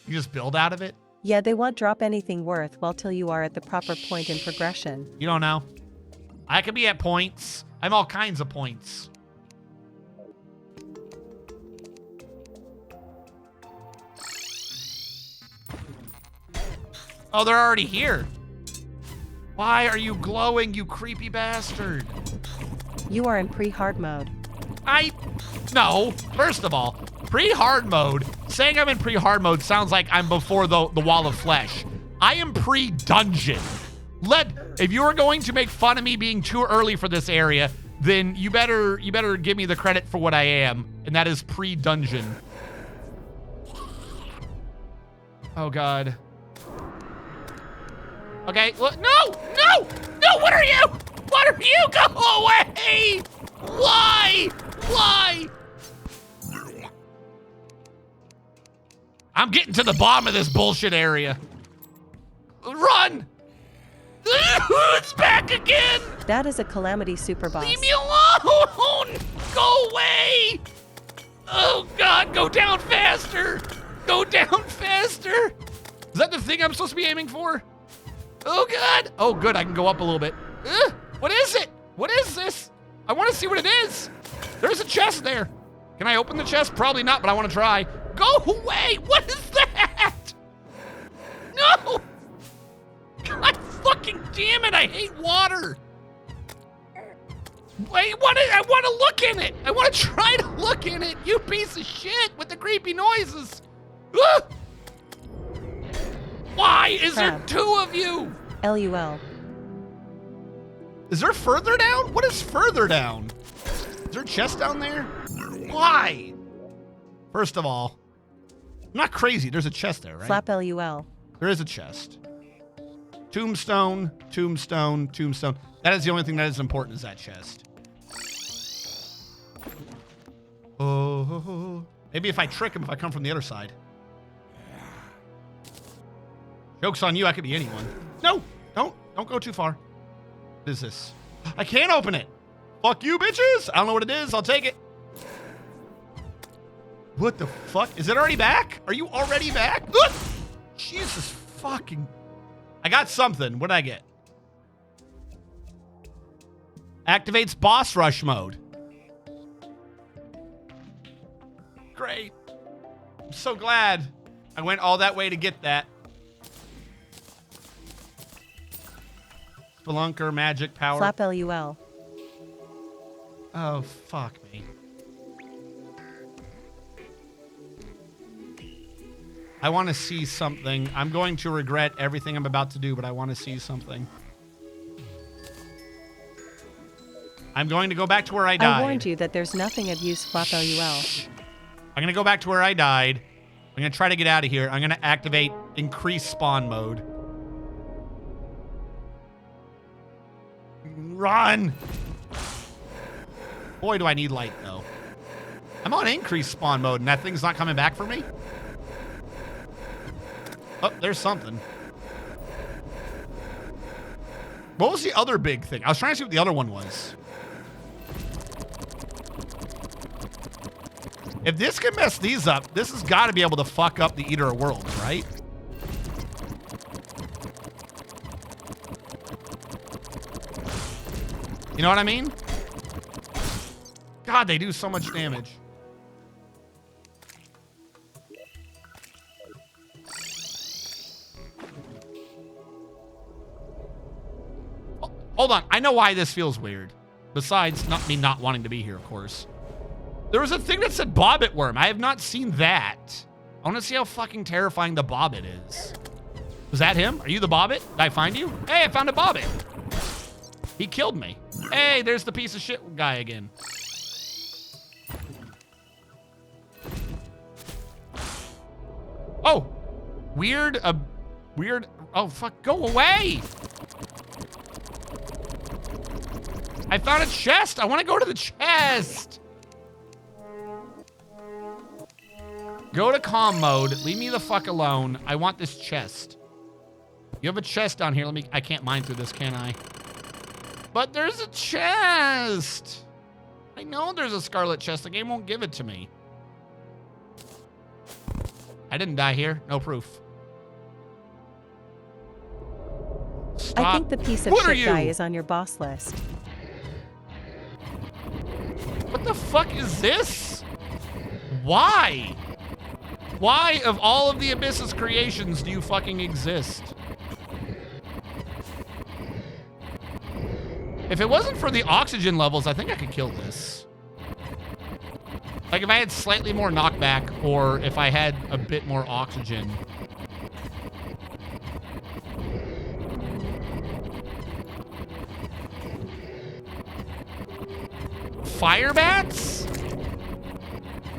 You just build out of it? Yeah, they won't drop anything worthwhile till you are at the proper point in progression. You don't know. I could be at points. I'm all kinds of points. Oh, they're already here. Why are you glowing, you creepy bastard? You are in pre-hard mode. No. First of all, pre-hard mode, saying I'm in pre-hard mode sounds like I'm before the wall of flesh. I am pre-dungeon. If you are going to make fun of me being too early for this area, then you better give me the credit for what I am, and that is pre-dungeon. Oh God. Okay, look, no, what are you? Go away! Why? I'm getting to the bottom of this bullshit area. Run! It's back again! That is a Calamity super boss. Leave me alone! Go away! Oh God, go down faster! Go down faster! Is that the thing I'm supposed to be aiming for? Oh God! Oh good, I can go up a little bit. What is it? What is this? I want to see what it is. There's a chest there. Can I open the chest? Probably not, but I want to try. Go away! What is that? No! God fucking damn it, I hate water. Wait, I want to look in it. I want to try to look in it, you piece of shit with the creepy noises. Why is there two of you? LUL. Is there further down? What is further down? Is there a chest down there? Why? First of all, I'm not crazy. There's a chest there, right? Flap LUL. There is a chest. Tombstone, tombstone, tombstone. That is the only thing that is important is that chest. Oh, maybe if I trick him, if I come from the other side. Joke's on you, I could be anyone. No, don't go too far. What is this? I can't open it. Fuck you, bitches. I don't know what it is. I'll take it. What the fuck? Is it already back? Are you already back? Look! Jesus fucking... I got something. What did I get? Activates boss rush mode. Great. I'm so glad I went all that way to get that. Spelunker, magic, power. Flap LUL. Oh, fuck me. I want to see something. I'm going to regret everything I'm about to do, but I want to see something. I'm going to go back to where I died. I warned you that there's nothing of use. Flap LUL. I'm going to go back to where I died. I'm going to try to get out of here. I'm going to activate increase spawn mode. Run! Boy, do I need light, though. I'm on increase spawn mode, and that thing's not coming back for me? Oh, there's something. What was the other big thing? I was trying to see what the other one was. If this can mess these up, this has got to be able to fuck up the Eater of Worlds, right? You know what I mean? God, they do so much damage. Hold on. I know why this feels weird. Besides me not wanting to be here, of course. There was a thing that said Bobbit Worm. I have not seen that. I want to see how fucking terrifying the Bobbit is. Was that him? Are you the Bobbit? Did I find you? Hey, I found a Bobbit. He killed me. Hey, there's the piece of shit guy again. Oh, weird. Oh, fuck, go away. I found a chest. I want to go to the chest. Go to calm mode. Leave me the fuck alone. I want this chest. You have a chest down here. I can't mine through this, can I? But there's a chest. I know there's a scarlet chest. The game won't give it to me. I didn't die here. No proof. Stop. I think the piece of shit guy is on your boss list. What the fuck is this? Why? Why, of all of the Abyss's creations, do you fucking exist? If it wasn't for the oxygen levels, I think I could kill this. Like, if I had slightly more knockback, or if I had a bit more oxygen. Fire bats?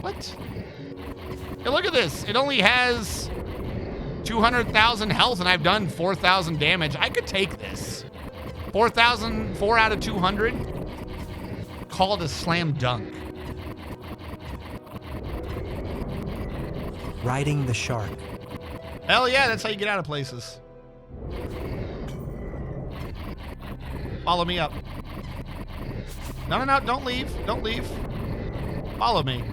What? Hey, look at this. It only has 200,000 health, and I've done 4,000 damage. I could take this. 4,000, 4 out of 200. Called a slam dunk. Riding the shark. Hell yeah, that's how you get out of places. Follow me up. No, don't leave. Don't leave. Follow me.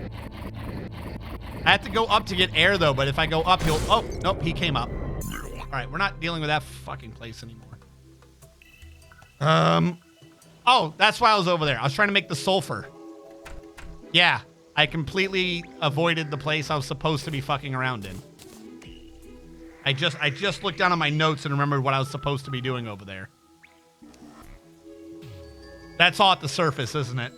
I have to go up to get air, though, but if I go up, he'll... Oh, nope, he came up. All right, we're not dealing with that fucking place anymore. Oh, that's why I was over there. I was trying to make the sulfur. Yeah, I completely avoided the place I was supposed to be fucking around in. I just looked down on my notes and remembered what I was supposed to be doing over there. That's all at the surface, isn't it?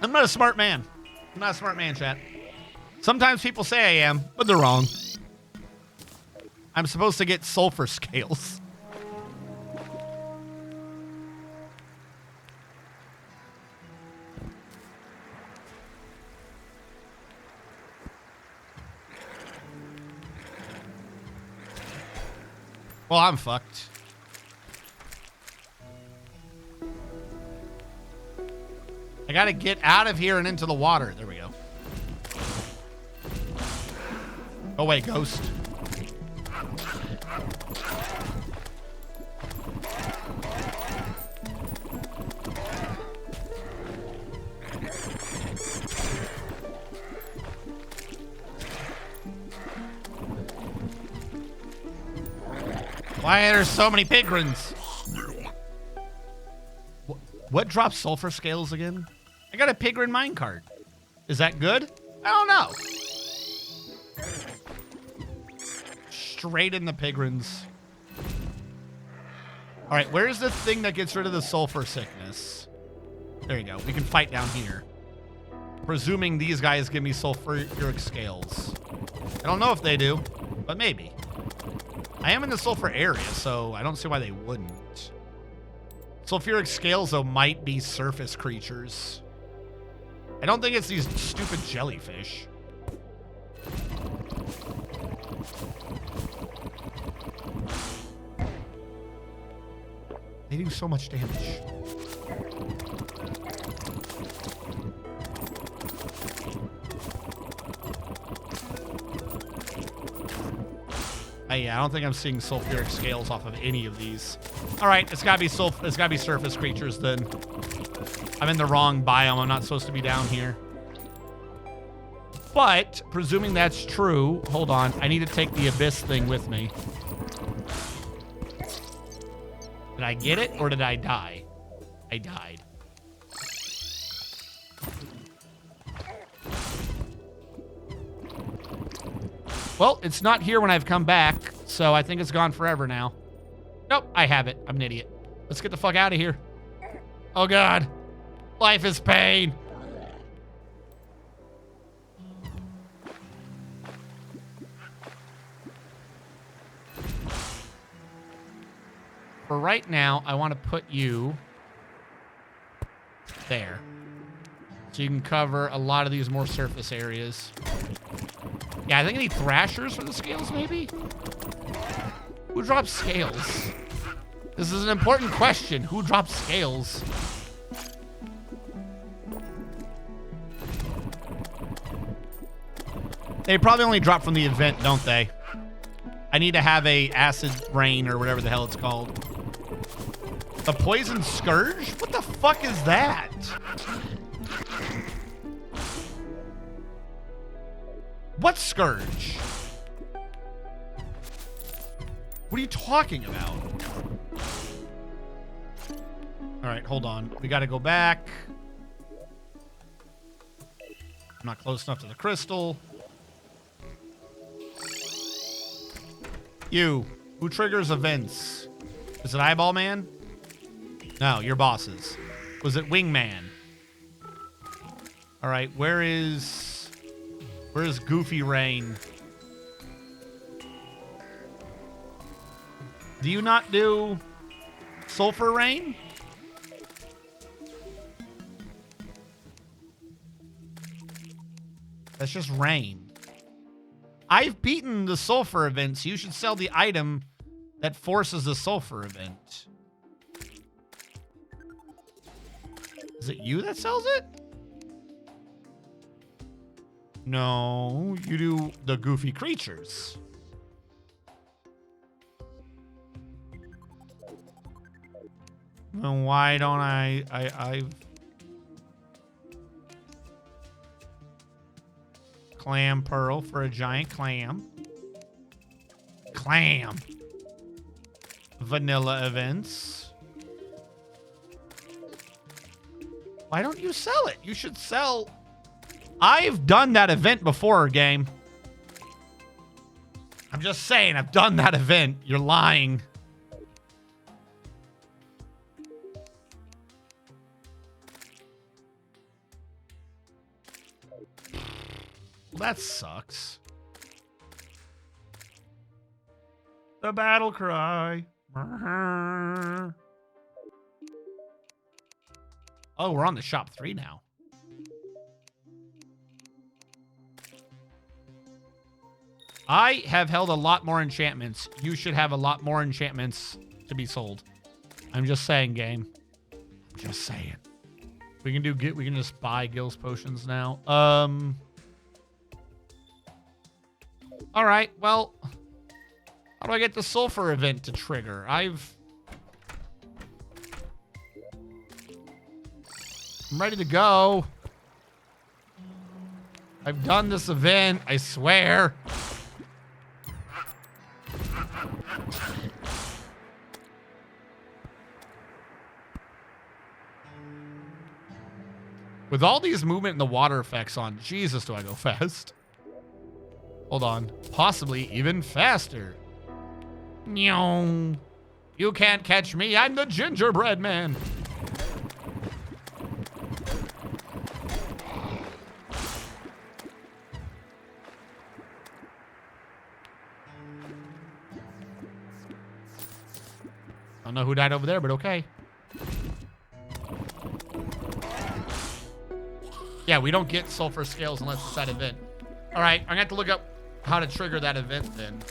I'm not a smart man. I'm not a smart man, chat. Sometimes people say I am, but they're wrong. I'm supposed to get sulfur scales. Well, I'm fucked. I gotta get out of here and into the water. There we go. Oh, wait, ghost. Why are there so many pigrins? What drops sulfur scales again? I got a pigrin minecart. Is that good? I don't know. Straight in the pigrins. All right, where's the thing that gets rid of the sulfur sickness? There you go. We can fight down here. Presuming these guys give me sulfuric scales. I don't know if they do, but maybe. I am in the sulfur area, so I don't see why they wouldn't. Sulfuric scales, though, might be surface creatures. I don't think it's these stupid jellyfish. They do so much damage. Yeah, I don't think I'm seeing sulfuric scales off of any of these. All right, it's gotta be surface creatures then. I'm in the wrong biome. I'm not supposed to be down here. But, presuming that's true, hold on. I need to take the abyss thing with me. Did I get it or did I die? I died. Well, it's not here when I've come back, so I think it's gone forever now. Nope, I have it. I'm an idiot. Let's get the fuck out of here. Oh, God. Life is pain. For right now, I want to put you there. So you can cover a lot of these more surface areas. Yeah, I think I need thrashers for the scales, maybe? Who drops scales? This is an important question. Who drops scales? They probably only drop from the event, don't they? I need to have a acid rain or whatever the hell it's called. The poison scourge? What the fuck is that? What scourge? What are you talking about? All right, hold on. We got to go back. I'm not close enough to the crystal. You. Who triggers events? Is it Eyeball Man? No, your bosses. Was it Wingman? All right, where is Goofy Rain? Do you not do Sulfur Rain? That's just rain. I've beaten the sulfur events. You should sell the item that forces the sulfur event. Is it you that sells it? No, you do the goofy creatures. Then why don't I've clam pearl for a giant clam. Clam. Vanilla events. Why don't you sell it? You should sell. I've done that event before, game. I'm just saying, I've done that event. You're lying. Well, that sucks. The battle cry. Oh, we're on the shop 3 now. I have held a lot more enchantments. You should have a lot more enchantments to be sold. I'm just saying, game. Just saying. We can just buy Gil's potions now. All right, well, how do I get the sulfur event to trigger? I'm ready to go. I've done this event, I swear. With all these movement and the water effects on, Jesus, do I go fast. Hold on. Possibly even faster. Meow. You can't catch me. I'm the gingerbread man. I don't know who died over there, but okay. Yeah, we don't get sulfur scales unless it's that event. All right, I'm gonna have to look up how to trigger that event then.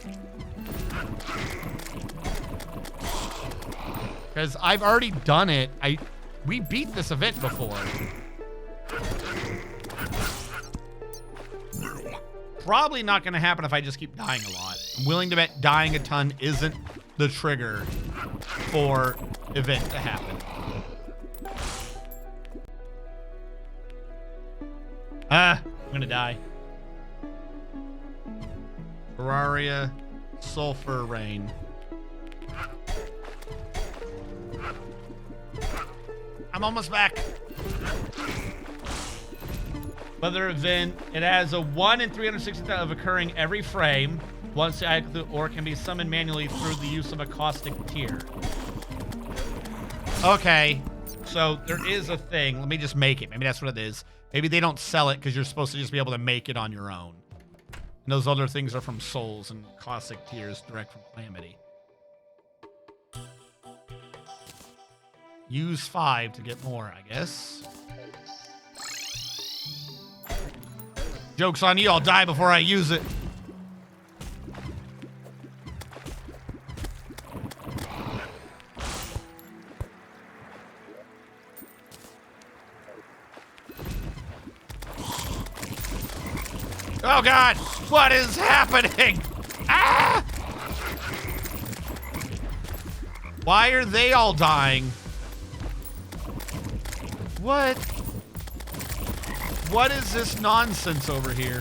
Because I've already done it. We beat this event before. Probably not gonna happen if I just keep dying a lot. I'm willing to bet dying a ton isn't the trigger for event to happen. I'm gonna die. Terraria sulfur rain. I'm almost back. Weather event. It has a 1 in 360 of occurring every frame. Once the icon or can be summoned manually through the use of a caustic tier. Okay, so there is a thing. Let me just make it. Maybe that's what it is. Maybe they don't sell it because you're supposed to just be able to make it on your own. And those other things are from Souls and caustic tiers direct from Calamity. Use 5 to get more, I guess. Joke's on you, I'll die before I use it. Oh God, what is happening? Ah! Why are they all dying? What? What is this nonsense over here?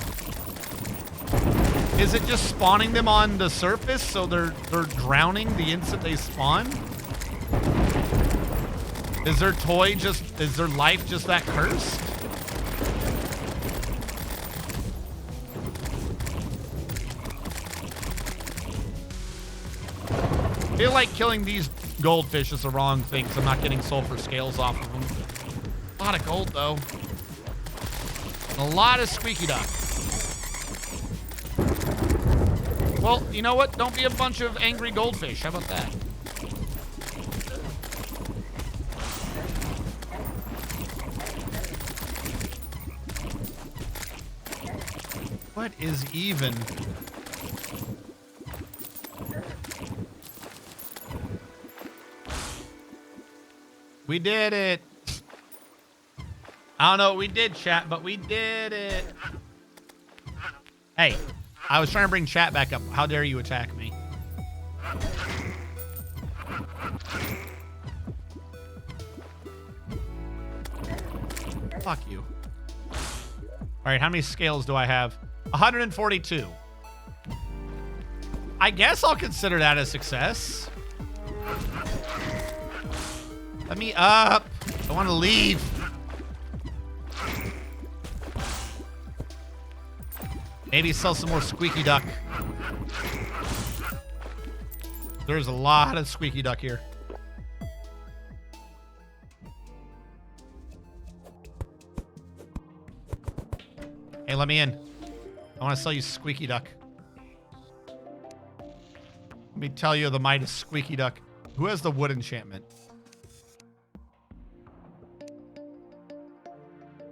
Is it just spawning them on the surface so they're drowning the instant they spawn? Is their is their life just that cursed? I feel like killing these goldfish is the wrong thing because I'm not getting sulfur scales off of them. A lot of gold, though. And a lot of squeaky duck. Well, you know what? Don't be a bunch of angry goldfish. How about that? What is even? We did it. I don't know what we did, chat, but we did it. Hey, I was trying to bring chat back up. How dare you attack me? Fuck you. All right, how many scales do I have? 142. I guess I'll consider that a success. Let me up. I want to leave. Maybe sell some more squeaky duck. There's a lot of squeaky duck here. Hey, let me in. I want to sell you squeaky duck. Let me tell you the might of squeaky duck. Who has the wood enchantment?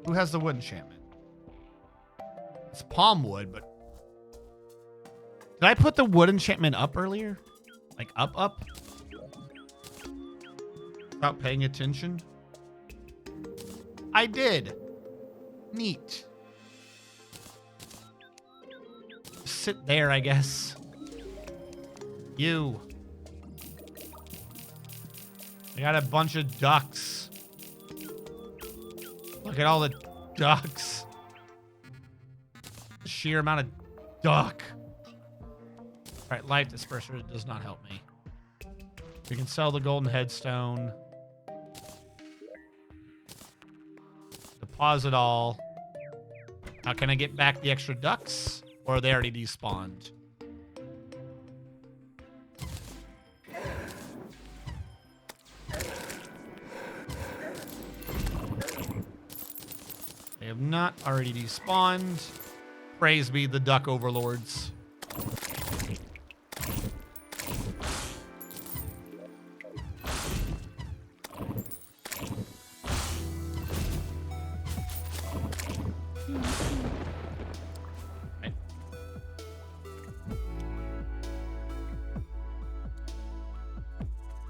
Who has the wood enchantment? It's palm wood, but... Did I put the wood enchantment up earlier? Like up? Without paying attention? I did. Neat. Sit there, I guess. You. I got a bunch of ducks. Look at all the ducks. The sheer amount of duck. All right, life disperser does not help me. We can sell the golden headstone. Deposit all. Now, can I get back the extra ducks? Or are they already despawned? They have not already despawned. Praise be the duck overlords. Right.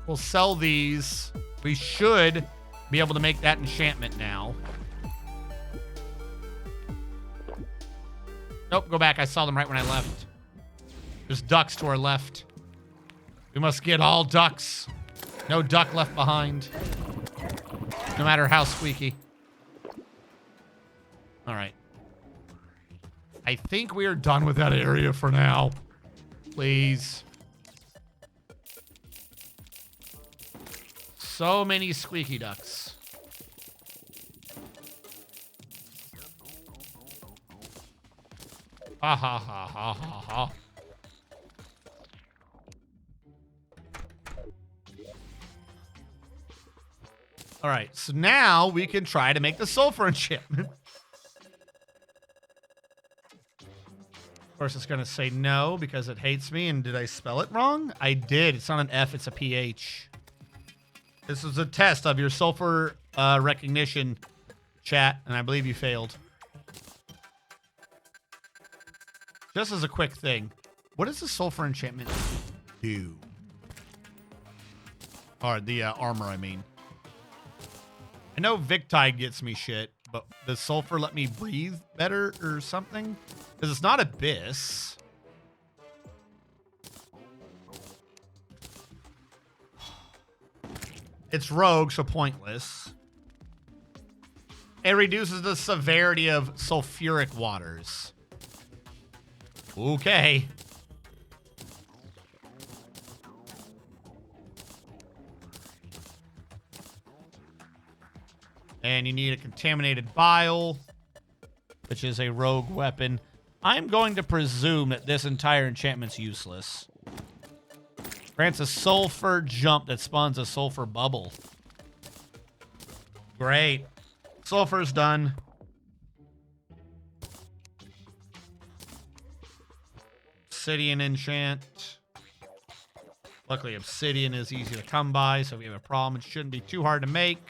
We'll sell these. We should be able to make that enchantment now. Nope, go back. I saw them right when I left. There's ducks to our left. We must get all ducks. No duck left behind. No matter how squeaky. All right. I think we are done with that area for now. Please. So many squeaky ducks. Ha ha ha ha ha ha. All right, so now we can try to make the sulfur enchantment. Of course, it's going to say no because it hates me. And did I spell it wrong? I did. It's not an F, it's a PH. This is a test of your sulfur recognition, chat, and I believe you failed. Just as a quick thing, what does the sulfur enchantment do? Or the armor, I mean. I know Victide gets me shit, but does sulfur let me breathe better or something? Because it's not Abyss. It's rogue, so pointless. It reduces the severity of sulfuric waters. Okay. And you need a contaminated bile, which is a rogue weapon. I'm going to presume that this entire enchantment's useless. Grants a sulfur jump that spawns a sulfur bubble. Great. Sulfur's done. Obsidian enchant. Luckily, obsidian is easy to come by, so if we have a problem, it shouldn't be too hard to make.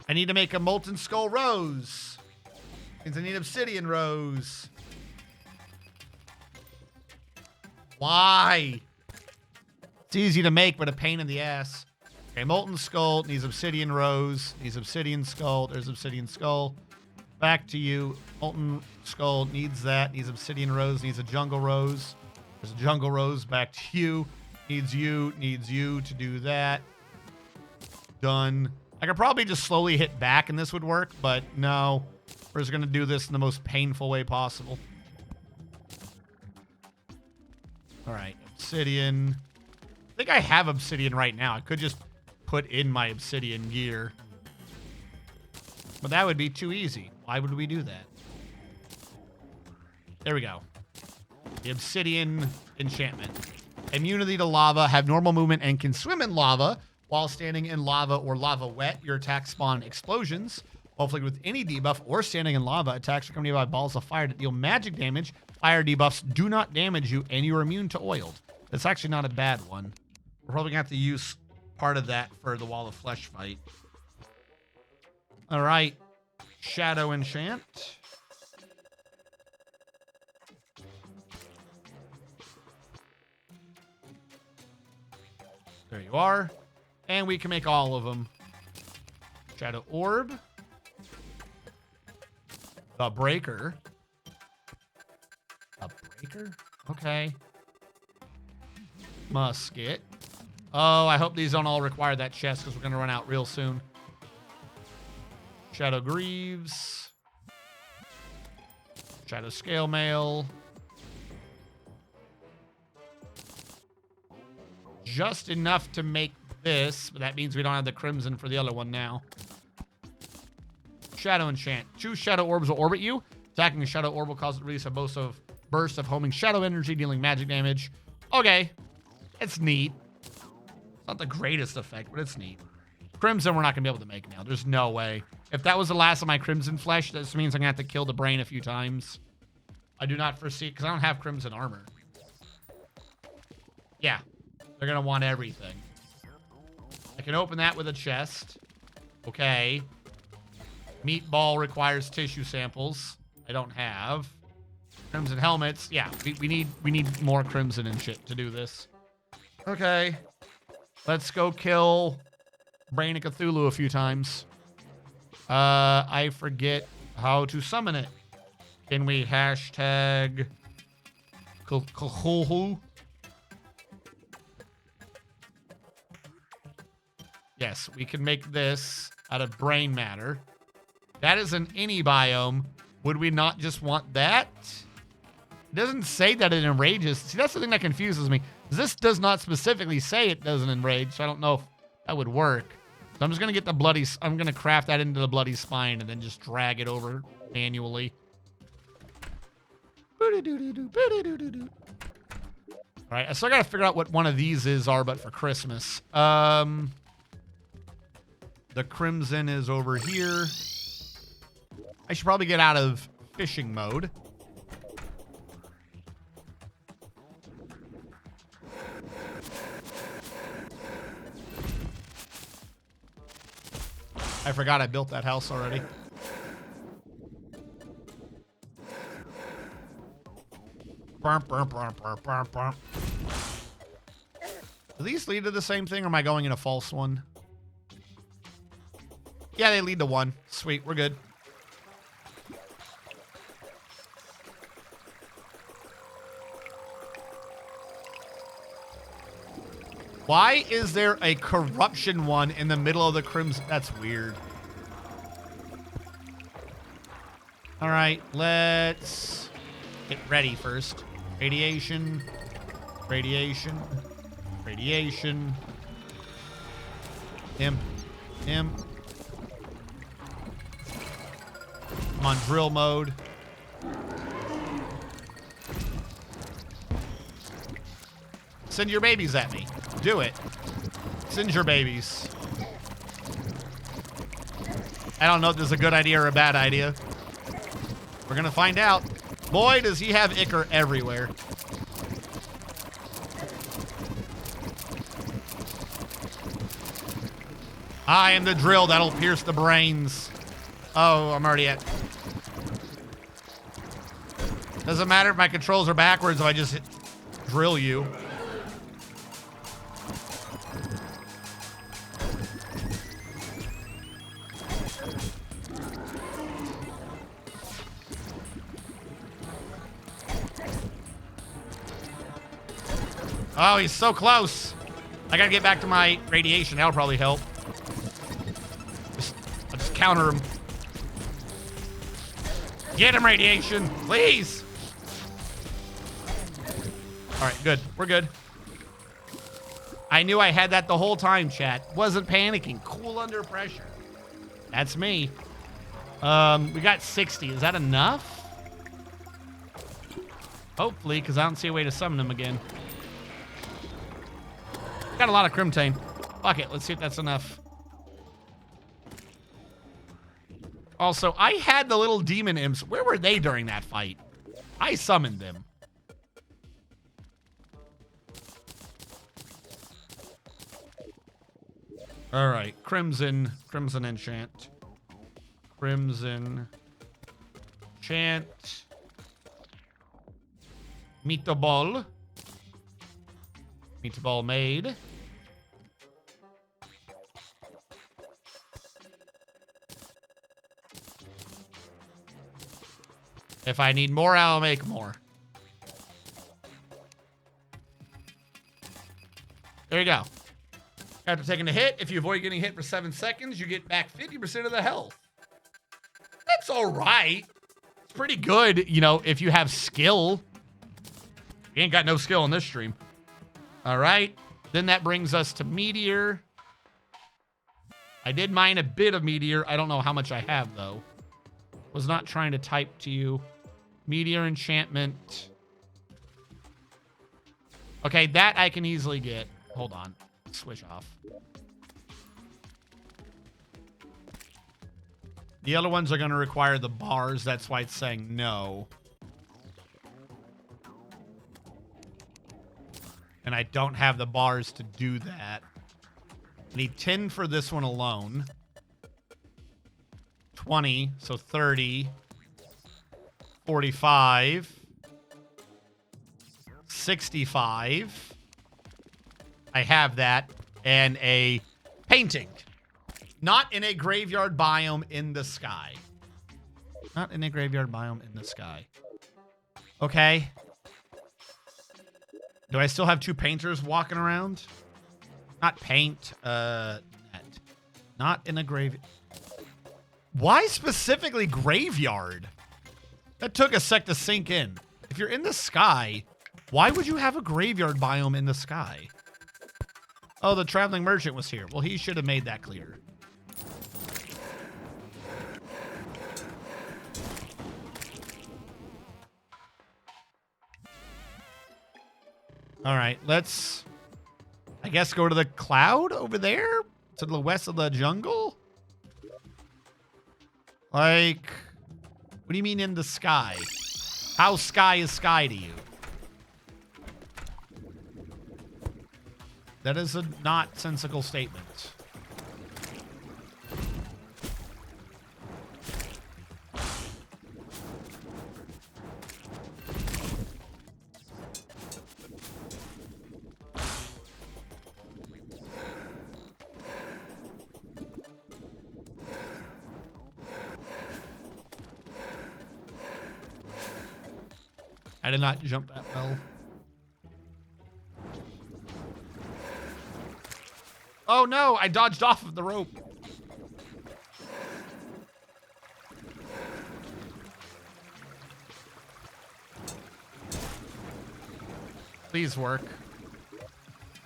I need to make a molten skull rose. Means I need obsidian rose. Why? It's easy to make, but a pain in the ass. Okay, molten skull needs obsidian rose. Needs obsidian skull. There's obsidian skull. Back to you. Molten skull needs that. Needs obsidian rose. Needs a jungle rose. There's a jungle rose. Back to you. Needs you. Needs you to do that. Done. I could probably just slowly hit back and this would work, but no. We're just going to do this in the most painful way possible. All right. Obsidian. I think I have obsidian right now. I could just put in my obsidian gear. But that would be too easy. Why would we do that? There we go. The obsidian enchantment. Immunity to lava, have normal movement, and can swim in lava. While standing in lava or lava wet, your attacks spawn explosions. While afflicted with any debuff or standing in lava, attacks are accompanied by balls of fire that deal magic damage. Fire debuffs do not damage you, and you are immune to oiled. That's actually not a bad one. We're probably going to have to use part of that for the Wall of Flesh fight. All right. Shadow enchant. There you are. And we can make all of them. Shadow Orb. The Breaker. A Breaker? Okay. Musket. Oh, I hope these don't all require that chest because we're going to run out real soon. Shadow Greaves. Shadow Scale Mail. Just enough to make this, but that means we don't have the crimson for the other one now. Shadow enchant. 2 shadow orbs will orbit you. Attacking a shadow orb will cause the release of burst of homing shadow energy, dealing magic damage. Okay. It's neat. It's not the greatest effect, but it's neat. Crimson we're not going to be able to make now. There's no way. If that was the last of my crimson flesh, this means I'm going to have to kill the brain a few times. I do not foresee, because I don't have crimson armor. Yeah. They're going to want everything. I can open that with a chest. Okay. Meatball requires tissue samples. I don't have. Crimson helmets. Yeah, we need more crimson and shit to do this. Okay. Let's go kill Brain of Cthulhu a few times. I forget how to summon it. Can we hashtag Cthulhu? Yes, we can make this out of brain matter. That is an any biome. Would we not just want that? It doesn't say that it enrages. See, that's the thing that confuses me. This does not specifically say it doesn't enrage, so I don't know if that would work. So I'm just going to get the bloody... I'm going to craft that into the bloody spine and then just drag it over manually. All right, I still got to figure out what one of these are, but for Christmas. The Crimson is over here. I should probably get out of fishing mode. I forgot I built that house already. Do these lead to the same thing, or am I going in a false one? Yeah, they lead to one. Sweet, we're good. Why is there a corruption one in the middle of the Crimson? That's weird. All right, let's get ready first. Radiation, radiation, radiation. Imp. I'm on drill mode. Send your babies at me. Do it. Send your babies. I don't know if this is a good idea or a bad idea. We're gonna find out. Boy, does he have ichor everywhere. I am the drill that'll pierce the brains. Oh, I'm already at... Doesn't matter if my controls are backwards if I just drill you. Oh, he's so close. I gotta get back to my radiation. That'll probably help. I'll just counter him. Get him, radiation, please. All right, good. We're good. I knew I had that the whole time, chat. Wasn't panicking. Cool under pressure. That's me. We got 60. Is that enough? Hopefully, because I don't see a way to summon him again. Got a lot of Crimtane. Fuck it. Let's see if that's enough. Also, I had the little demon imps. Where were they during that fight? I summoned them. All right. Crimson. Crimson enchant. Crimson enchant. Meatball. Meatball made. If I need more, I'll make more. There you go. After taking a hit, if you avoid getting hit for 7 seconds, you get back 50% of the health. That's all right. It's pretty good, you know, if you have skill. You ain't got no skill in this stream. All right. Then that brings us to Meteor. I did mine a bit of Meteor. I don't know how much I have, though. Was not trying to type to you. Meteor enchantment. Okay, that I can easily get. Hold on. Switch off. The other ones are going to require the bars. That's why it's saying no. And I don't have the bars to do that. I need 10 for this one alone. 20, so 30. 45. 65. I have that. And a painting. Not in a graveyard biome in the sky. Not in a graveyard biome in the sky. Okay. Do I still have 2 painters walking around? Not paint, net. Not in a grave. Why specifically graveyard? That took a sec to sink in. If you're in the sky, why would you have a graveyard biome in the sky? Oh, the traveling merchant was here. Well, he should have made that clear. All right, let's, I guess, go to the cloud over there to the west of the jungle. Like, what do you mean in the sky? How sky is sky to you? That is a not sensical statement. I did not jump that well. Oh no, I dodged off of the rope. Please work.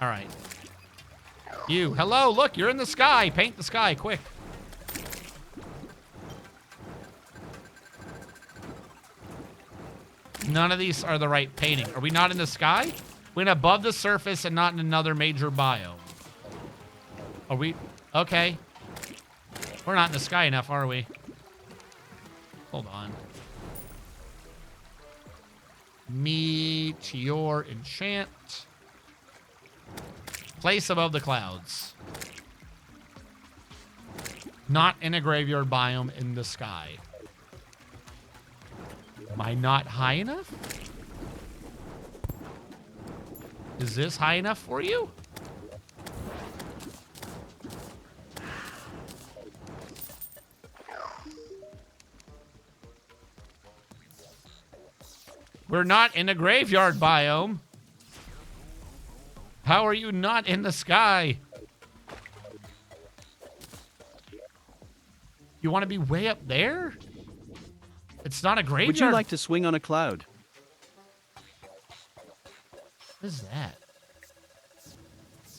All right. You, hello, look, you're in the sky. Paint the sky, quick. None of these are the right painting. Are we not in the sky? We're above the surface and not in another major biome. Are we? Okay. We're not in the sky enough, are we? Hold on. Meteor enchant. Place above the clouds. Not in a graveyard biome in the sky. Am I not high enough? Is this high enough for you? We're not in a graveyard biome. How are you not in the sky? You want to be way up there? It's not a graveyard. Would you like to swing on a cloud? What is that?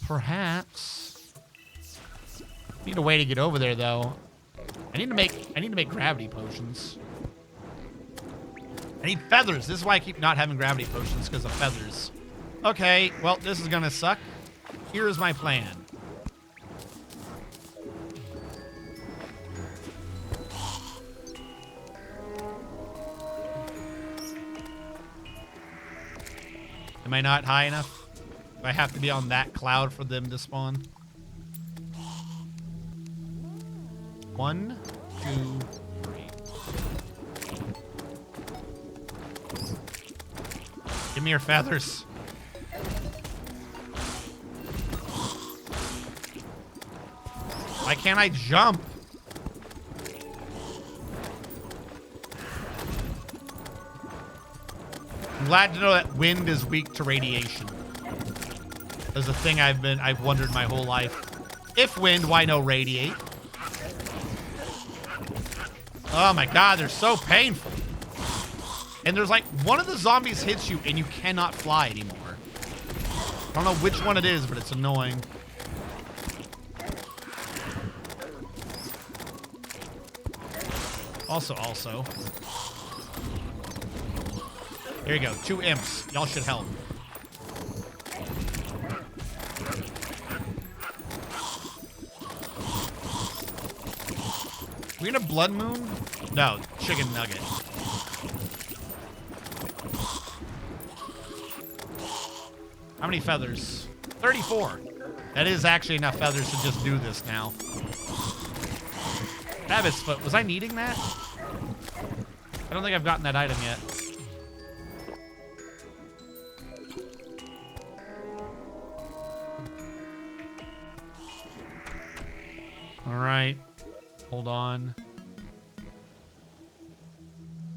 Perhaps. Need a way to get over there, though. I need to make gravity potions. I need feathers. This is why I keep not having gravity potions, because of feathers. Okay, well, this is gonna suck. Here is my plan. Am I not high enough? Do I have to be on that cloud for them to spawn? 1, 2, 3. Give me your feathers. Why can't I jump? I'm glad to know that wind is weak to radiation. That's a thing I've wondered my whole life. If wind, why no radiate? Oh my god, they're so painful. And there's like, one of the zombies hits you and you cannot fly anymore. I don't know which one it is, but it's annoying. Also. There you go, 2 imps. Y'all should help. We in a blood moon? No, chicken nugget. How many feathers? 34. That is actually enough feathers to just do this now. Rabbit's foot. Was I needing that? I don't think I've gotten that item yet. All right. Hold on.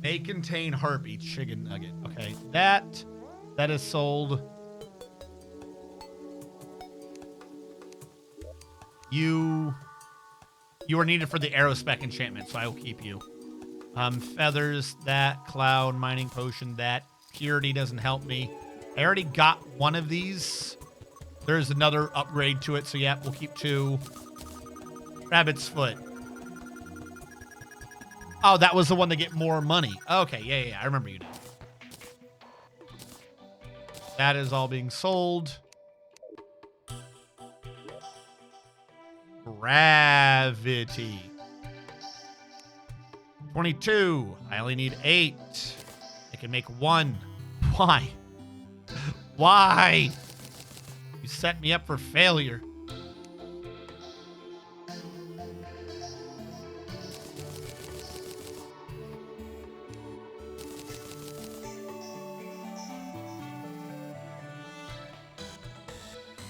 May contain heartbeat chicken nugget. Okay, that is sold. You are needed for the arrow spec enchantment, so I will keep you. Feathers, that. Cloud, mining potion, that. Purity doesn't help me. I already got one of these. There's another upgrade to it, so yeah, we'll keep 2. Rabbit's foot. Oh, that was the one to get more money. Okay, yeah, I remember you now. That is all being sold. Gravity. 22. I only need 8. I can make 1. Why? Why? You set me up for failure.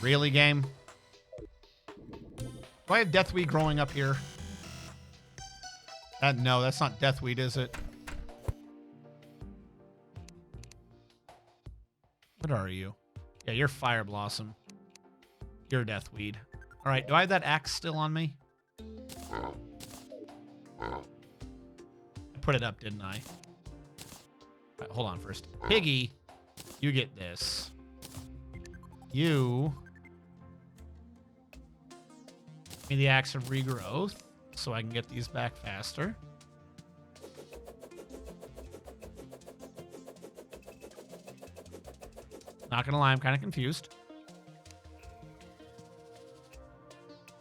Really, game? Do I have deathweed growing up here? No, that's not deathweed, is it? What are you? Yeah, you're fire blossom. You're deathweed. All right, do I have that axe still on me? I put it up, didn't I? All right, hold on first. Piggy, you get this. You... Give me the axe of regrowth so I can get these back faster. Not gonna lie, I'm kind of confused.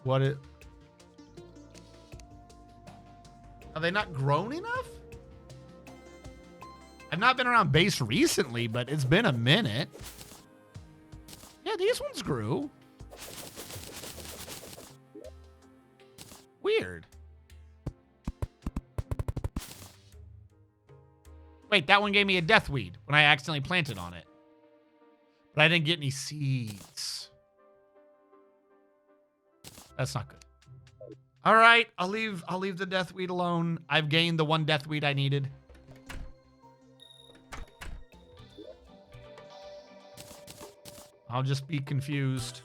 What it? Are they not grown enough? I've not been around base recently, but it's been a minute. Yeah, these ones grew. Weird. Wait, that one gave me a deathweed when I accidentally planted on it. But I didn't get any seeds. That's not good. All right, I'll leave the deathweed alone. I've gained the 1 deathweed I needed. I'll just be confused.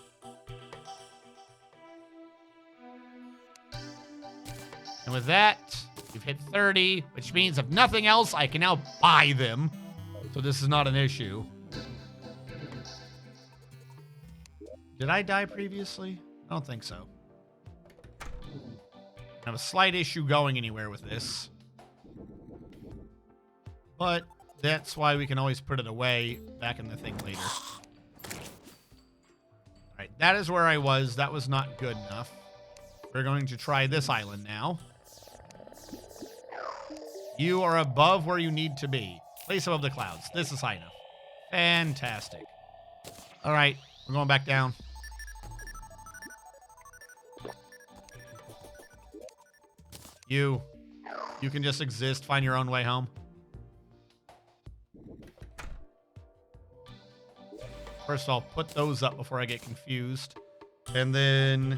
And with that, we've hit 30, which means if nothing else, I can now buy them. So this is not an issue. Did I die previously? I don't think so. I have a slight issue going anywhere with this. But that's why we can always put it away back in the thing later. Alright, that is where I was. That was not good enough. We're going to try this island now. You are above where you need to be. Place above the clouds. This is high enough. Fantastic. Alright, we're going back down. You can just exist, find your own way home. First, I'll put those up before I get confused. And then...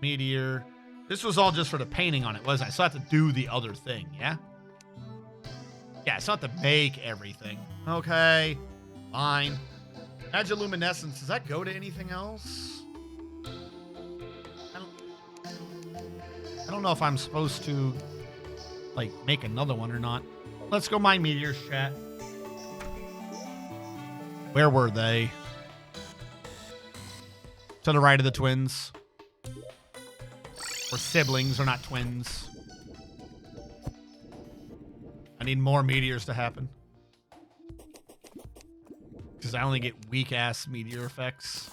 Meteor. This was all just for the painting on it, wasn't it? I still have to do the other thing, yeah? Yeah, I still have to make everything. Okay, fine. Magiluminescence, does that go to anything else? I don't know if I'm supposed to, like, make another one or not. Let's go mine meteors, chat. Where were they? To the right of the twins. Or siblings, or not twins. I need more meteors to happen. Because I only get weak-ass meteor effects.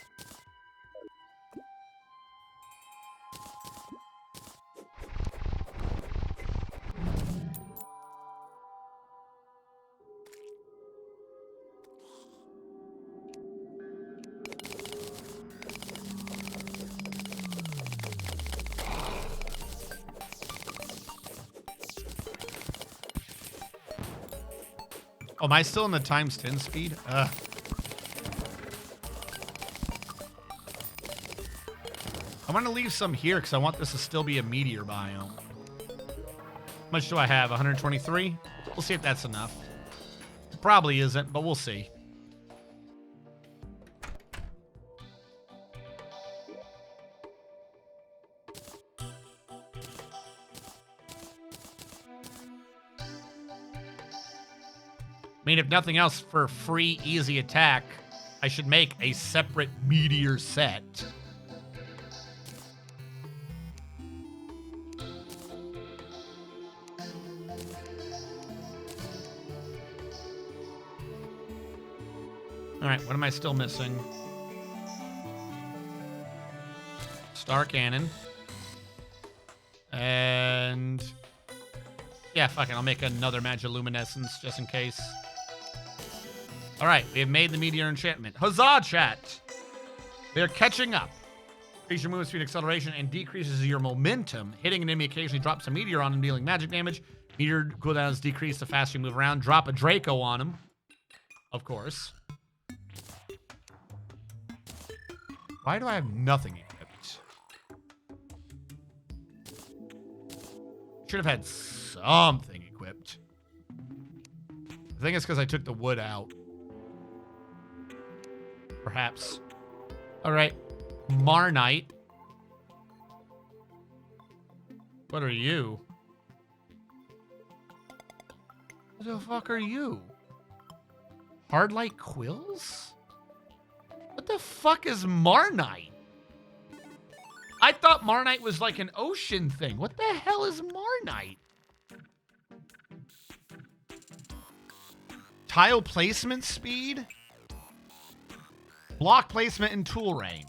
Oh, am I still in the times 10 speed? Ugh. I'm going to leave some here because I want this to still be a meteor biome. How much do I have? 123? We'll see if that's enough. It probably isn't, but we'll see. mean, if nothing else, for free, easy attack, I should make a separate meteor set. All right, what am I still missing? Star Cannon. And... yeah, fuck it. I'll make another Magiluminescence just in case. All right, we have made the Meteor Enchantment. Huzzah, chat! They're catching up. Increase your movement speed, acceleration, and decreases your momentum. Hitting an enemy occasionally drops a meteor on him, dealing magic damage. Meteor cooldowns decrease the faster you move around. Drop a Draco on him. Of course. Why do I have nothing equipped? Should have had something equipped. I think it's because I took the wood out. Perhaps. All right. Marnite. What are you? What the fuck are you? Hardlight quills? What the fuck is Marnite? I thought Marnite was like an ocean thing. What the hell is Marnite? Tile placement speed? Block placement and tool range.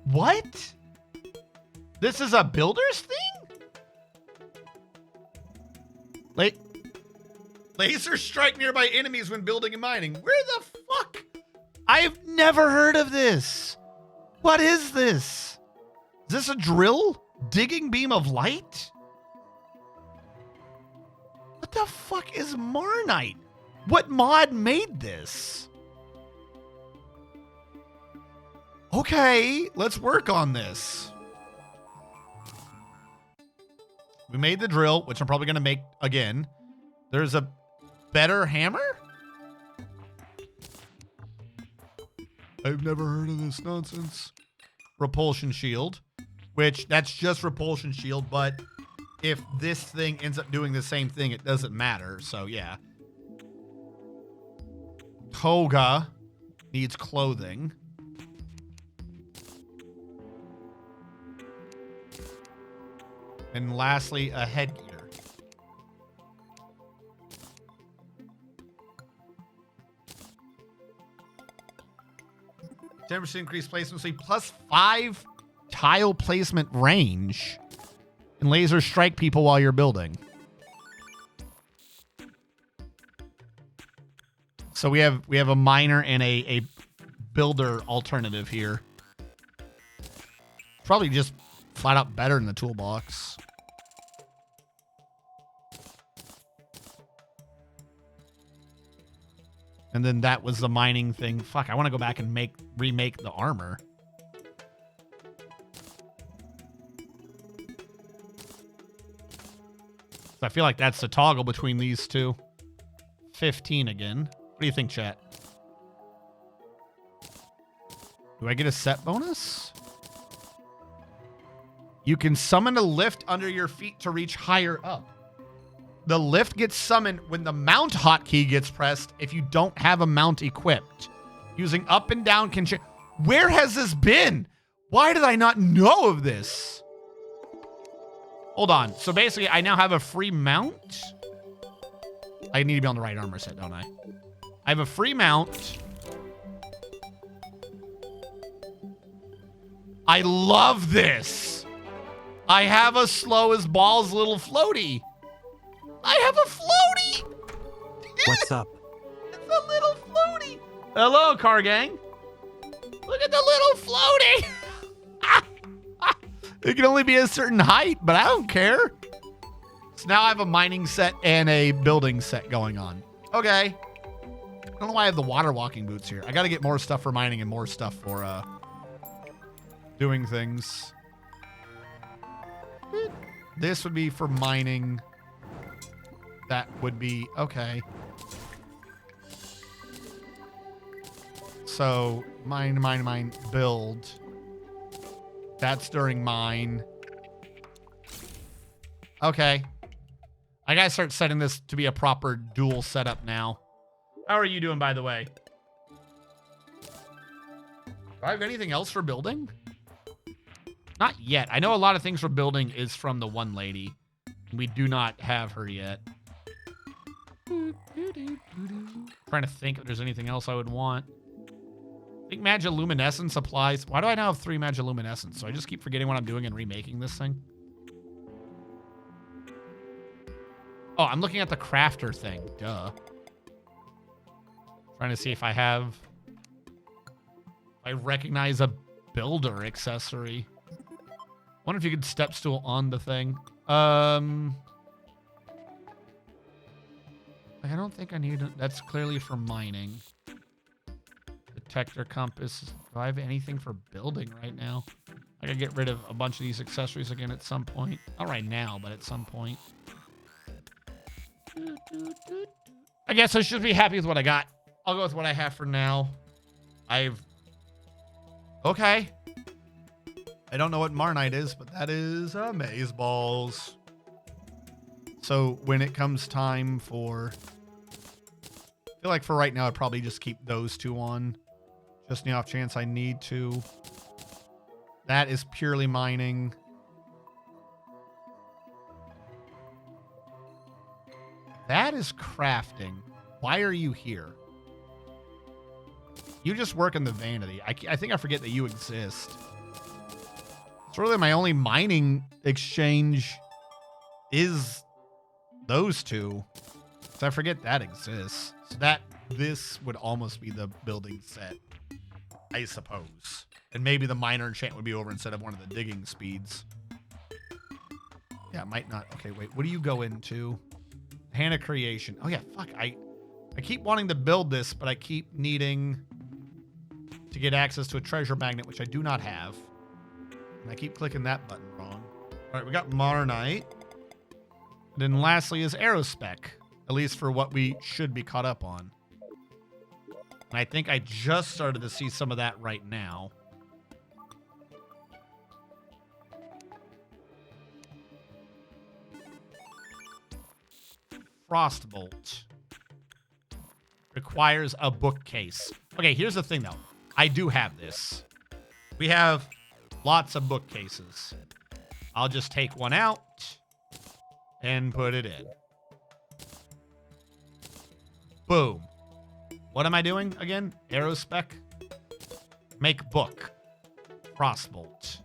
What? This is a builder's thing? Laser strike nearby enemies when building and mining. Where the fuck? I've never heard of this. What is this? Is this a drill? Digging beam of light? What the fuck is Marnite? What mod made this? Okay, let's work on this. We made the drill, which I'm probably going to make again. There's a better hammer? I've never heard of this nonsense. Repulsion shield, which that's just repulsion shield, but if this thing ends up doing the same thing, it doesn't matter. So yeah. Toga needs clothing. And lastly, a headgear. 10% increased placement speed, plus 5 tile placement range. And laser strike people while you're building. So we have a miner and a builder alternative here. Probably just flat out better in the toolbox. And then that was the mining thing. Fuck, I want to go back and remake the armor. I feel like that's the toggle between these two. 15 again. What do you think, chat? Do I get a set bonus? You can summon a lift under your feet to reach higher up. The lift gets summoned when the mount hotkey gets pressed if you don't have a mount equipped. Using up and down can change. Where has this been? Why did I not know of this? Hold on. So basically, I now have a free mount. I need to be on the right armor set, don't I? I have a free mount. I love this. I have a slow as balls little floaty. I have a floaty. What's up? It's a little floaty. Hello, car gang. Look at the little floaty. It can only be a certain height, but I don't care. So now I have a mining set and a building set going on. Okay. I don't know why I have the water walking boots here. I got to get more stuff for mining and more stuff for doing things. This would be for mining. That would be okay. So mine, build. That's during mine. Okay. I gotta start setting this to be a proper dual setup now. How are you doing, by the way? Do I have anything else for building? Not yet. I know a lot of things for building is from the one lady. We do not have her yet. Trying to think if there's anything else I would want. I think Magiluminescence applies. Why do I now have 3 Magiluminescence? So I just keep forgetting what I'm doing and remaking this thing. Oh, I'm looking at the crafter thing. Duh. Trying to see if I have... I recognize a builder accessory. Wonder if you could step stool on the thing. I don't think I need it. That's clearly for mining. Detector compass. Do I have anything for building right now? I gotta get rid of a bunch of these accessories again at some point. Not right now, but at some point. I guess I should be happy with what I got. I'll go with what I have for now. Okay. I don't know what Marnite is, but that is amaze balls. So when it comes time for... I feel like for right now, I'd probably just keep those 2 on. Just in the off chance I need to. That is purely mining. That is crafting. Why are you here? You just work in the vanity. I think I forget that you exist. It's really my only mining exchange is those 2. So I forget that exists. So this would almost be the building set, I suppose. And maybe the miner enchant would be over instead of one of the digging speeds. Yeah, it might not. Okay, wait. What do you go into? Hand of creation. Oh yeah, fuck. I keep wanting to build this, but I keep needing to get access to a treasure magnet, which I do not have. And I keep clicking that button wrong. All right, we got Marnite. And then lastly is Aerospec, at least for what we should be caught up on. And I think I just started to see some of that right now. Frostbolt requires a bookcase. Okay, here's the thing though. I do have this. We have lots of bookcases. I'll just take one out and put it in. Boom. What am I doing again? Aerospec. Make book. Frostbolt.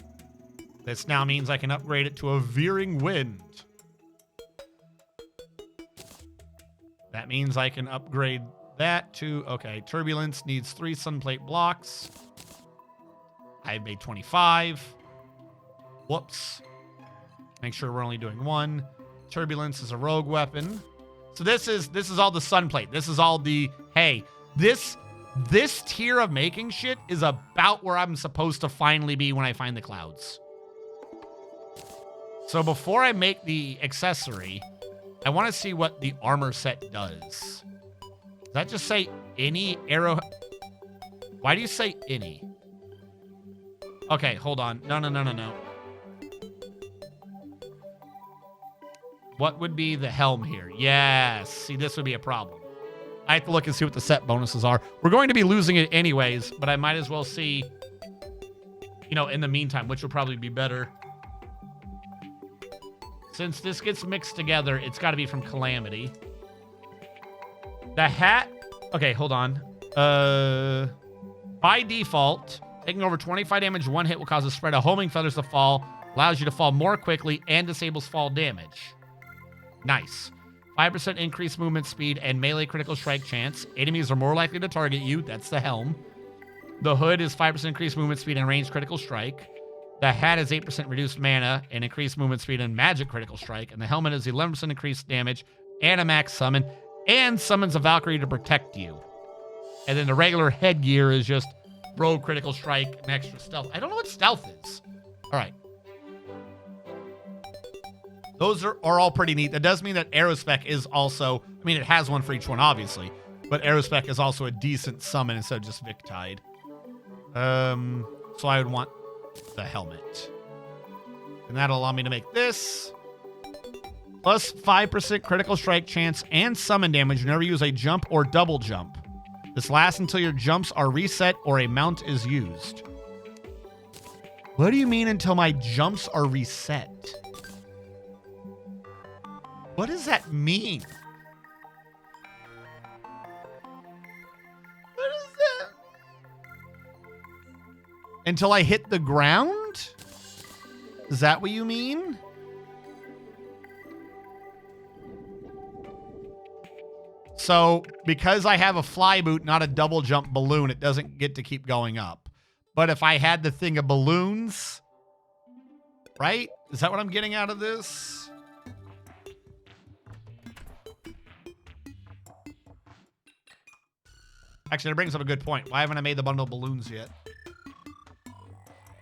This now means I can upgrade it to a veering wind. That means I can upgrade that to, okay, turbulence needs 3 sunplate blocks. I made 25. Whoops. Make sure we're only doing 1. Turbulence is a rogue weapon. So this is all the sunplate. This is all the, hey, this tier of making shit is about where I'm supposed to finally be when I find the clouds. So before I make the accessory, I want to see what the armor set does. Does that just say any arrow? Why do you say any? Okay, hold on. No. What would be the helm here? Yes. See, this would be a problem. I have to look and see what the set bonuses are. We're going to be losing it anyways, but I might as well see, you know, in the meantime, which would probably be better. Since this gets mixed together, it's got to be from Calamity. The hat... Okay, hold on. By default, taking over 25 damage, 1 hit will cause a spread of homing feathers to fall, allows you to fall more quickly, and disables fall damage. Nice. 5% increased movement speed and melee critical strike chance. Enemies are more likely to target you. That's the helm. The hood is 5% increased movement speed and ranged critical strike. The hat is 8% reduced mana and increased movement speed and magic critical strike. And the helmet is 11% increased damage and a max summon. And summons a Valkyrie to protect you. And then the regular headgear is just rogue critical strike and extra stealth. I don't know what stealth is. All right. Those are all pretty neat. That does mean that Aerospec is also... I mean, it has one for each one, obviously. But Aerospec is also a decent summon instead of just Victide. So I would want the helmet. And that'll allow me to make this. Plus 5% critical strike chance and summon damage whenever you use a jump or double jump. This lasts until your jumps are reset or a mount is used. What do you mean until my jumps are reset? What does that mean? What is that? Until I hit the ground? Is that what you mean? So, because I have a fly boot, not a double jump balloon, it doesn't get to keep going up. But if I had the thing of balloons, right? Is that what I'm getting out of this? Actually, that brings up a good point. Why haven't I made the bundle of balloons yet?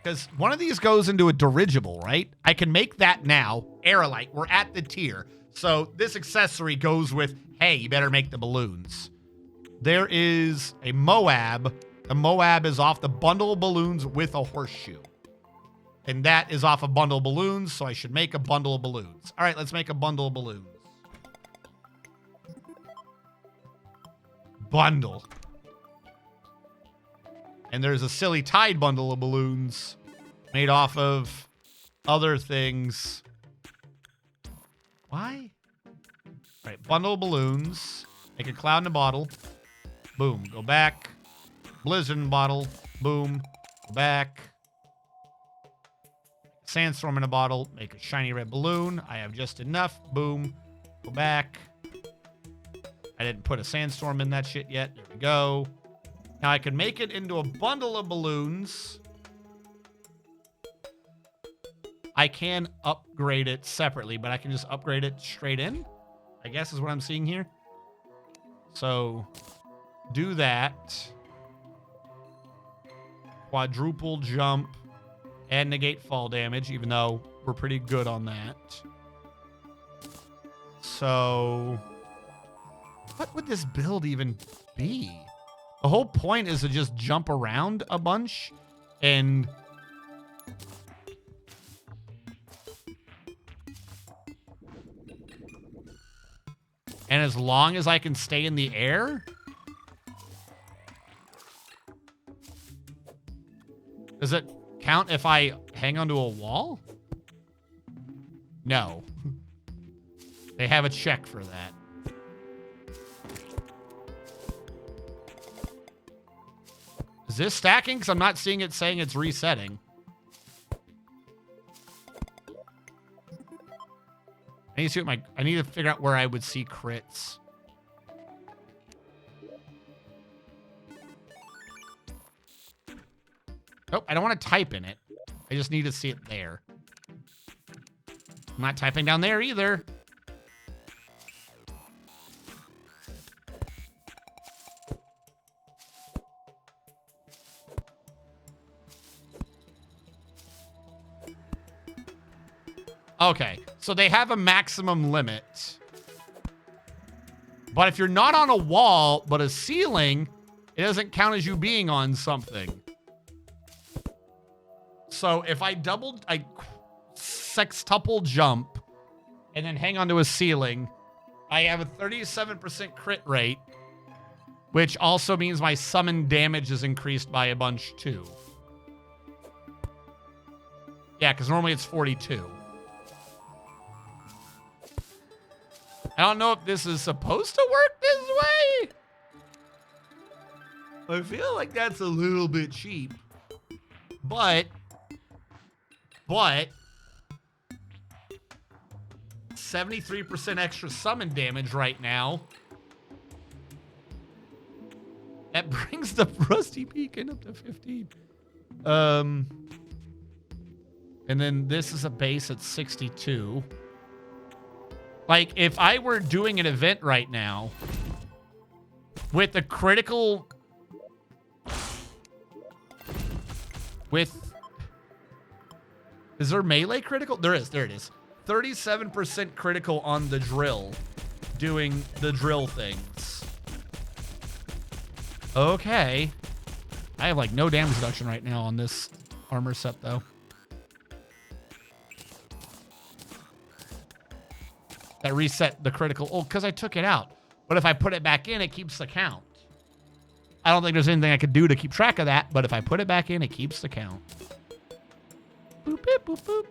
Because one of these goes into a dirigible, right? I can make that now. Aerolite, we're at the tier. So this accessory goes with, hey, you better make the balloons. There is a Moab. The Moab is off the bundle of balloons with a horseshoe. And that is off a bundle of balloons, so I should make a bundle of balloons. All right, let's make a bundle of balloons. Bundle. And there's a silly Tide bundle of balloons made off of other things. Why? All right, bundle of balloons. Make a cloud in a bottle. Boom. Go back. Blizzard in a bottle. Boom. Go back. Sandstorm in a bottle. Make a shiny red balloon. I have just enough. Boom. Go back. I didn't put a sandstorm in that shit yet. There we go. Now I can make it into a bundle of balloons. I can upgrade it separately, but I can just upgrade it straight in, I guess is what I'm seeing here. So do that. Quadruple jump and negate fall damage, even though we're pretty good on that. So what would this build even be? The whole point is to just jump around a bunch and as long as I can stay in the air? Does it count if I hang onto a wall? No. They have a check for that. Is this stacking? Because I'm not seeing it saying it's resetting. I need to see what I need to figure out where I would see crits. Nope, I don't want to type in it. I just need to see it there. I'm not typing down there either. Okay, so they have a maximum limit. But if you're not on a wall, but a ceiling, it doesn't count as you being on something. So if I sextuple jump and then hang onto a ceiling, I have a 37% crit rate, which also means my summon damage is increased by a bunch too. Yeah, because normally it's 42. I don't know if this is supposed to work this way. I feel like that's a little bit cheap. But 73% extra summon damage right now. That brings the Rusty Beacon up to 15. And then this is a base at 62. Like, if I were doing an event right now with the critical... Is there melee critical? There is. There it is. 37% critical on the drill. Doing the drill things. Okay. I have, like, no damage reduction right now on this armor set, though. that reset the critical. Oh, because I took it out. But if I put it back in, it keeps the count. I don't think there's anything I could do to keep track of that, but if I put it back in, it keeps the count. Boop, boop, boop, boop.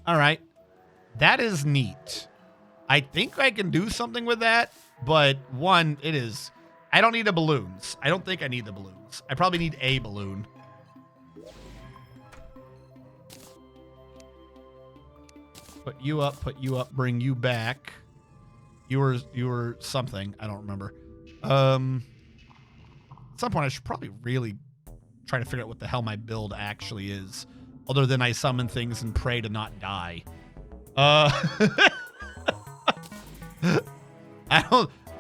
All right. That is neat. I think I can do something with that, but one, it is... I don't need the balloons. I don't think I need the balloons. I probably need a balloon. Put you up, bring you back. You were something. I don't remember. At some point, I should probably really try to figure out what the hell my build actually is. Other than I summon things and pray to not die. I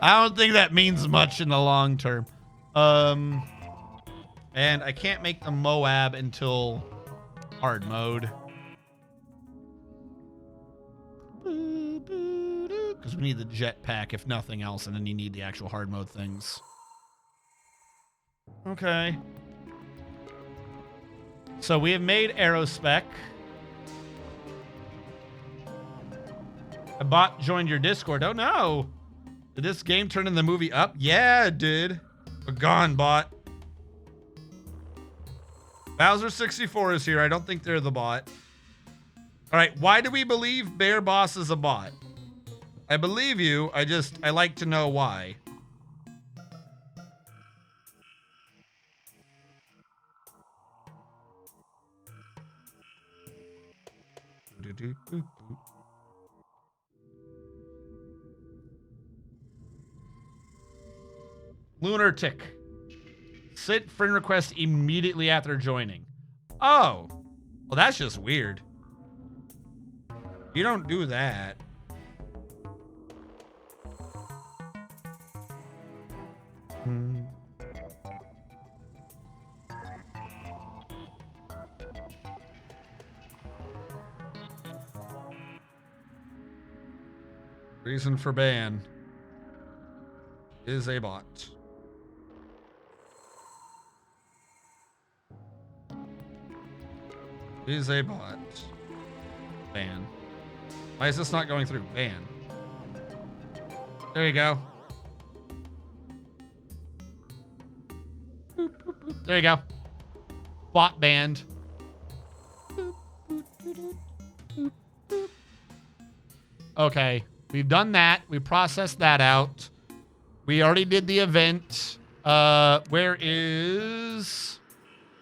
don't think that means much in the long term. And I can't make the Moab until hard mode. Because we need the jetpack, if nothing else, and then you need the actual hard mode things. Okay. So we have made Aerospec. A bot joined your Discord. Oh no! Did this game turn in the movie Up? Yeah, it did. But gone, bot. Bowser64 is here. I don't think they're the bot. All right, why do we believe Bear Boss is a bot? I believe you. I like to know why. Lunar Tick. Send friend request immediately after joining. Oh. Well, that's just weird. You don't do that. Reason for ban is a bot. Is a bot. Ban. Why is this not going through? Ban. There you go. There you go. Bot banned. Okay. We've done that. We processed that out. We already did the event. Where is...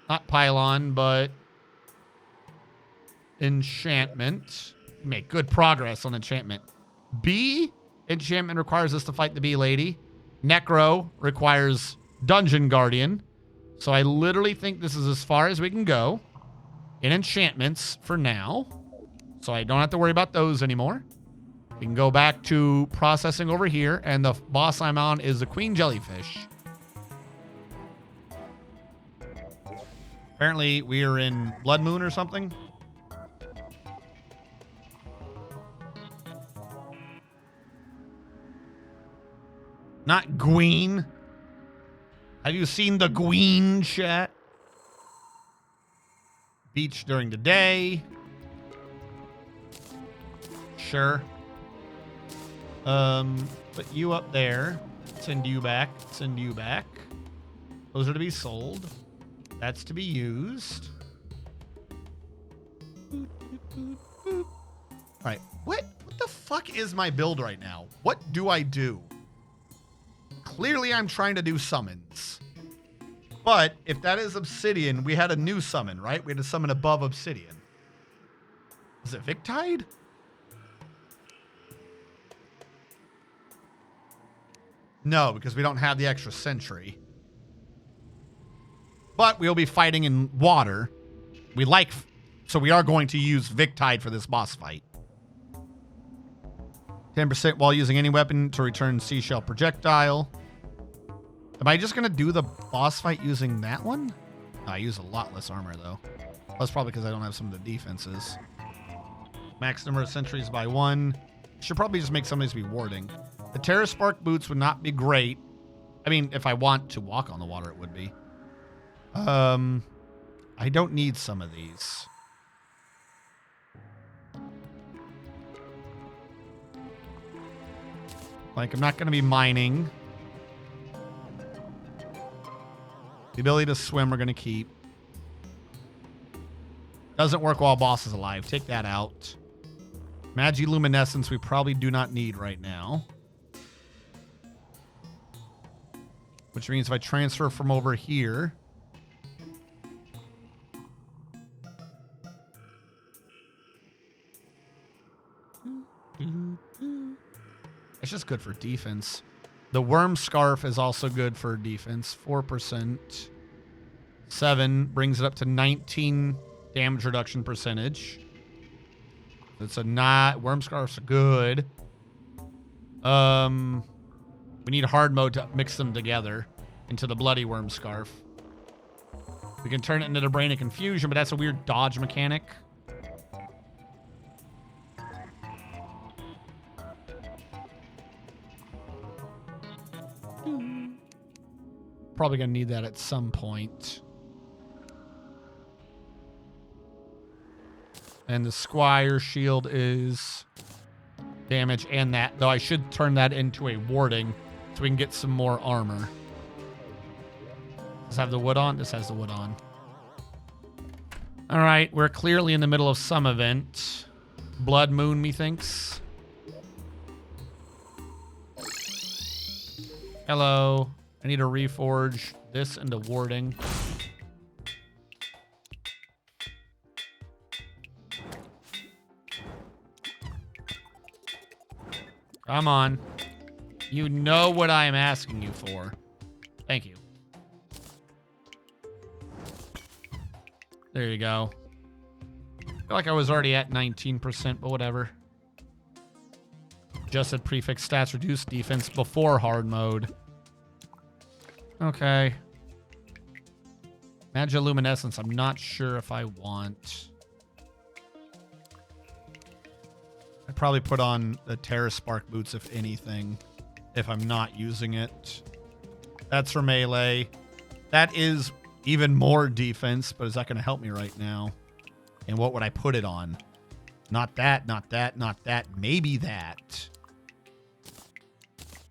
Not Pylon, but... Enchantment. Make good progress on enchantment. B, enchantment requires us to fight the bee lady. Necro requires Dungeon Guardian. So I literally think this is as far as we can go in enchantments for now. So I don't have to worry about those anymore. We can go back to processing over here, and the boss I'm on is the Queen Jellyfish. Apparently, we are in Blood Moon or something. Not Gween. Have you seen the Gween, chat? Beach during the day. Sure. Put you up there. Send you back. Send you back. Those are to be sold. That's to be used. All right. What the fuck is my build right now? What do I do? Clearly, I'm trying to do summons. But if that is Obsidian, we had a new summon, right? We had to summon above Obsidian. Was it Victide? No, because we don't have the extra sentry. But we'll be fighting in water. So we are going to use Victide for this boss fight. 10% while using any weapon to return seashell projectile. Am I just going to do the boss fight using that one? I use a lot less armor, though. That's probably because I don't have some of the defenses. Max number of sentries by 1. Should probably just make some of these be warding. The Terra Spark boots would not be great. I mean, if I want to walk on the water, it would be. I don't need some of these. Like, I'm not going to be mining. The ability to swim we're going to keep. Doesn't work while boss is alive. Take that out. Magiluminescence we probably do not need right now. Which means if I transfer from over here... It's just good for defense. The worm scarf is also good for defense. 4%. 7 brings it up to 19 damage reduction percentage. It's a not... Worm scarf's good. We need hard mode to mix them together into the bloody worm scarf. We can turn it into the brain of confusion, but that's a weird dodge mechanic. Probably gonna need that at some point. And the Squire shield is damage and that, though I should turn that into a warding so we can get some more armor. Does this have the wood on? This has the wood on. All right, we're clearly in the middle of some event. Blood Moon, methinks. Hello. I need to reforge this into warding. Come on. You know what I am asking you for. Thank you. There you go. I feel like I was already at 19%, but whatever. Adjusted prefix stats reduce defense before hard mode. Okay. Magiluminescence, I'm not sure if I want. I'd probably put on the Terra Spark boots, if anything, if I'm not using it. That's for melee. That is even more defense, but is that going to help me right now? And what would I put it on? Not that, not that, not that. Maybe that.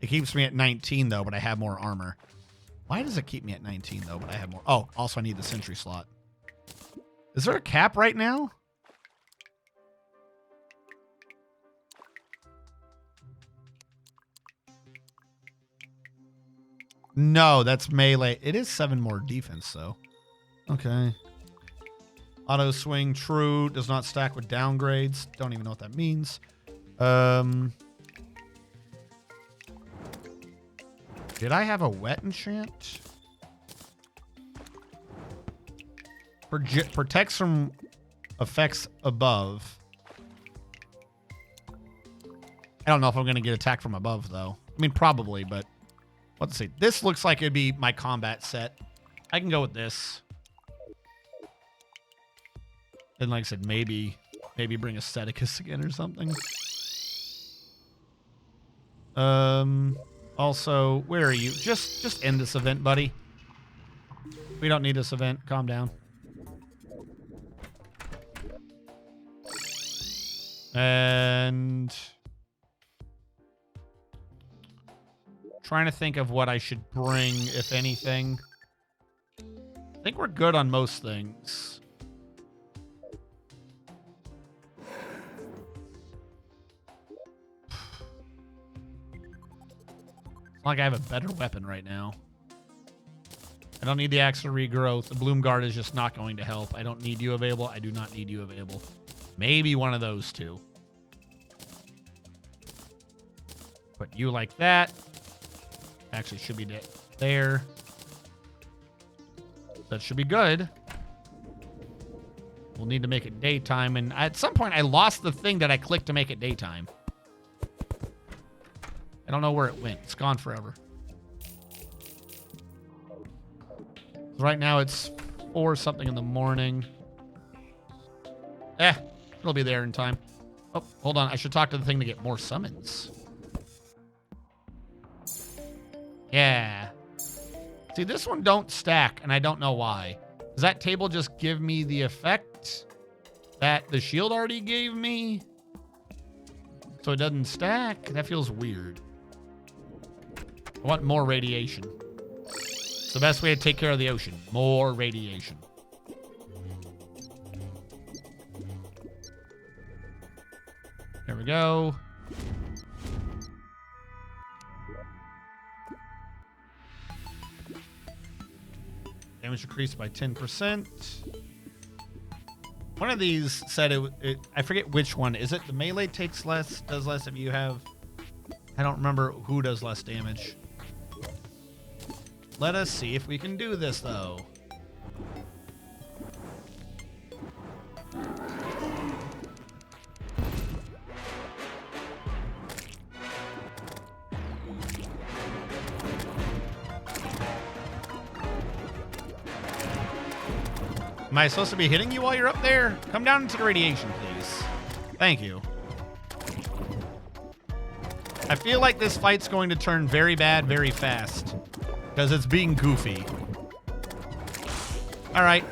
It keeps me at 19, though, but I have more armor. Why does it keep me at 19, though, but I have more? Oh, also I need the sentry slot. Is there a cap right now? No, that's melee. It is 7 more defense, though. Okay. Auto swing, true. Does not stack with downgrades. Don't even know what that means. Did I have a wet enchant? Protects from effects above. I don't know if I'm going to get attacked from above, though. I mean, probably, but let's see. This looks like it'd be my combat set. I can go with this. And like I said, maybe bring Aestheticus again or something. Also, where are you? Just end this event, buddy. We don't need this event. Calm down. And trying to think of what I should bring, if anything. I think we're good on most things. It's not like I have a better weapon right now. I don't need the Axe of Regrowth. The Bloom Guard is just not going to help. I don't need you available. I do not need you available. Maybe one of those two. Put you like that. Actually, should be there. That should be good. We'll need to make it daytime. And at some point, I lost the thing that I clicked to make it daytime. I don't know where it went. It's gone forever. Right now, it's 4 something in the morning. It'll be there in time. Oh, hold on. I should talk to the thing to get more summons. Yeah. See, this one don't stack, and I don't know why. Does that table just give me the effect that the shield already gave me? So it doesn't stack? That feels weird. I want more radiation. It's the best way to take care of the ocean. More radiation. There we go. Damage increased by 10%. One of these said I forget which one. Is it the melee takes less, does less if you have... I don't remember who does less damage. Let us see if we can do this, though. Am I supposed to be hitting you while you're up there? Come down into the radiation, please. Thank you. I feel like this fight's going to turn very bad very fast because it's being goofy. All right.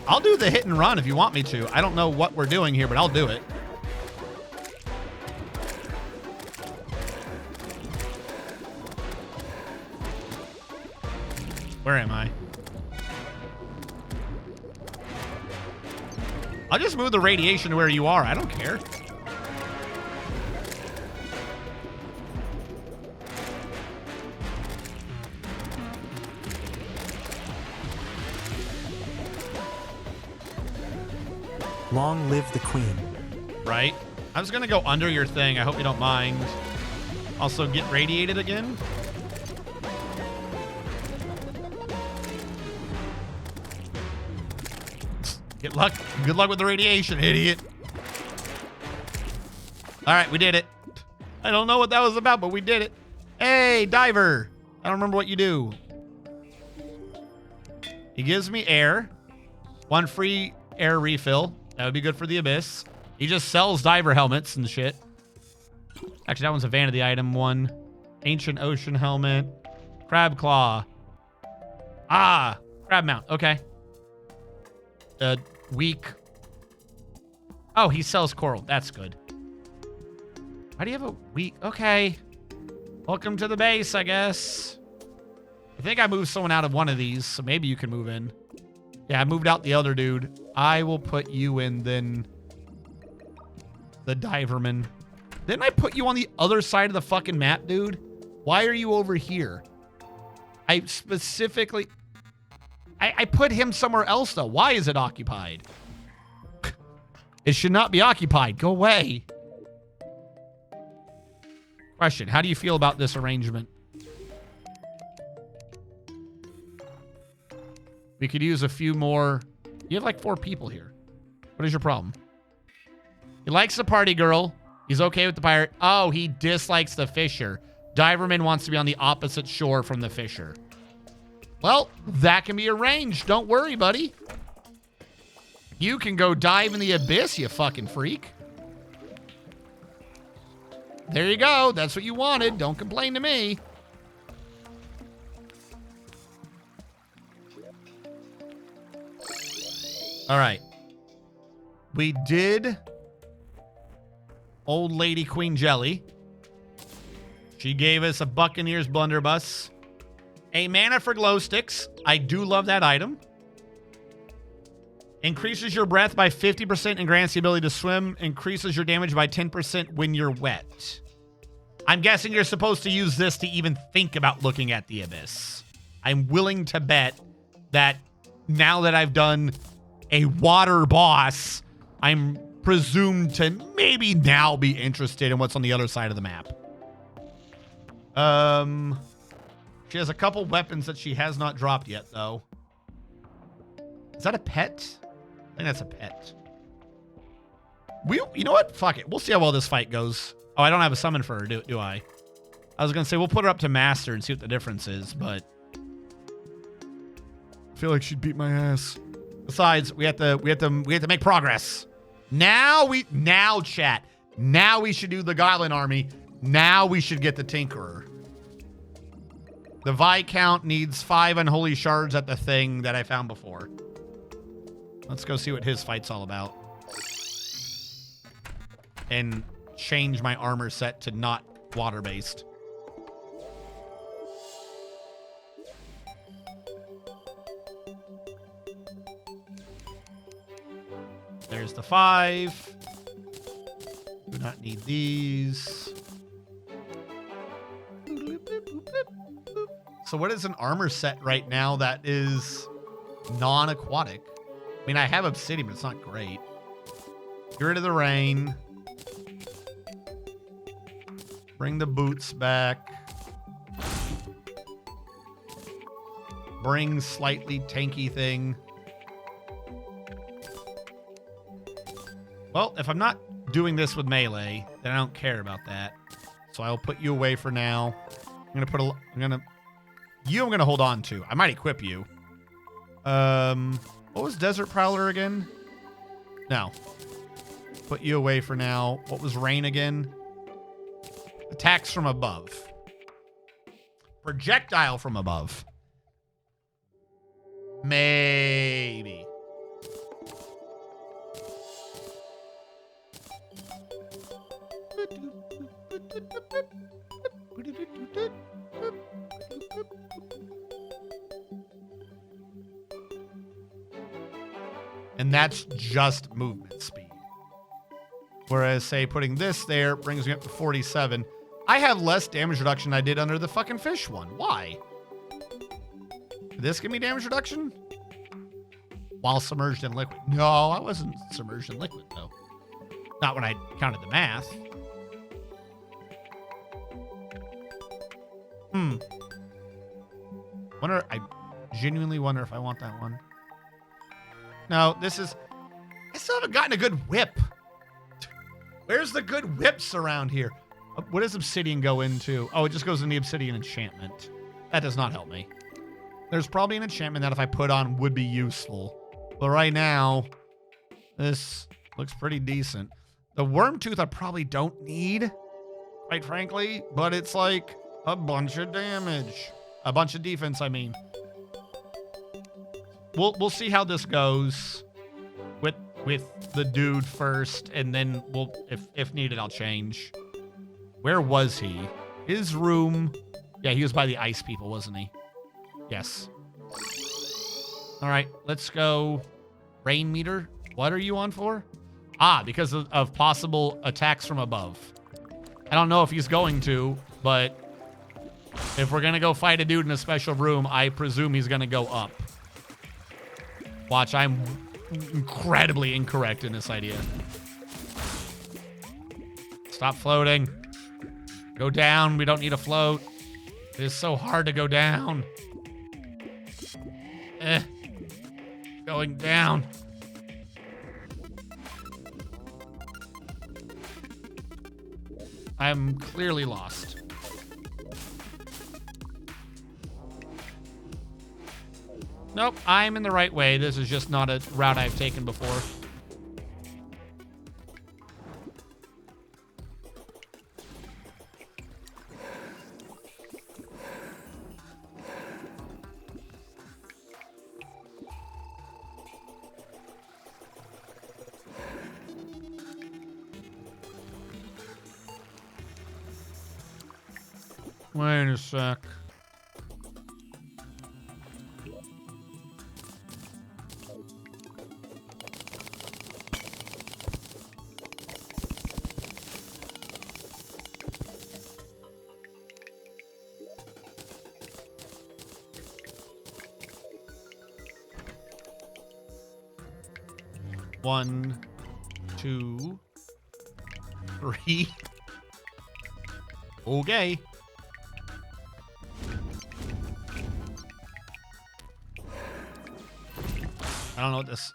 I'll do the hit and run if you want me to. I don't know what we're doing here, but I'll do it. Where am I? I'll just move the radiation to where you are. I don't care. Long live the queen. Right? I was going to go under your thing. I hope you don't mind. Also, get radiated again. Good luck. Good luck with the radiation, idiot. All right, we did it. I don't know what that was about, but we did it. Hey, diver. I don't remember what you do. He gives me air. 1 free air refill. That would be good for the abyss. He just sells diver helmets and shit. Actually, that one's a vanity item one. Ancient ocean helmet. Crab claw. Ah, crab mount. Okay. Weak. Oh, he sells coral. That's good. Why do you have a weak? Okay. Welcome to the base, I guess. I think I moved someone out of one of these, so maybe you can move in. Yeah, I moved out the other dude. I will put you in then the diverman. Didn't I put you on the other side of the fucking map, dude? Why are you over here? I specifically... I put him somewhere else, though. Why is it occupied? It should not be occupied. Go away. Question. How do you feel about this arrangement? We could use a few more. You have like 4 people here. What is your problem? He likes the party girl. He's okay with the pirate. Oh, he dislikes the fisher. Diverman wants to be on the opposite shore from the fisher. Well, that can be arranged. Don't worry, buddy. You can go dive in the abyss, you fucking freak. There you go. That's what you wanted. Don't complain to me. All right. We did Old Lady Queen Jelly. She gave us a Buccaneers blunderbuss. A mana for glow sticks. I do love that item. Increases your breath by 50% and grants the ability to swim. Increases your damage by 10% when you're wet. I'm guessing you're supposed to use this to even think about looking at the abyss. I'm willing to bet that now that I've done a water boss, I'm presumed to maybe now be interested in what's on the other side of the map. She has a couple weapons that she has not dropped yet, though. Is that a pet? I think that's a pet. You know what? Fuck it. We'll see how well this fight goes. Oh, I don't have a summon for her, do I? I was going to say, we'll put her up to master and see what the difference is, but... I feel like she'd beat my ass. Besides, we have to make progress. Now, chat. Now we should do the Goblin Army. Now we should get the Tinkerer. The Viscount needs 5 unholy shards at the thing that I found before. Let's go see what his fight's all about. And change my armor set to not water-based. There's the 5. Do not need these. So what is an armor set right now that is non-aquatic? I mean, I have obsidian, but it's not great. Get rid of the rain. Bring the boots back. Bring slightly tanky thing. Well, if I'm not doing this with melee, then I don't care about that. So I'll put you away for now. I'm gonna hold on to. I might equip you. What was Desert Prowler again? No. Put you away for now. What was Rain again? Attacks from above. Projectile from above. Maybe. And that's just movement speed. Whereas, say, putting this there brings me up to 47. I have less damage reduction than I did under the fucking fish one. Why? Did this give me damage reduction? While submerged in liquid. No, I wasn't submerged in liquid, though. Not when I counted the math. I genuinely wonder if I want that one. No, this is... I still haven't gotten a good whip. Where's the good whips around here? What does obsidian go into? Oh, it just goes in the obsidian enchantment. That does not help me. There's probably an enchantment that if I put on would be useful. But right now, this looks pretty decent. The worm tooth I probably don't need, quite frankly. But it's like a bunch of damage. A bunch of defense, I mean. We'll see how this goes with the dude first, and then we'll, if needed, I'll change. Where was he? His room. Yeah, he was by the ice people, wasn't he? Yes. All right, let's go. Rain meter. What are you on for? Ah, because of possible attacks from above. I don't know if he's going to, but if we're going to go fight a dude in a special room, I presume he's going to go up. Watch, I'm incredibly incorrect in this idea. Stop floating. Go down. We don't need to float. It is so hard to go down. Going down. I'm clearly lost. Nope, I'm in the right way. This is just not a route I've taken before. Wait a sec. One, 2, 3. Okay. I don't know what this...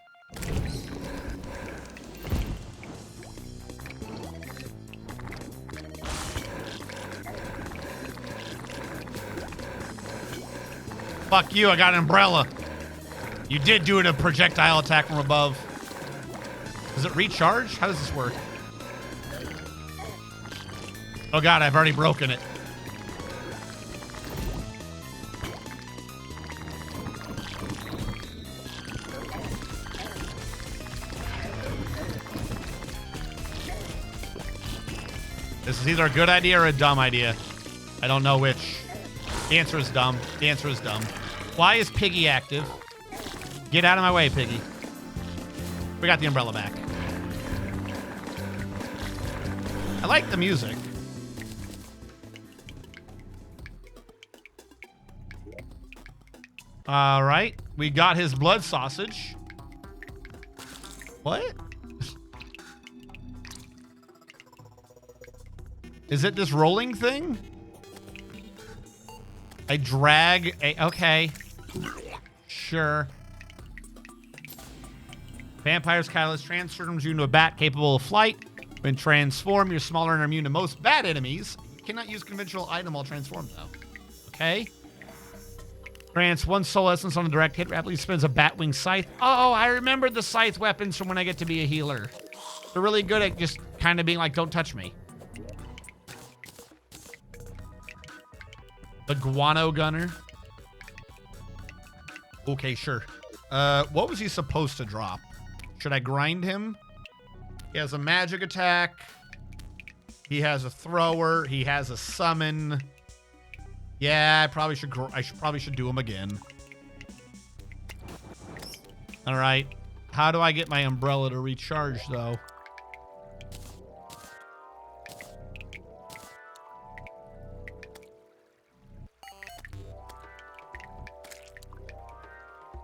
Fuck you, I got an umbrella. You did do it a projectile attack from above. Does it recharge? How does this work? Oh god, I've already broken it. This is either a good idea or a dumb idea. I don't know which. The answer is dumb. The answer is dumb. Why is Piggy active? Get out of my way, Piggy. We got the umbrella back. I like the music. All right. We got his blood sausage. What? Is it this rolling thing? I drag a... Okay. Sure. Vampire's Catalyst transforms you into a bat capable of flight. When transformed, you're smaller and are immune to most bat enemies. You cannot use conventional item while transformed, though. Okay. Grants 1 soul essence on a direct hit. Rapidly spins a batwing scythe. Oh, I remember the scythe weapons from when I get to be a healer. They're really good at just kind of being like, don't touch me. The guano gunner. Okay, sure. What was he supposed to drop? Should I grind him? He has a magic attack. He has a thrower. He has a summon. Yeah, I probably should do him again. All right. How do I get my umbrella to recharge, though?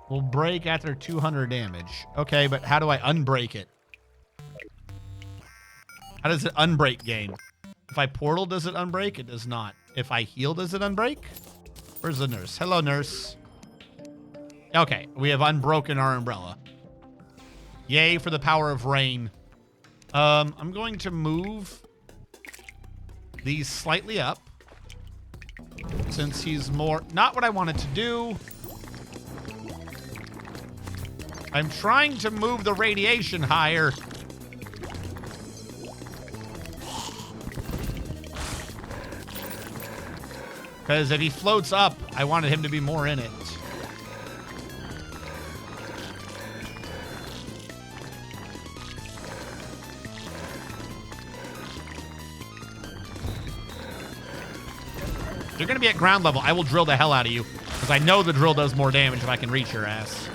Will break after 200 damage. Okay, but how do I unbreak it? How does it unbreak game? If I portal, does it unbreak? It does not. If I heal, does it unbreak? Where's the nurse? Hello, nurse. Okay, we have unbroken our umbrella. Yay for the power of rain. I'm going to move these slightly up. Since he's more... Not what I wanted to do. I'm trying to move the radiation higher. Because if he floats up, I wanted him to be more in it. You're going to be at ground level. I will drill the hell out of you. Because I know the drill does more damage if I can reach your ass.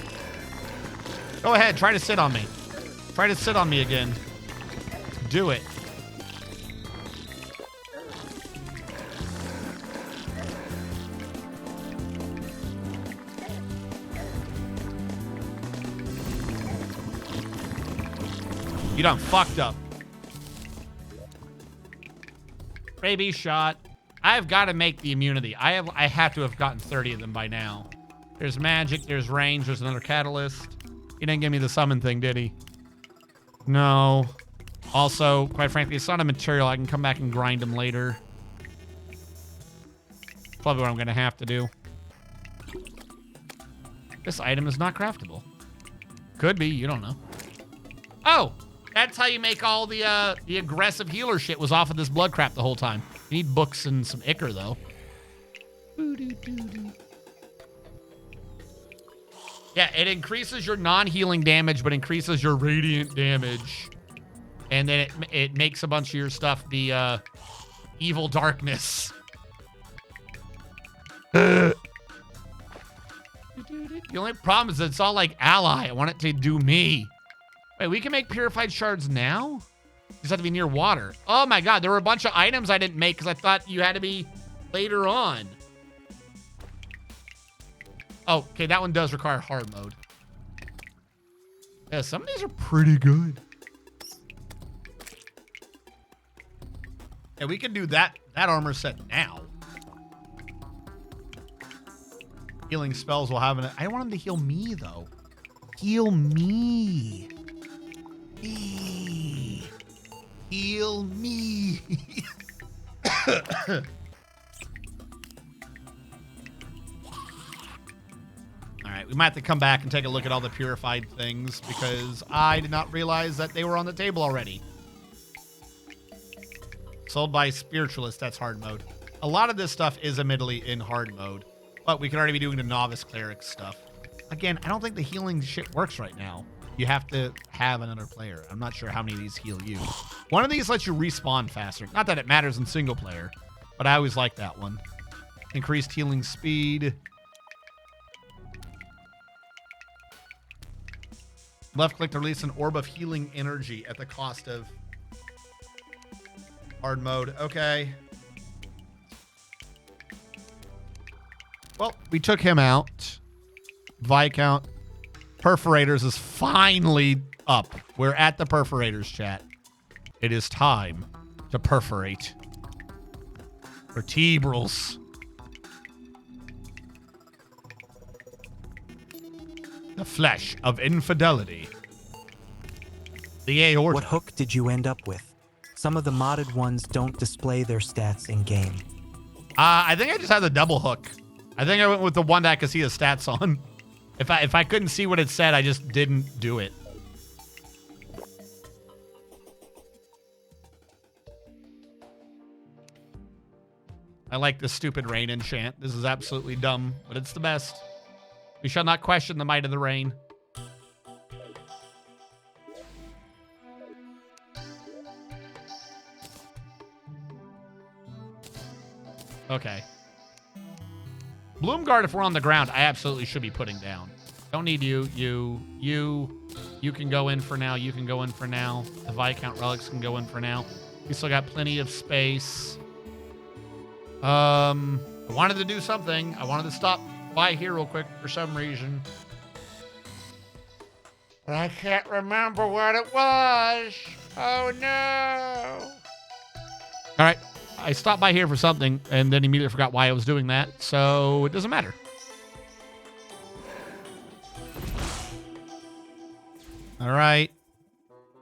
Go ahead, try to sit on me. Try to sit on me again. Do it. You done fucked up. Rabies shot. I've got to make the immunity. I have to have gotten 30 of them by now. There's magic, there's range, there's another catalyst. He didn't give me the summon thing, did he? No. Also, quite frankly, it's not a material. I can come back and grind him later. Probably what I'm going to have to do. This item is not craftable. Could be, you don't know. Oh! That's how you make all the aggressive healer shit was off of this blood crap the whole time. You need books and some ichor, though. Yeah, it increases your non-healing damage, but increases your radiant damage. And then it makes a bunch of your stuff be evil darkness. The only problem is that it's all like ally. I want it to do me. Wait, we can make purified shards now? You just have to be near water. Oh my god, there were a bunch of items I didn't make because I thought you had to be later on. Oh, okay, that one does require hard mode. Yeah, some of these are pretty good. Yeah, we can do that armor set now. Healing spells will have an... I want him to heal me, though. Heal me. Heal me. All right, we might have to come back and take a look at all the purified things because I did not realize that they were on the table already. Sold by Spiritualist, that's hard mode. A lot of this stuff is admittedly in hard mode, but we could already be doing the Novice Cleric stuff. Again, I don't think the healing shit works right now. You have to have another player. I'm not sure how many of these heal you. One of these lets you respawn faster. Not that it matters in single player, but I always like that one. Increased healing speed. Left click to release an orb of healing energy at the cost of hard mode. Okay. Well, we took him out. Viscount. Perforators is finally up. We're at the perforators, chat. It is time to perforate. Vertebrals. The flesh of infidelity. The aorta. What hook did you end up with? Some of the modded ones don't display their stats in game. I think I just had the double hook. I think I went with the one that I could see the stats on. If I couldn't see what it said, I just didn't do it. I like this stupid rain enchant. This is absolutely dumb, but it's the best. We shall not question the might of the rain. Okay. Bloomguard, if we're on the ground, I absolutely should be putting down. Don't need you. You can go in for now. You can go in for now. The Viscount relics can go in for now. We still got plenty of space. I wanted to do something. I wanted to stop by here real quick for some reason. But I can't remember what it was. Oh, no. All right. I stopped by here for something and then immediately forgot why I was doing that. So it doesn't matter. All right.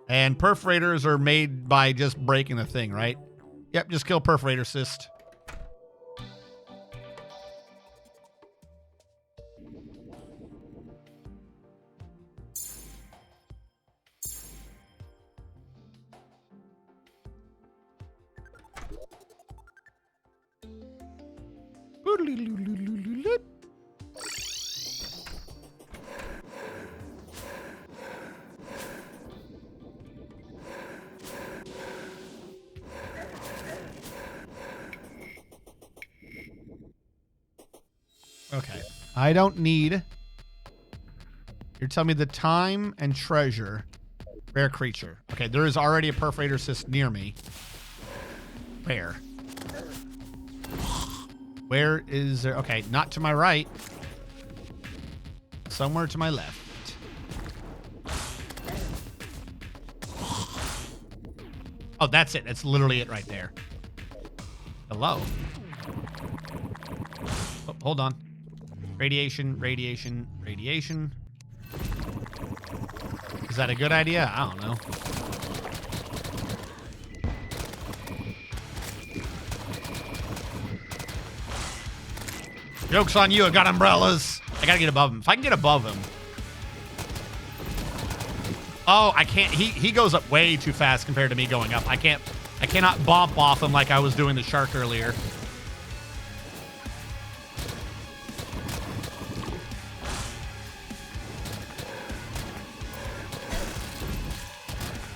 And perforators are made by just breaking the thing, right? Yep, just kill perforator cyst. Okay. I don't need... You're telling me the time and treasure. Rare creature. Okay, there is already a perforator cyst near me. Where? Where is there? Okay, not to my right. Somewhere to my left. Oh, that's it. That's literally it right there. Hello. Oh, hold on. Radiation, radiation, radiation. Is that a good idea? I don't know. Joke's on you, I got umbrellas. I gotta get above him. If I can get above him. Oh, I can't. He goes up way too fast compared to me going up. I cannot bump off him like I was doing the shark earlier.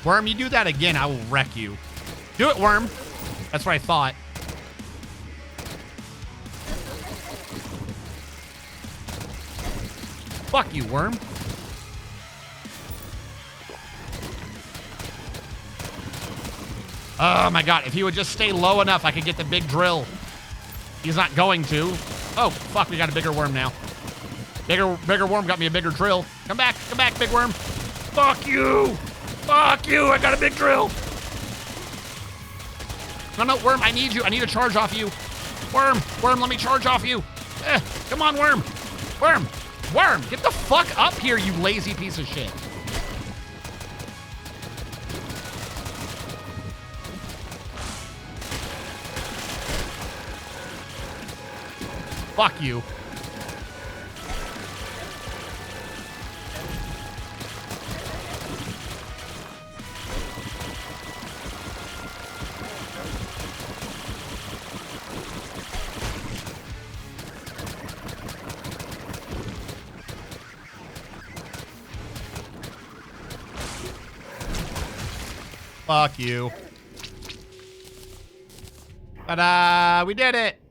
Worm, you do that again, I will wreck you. Do it, Worm. That's what I thought. Fuck you, Worm. Oh my god, if he would just stay low enough, I could get the big drill. He's not going to. Oh, fuck, we got a bigger worm now. Bigger worm got me a bigger drill. Come back, big worm. Fuck you. Fuck you, I got a big drill. No, Worm, I need you. I need a charge off you. Worm, let me charge off you. Come on, Worm. Worm, get the fuck up here, you lazy piece of shit. Fuck you. Fuck you. Ta-da! We did it!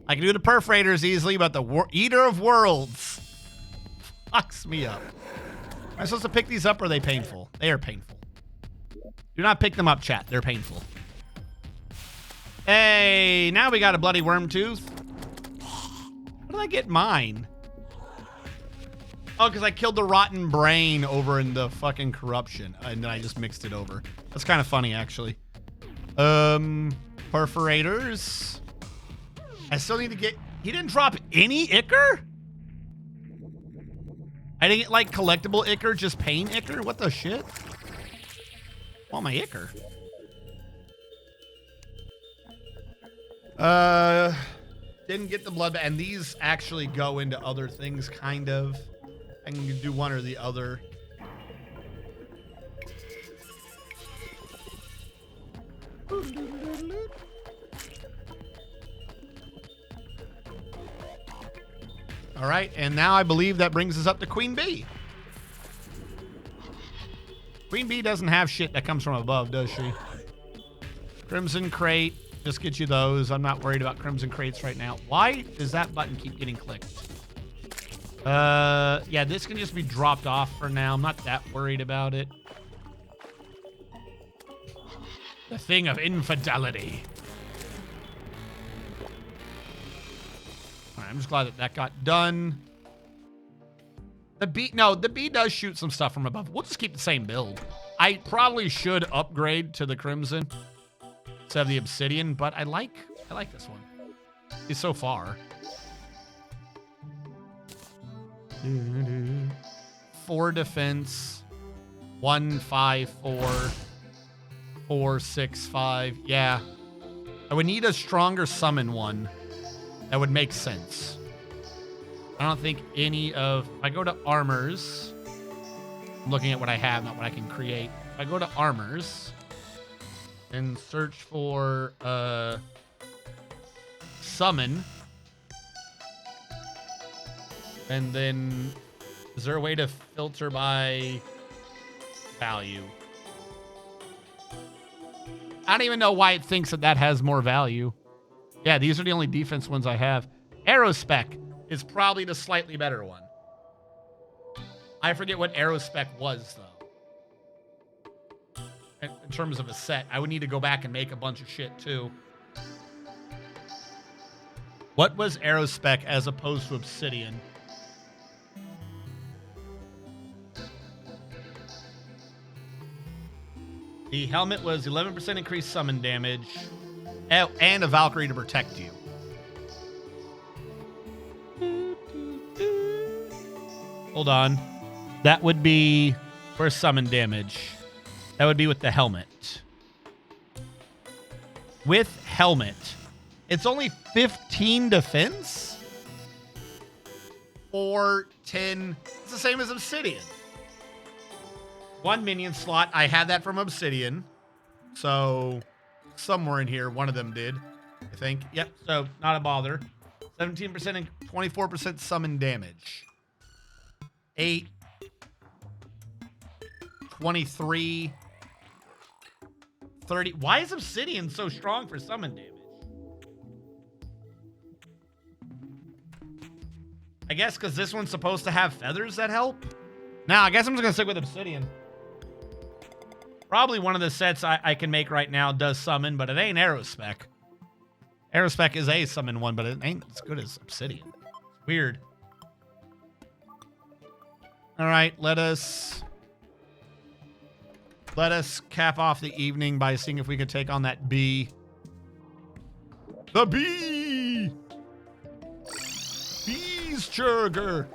I can do the perforators easily, but the Eater of Worlds fucks me up. Am I supposed to pick these up, or are they painful? They are painful. Do not pick them up, chat. They're painful. Hey, now we got a bloody worm tooth. How did I get mine? Oh, because I killed the rotten brain over in the fucking corruption, and then I just mixed it over. That's kind of funny, actually. Perforators. I still need to get... He didn't drop any ichor? I didn't get, like, collectible ichor, just pain ichor? What the shit? Oh, my ichor. Didn't get the blood... And these actually go into other things, kind of. I can do one or the other. All right, and now I believe that brings us up to Queen Bee. Queen Bee doesn't have shit that comes from above, does she? Crimson Crate, just get you those. I'm not worried about Crimson Crates right now. Why does that button keep getting clicked? Yeah, this can just be dropped off for now. I'm not that worried about it. The thing of infidelity. All right, I'm just glad that that got done. The bee, no, the bee does shoot some stuff from above. We'll just keep the same build. I probably should upgrade to the Crimson instead of the Obsidian, but I like this one. It's so far. 4 defense, 1, 5, 4, 4, 6, 5. Yeah, I would need a stronger summon one. That would make sense. I don't think any of... If I go to armors, I'm looking at what I have, not what I can create. If I go to armors and search for summon, and then is there a way to filter by value? I don't even know why it thinks that that has more value. Yeah, these are the only defense ones I have. Aerospec is probably the slightly better one. I forget what Aerospec was, though. In terms of a set, I would need to go back and make a bunch of shit, too. What was Aerospec as opposed to Obsidian? The helmet was 11% increased summon damage. And a Valkyrie to protect you. Hold on. That would be for summon damage. That would be with the helmet. With helmet. It's only 15 defense? 4, 10. It's the same as Obsidian. 1 minion slot. I had that from Obsidian. So... somewhere in here, one of them did, I think. Yep, so not a bother. 17% and 24% summon damage. 8, 23, 30. Why is Obsidian so strong for summon damage? I guess because this one's supposed to have feathers that help. Now, I guess I'm just going to stick with Obsidian. Probably one of the sets I can make right now does summon, but it ain't Aerospec. Aerospec is a summon one, but it ain't as good as Obsidian. Weird. All right, let us cap off the evening by seeing if we can take on that bee. The bee! Bees Churger!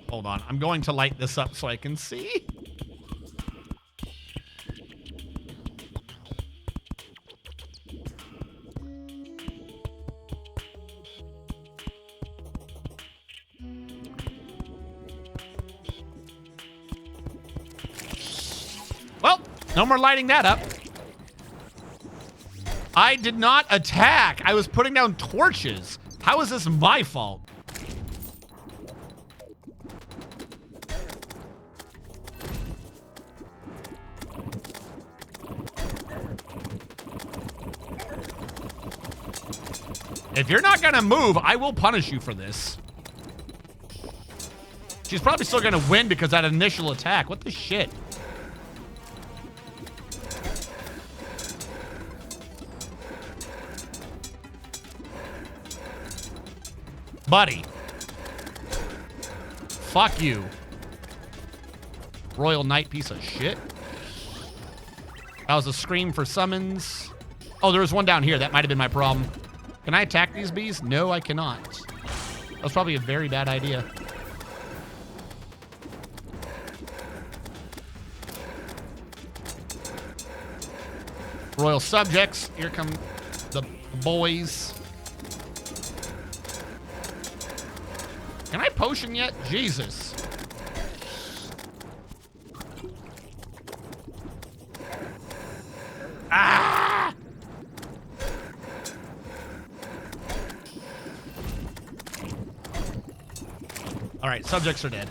Hold on. I'm going to light this up so I can see. Well, no more lighting that up. I did not attack. I was putting down torches. How is this my fault? If you're not gonna move, I will punish you for this. She's probably still gonna win because that initial attack. What the shit? Buddy. Fuck you. Royal Knight piece of shit. That was a scream for summons. Oh, there was one down here. That might have been my problem. Can I attack these bees? No, I cannot. That was probably a very bad idea. Royal subjects. Here come the boys. Can I potion yet? Jesus. Ah! All right, subjects are dead.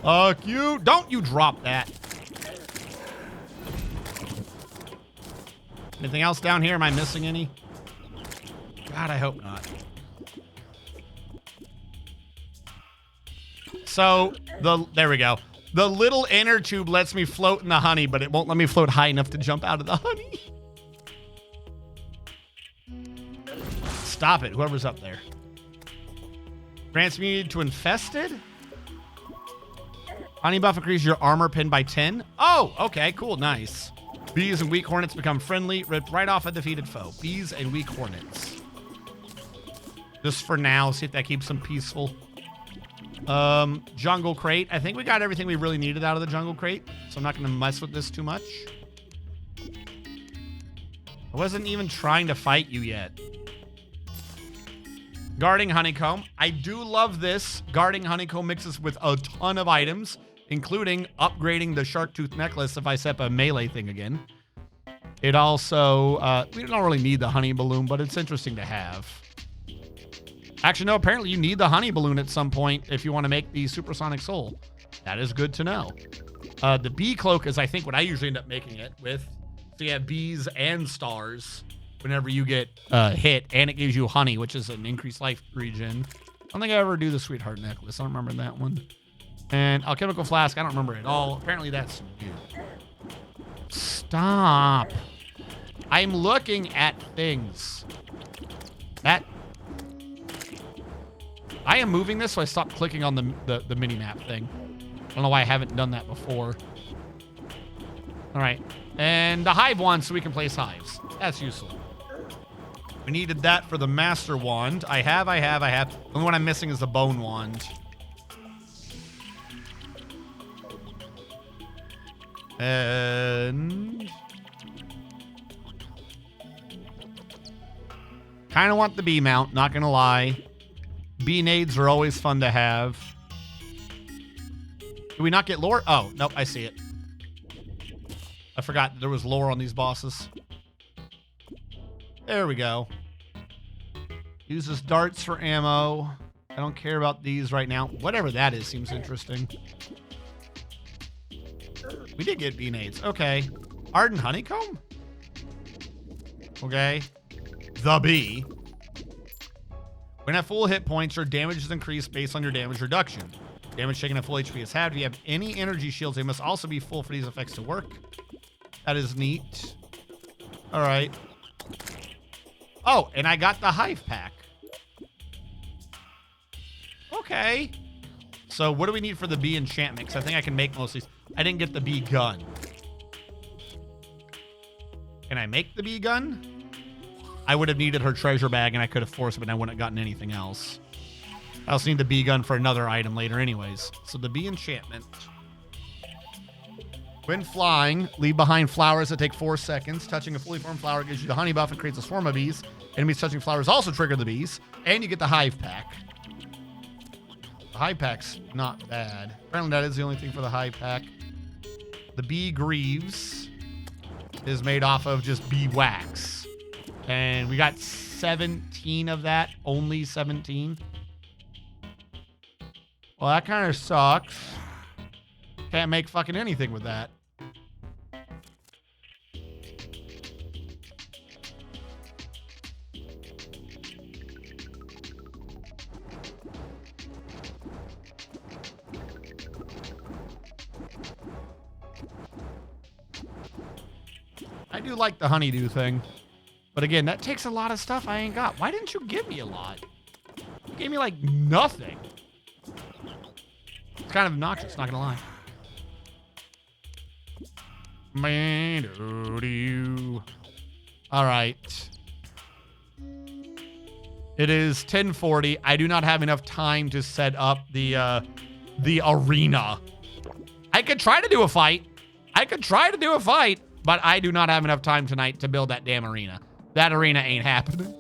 Fuck you. Don't you drop that. Anything else down here? Am I missing any? God, I hope not. So, there we go. The little inner tube lets me float in the honey, but it won't let me float high enough to jump out of the honey. Stop it, whoever's up there. Grants immunity to infested? Honey buff increases your armor pin by 10. Oh, okay, cool, nice. Bees and weak hornets become friendly, ripped right off a defeated foe. Bees and weak hornets. Just for now, see if that keeps them peaceful. Jungle crate. I think we got everything we really needed out of the jungle crate, so I'm not going to mess with this too much. I wasn't even trying to fight you yet. Guarding honeycomb. I do love this. Guarding honeycomb mixes with a ton of items, including upgrading the shark tooth necklace if I set up a melee thing again. It also, we don't really need the honey balloon, but it's interesting to have. Actually, no, apparently you need the honey balloon at some point if you want to make the supersonic soul. That is good to know. The bee cloak is, I think, what I usually end up making it with. So you have bees and stars whenever you get hit, and it gives you honey, which is an increased life regen. I don't think I ever do the sweetheart necklace. I don't remember that one. And alchemical flask, I don't remember it at all. Apparently that's new. Stop. I'm looking at things. I am moving this, so I stopped clicking on the mini-map thing. I don't know why I haven't done that before. All right. And the hive wand, so we can place hives. That's useful. We needed that for the master wand. I have. The only one I'm missing is the bone wand. And kind of want the bee mount, not gonna lie. Bee nades are always fun to have. Did we not get lore? Oh, nope, I see it. I forgot there was lore on these bosses. There we go. Uses darts for ammo. I don't care about these right now. Whatever that is seems interesting. We did get bee nades. Okay. Addon honeycomb? Okay. The bee. When at full hit points, your damage is increased based on your damage reduction. Damage taken at full HP is halved. If you have any energy shields, they must also be full for these effects to work. That is neat. All right. Oh, and I got the hive pack. Okay. So what do we need for the bee enchantment? Because I think I can make most of these. I didn't get the bee gun. Can I make the bee gun? I would have needed her treasure bag, and I could have forced it, but I wouldn't have gotten anything else. I also need the bee gun for another item later anyways. So the bee enchantment. When flying, leave behind flowers that take 4 seconds. Touching a fully formed flower gives you the honey buff and creates a swarm of bees. Enemies touching flowers also trigger the bees. And you get the hive pack. The hive pack's not bad. Apparently that is the only thing for the hive pack. The bee greaves is made off of just bee wax. And we got 17 of that. Only 17. Well, that kind of sucks. Can't make fucking anything with that. I do like the honeydew thing. But again, that takes a lot of stuff I ain't got. Why didn't you give me a lot? You gave me like nothing. It's kind of obnoxious, not gonna lie. All right. It is 10:40. I do not have enough time to set up the arena. I could try to do a fight. But I do not have enough time tonight to build that damn arena. That arena ain't happening.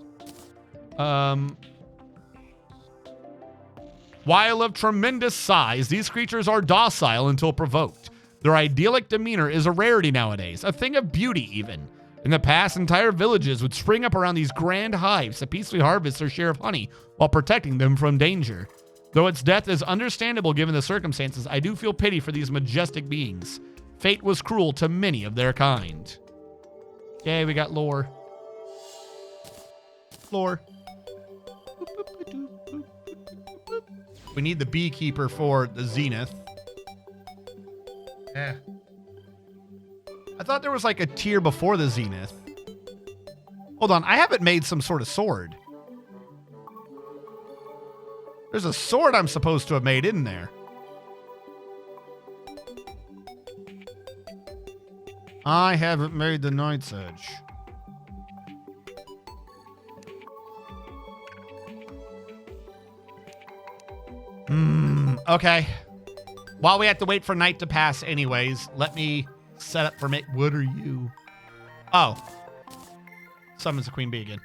While of tremendous size, these creatures are docile until provoked. Their idyllic demeanor is a rarity nowadays, a thing of beauty even. In the past, entire villages would spring up around these grand hives to peacefully harvest their share of honey while protecting them from danger. Though its death is understandable given the circumstances, I do feel pity for these majestic beings. Fate was cruel to many of their kind. Yay, we got lore. Lore. We need the beekeeper for the zenith. Yeah. I thought there was like a tier before the zenith. Hold on, I haven't made some sort of sword. There's a sword I'm supposed to have made in there. I haven't made the Knight's Edge. Okay. While we have to wait for night to pass anyways, let me set up for what are you? Oh. Summons the Queen Bee again.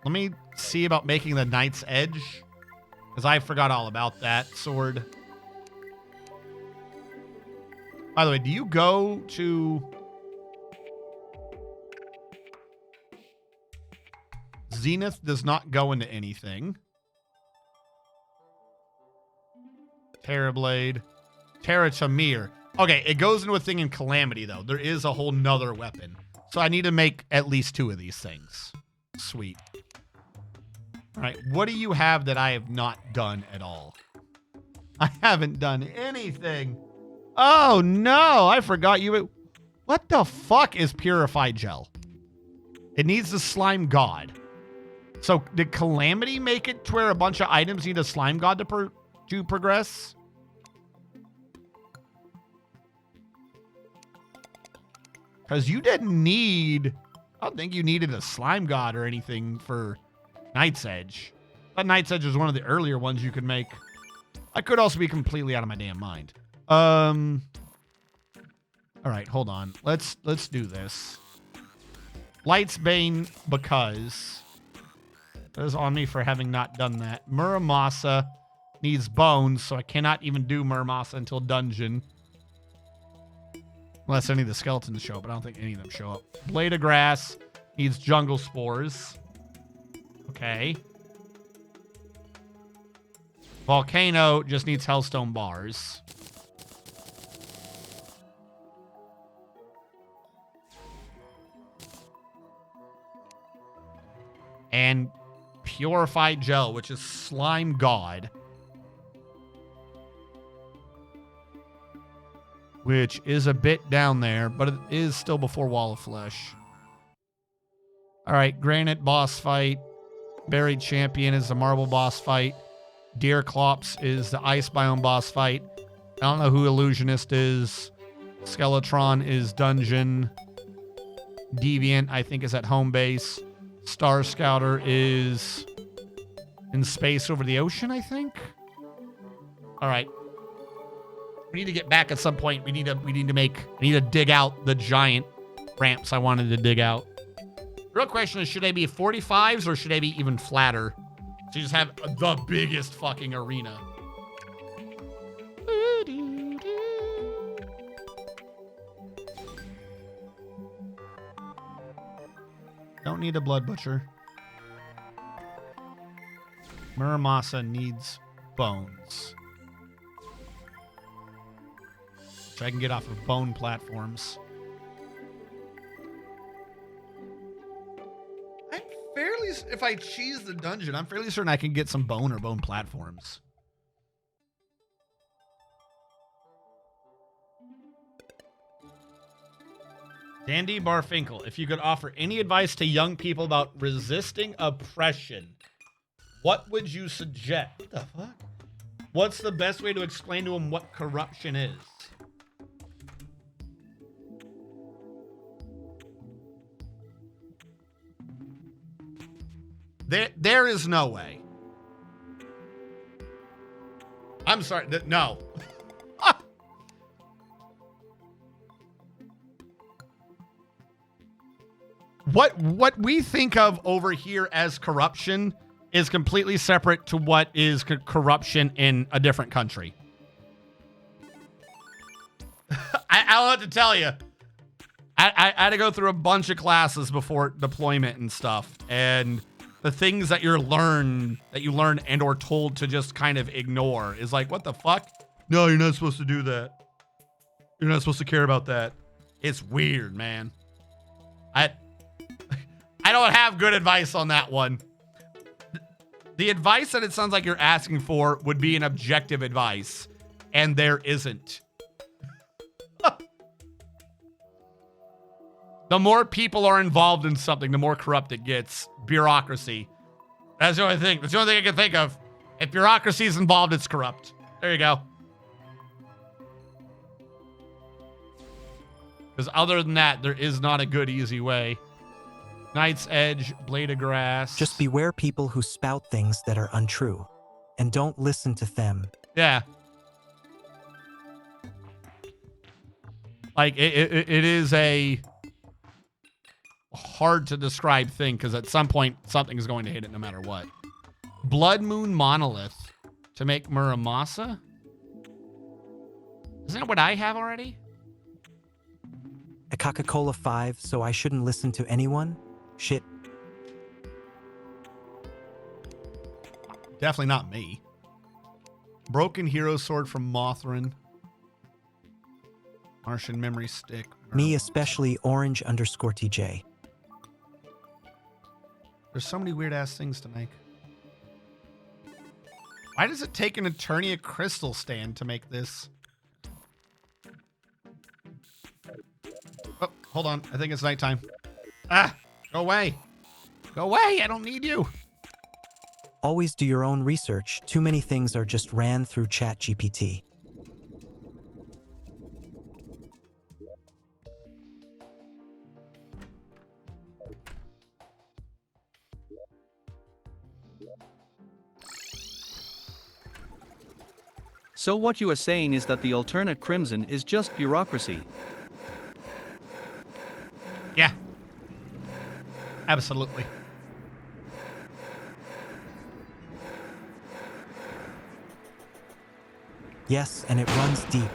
Let me see about making the Knight's Edge, because I forgot all about that sword. By the way, do you go to... Zenith does not go into anything. Terrorblade. Terraria. Okay, it goes into a thing in Calamity, though. There is a whole nother weapon. So I need to make at least 2 of these things. Sweet. All right, what do you have that I have not done at all? I haven't done anything. Oh, no, I forgot you. What the fuck is Purified Gel? It needs the Slime God. So did Calamity make it to where a bunch of items need a Slime God to progress? Because you didn't need... I don't think you needed a Slime God or anything for Knight's Edge. But Knight's Edge was one of the earlier ones you could make. I could also be completely out of my damn mind. All right, hold on. Let's do this. Light's Bane because... That is on me for having not done that. Muramasa needs bones, so I cannot even do Muramasa until dungeon. Unless any of the skeletons show up, but I don't think any of them show up. Blade of Grass needs jungle spores. Okay. Volcano just needs hellstone bars. And Purified Gel, which is Slime God. Which is a bit down there, but it is still before Wall of Flesh. All right, Granite boss fight. Buried Champion is the marble boss fight. Deer Clops is the ice biome boss fight. I don't know who Illusionist is. Skeletron is dungeon. Deviant, I think, is at home base. Star Scouter is in space over the ocean, I think. All right. We need to get back at some point. We need to dig out the giant ramps I wanted to dig out. Real question is, should they be 45s or should they be even flatter? So you just have the biggest fucking arena. Don't need a blood butcher. Muramasa needs bones. So I can get off of bone platforms. I'm fairly, if I cheese the dungeon, I'm fairly certain I can get some bone or bone platforms. Dandy Barfinkel, if you could offer any advice to young people about resisting oppression, what would you suggest? What the fuck? What's the best way to explain to them what corruption is? There is no way. I'm sorry. No. What we think of over here as corruption is completely separate to what is corruption in a different country. I don't know what to tell you. I had to go through a bunch of classes before deployment and stuff, and the things that you learn and or told to just kind of ignore is like, what the fuck? No, you're not supposed to do that. You're not supposed to care about that. It's weird, man. I don't have good advice on that one. The advice that it sounds like you're asking for would be an objective advice, and there isn't. The more people are involved in something, the more corrupt it gets. Bureaucracy. That's the only thing. That's the only thing I can think of. If bureaucracy is involved, it's corrupt. There you go. Because other than that, there is not a good, easy way. Knight's Edge, Blade of Grass. Just beware people who spout things that are untrue, and don't listen to them. Yeah. Like, it is a hard to describe thing, because at some point, something is going to hit it no matter what. Blood Moon Monolith to make Muramasa? Isn't that what I have already? A Coca-Cola 5, so I shouldn't listen to anyone? Shit. Definitely not me. Broken Hero Sword from Mothrin. Martian Memory Stick. Me especially, orange_TJ. There's so many weird ass things to make. Why does it take an Eternia crystal stand to make this? Oh, hold on. I think it's nighttime. Ah, go away. Go away. I don't need you. Always do your own research. Too many things are just ran through ChatGPT. So what you are saying is that the alternate Crimson is just bureaucracy. Yeah. Absolutely. Yes, and it runs deep.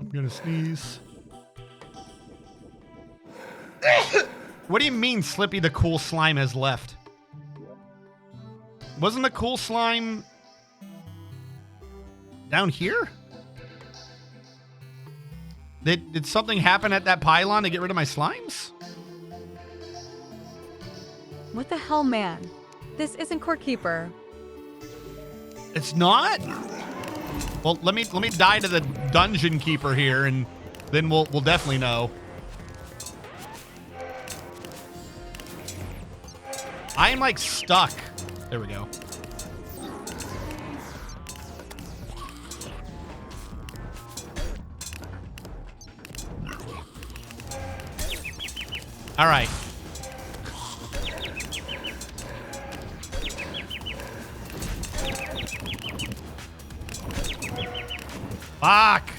I'm gonna sneeze. What do you mean, Slippy the cool slime has left? Wasn't the cool slime down here? Did something happen at that pylon to get rid of my slimes? What the hell, man? This isn't Core Keeper. It's not? Well, let me die to the dungeon keeper here, and then we'll definitely know. I am like stuck. There we go. All right. Fuck.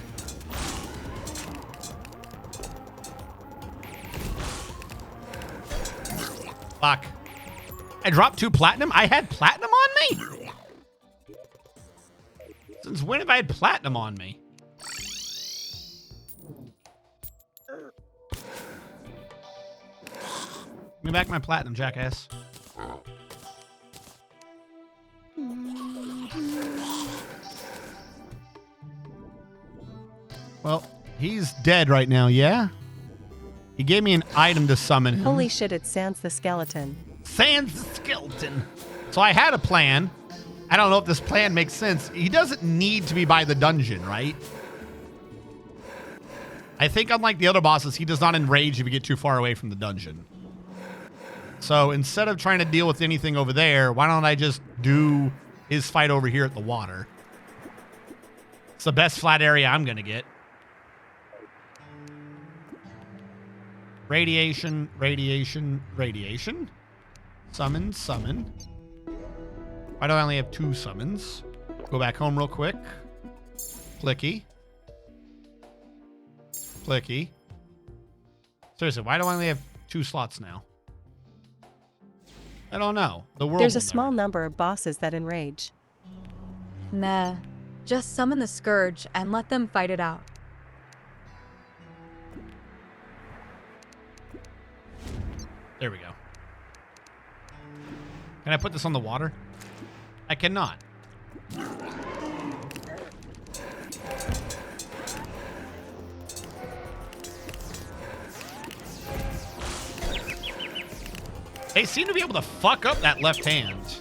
Fuck. I dropped 2 platinum? I had platinum on me? Since when have I had platinum on me? Give me back my platinum, jackass. Well, he's dead right now, yeah? He gave me an item to summon him. Holy shit, it's Sans the skeleton. Sans the skeleton. So I had a plan. I don't know if this plan makes sense. He doesn't need to be by the dungeon, right? I think unlike the other bosses, he does not enrage if you get too far away from the dungeon. So instead of trying to deal with anything over there, why don't I just do his fight over here at the water? It's the best flat area I'm going to get. Radiation, radiation, radiation. Summon, summon. Why do I only have 2 summons? Go back home real quick. Clicky. Clicky. Seriously, why do I only have 2 slots now? I don't know. The world. There's a small number of bosses that enrage. Nah. Just summon the Scourge and let them fight it out. There we go. Can I put this on the water? I cannot. They seem to be able to fuck up that left hand.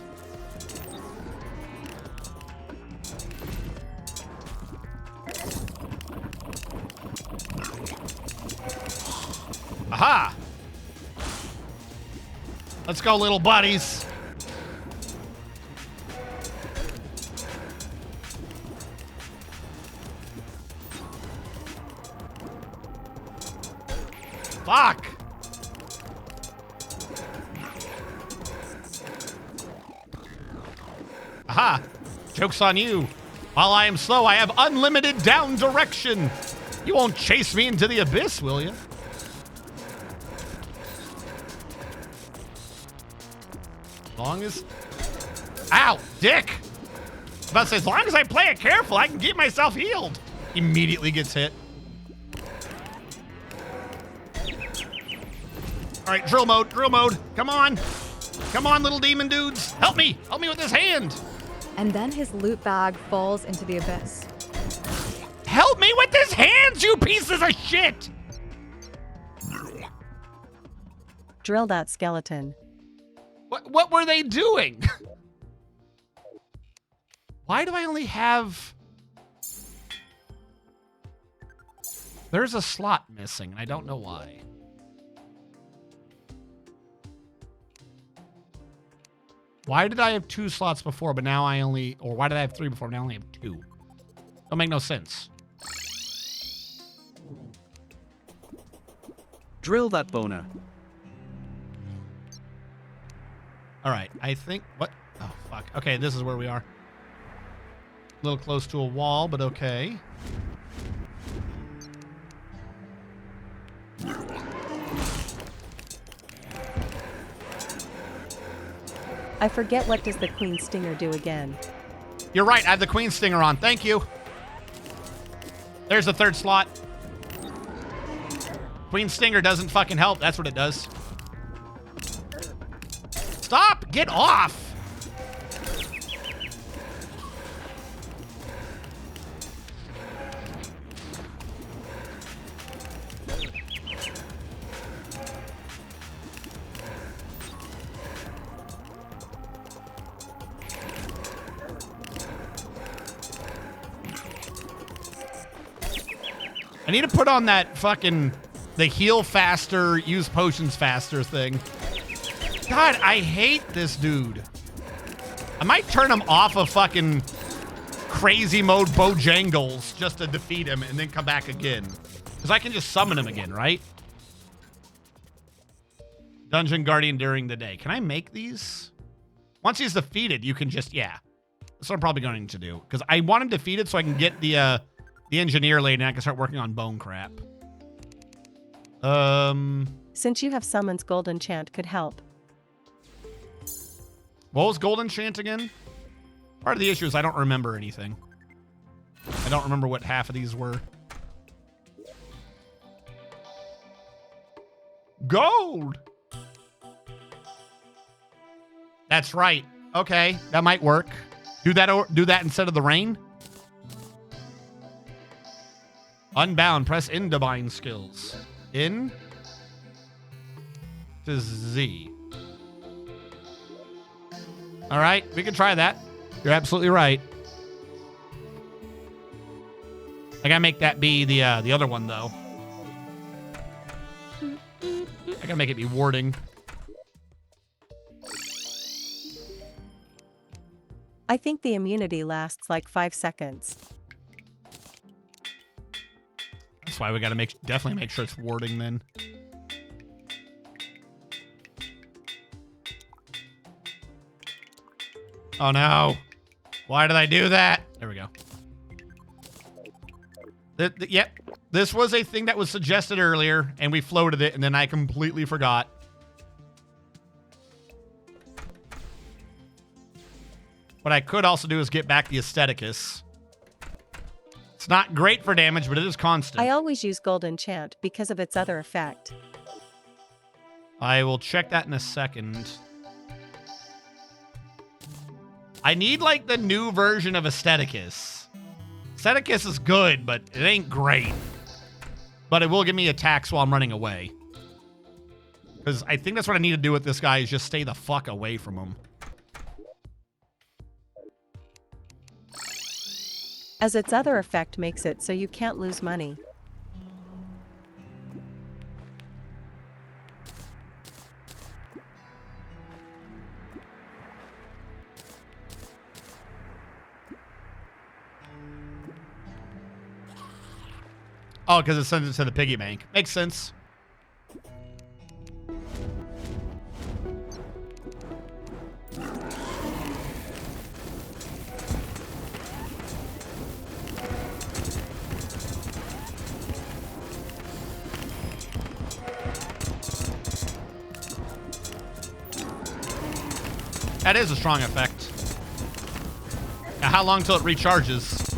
Aha! Let's go, little buddies. Fuck! Aha! Joke's on you. While I am slow, I have unlimited down direction. You won't chase me into the abyss, will you? As long as... Ow! Dick! I was about to say, as long as I play it careful, I can keep myself healed. Immediately gets hit. All right, drill mode, drill mode. Come on. Come on, little demon dudes. Help me. Help me with this hand. And then his loot bag falls into the abyss. Help me with this hand, you pieces of shit. Drill that skeleton. What were they doing? Why do I only have... There's a slot missing, and I don't know why. Why did I have 2 slots before, but now I only... Or why did I have 3 before, but now I only have 2? Don't make no sense. Drill that boner. All right, I think... What? Oh, fuck. Okay, this is where we are. A little close to a wall, but okay. I forget, what does the Queen Stinger do again? You're right, I have the Queen Stinger on. Thank you. There's the 3rd slot. Queen Stinger doesn't fucking help. That's what it does. Stop! Get off! I need to put on that fucking... The heal faster, use potions faster thing. God, I hate this dude. I might turn him off of fucking crazy mode Bojangles just to defeat him and then come back again. Because I can just summon him again, right? Dungeon Guardian during the day. Can I make these? Once he's defeated, you can just, yeah. That's what I'm probably going to do. Because I want him defeated so I can get the the engineer lady and I can start working on bone crap. Since you have summons, gold enchant could help. What was gold enchant again? Part of the issue is I don't remember anything. I don't remember what half of these were. Gold! That's right. Okay, that might work. Do that instead of the rain. Unbound. Press in to bind skills. In to Z. All right, we can try that. You're absolutely right. I gotta make that be the other one though. I gotta make it be warding. I think the immunity lasts like 5 seconds. That's why we gotta definitely make sure it's warding then. Oh no. Why did I do that? There we go. Yep. This was a thing that was suggested earlier, and we floated it, and then I completely forgot. What I could also do is get back the Aestheticus. It's not great for damage, but it is constant. I always use gold enchant because of its other effect. I will check that in a second. I need, like, the new version of Aestheticus. Aestheticus is good, but it ain't great. But it will give me attacks while I'm running away. Because I think that's what I need to do with this guy is just stay the fuck away from him. As its other effect makes it so you can't lose money. Oh, because it sends it to the piggy bank. Makes sense. That is a strong effect. Now, how long till it recharges?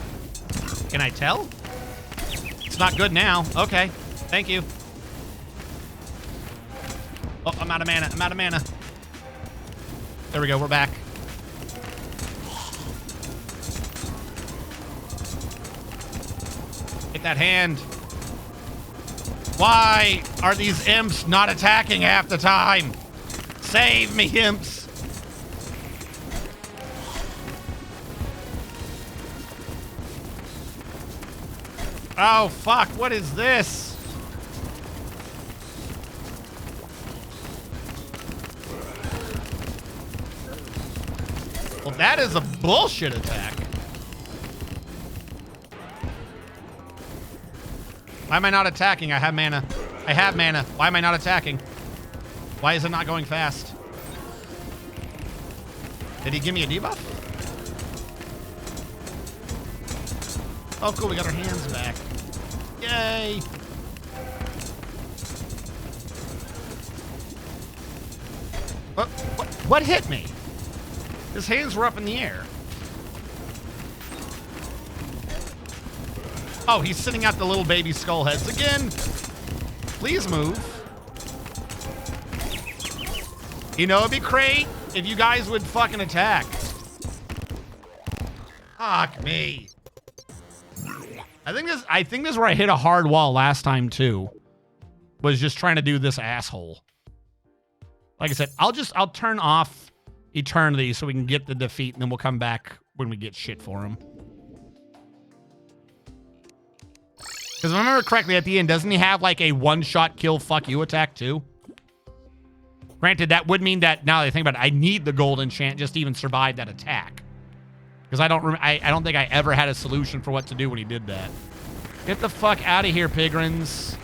Can I tell? It's not good now. Okay. Thank you. Oh, I'm out of mana. I'm out of mana. There we go. We're back. Get that hand. Why are these imps not attacking half the time? Save me, imps. Oh, fuck. What is this? Well, that is a bullshit attack. Why am I not attacking? I have mana. I have mana. Why am I not attacking? Why is it not going fast? Did he give me a debuff? Oh, cool. We got our hands back. Yay! What hit me? His hands were up in the air. Oh, he's sending out the little baby skull heads again. Please move. You know, it'd be great if you guys would fucking attack. Fuck me. I think this is where I hit a hard wall last time too. Was just trying to do this asshole. Like I said, I'll turn off Eternity so we can get the defeat, and then we'll come back when we get shit for him. Because if I remember correctly, at the end, doesn't he have like a one-shot kill fuck you attack too? Granted, that would mean that now that I think about it, I need the gold enchant just to even survive that attack. Because I don't think I ever had a solution for what to do when he did that. Get the fuck out of here, pigrins.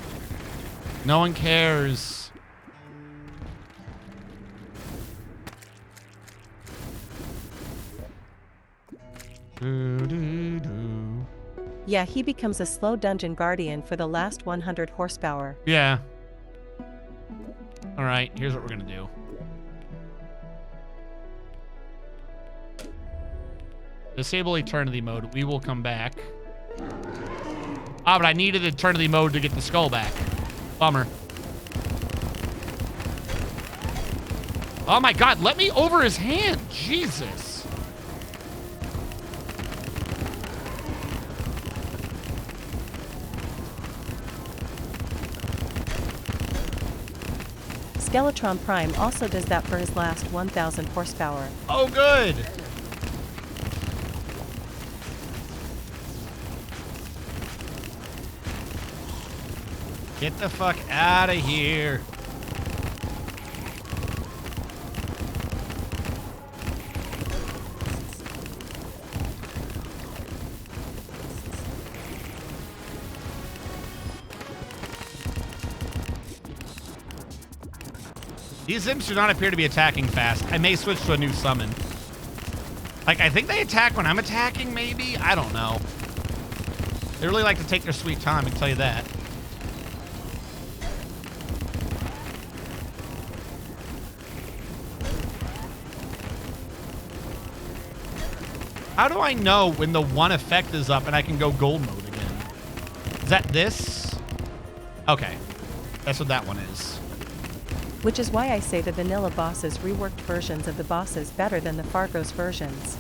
No one cares. Yeah, he becomes a slow dungeon guardian for the last 100 horsepower. Yeah. All right, here's what we're gonna do. Disable eternity mode. We will come back. Ah, but I needed eternity mode to get the skull back. Bummer. Oh my god, let me over his hand. Jesus. Skeletron Prime also does that for his last 1000 horsepower. Oh, good. Get the fuck out of here. These imps do not appear to be attacking fast. I may switch to a new summon. Like, I think they attack when I'm attacking, maybe? I don't know. They really like to take their sweet time, I can tell you that. How do I know when the one effect is up and I can go gold mode again? Is that this? Okay. That's what that one is. Which is why I say the vanilla bosses reworked versions of the bosses better than the Fargo's versions.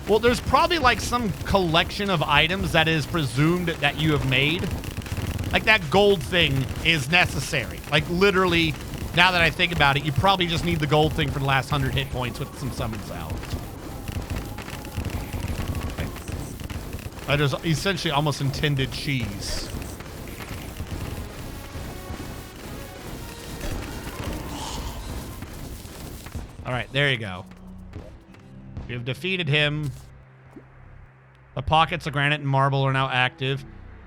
Well, there's probably like some collection of items that is presumed that you have made. Like that gold thing is necessary. Like literally, now that I think about it, you probably just need the gold thing for the last 100 hit points with some summons out. That is essentially almost intended cheese. All right, there you go. We have defeated him. The pockets of granite and marble are now active.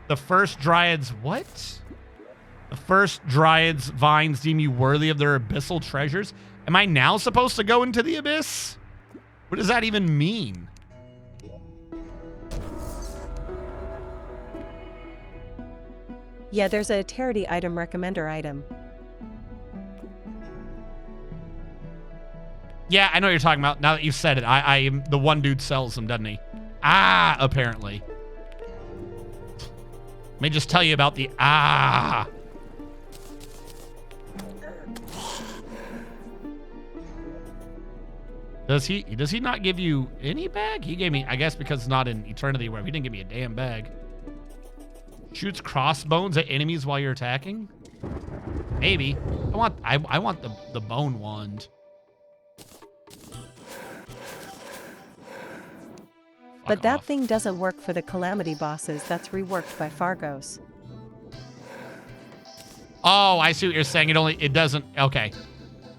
The first Dryad's... What? The first Dryad's vines deem you worthy of their abyssal treasures. Am I now supposed to go into the abyss? What does that even mean? Yeah, there's a Terraria item recommender item. Yeah, I know what you're talking about. Now that you've said it, I am the one dude sells them, doesn't he? Ah, apparently. Let me just tell you about the ah. Does he not give you any bag? He gave me, I guess because it's not in Eternity where he didn't give me a damn bag. Shoots crossbones at enemies while you're attacking? Maybe. I want the bone wand. But that thing doesn't work for the Calamity bosses. That's reworked by Fargo's. Oh, I see what you're saying. It doesn't. Okay.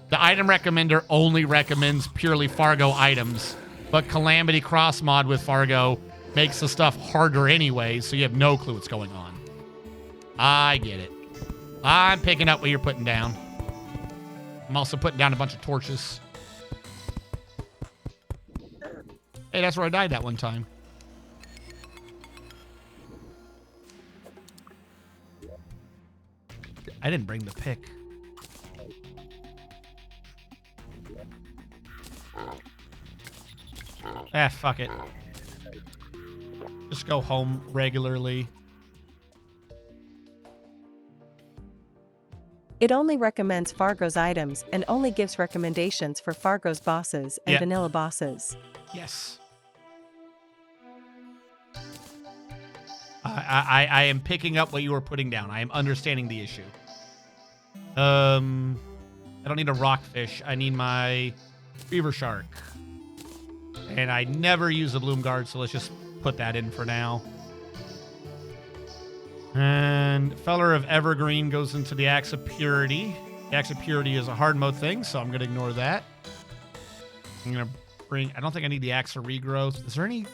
The item recommender only recommends purely Fargo items, but Calamity cross mod with Fargo makes the stuff harder anyway, so you have no clue what's going on. I get it. I'm picking up what you're putting down. I'm also putting down a bunch of torches. Hey, that's where I died that one time. I didn't bring the pick. Ah, fuck it. Just go home regularly. It only recommends Fargo's items and only gives recommendations for Fargo's bosses and vanilla bosses. Yes. I am picking up what you were putting down. I am understanding the issue. I don't need a rockfish. I need my beaver shark. And I never use the bloom guard, so let's just put that in for now. And Feller of Evergreen goes into the Axe of Purity. The Axe of Purity is a hard mode thing, so I'm going to ignore that. I'm going to bring... I don't think I need the Axe of Regrowth. Is there any...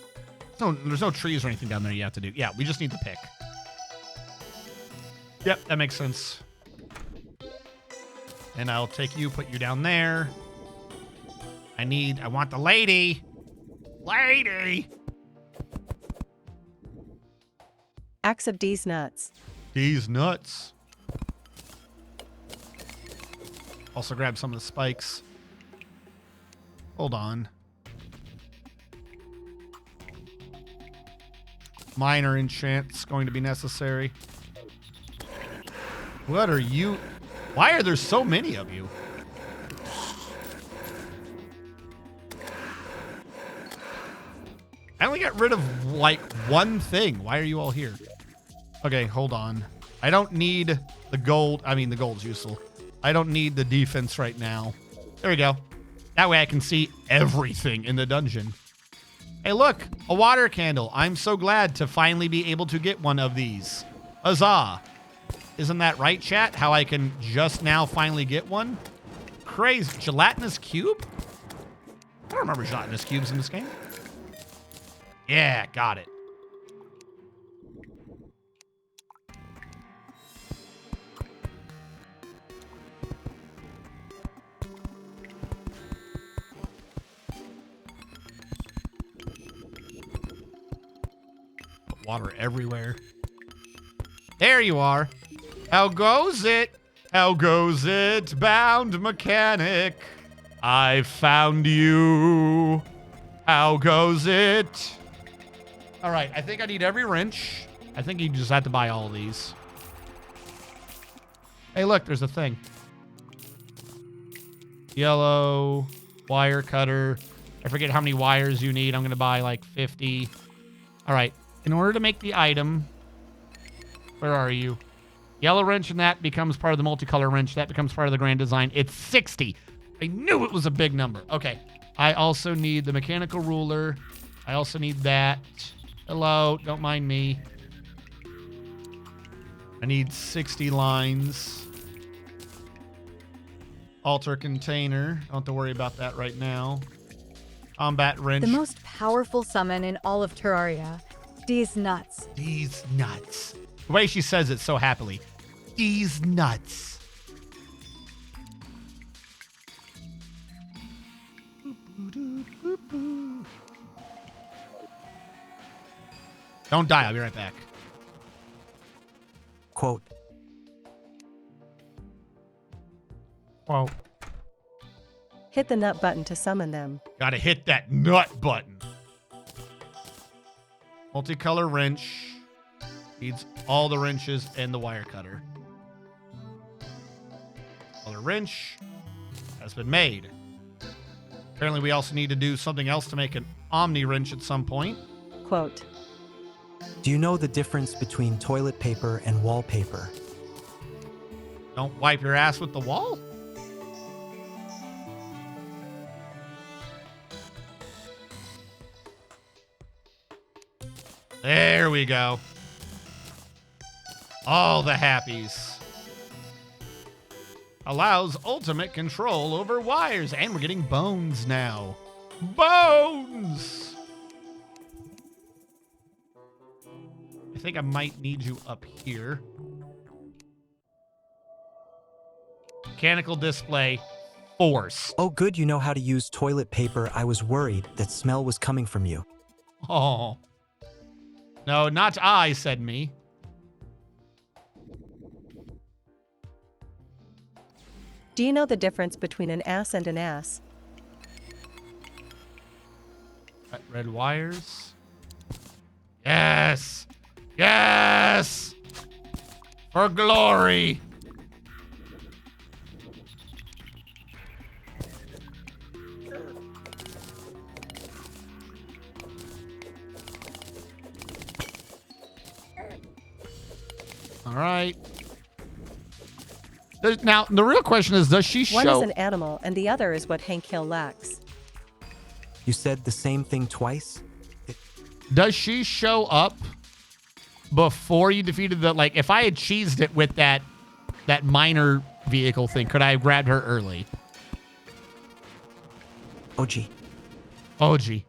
No, there's no trees or anything down there you have to do. Yeah, we just need the pick. Yep, that makes sense. And I'll take you, put you down there. I want the lady. Lady! Axe of D's nuts. These nuts. Also grab some of the spikes. Hold on. Minor enchant's going to be necessary. What are you? Why are there so many of you? I only got rid of like one thing. Why are you all here? Okay, hold on. I don't need the gold. I mean, the gold's useful. I don't need the defense right now. There we go. That way I can see everything in the dungeon. Hey, look, a water candle. I'm so glad to finally be able to get one of these. Huzzah. Isn't that right, chat? How I can just now finally get one? Crazy. Gelatinous cube? I don't remember gelatinous cubes in this game. Yeah, got it. Water everywhere. There you are. How goes it? How goes it, bound mechanic? I found you. How goes it? All right, I think I need every wrench. I think you just have to buy all of these. Hey, look, there's a thing. Yellow wire cutter. I forget how many wires you need. I'm going to buy like 50. All right. In order to make the item, where are you? Yellow wrench, and that becomes part of the multicolor wrench. That becomes part of the grand design. It's 60. I knew it was a big number. Okay. I also need the mechanical ruler. I also need that. Hello. Don't mind me. I need 60 lines. Altar container. Don't have to worry about that right now. Combat wrench. The most powerful summon in all of Terraria. These nuts. These nuts. The way she says it so happily. These nuts. Don't die. I'll be right back. Quote. Quote. Hit the nut button to summon them. Gotta hit that nut button. Multicolor wrench. Needs all the wrenches and the wire cutter. Color wrench has been made. Apparently we also need to do something else to make an omni wrench at some point. Quote. Do you know the difference between toilet paper and wallpaper? Don't wipe your ass with the wall? There we go. All the happies. Allows ultimate control over wires. And we're getting bones now. Bones! I think I might need you up here. Mechanical display. Force. Oh, good you know how to use toilet paper. I was worried that smell was coming from you. Oh. No, not I, said me. Do you know the difference between an ass and an ass? Red wires. Yes. Yes. For glory. All right. Now, the real question is, does she show... One is an animal, and the other is what Hank Hill lacks. You said the same thing twice? Does she show up before you defeated the... Like, if I had cheesed it with that minor vehicle thing, could I have grabbed her early? OG. OG.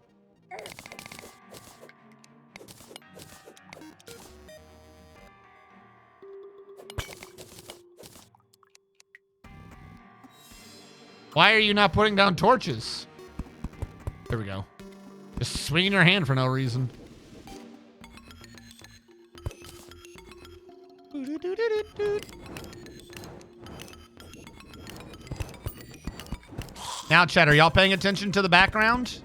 Why are you not putting down torches? There we go. Just swinging your hand for no reason. Now, chat, are y'all paying attention to the background?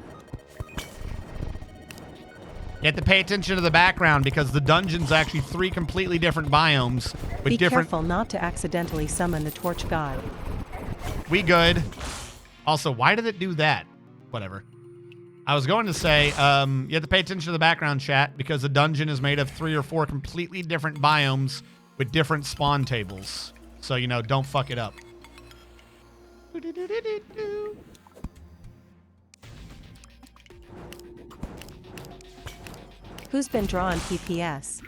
You have to pay attention to the background because the dungeon's actually 3 completely different biomes with Be different... careful not to accidentally summon the torch god. We good. Also, why did it do that? Whatever. I was going to say, you have to pay attention to the background, chat, because the dungeon is made of 3 or 4 completely different biomes with different spawn tables. So, you know, don't fuck it up. Who's been drawing PPS?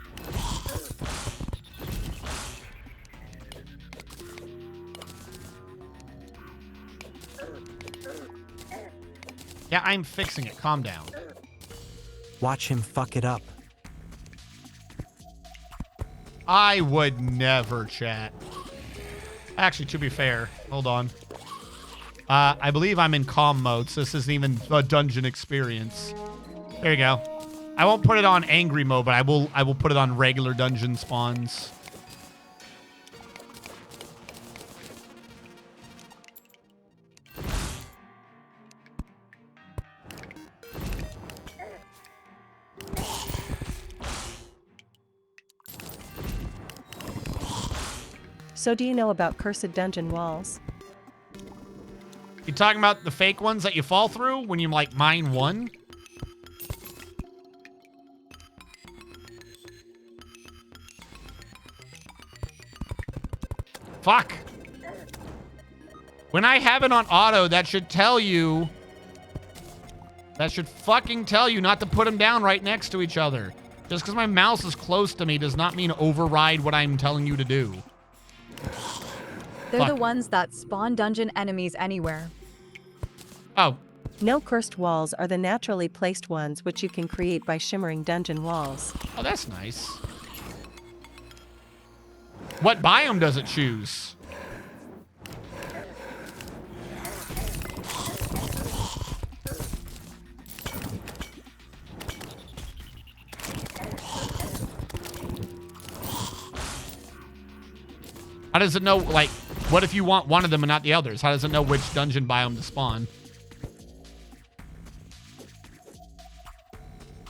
Yeah, I'm fixing it. Calm down. Watch him fuck it up. I would never, chat. Actually, to be fair, hold on. I believe I'm in calm mode, so this isn't even a dungeon experience. There you go. I won't put it on angry mode, but I will put it on regular dungeon spawns. So do you know about cursed dungeon walls? You talking about the fake ones that you fall through when you, like, mine one? Fuck. When I have it on auto, that should tell you... That should fucking tell you not to put them down right next to each other. Just because my mouse is close to me does not mean override what I'm telling you to do. They're Fuck. the ones that spawn dungeon enemies anywhere. Oh. No cursed walls are the naturally placed ones which you can create by shimmering dungeon walls. Oh, that's nice. What biome does it choose? How does it know, like, what if you want one of them and not the others? How does it know which dungeon biome to spawn?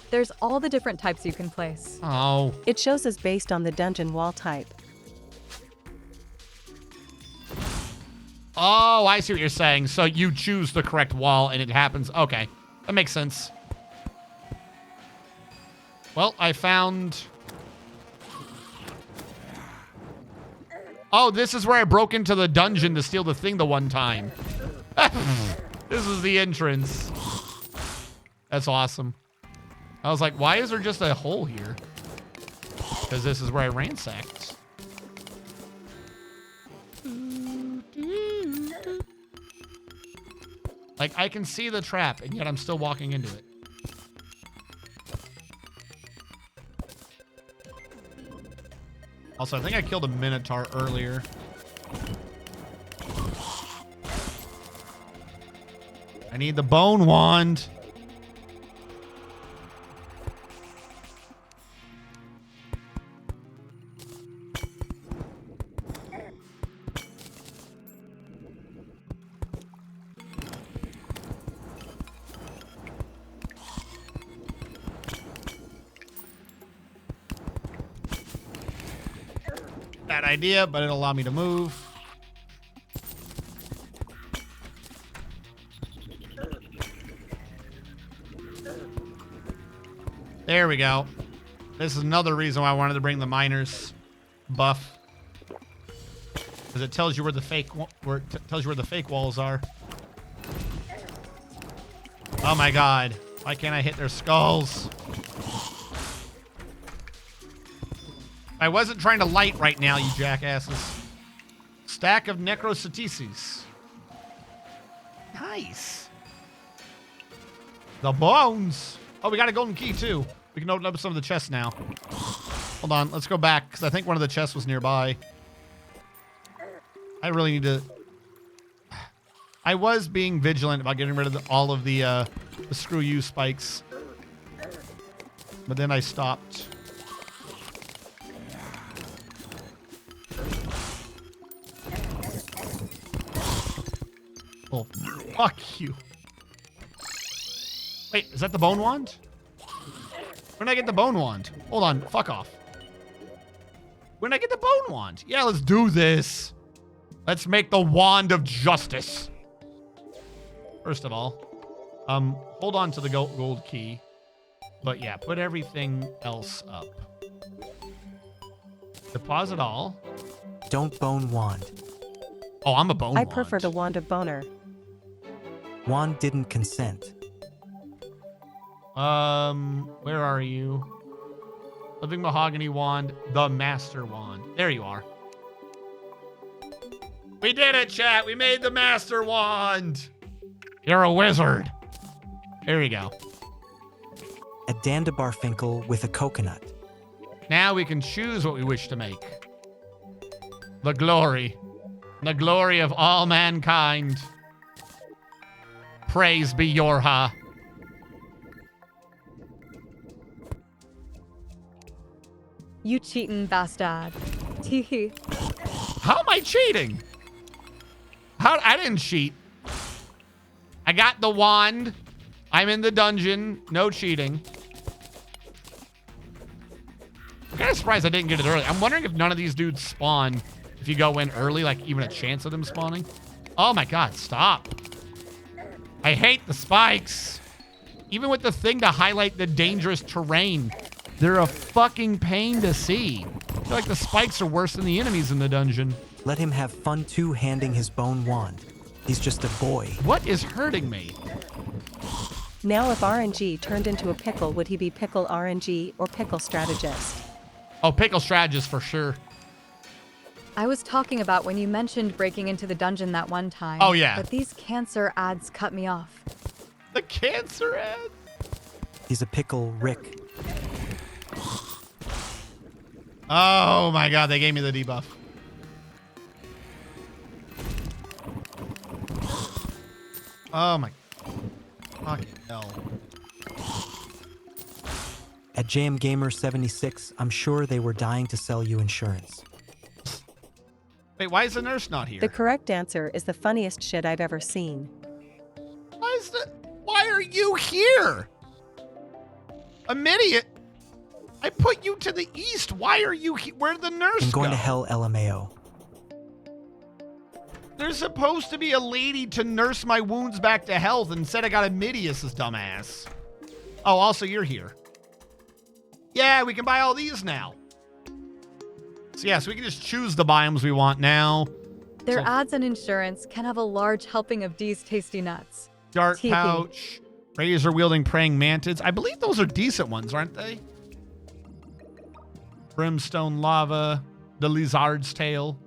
There's all the different types you can place. Oh. It shows us based on the dungeon wall type. Oh, I see what you're saying. So you choose the correct wall and it happens. Okay. That makes sense. Well, I found... Oh, this is where I broke into the dungeon to steal the thing the one time. This is the entrance. That's awesome. I was like, why is there just a hole here? Because this is where I ransacked. Like, I can see the trap, and yet I'm still walking into it. Also, I think I killed a Minotaur earlier. I need the bone wand. Bad idea, but it'll allow me to move. There we go. This is another reason why I wanted to bring the miners buff, because it tells you where the fake tells you where the fake walls are. Oh my god! Why can't I hit their skulls? I wasn't trying to light right now, you jackasses. Stack of necrocetesis. Nice. The bones. Oh, we got a golden key too. We can open up some of the chests now. Hold on, let's go back because I think one of the chests was nearby. I really need to I was being vigilant about getting rid of all of the screw you spikes. But then I stopped. Oh, fuck you. Wait, is that the bone wand? When did I get the bone wand? Hold on, fuck off. When did I get the bone wand? Yeah, let's do this. Let's make the wand of justice. First of all, hold on to the gold key. But yeah, put everything else up. Deposit all. Don't bone wand. Oh, I'm a bone wand. I prefer the wand of boner. Wand didn't consent. Where are you? Living mahogany wand, the master wand. There you are. We did it, chat. We made the master wand. You're a wizard. There you go. A Dandabarfinkel with a coconut. Now we can choose what we wish to make. The glory. The glory of all mankind. Praise be Yorha. You cheatin' bastard. Teehee. How am I cheating? I didn't cheat. I got the wand. I'm in the dungeon. No cheating. I'm kind of surprised I didn't get it early. I'm wondering if none of these dudes spawn if you go in early, like even a chance of them spawning. Oh my god, stop. I hate the spikes. Even with the thing to highlight the dangerous terrain, they're a fucking pain to see. I feel like the spikes are worse than the enemies in the dungeon. Let him have fun too, handing his bone wand. He's just a boy. What is hurting me? Now if RNG turned into a pickle, would he be pickle RNG or pickle strategist? Oh, pickle strategist for sure. I was talking about when you mentioned breaking into the dungeon that one time. Oh, yeah. But these cancer ads cut me off. The cancer ad? He's a pickle Rick. Oh my god, they gave me the debuff. Oh my fucking hell. At JM Gamer 76, I'm sure they were dying to sell you insurance. Wait, why is the nurse not here? The correct answer is the funniest shit I've ever seen. Why are you here? Immediate. I put you to the east. Why are you here? Where'd the nurse I'm going go? to hell, LMAO. There's supposed to be a lady to nurse my wounds back to health. Instead, I got Amidius' dumbass. Oh, also, you're here. Yeah, we can buy all these now. So, yeah, so we can just choose the biomes we want now. Their ads and insurance can have a large helping of these tasty nuts. Dart pouch, razor-wielding praying mantids. I believe those are decent ones, aren't they? Brimstone lava, the lizard's tail.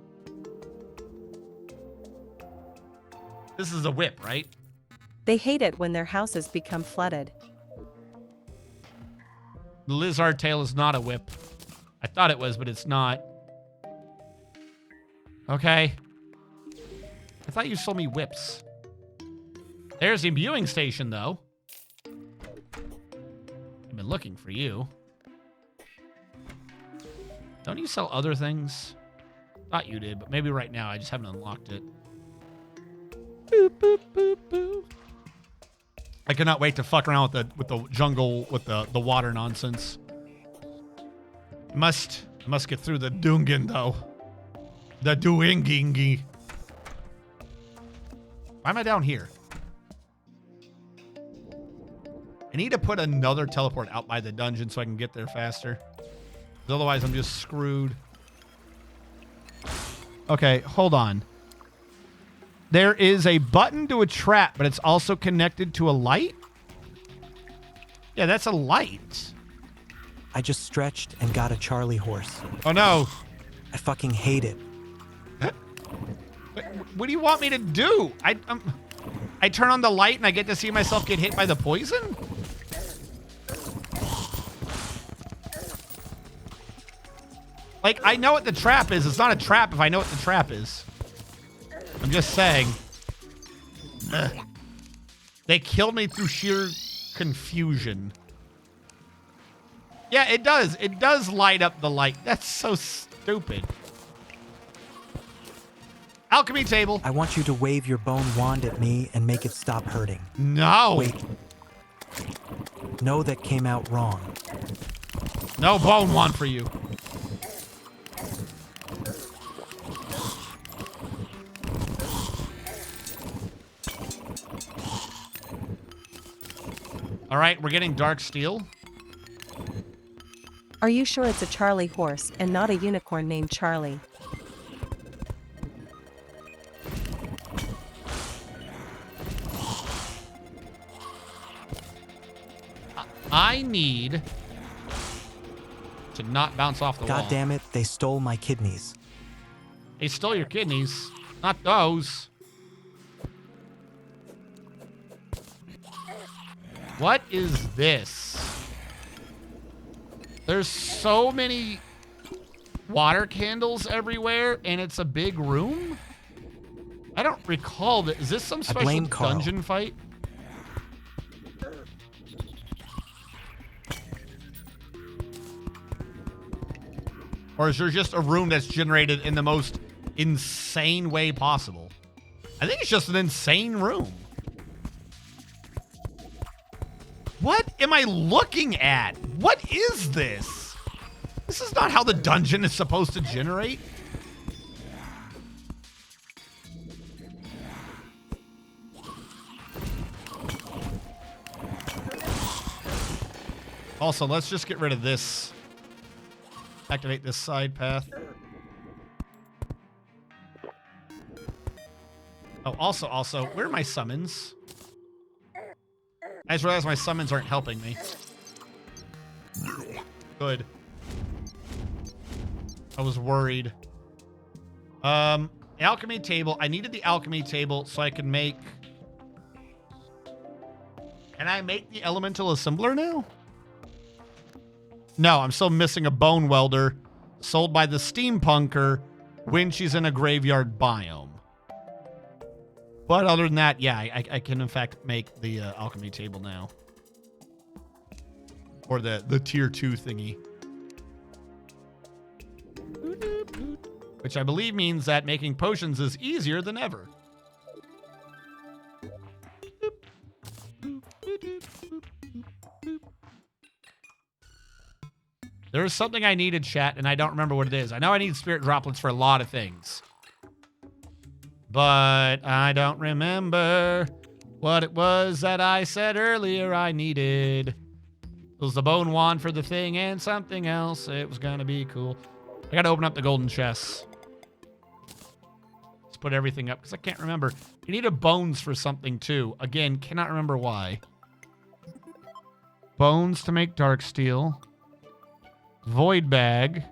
This is a whip, right? They hate it when their houses become flooded. The lizard tail is not a whip. I thought it was, but it's not. Okay. I thought you sold me whips. There's the imbuing station, though. I've been looking for you. Don't you sell other things? Thought you did, but maybe right now I just haven't unlocked it. Boop, boop, boop, boop. I cannot wait to fuck around with the jungle with the water nonsense. Must get through the Dungen though. The Duingingi. Why am I down here? I need to put another teleport out by the dungeon so I can get there faster. Otherwise, I'm just screwed. Okay, hold on. There is a button to a trap, but it's also connected to a light? Yeah, that's a light. I just stretched and got a Charlie horse. Oh, no. I fucking hate it. What do you want me to do? I turn on the light and I get to see myself get hit by the poison? Like, I know what the trap is. It's not a trap if I know what the trap is. I'm just saying. They killed me through sheer confusion. Yeah, it does. It does light up the light. That's so stupid. Alchemy table. I want you to wave your bone wand at me and make it stop hurting. No. Wait. No, that came out wrong. No bone wand for you. All right, we're getting dark steel. Are you sure it's a Charlie horse and not a unicorn named Charlie? I need to not bounce off the wall. God damn it, they stole my kidneys. They stole your kidneys. Not those. What is this? There's so many water candles everywhere, and it's a big room? I don't recall that. Is this some special dungeon fight? Or is there just a room that's generated in the most insane way possible? I think it's just an insane room. What am I looking at? What is this? This is not how the dungeon is supposed to generate. Also, let's just get rid of this. Activate this side path. Oh, also, where are my summons? I just realized my summons aren't helping me. Good. I was worried. Alchemy table. I needed the alchemy table so I could make... Can I make the elemental assembler now? No, I'm still missing a bone welder sold by the steampunker when she's in a graveyard biome. But other than that, yeah, I can in fact make the alchemy table now. Or the tier 2 thingy. Which I believe means that making potions is easier than ever. There's something I needed, chat, and I don't remember what it is. I know I need spirit droplets for a lot of things. But I don't remember what it was that I said earlier I needed. It was the bone wand for the thing and something else. It was going to be cool. I got to open up the golden chests. Let's put everything up because I can't remember. You needed bones for something too. Again, cannot remember why. Bones to make dark steel. Void bag.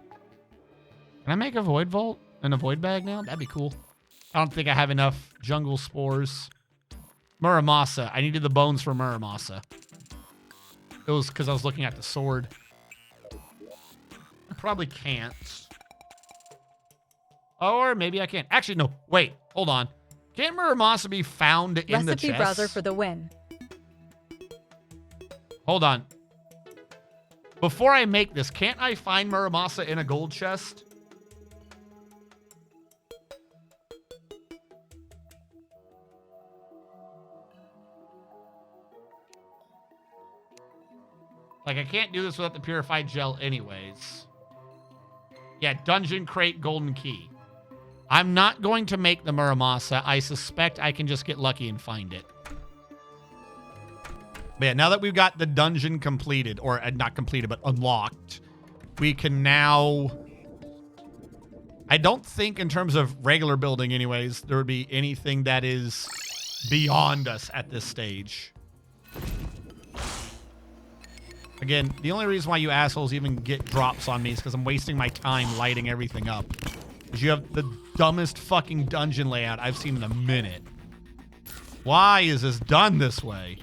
Can I make a void vault and a void bag now? That'd be cool. I don't think I have enough jungle spores. Muramasa. I needed the bones for Muramasa. It was because I was looking at the sword. I probably can't. Or maybe I can. Actually, no. Wait. Hold on. Can't Muramasa be found in the chest? Recipe browser for the win. Hold on. Before I make this, can't I find Muramasa in a gold chest? Like, I can't do this without the purified gel anyways. Yeah, dungeon crate golden key. I'm not going to make the Muramasa. I suspect I can just get lucky and find it. But yeah, now that we've got the dungeon completed, or not completed, but unlocked, we can now... I don't think in terms of regular building anyways, there would be anything that is beyond us at this stage. Again, the only reason why you assholes even get drops on me is because I'm wasting my time lighting everything up. Because you have the dumbest fucking dungeon layout I've seen in a minute. Why is this done this way?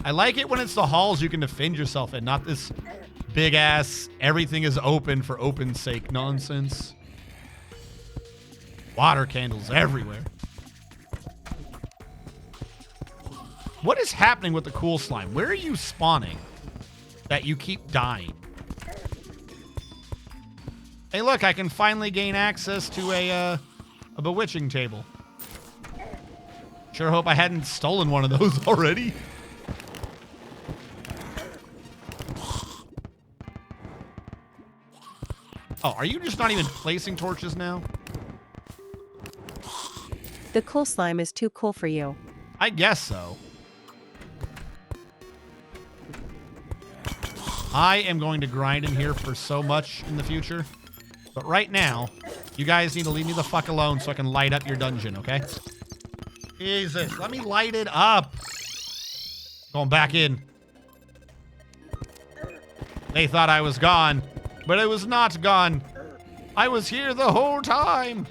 I like it when it's the halls you can defend yourself in, not this big ass, everything is open for open's sake nonsense. Water candles everywhere. What is happening with the cool slime? Where are you spawning that you keep dying? Hey, look, I can finally gain access to a bewitching table. Sure hope I hadn't stolen one of those already. Oh, are you just not even placing torches now? The cool slime is too cool for you. I guess so. I am going to grind in here for so much in the future. But right now, you guys need to leave me the fuck alone so I can light up your dungeon, okay? Jesus, let me light it up. Going back in. They thought I was gone, but I was not gone. I was here the whole time.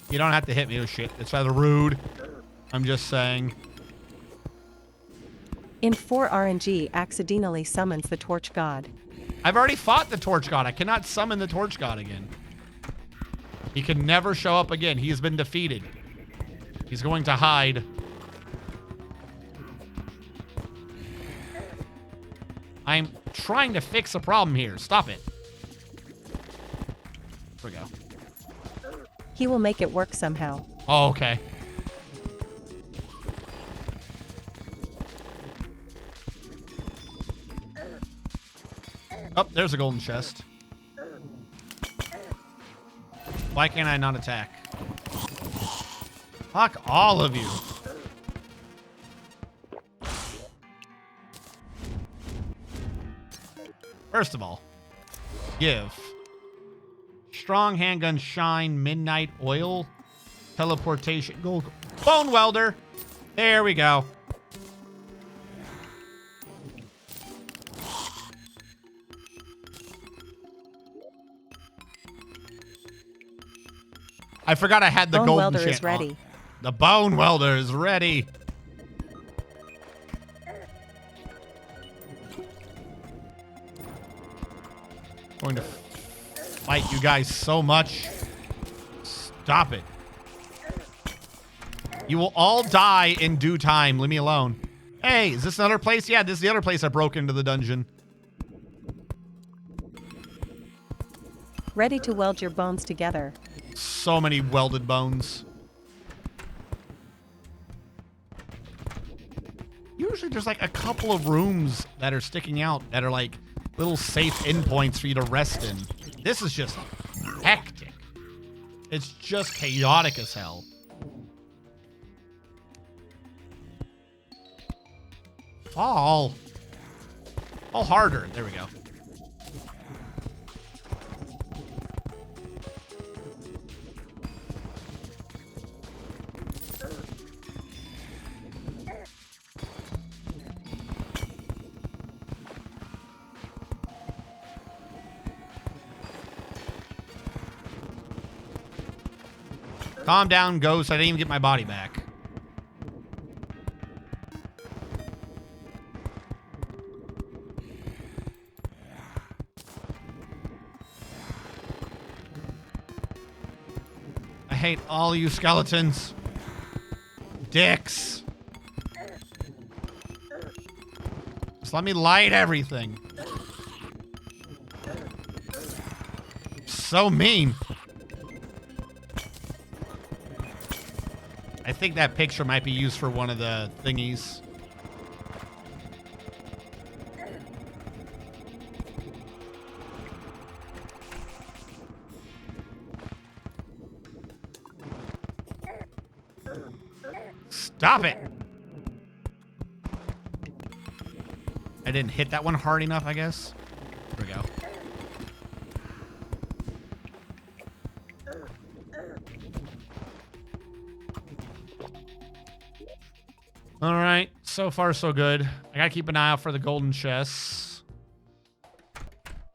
You don't have to hit me with shit. It's rather rude. I'm just saying. In 4 RNG accidentally summons the Torch God. I've already fought the Torch God. I cannot summon the Torch God again. He can never show up again. He has been defeated. He's going to hide. I'm trying to fix a problem here. Stop it. There we go. He will make it work somehow. Oh, okay. Oh, there's a golden chest. Why can't I not attack? Fuck all of you. First of all, give. Strong handgun shine, midnight oil, teleportation, gold, bone welder. There we go. I forgot I had the bone golden welder shit. is ready. The bone welder is ready. Going to fight you guys so much. Stop it. You will all die in due time. Leave me alone. Hey, is this another place? Yeah, this is the other place I broke into the dungeon. Ready to weld your bones together. So many welded bones. Usually there's like a couple of rooms that are sticking out that are like little safe endpoints for you to rest in. This is just hectic. It's just chaotic as hell. Fall. Fall harder. There we go. Calm down, Ghost. I didn't even get my body back. I hate all you skeletons. Dicks. Just let me light everything. So mean. I think that picture might be used for one of the thingies. Stop it! I didn't hit that one hard enough, I guess. There we go. All right, so far so good. I gotta keep an eye out for the golden chests.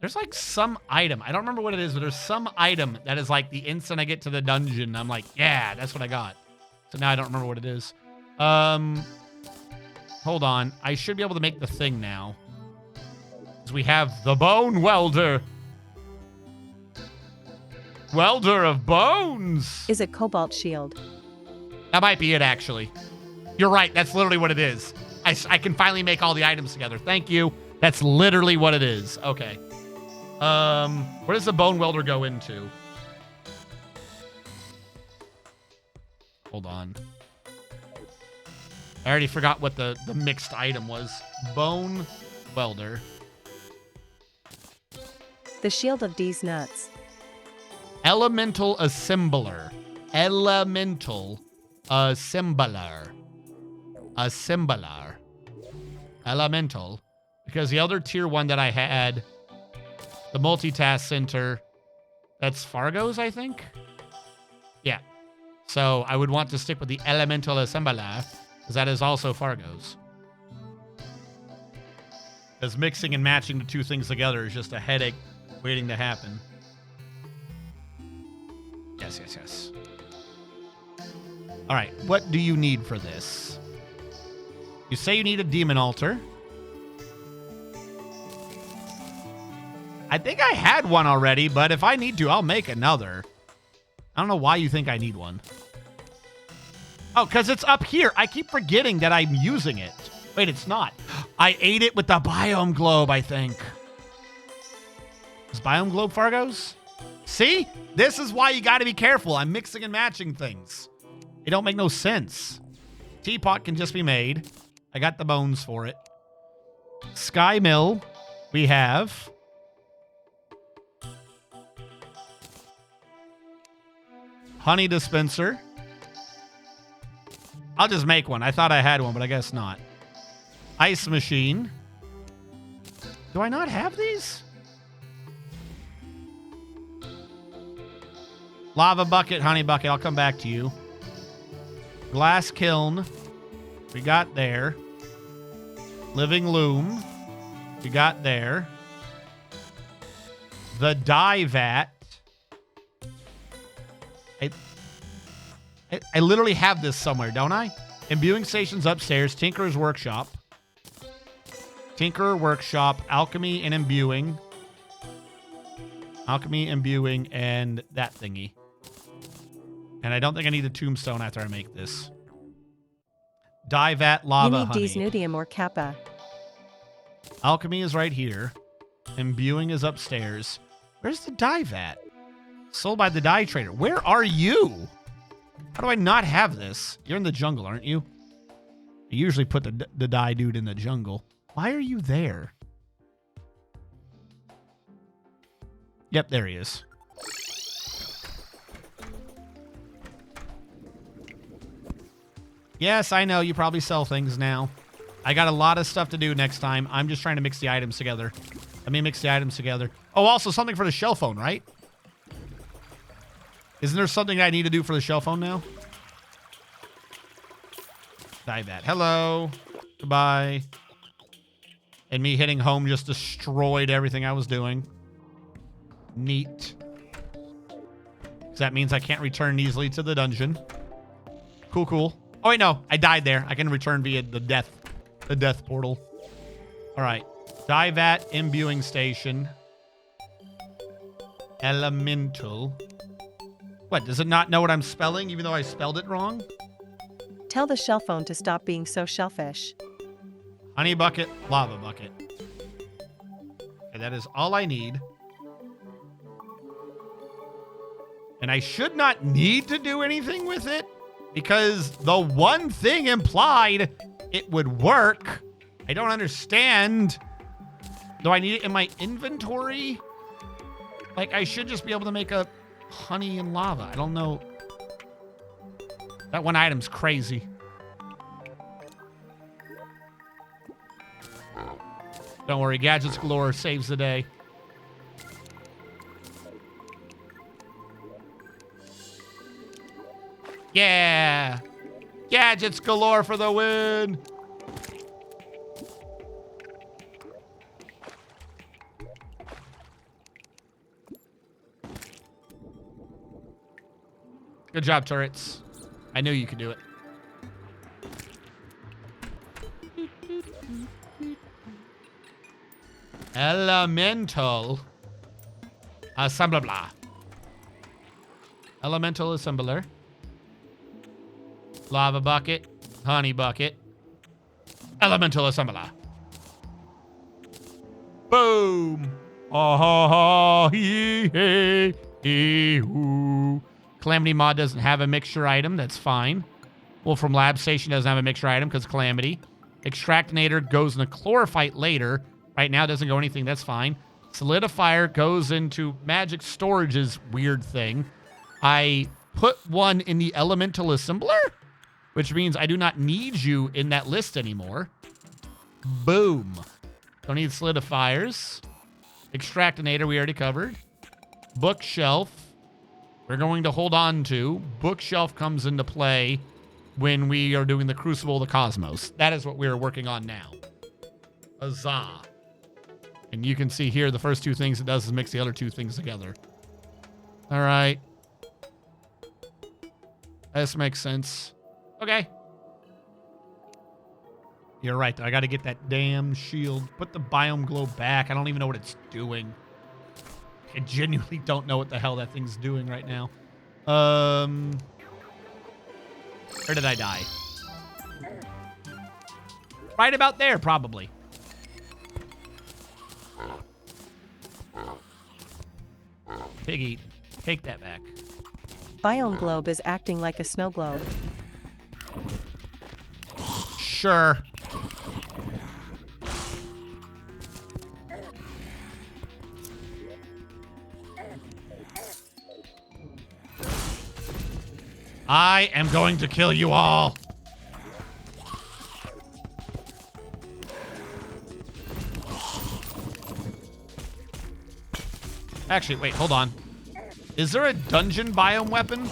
There's like some item. I don't remember what it is, but there's some item that is like the instant I get to the dungeon, I'm like, yeah, that's what I got. So now I don't remember what it is. Hold on. I should be able to make the thing now. Because we have the bone welder. Welder of bones. Is a cobalt shield. That might be it, actually. You're right. That's literally what it is. I can finally make all the items together. Thank you. That's literally what it is. Okay. Where does the bone welder go into? Hold on. I already forgot what the mixed item was. Bone welder. The shield of D's nuts. Elemental assembler. Elemental assembler. Assembler. Elemental. Because the other tier one that I had, the multitask center, that's Fargo's, I think? Yeah. So I would want to stick with the elemental assembler, because that is also Fargo's. Because mixing and matching the two things together is just a headache waiting to happen. Yes, yes, yes. All right, what do you need for this? You say you need a demon altar. I think I had one already, but if I need to, I'll make another. I don't know why you think I need one. Oh, because it's up here. I keep forgetting that I'm using it. Wait, it's not. I ate it with the biome globe, I think. Is biome globe Fargo's? See? This is why you got to be careful. I'm mixing and matching things. It don't make no sense. Teapot can just be made. I got the bones for it. Sky Mill, we have. Honey dispenser. I'll just make one. I thought I had one, but I guess not. Ice machine. Do I not have these? Lava bucket, honey bucket. I'll come back to you. Glass kiln. We got there. Living loom. We got there. The dye vat. I literally have this somewhere, don't I? Imbuing station's upstairs. Tinkerer's workshop. Tinkerer workshop. Alchemy and imbuing. Alchemy, imbuing, and that thingy. And I don't think I need a tombstone after I make this. Dye vat, lava, you need honey. D's nudium or kappa. Alchemy is right here. Imbuing is upstairs. Where's the dye vat? Sold by the dye trader. Where are you? How do I not have this? You're in the jungle, aren't you? I usually put the dye dude in the jungle. Why are you there? Yep, there he is. Yes, I know. You probably sell things now. I got a lot of stuff to do next time. I'm just trying to mix the items together. Let me mix the items together. Oh, also something for the shell phone, right? Isn't there something I need to do for the shell phone now? Die that. Hello. Goodbye. And me hitting home just destroyed everything I was doing. Neat. So that means I can't return easily to the dungeon. Cool, cool. Oh, wait, no. I died there. I can return via the death portal. All right. Dye vat, imbuing station. Elemental. What, does it not know what I'm spelling, even though I spelled it wrong? Tell the shell phone to stop being so shellfish. Honey bucket, lava bucket. Okay, that is all I need. And I should not need to do anything with it, because the one thing implied it would work. I don't understand. Do I need it in my inventory? Like, I should just be able to make a honey and lava. I don't know. That one item's crazy. Don't worry, Gadget's Galore saves the day. Yeah! Gadgets Galore for the win! Good job, turrets. I knew you could do it. Elemental assembler. Elemental assembler. Lava bucket. Honey bucket. Elemental assembler. Boom. Ah ha ha hee hey hee hoo. Calamity mod doesn't have a mixture item. That's fine. Wolfram Lab Station doesn't have a mixture item because Calamity. Extractinator goes in a chlorophyte later. Right now doesn't go anything. That's fine. Solidifier goes into Magic Storage's weird thing. I put one in the Elemental Assembler, which means I do not need you in that list anymore. Boom. Don't need solidifiers. Extractinator we already covered. Bookshelf we're going to hold on to. Bookshelf comes into play when we are doing the Crucible of the Cosmos. That is what we are working on now. Huzzah. And you can see here the first two things it does is mix the other two things together. All right. This makes sense. Okay. You're right. I got to get that damn shield. Put the biome glow back. I don't even know what it's doing. I genuinely don't know what the hell that thing's doing right now. Where did I die? Right about there, probably. Piggy, take that back. Biome globe is acting like a snow globe. Sure. I am going to kill you all. Actually, wait, hold on. Is there a dungeon biome weapon?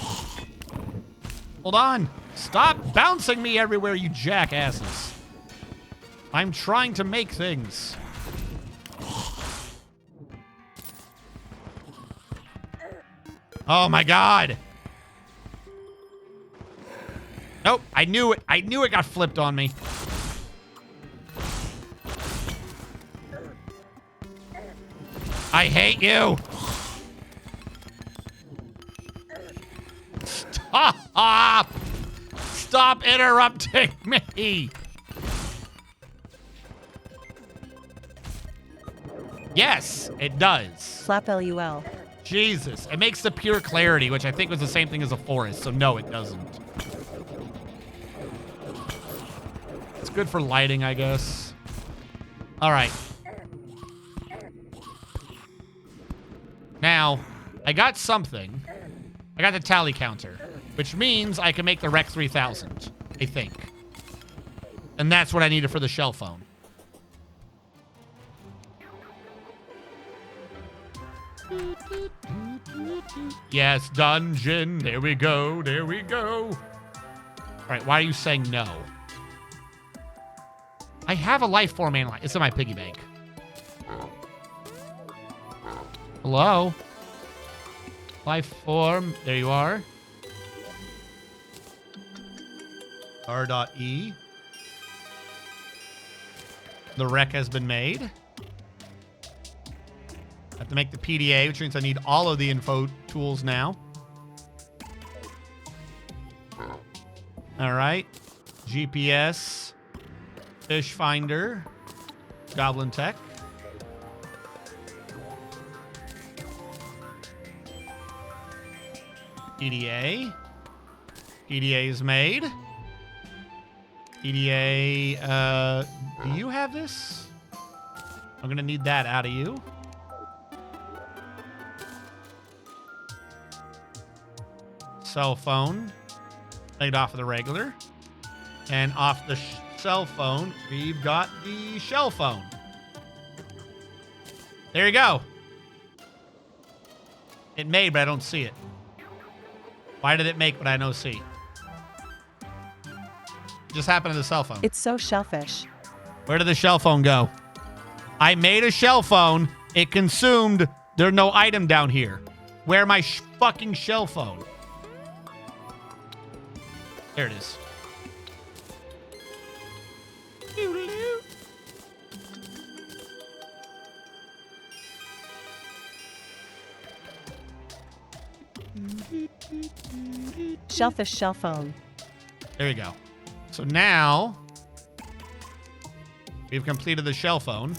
Hold on. Stop bouncing me everywhere, you jackasses. I'm trying to make things. Oh my god. Nope, I knew it. I knew it got flipped on me. I hate you. Stop. Stop interrupting me. Yes, it does. Slap LUL. Jesus. It makes the pure clarity, which I think was the same thing as a forest, so no, it doesn't. It's good for lighting, I guess. All right. Now, I got something. I got the tally counter, which means I can make the Rec 3000, I think. And that's what I needed for the shell phone. Yes, dungeon. There we go. There we go. All right, why are you saying no? I have a life form analyze. It's in my piggy bank. Hello? Life form. There you are. R.E. The rec has been made. I have to make the PDA, which means I need all of the info tools now. All right. GPS. Fish finder. Goblin tech. PDA. PDA is made. PDA, do you have this? I'm gonna need that out of you. Cell phone. Laid off of the regular. And off the cell phone, we've got the shell phone. There you go. It made, but I don't see it. Why did it make, but I don't see? Just happened to the cell phone. It's so shellfish. Where did the shell phone go? I made a shell phone. It consumed. There's no item down here. Where my fucking shell phone? There it is. Shellfish shell phone. There you go. So now we've completed the shell phone.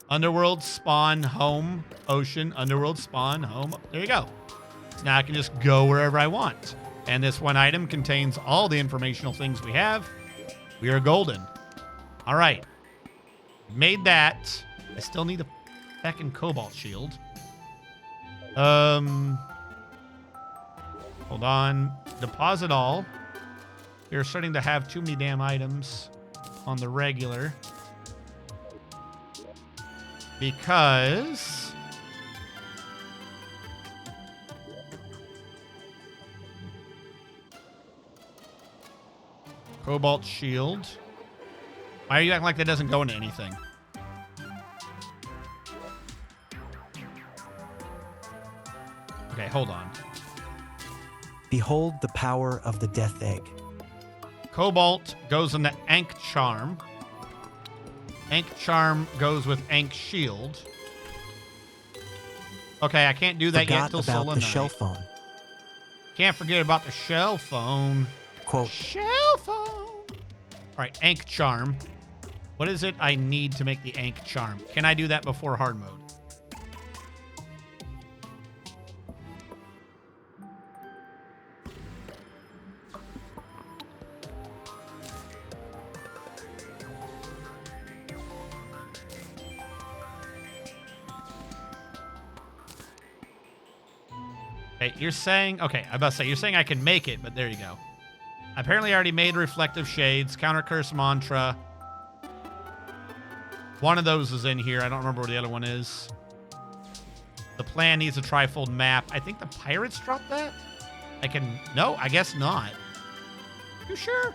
Underworld, spawn, home, ocean, underworld, spawn, home. There you go. So now I can just go wherever I want. And this one item contains all the informational things we have. We are golden. All right. Made that. I still need a fucking cobalt shield. Hold on. Deposit all. We're starting to have too many damn items on the regular. Because cobalt shield. Why are you acting like that doesn't go into anything? Okay, hold on. Behold the power of the death egg. Cobalt goes into Ankh Charm. Ankh Charm goes with Ankh Shield. Okay, I can't do that yet till Forgot about the Selenite. shell phone. Can't forget about the shell phone. Quote. Shell phone. All right, Ankh Charm. What is it I need to make the Ankh Charm? Can I do that before hard mode? Okay, you're saying, okay, I'm about to say, you're saying I can make it, but there you go. Apparently I already made Reflective Shades, Counter Curse Mantra. One of those is in here. I don't remember where the other one is. The plan needs a trifold map. I think the pirates dropped that? No, I guess not. You sure?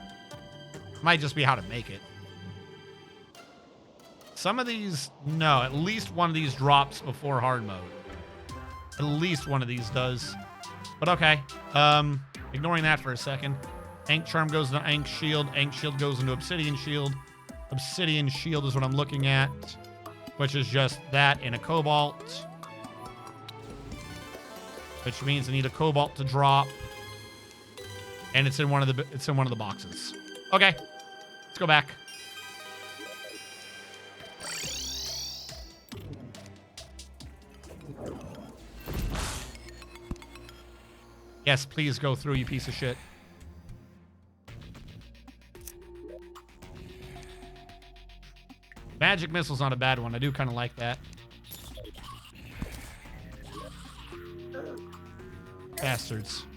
Might just be how to make it. Some of these, no, at least one of these drops before hard mode. At least one of these does. But okay. Ignoring that for a second. Ankh Charm goes into Ankh Shield. Ankh Shield goes into Obsidian Shield. Obsidian Shield is what I'm looking at, which is just that in a Cobalt. Which means I need a Cobalt to drop. And it's in one of the boxes. Okay. Let's go back. Yes, please go through, you piece of shit. Magic Missile's not a bad one. I do kind of like that. Bastards.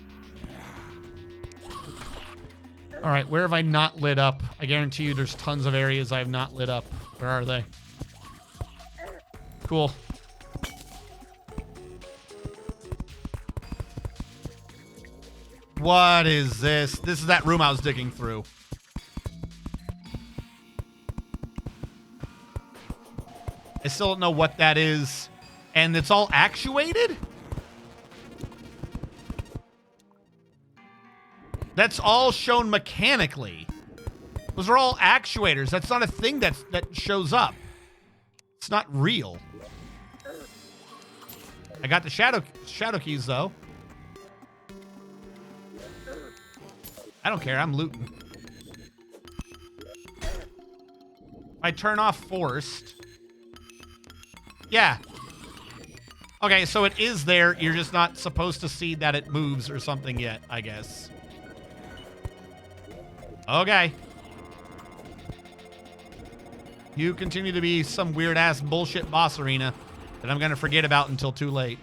All right, where have I not lit up? I guarantee you there's tons of areas I have not lit up. Where are they? Cool. What is this? This is that room I was digging through. I still don't know what that is. And it's all actuated? That's all shown mechanically. Those are all actuators. That's not a thing that shows up. It's not real. I got the shadow keys, though. I don't care. I'm looting. I turn off forced. Yeah. Okay, so it is there. You're just not supposed to see that it moves or something yet, I guess. Okay. You continue to be some weird-ass bullshit boss arena that I'm going to forget about until too late.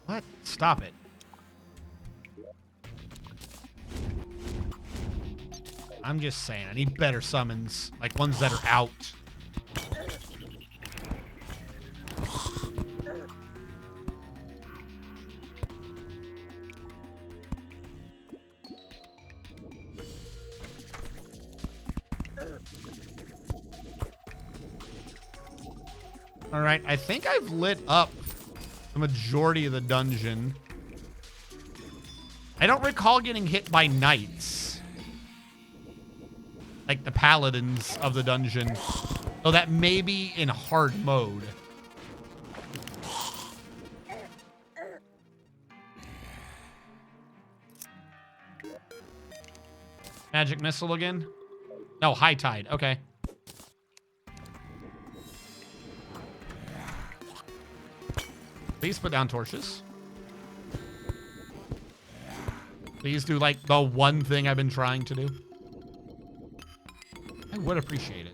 What? Stop it. I'm just saying, I need better summons, like ones that are out. All right, I think I've lit up the majority of the dungeon. I don't recall getting hit by knights. like the paladins of the dungeon. So that may be in hard mode. Magic missile again? No, high tide. Okay. Please put down torches. Please do like the one thing I've been trying to do. I would appreciate it.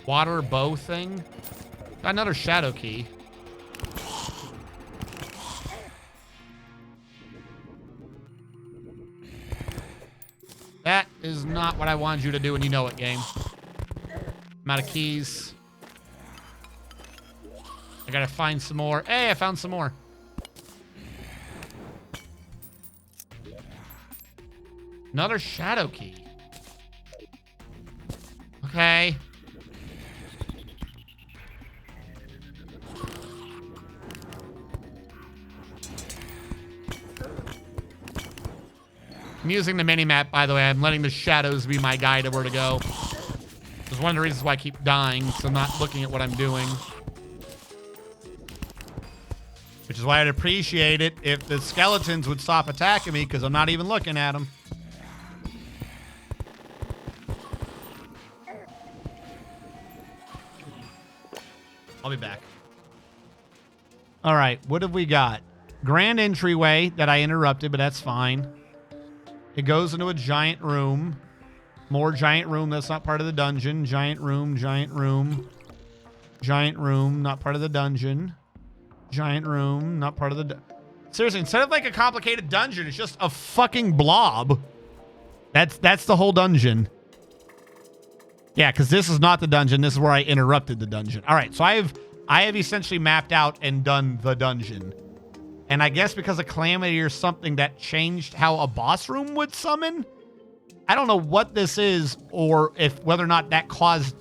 Water bow thing. Got another shadow key. That is not what I wanted you to do, and you know it, game. I'm out of keys. I gotta find some more. Hey, I found some more. Another shadow key. Okay. I'm using the mini-map, by the way. I'm letting the shadows be my guide of where to go. It's one of the reasons why I keep dying, because I'm not looking at what I'm doing. Which is why I'd appreciate it if the skeletons would stop attacking me, because I'm not even looking at them. I'll be back. All right, what have we got? Grand entryway that I interrupted, but that's fine. It goes into a giant room. More giant room. That's not part of the dungeon. Giant room, giant room. Giant room, not part of the dungeon. Giant room, not part of the... Seriously, instead of like a complicated dungeon, it's just a fucking blob. That's the whole dungeon. Yeah, because this is not the dungeon. This is where I interrupted the dungeon. All right, so I have essentially mapped out and done the dungeon. And I guess because of Calamity or something that changed how a boss room would summon. I don't know what this is or if whether or not that caused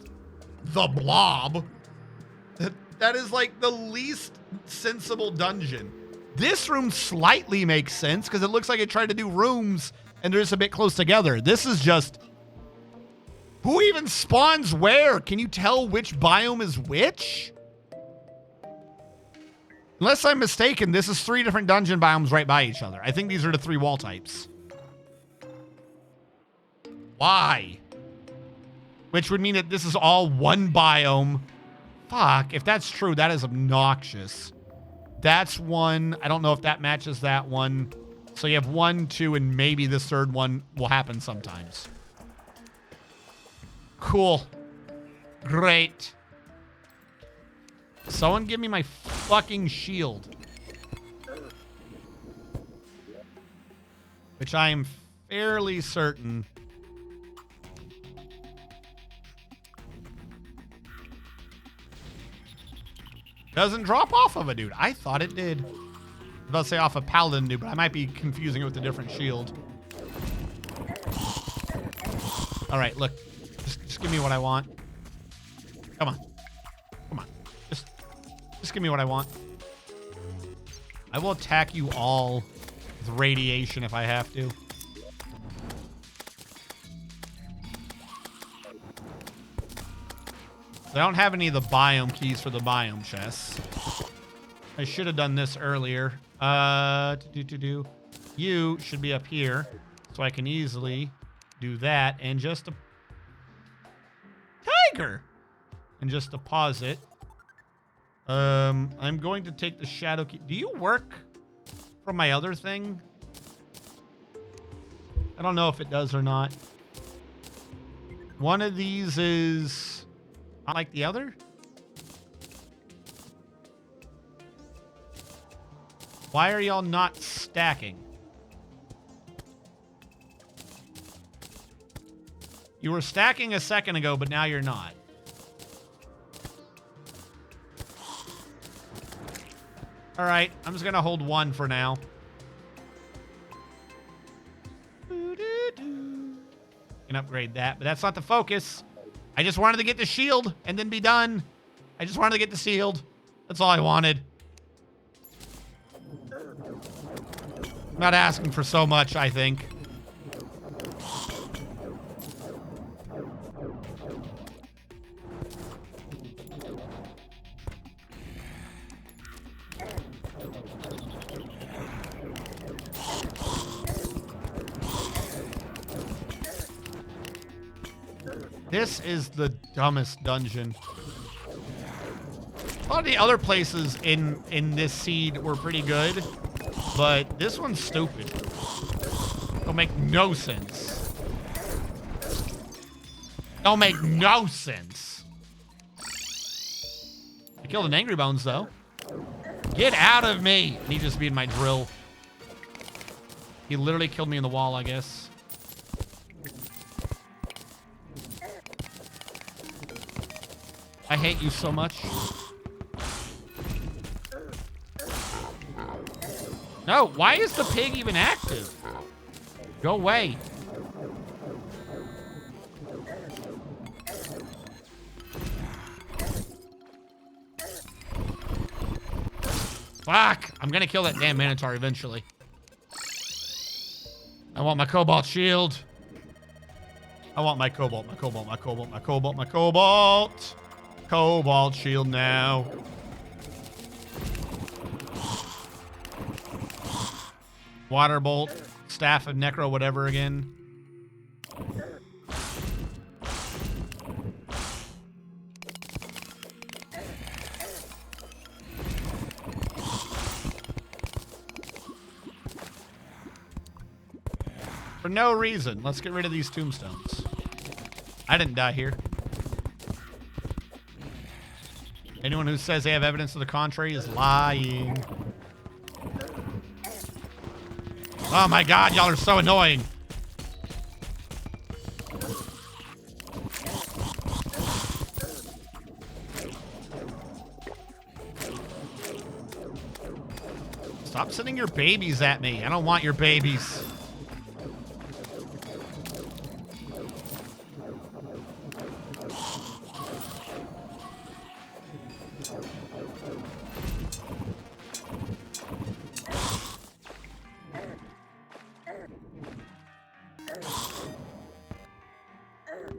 the blob. That is like the least sensible dungeon. This room slightly makes sense because it looks like it tried to do rooms and they're just a bit close together. This is just... Who even spawns where? Can you tell which biome is which? Unless I'm mistaken, this is 3 different dungeon biomes right by each other. I think these are the 3 wall types. Why? Which would mean that this is all one biome. Fuck, if that's true, that is obnoxious. That's one. I don't know if that matches that one. So you have 1, 2, and maybe this third one will happen sometimes. Cool. Great. Someone give me my fucking shield. Which I am fairly certain. Doesn't drop off of a dude. I thought it did. I was about to say off a paladin dude, but I might be confusing it with a different shield. All right, look. Just give me what I want. Come on. Come on. Just give me what I want. I will attack you all with radiation if I have to. I don't have any of the biome keys for the biome chests. I should have done this earlier. You should be up here, so I can easily do that and just a tiger and just deposit. I'm going to take the shadow key. Do you work from my other thing? I don't know if it does or not. One of these is not like the other. Why are y'all not stacking? You were stacking a second ago, but now you're not. All right, I'm just gonna hold 1 for now. Can upgrade that, but that's not the focus. I just wanted to get the shield and then be done. I just wanted to get the sealed. That's all I wanted. I'm not asking for so much, I think. This is the dumbest dungeon. A lot of the other places in this seed were pretty good, but this one's stupid. Don't make no sense. Don't make no sense. I killed an Angry Bones, though. Get out of me! And he just beat my drill. He literally killed me in the wall, I guess. I hate you so much. No, why is the pig even active? Go away. Fuck! I'm gonna kill that damn Minotaur eventually. I want my cobalt shield. I want my cobalt, my cobalt, my cobalt, my cobalt, my cobalt. Cobalt shield now. Water bolt, staff of necro, whatever again. For no reason. Let's get rid of these tombstones. I didn't die here. Anyone who says they have evidence to the contrary is lying. Oh my god, y'all are so annoying. Stop sending your babies at me. I don't want your babies.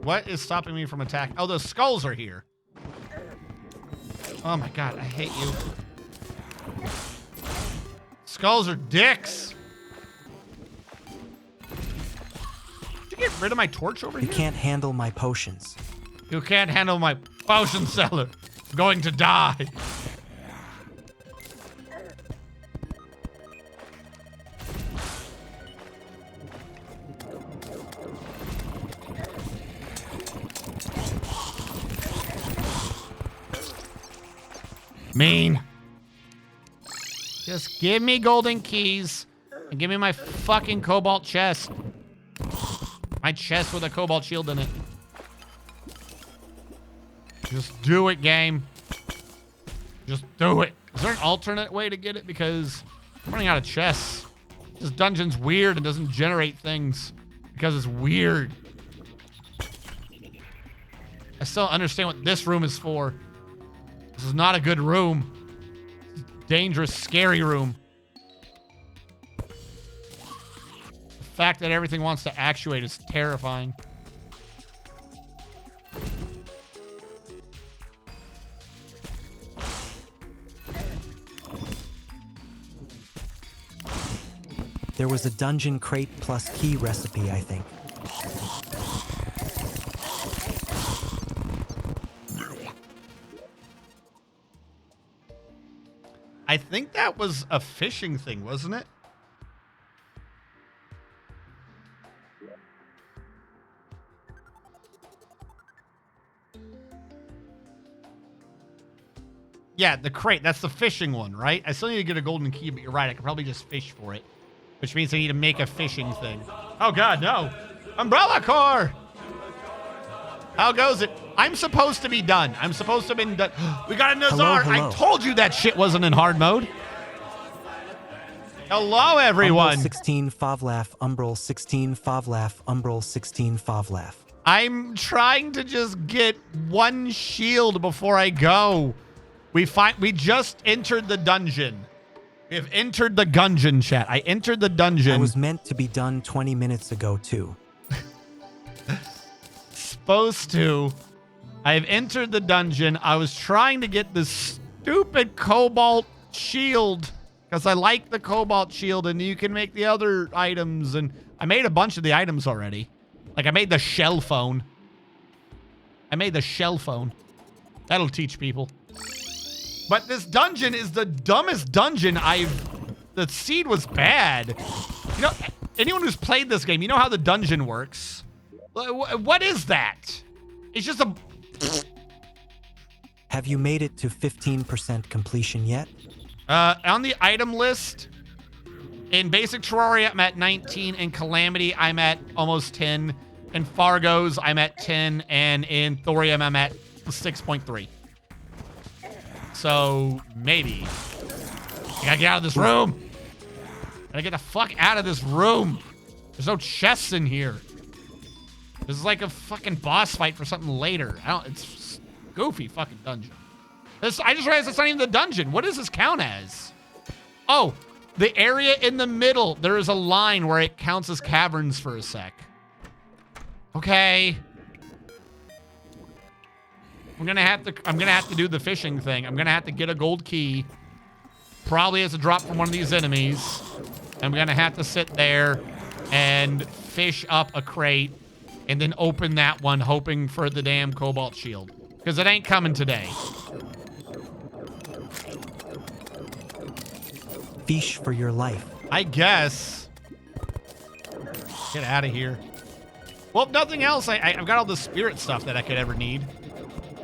What is stopping me from attacking? Oh, those skulls are here. Oh my god, I hate you. Skulls are dicks. Did you get rid of my torch over here? You can't handle my potions. You can't handle my potion seller. I'm going to die. Mean. Just give me golden keys and give me my fucking cobalt chest. My chest with a cobalt shield in it. Just do it, game. Just do it. Is there an alternate way to get it? Because I'm running out of chests. This dungeon's weird and doesn't generate things because it's weird. I still don't understand what this room is for. This is not a good room. Dangerous, scary room. The fact that everything wants to actuate is terrifying. There was a dungeon crate plus key recipe, I think. I think that was a fishing thing, wasn't it? Yeah, the crate. That's the fishing one, right? I still need to get a golden key, but you're right. I could probably just fish for it. Which means I need to make a fishing thing. Oh, God, no. Umbrella Corps! How goes it? I'm supposed to be done. I'm supposed to have been done. We got a Nazar. Hello. I told you that shit wasn't in hard mode. Hello, everyone. Umbral 16 Favlaf, Umbral 16 Favlaf, Umbral 16 Favlaf. I'm trying to just get one shield before I go. We just entered the dungeon. We have entered the dungeon, chat. I entered the dungeon. I was meant to be done 20 minutes ago, too. Supposed to. I have entered the dungeon. I was trying to get this stupid cobalt shield because I like the cobalt shield, and you can make the other items. And I made a bunch of the items already. Like, I made the shell phone. That'll teach people. But this dungeon is the dumbest dungeon The seed was bad. You know, anyone who's played this game, you know how the dungeon works. What is that? It's just a... Have you made it to 15% completion yet? On the item list, in Basic Terraria, I'm at 19. In Calamity, I'm at almost 10. In Fargo's, I'm at 10. And in Thorium, I'm at 6.3. So, maybe. I gotta get out of this room. Gotta get the fuck out of this room. There's no chests in here. This is like a fucking boss fight for something later. It's goofy fucking dungeon. I just realized it's not even the dungeon. What does this count as? Oh, the area in the middle. There is a line where it counts as caverns for a sec. Okay. I'm gonna have to do the fishing thing. I'm gonna have to get a gold key. Probably as a drop from one of these enemies. I'm gonna have to sit there and fish up a crate and then open that one, hoping for the damn cobalt shield. Because it ain't coming today. Fish for your life. I guess. Get out of here. Well, if nothing else, I've got all the spirit stuff that I could ever need.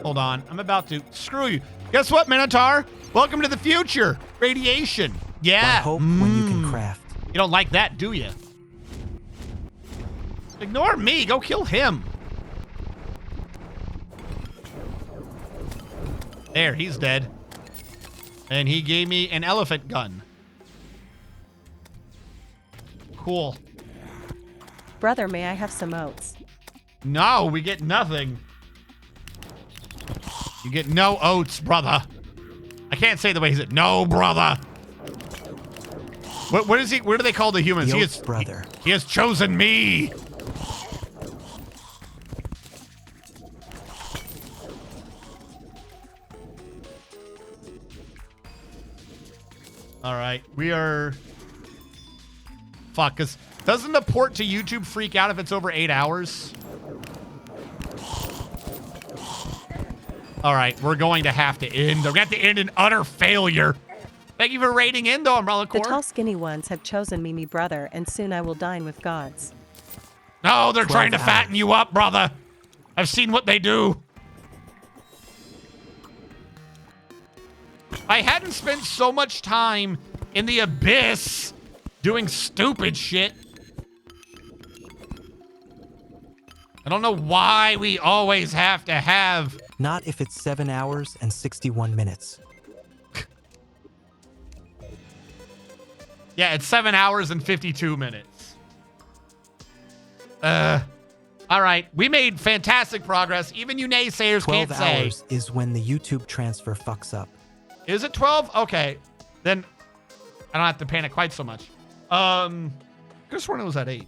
Hold on. I'm about to... Screw you. Guess what, Minotaur? Welcome to the future. Radiation. Yeah. Hope when you can craft. You don't like that, do you? Ignore me. Go kill him. There, he's dead. And he gave me an elephant gun. Cool. Brother, may I have some oats? No, we get nothing. You get no oats, brother. I can't say the way he said, no, brother. What is he? What do they call the humans? The oats, brother. He has chosen me. All right, we are... Fuck, because doesn't the port to YouTube freak out if it's over 8 hours? All right, we're going to have to end. We're going to have to end in utter failure. Thank you for raiding in, though, Umbrella Corps. The tall, skinny ones have chosen me, brother, and soon I will dine with gods. No, they're trying to fatten you up, brother. I've seen what they do. I hadn't spent so much time in the abyss doing stupid shit. I don't know why we always have to have... Not if it's 7 hours and 61 minutes. Yeah, it's 7 hours and 52 minutes. All right, we made fantastic progress. Even you naysayers can't say. 12 hours is when the YouTube transfer fucks up. Is it 12? Okay, then I don't have to panic quite so much. Could have sworn it was at 8.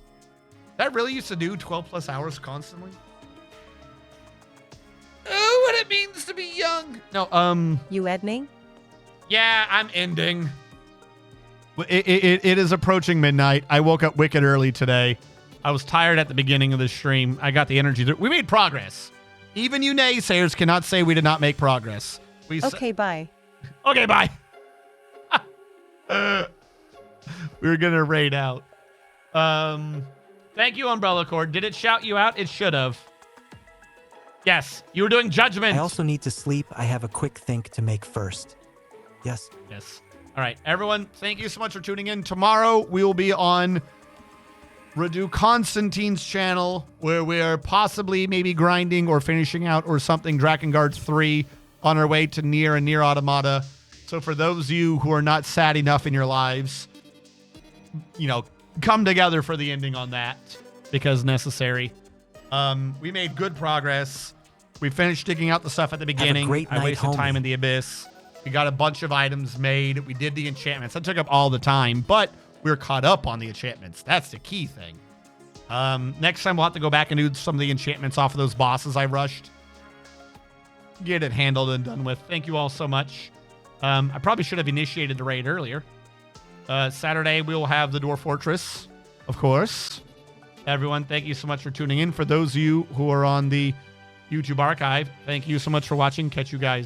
That really used to do 12 plus hours constantly? Oh, what it means to be young. No, You ending? Yeah, I'm ending. It is approaching midnight. I woke up wicked early today. I was tired at the beginning of the stream. I got the energy. We made progress. Even you naysayers cannot say we did not make progress. Okay, bye. Okay, bye. We were going to raid out. Thank you, Umbrella Corps. Did it shout you out? It should have. Yes, you were doing judgment. I also need to sleep. I have a quick think to make first. Yes. Yes. All right, everyone, thank you so much for tuning in. Tomorrow, we will be on Redo Constantine's channel, where we are possibly maybe grinding or finishing out or something Drakengard 3 on our way to Nier and Nier Automata. So for those of you who are not sad enough in your lives, you know, come together for the ending on that because necessary. We made good progress. We finished digging out the stuff at the beginning. great I night, wasted time homie. in the abyss. We got a bunch of items made. We did the enchantments. That took up all the time, but we were caught up on the enchantments. That's the key thing. Next time we'll have to go back and do some of the enchantments off of those bosses I rushed. Get it handled and done with. Thank you all so much. I probably should have initiated the raid earlier. Saturday, we will have the Dwarf Fortress, of course. Everyone, thank you so much for tuning in. For those of you who are on the YouTube archive, thank you so much for watching. Catch you guys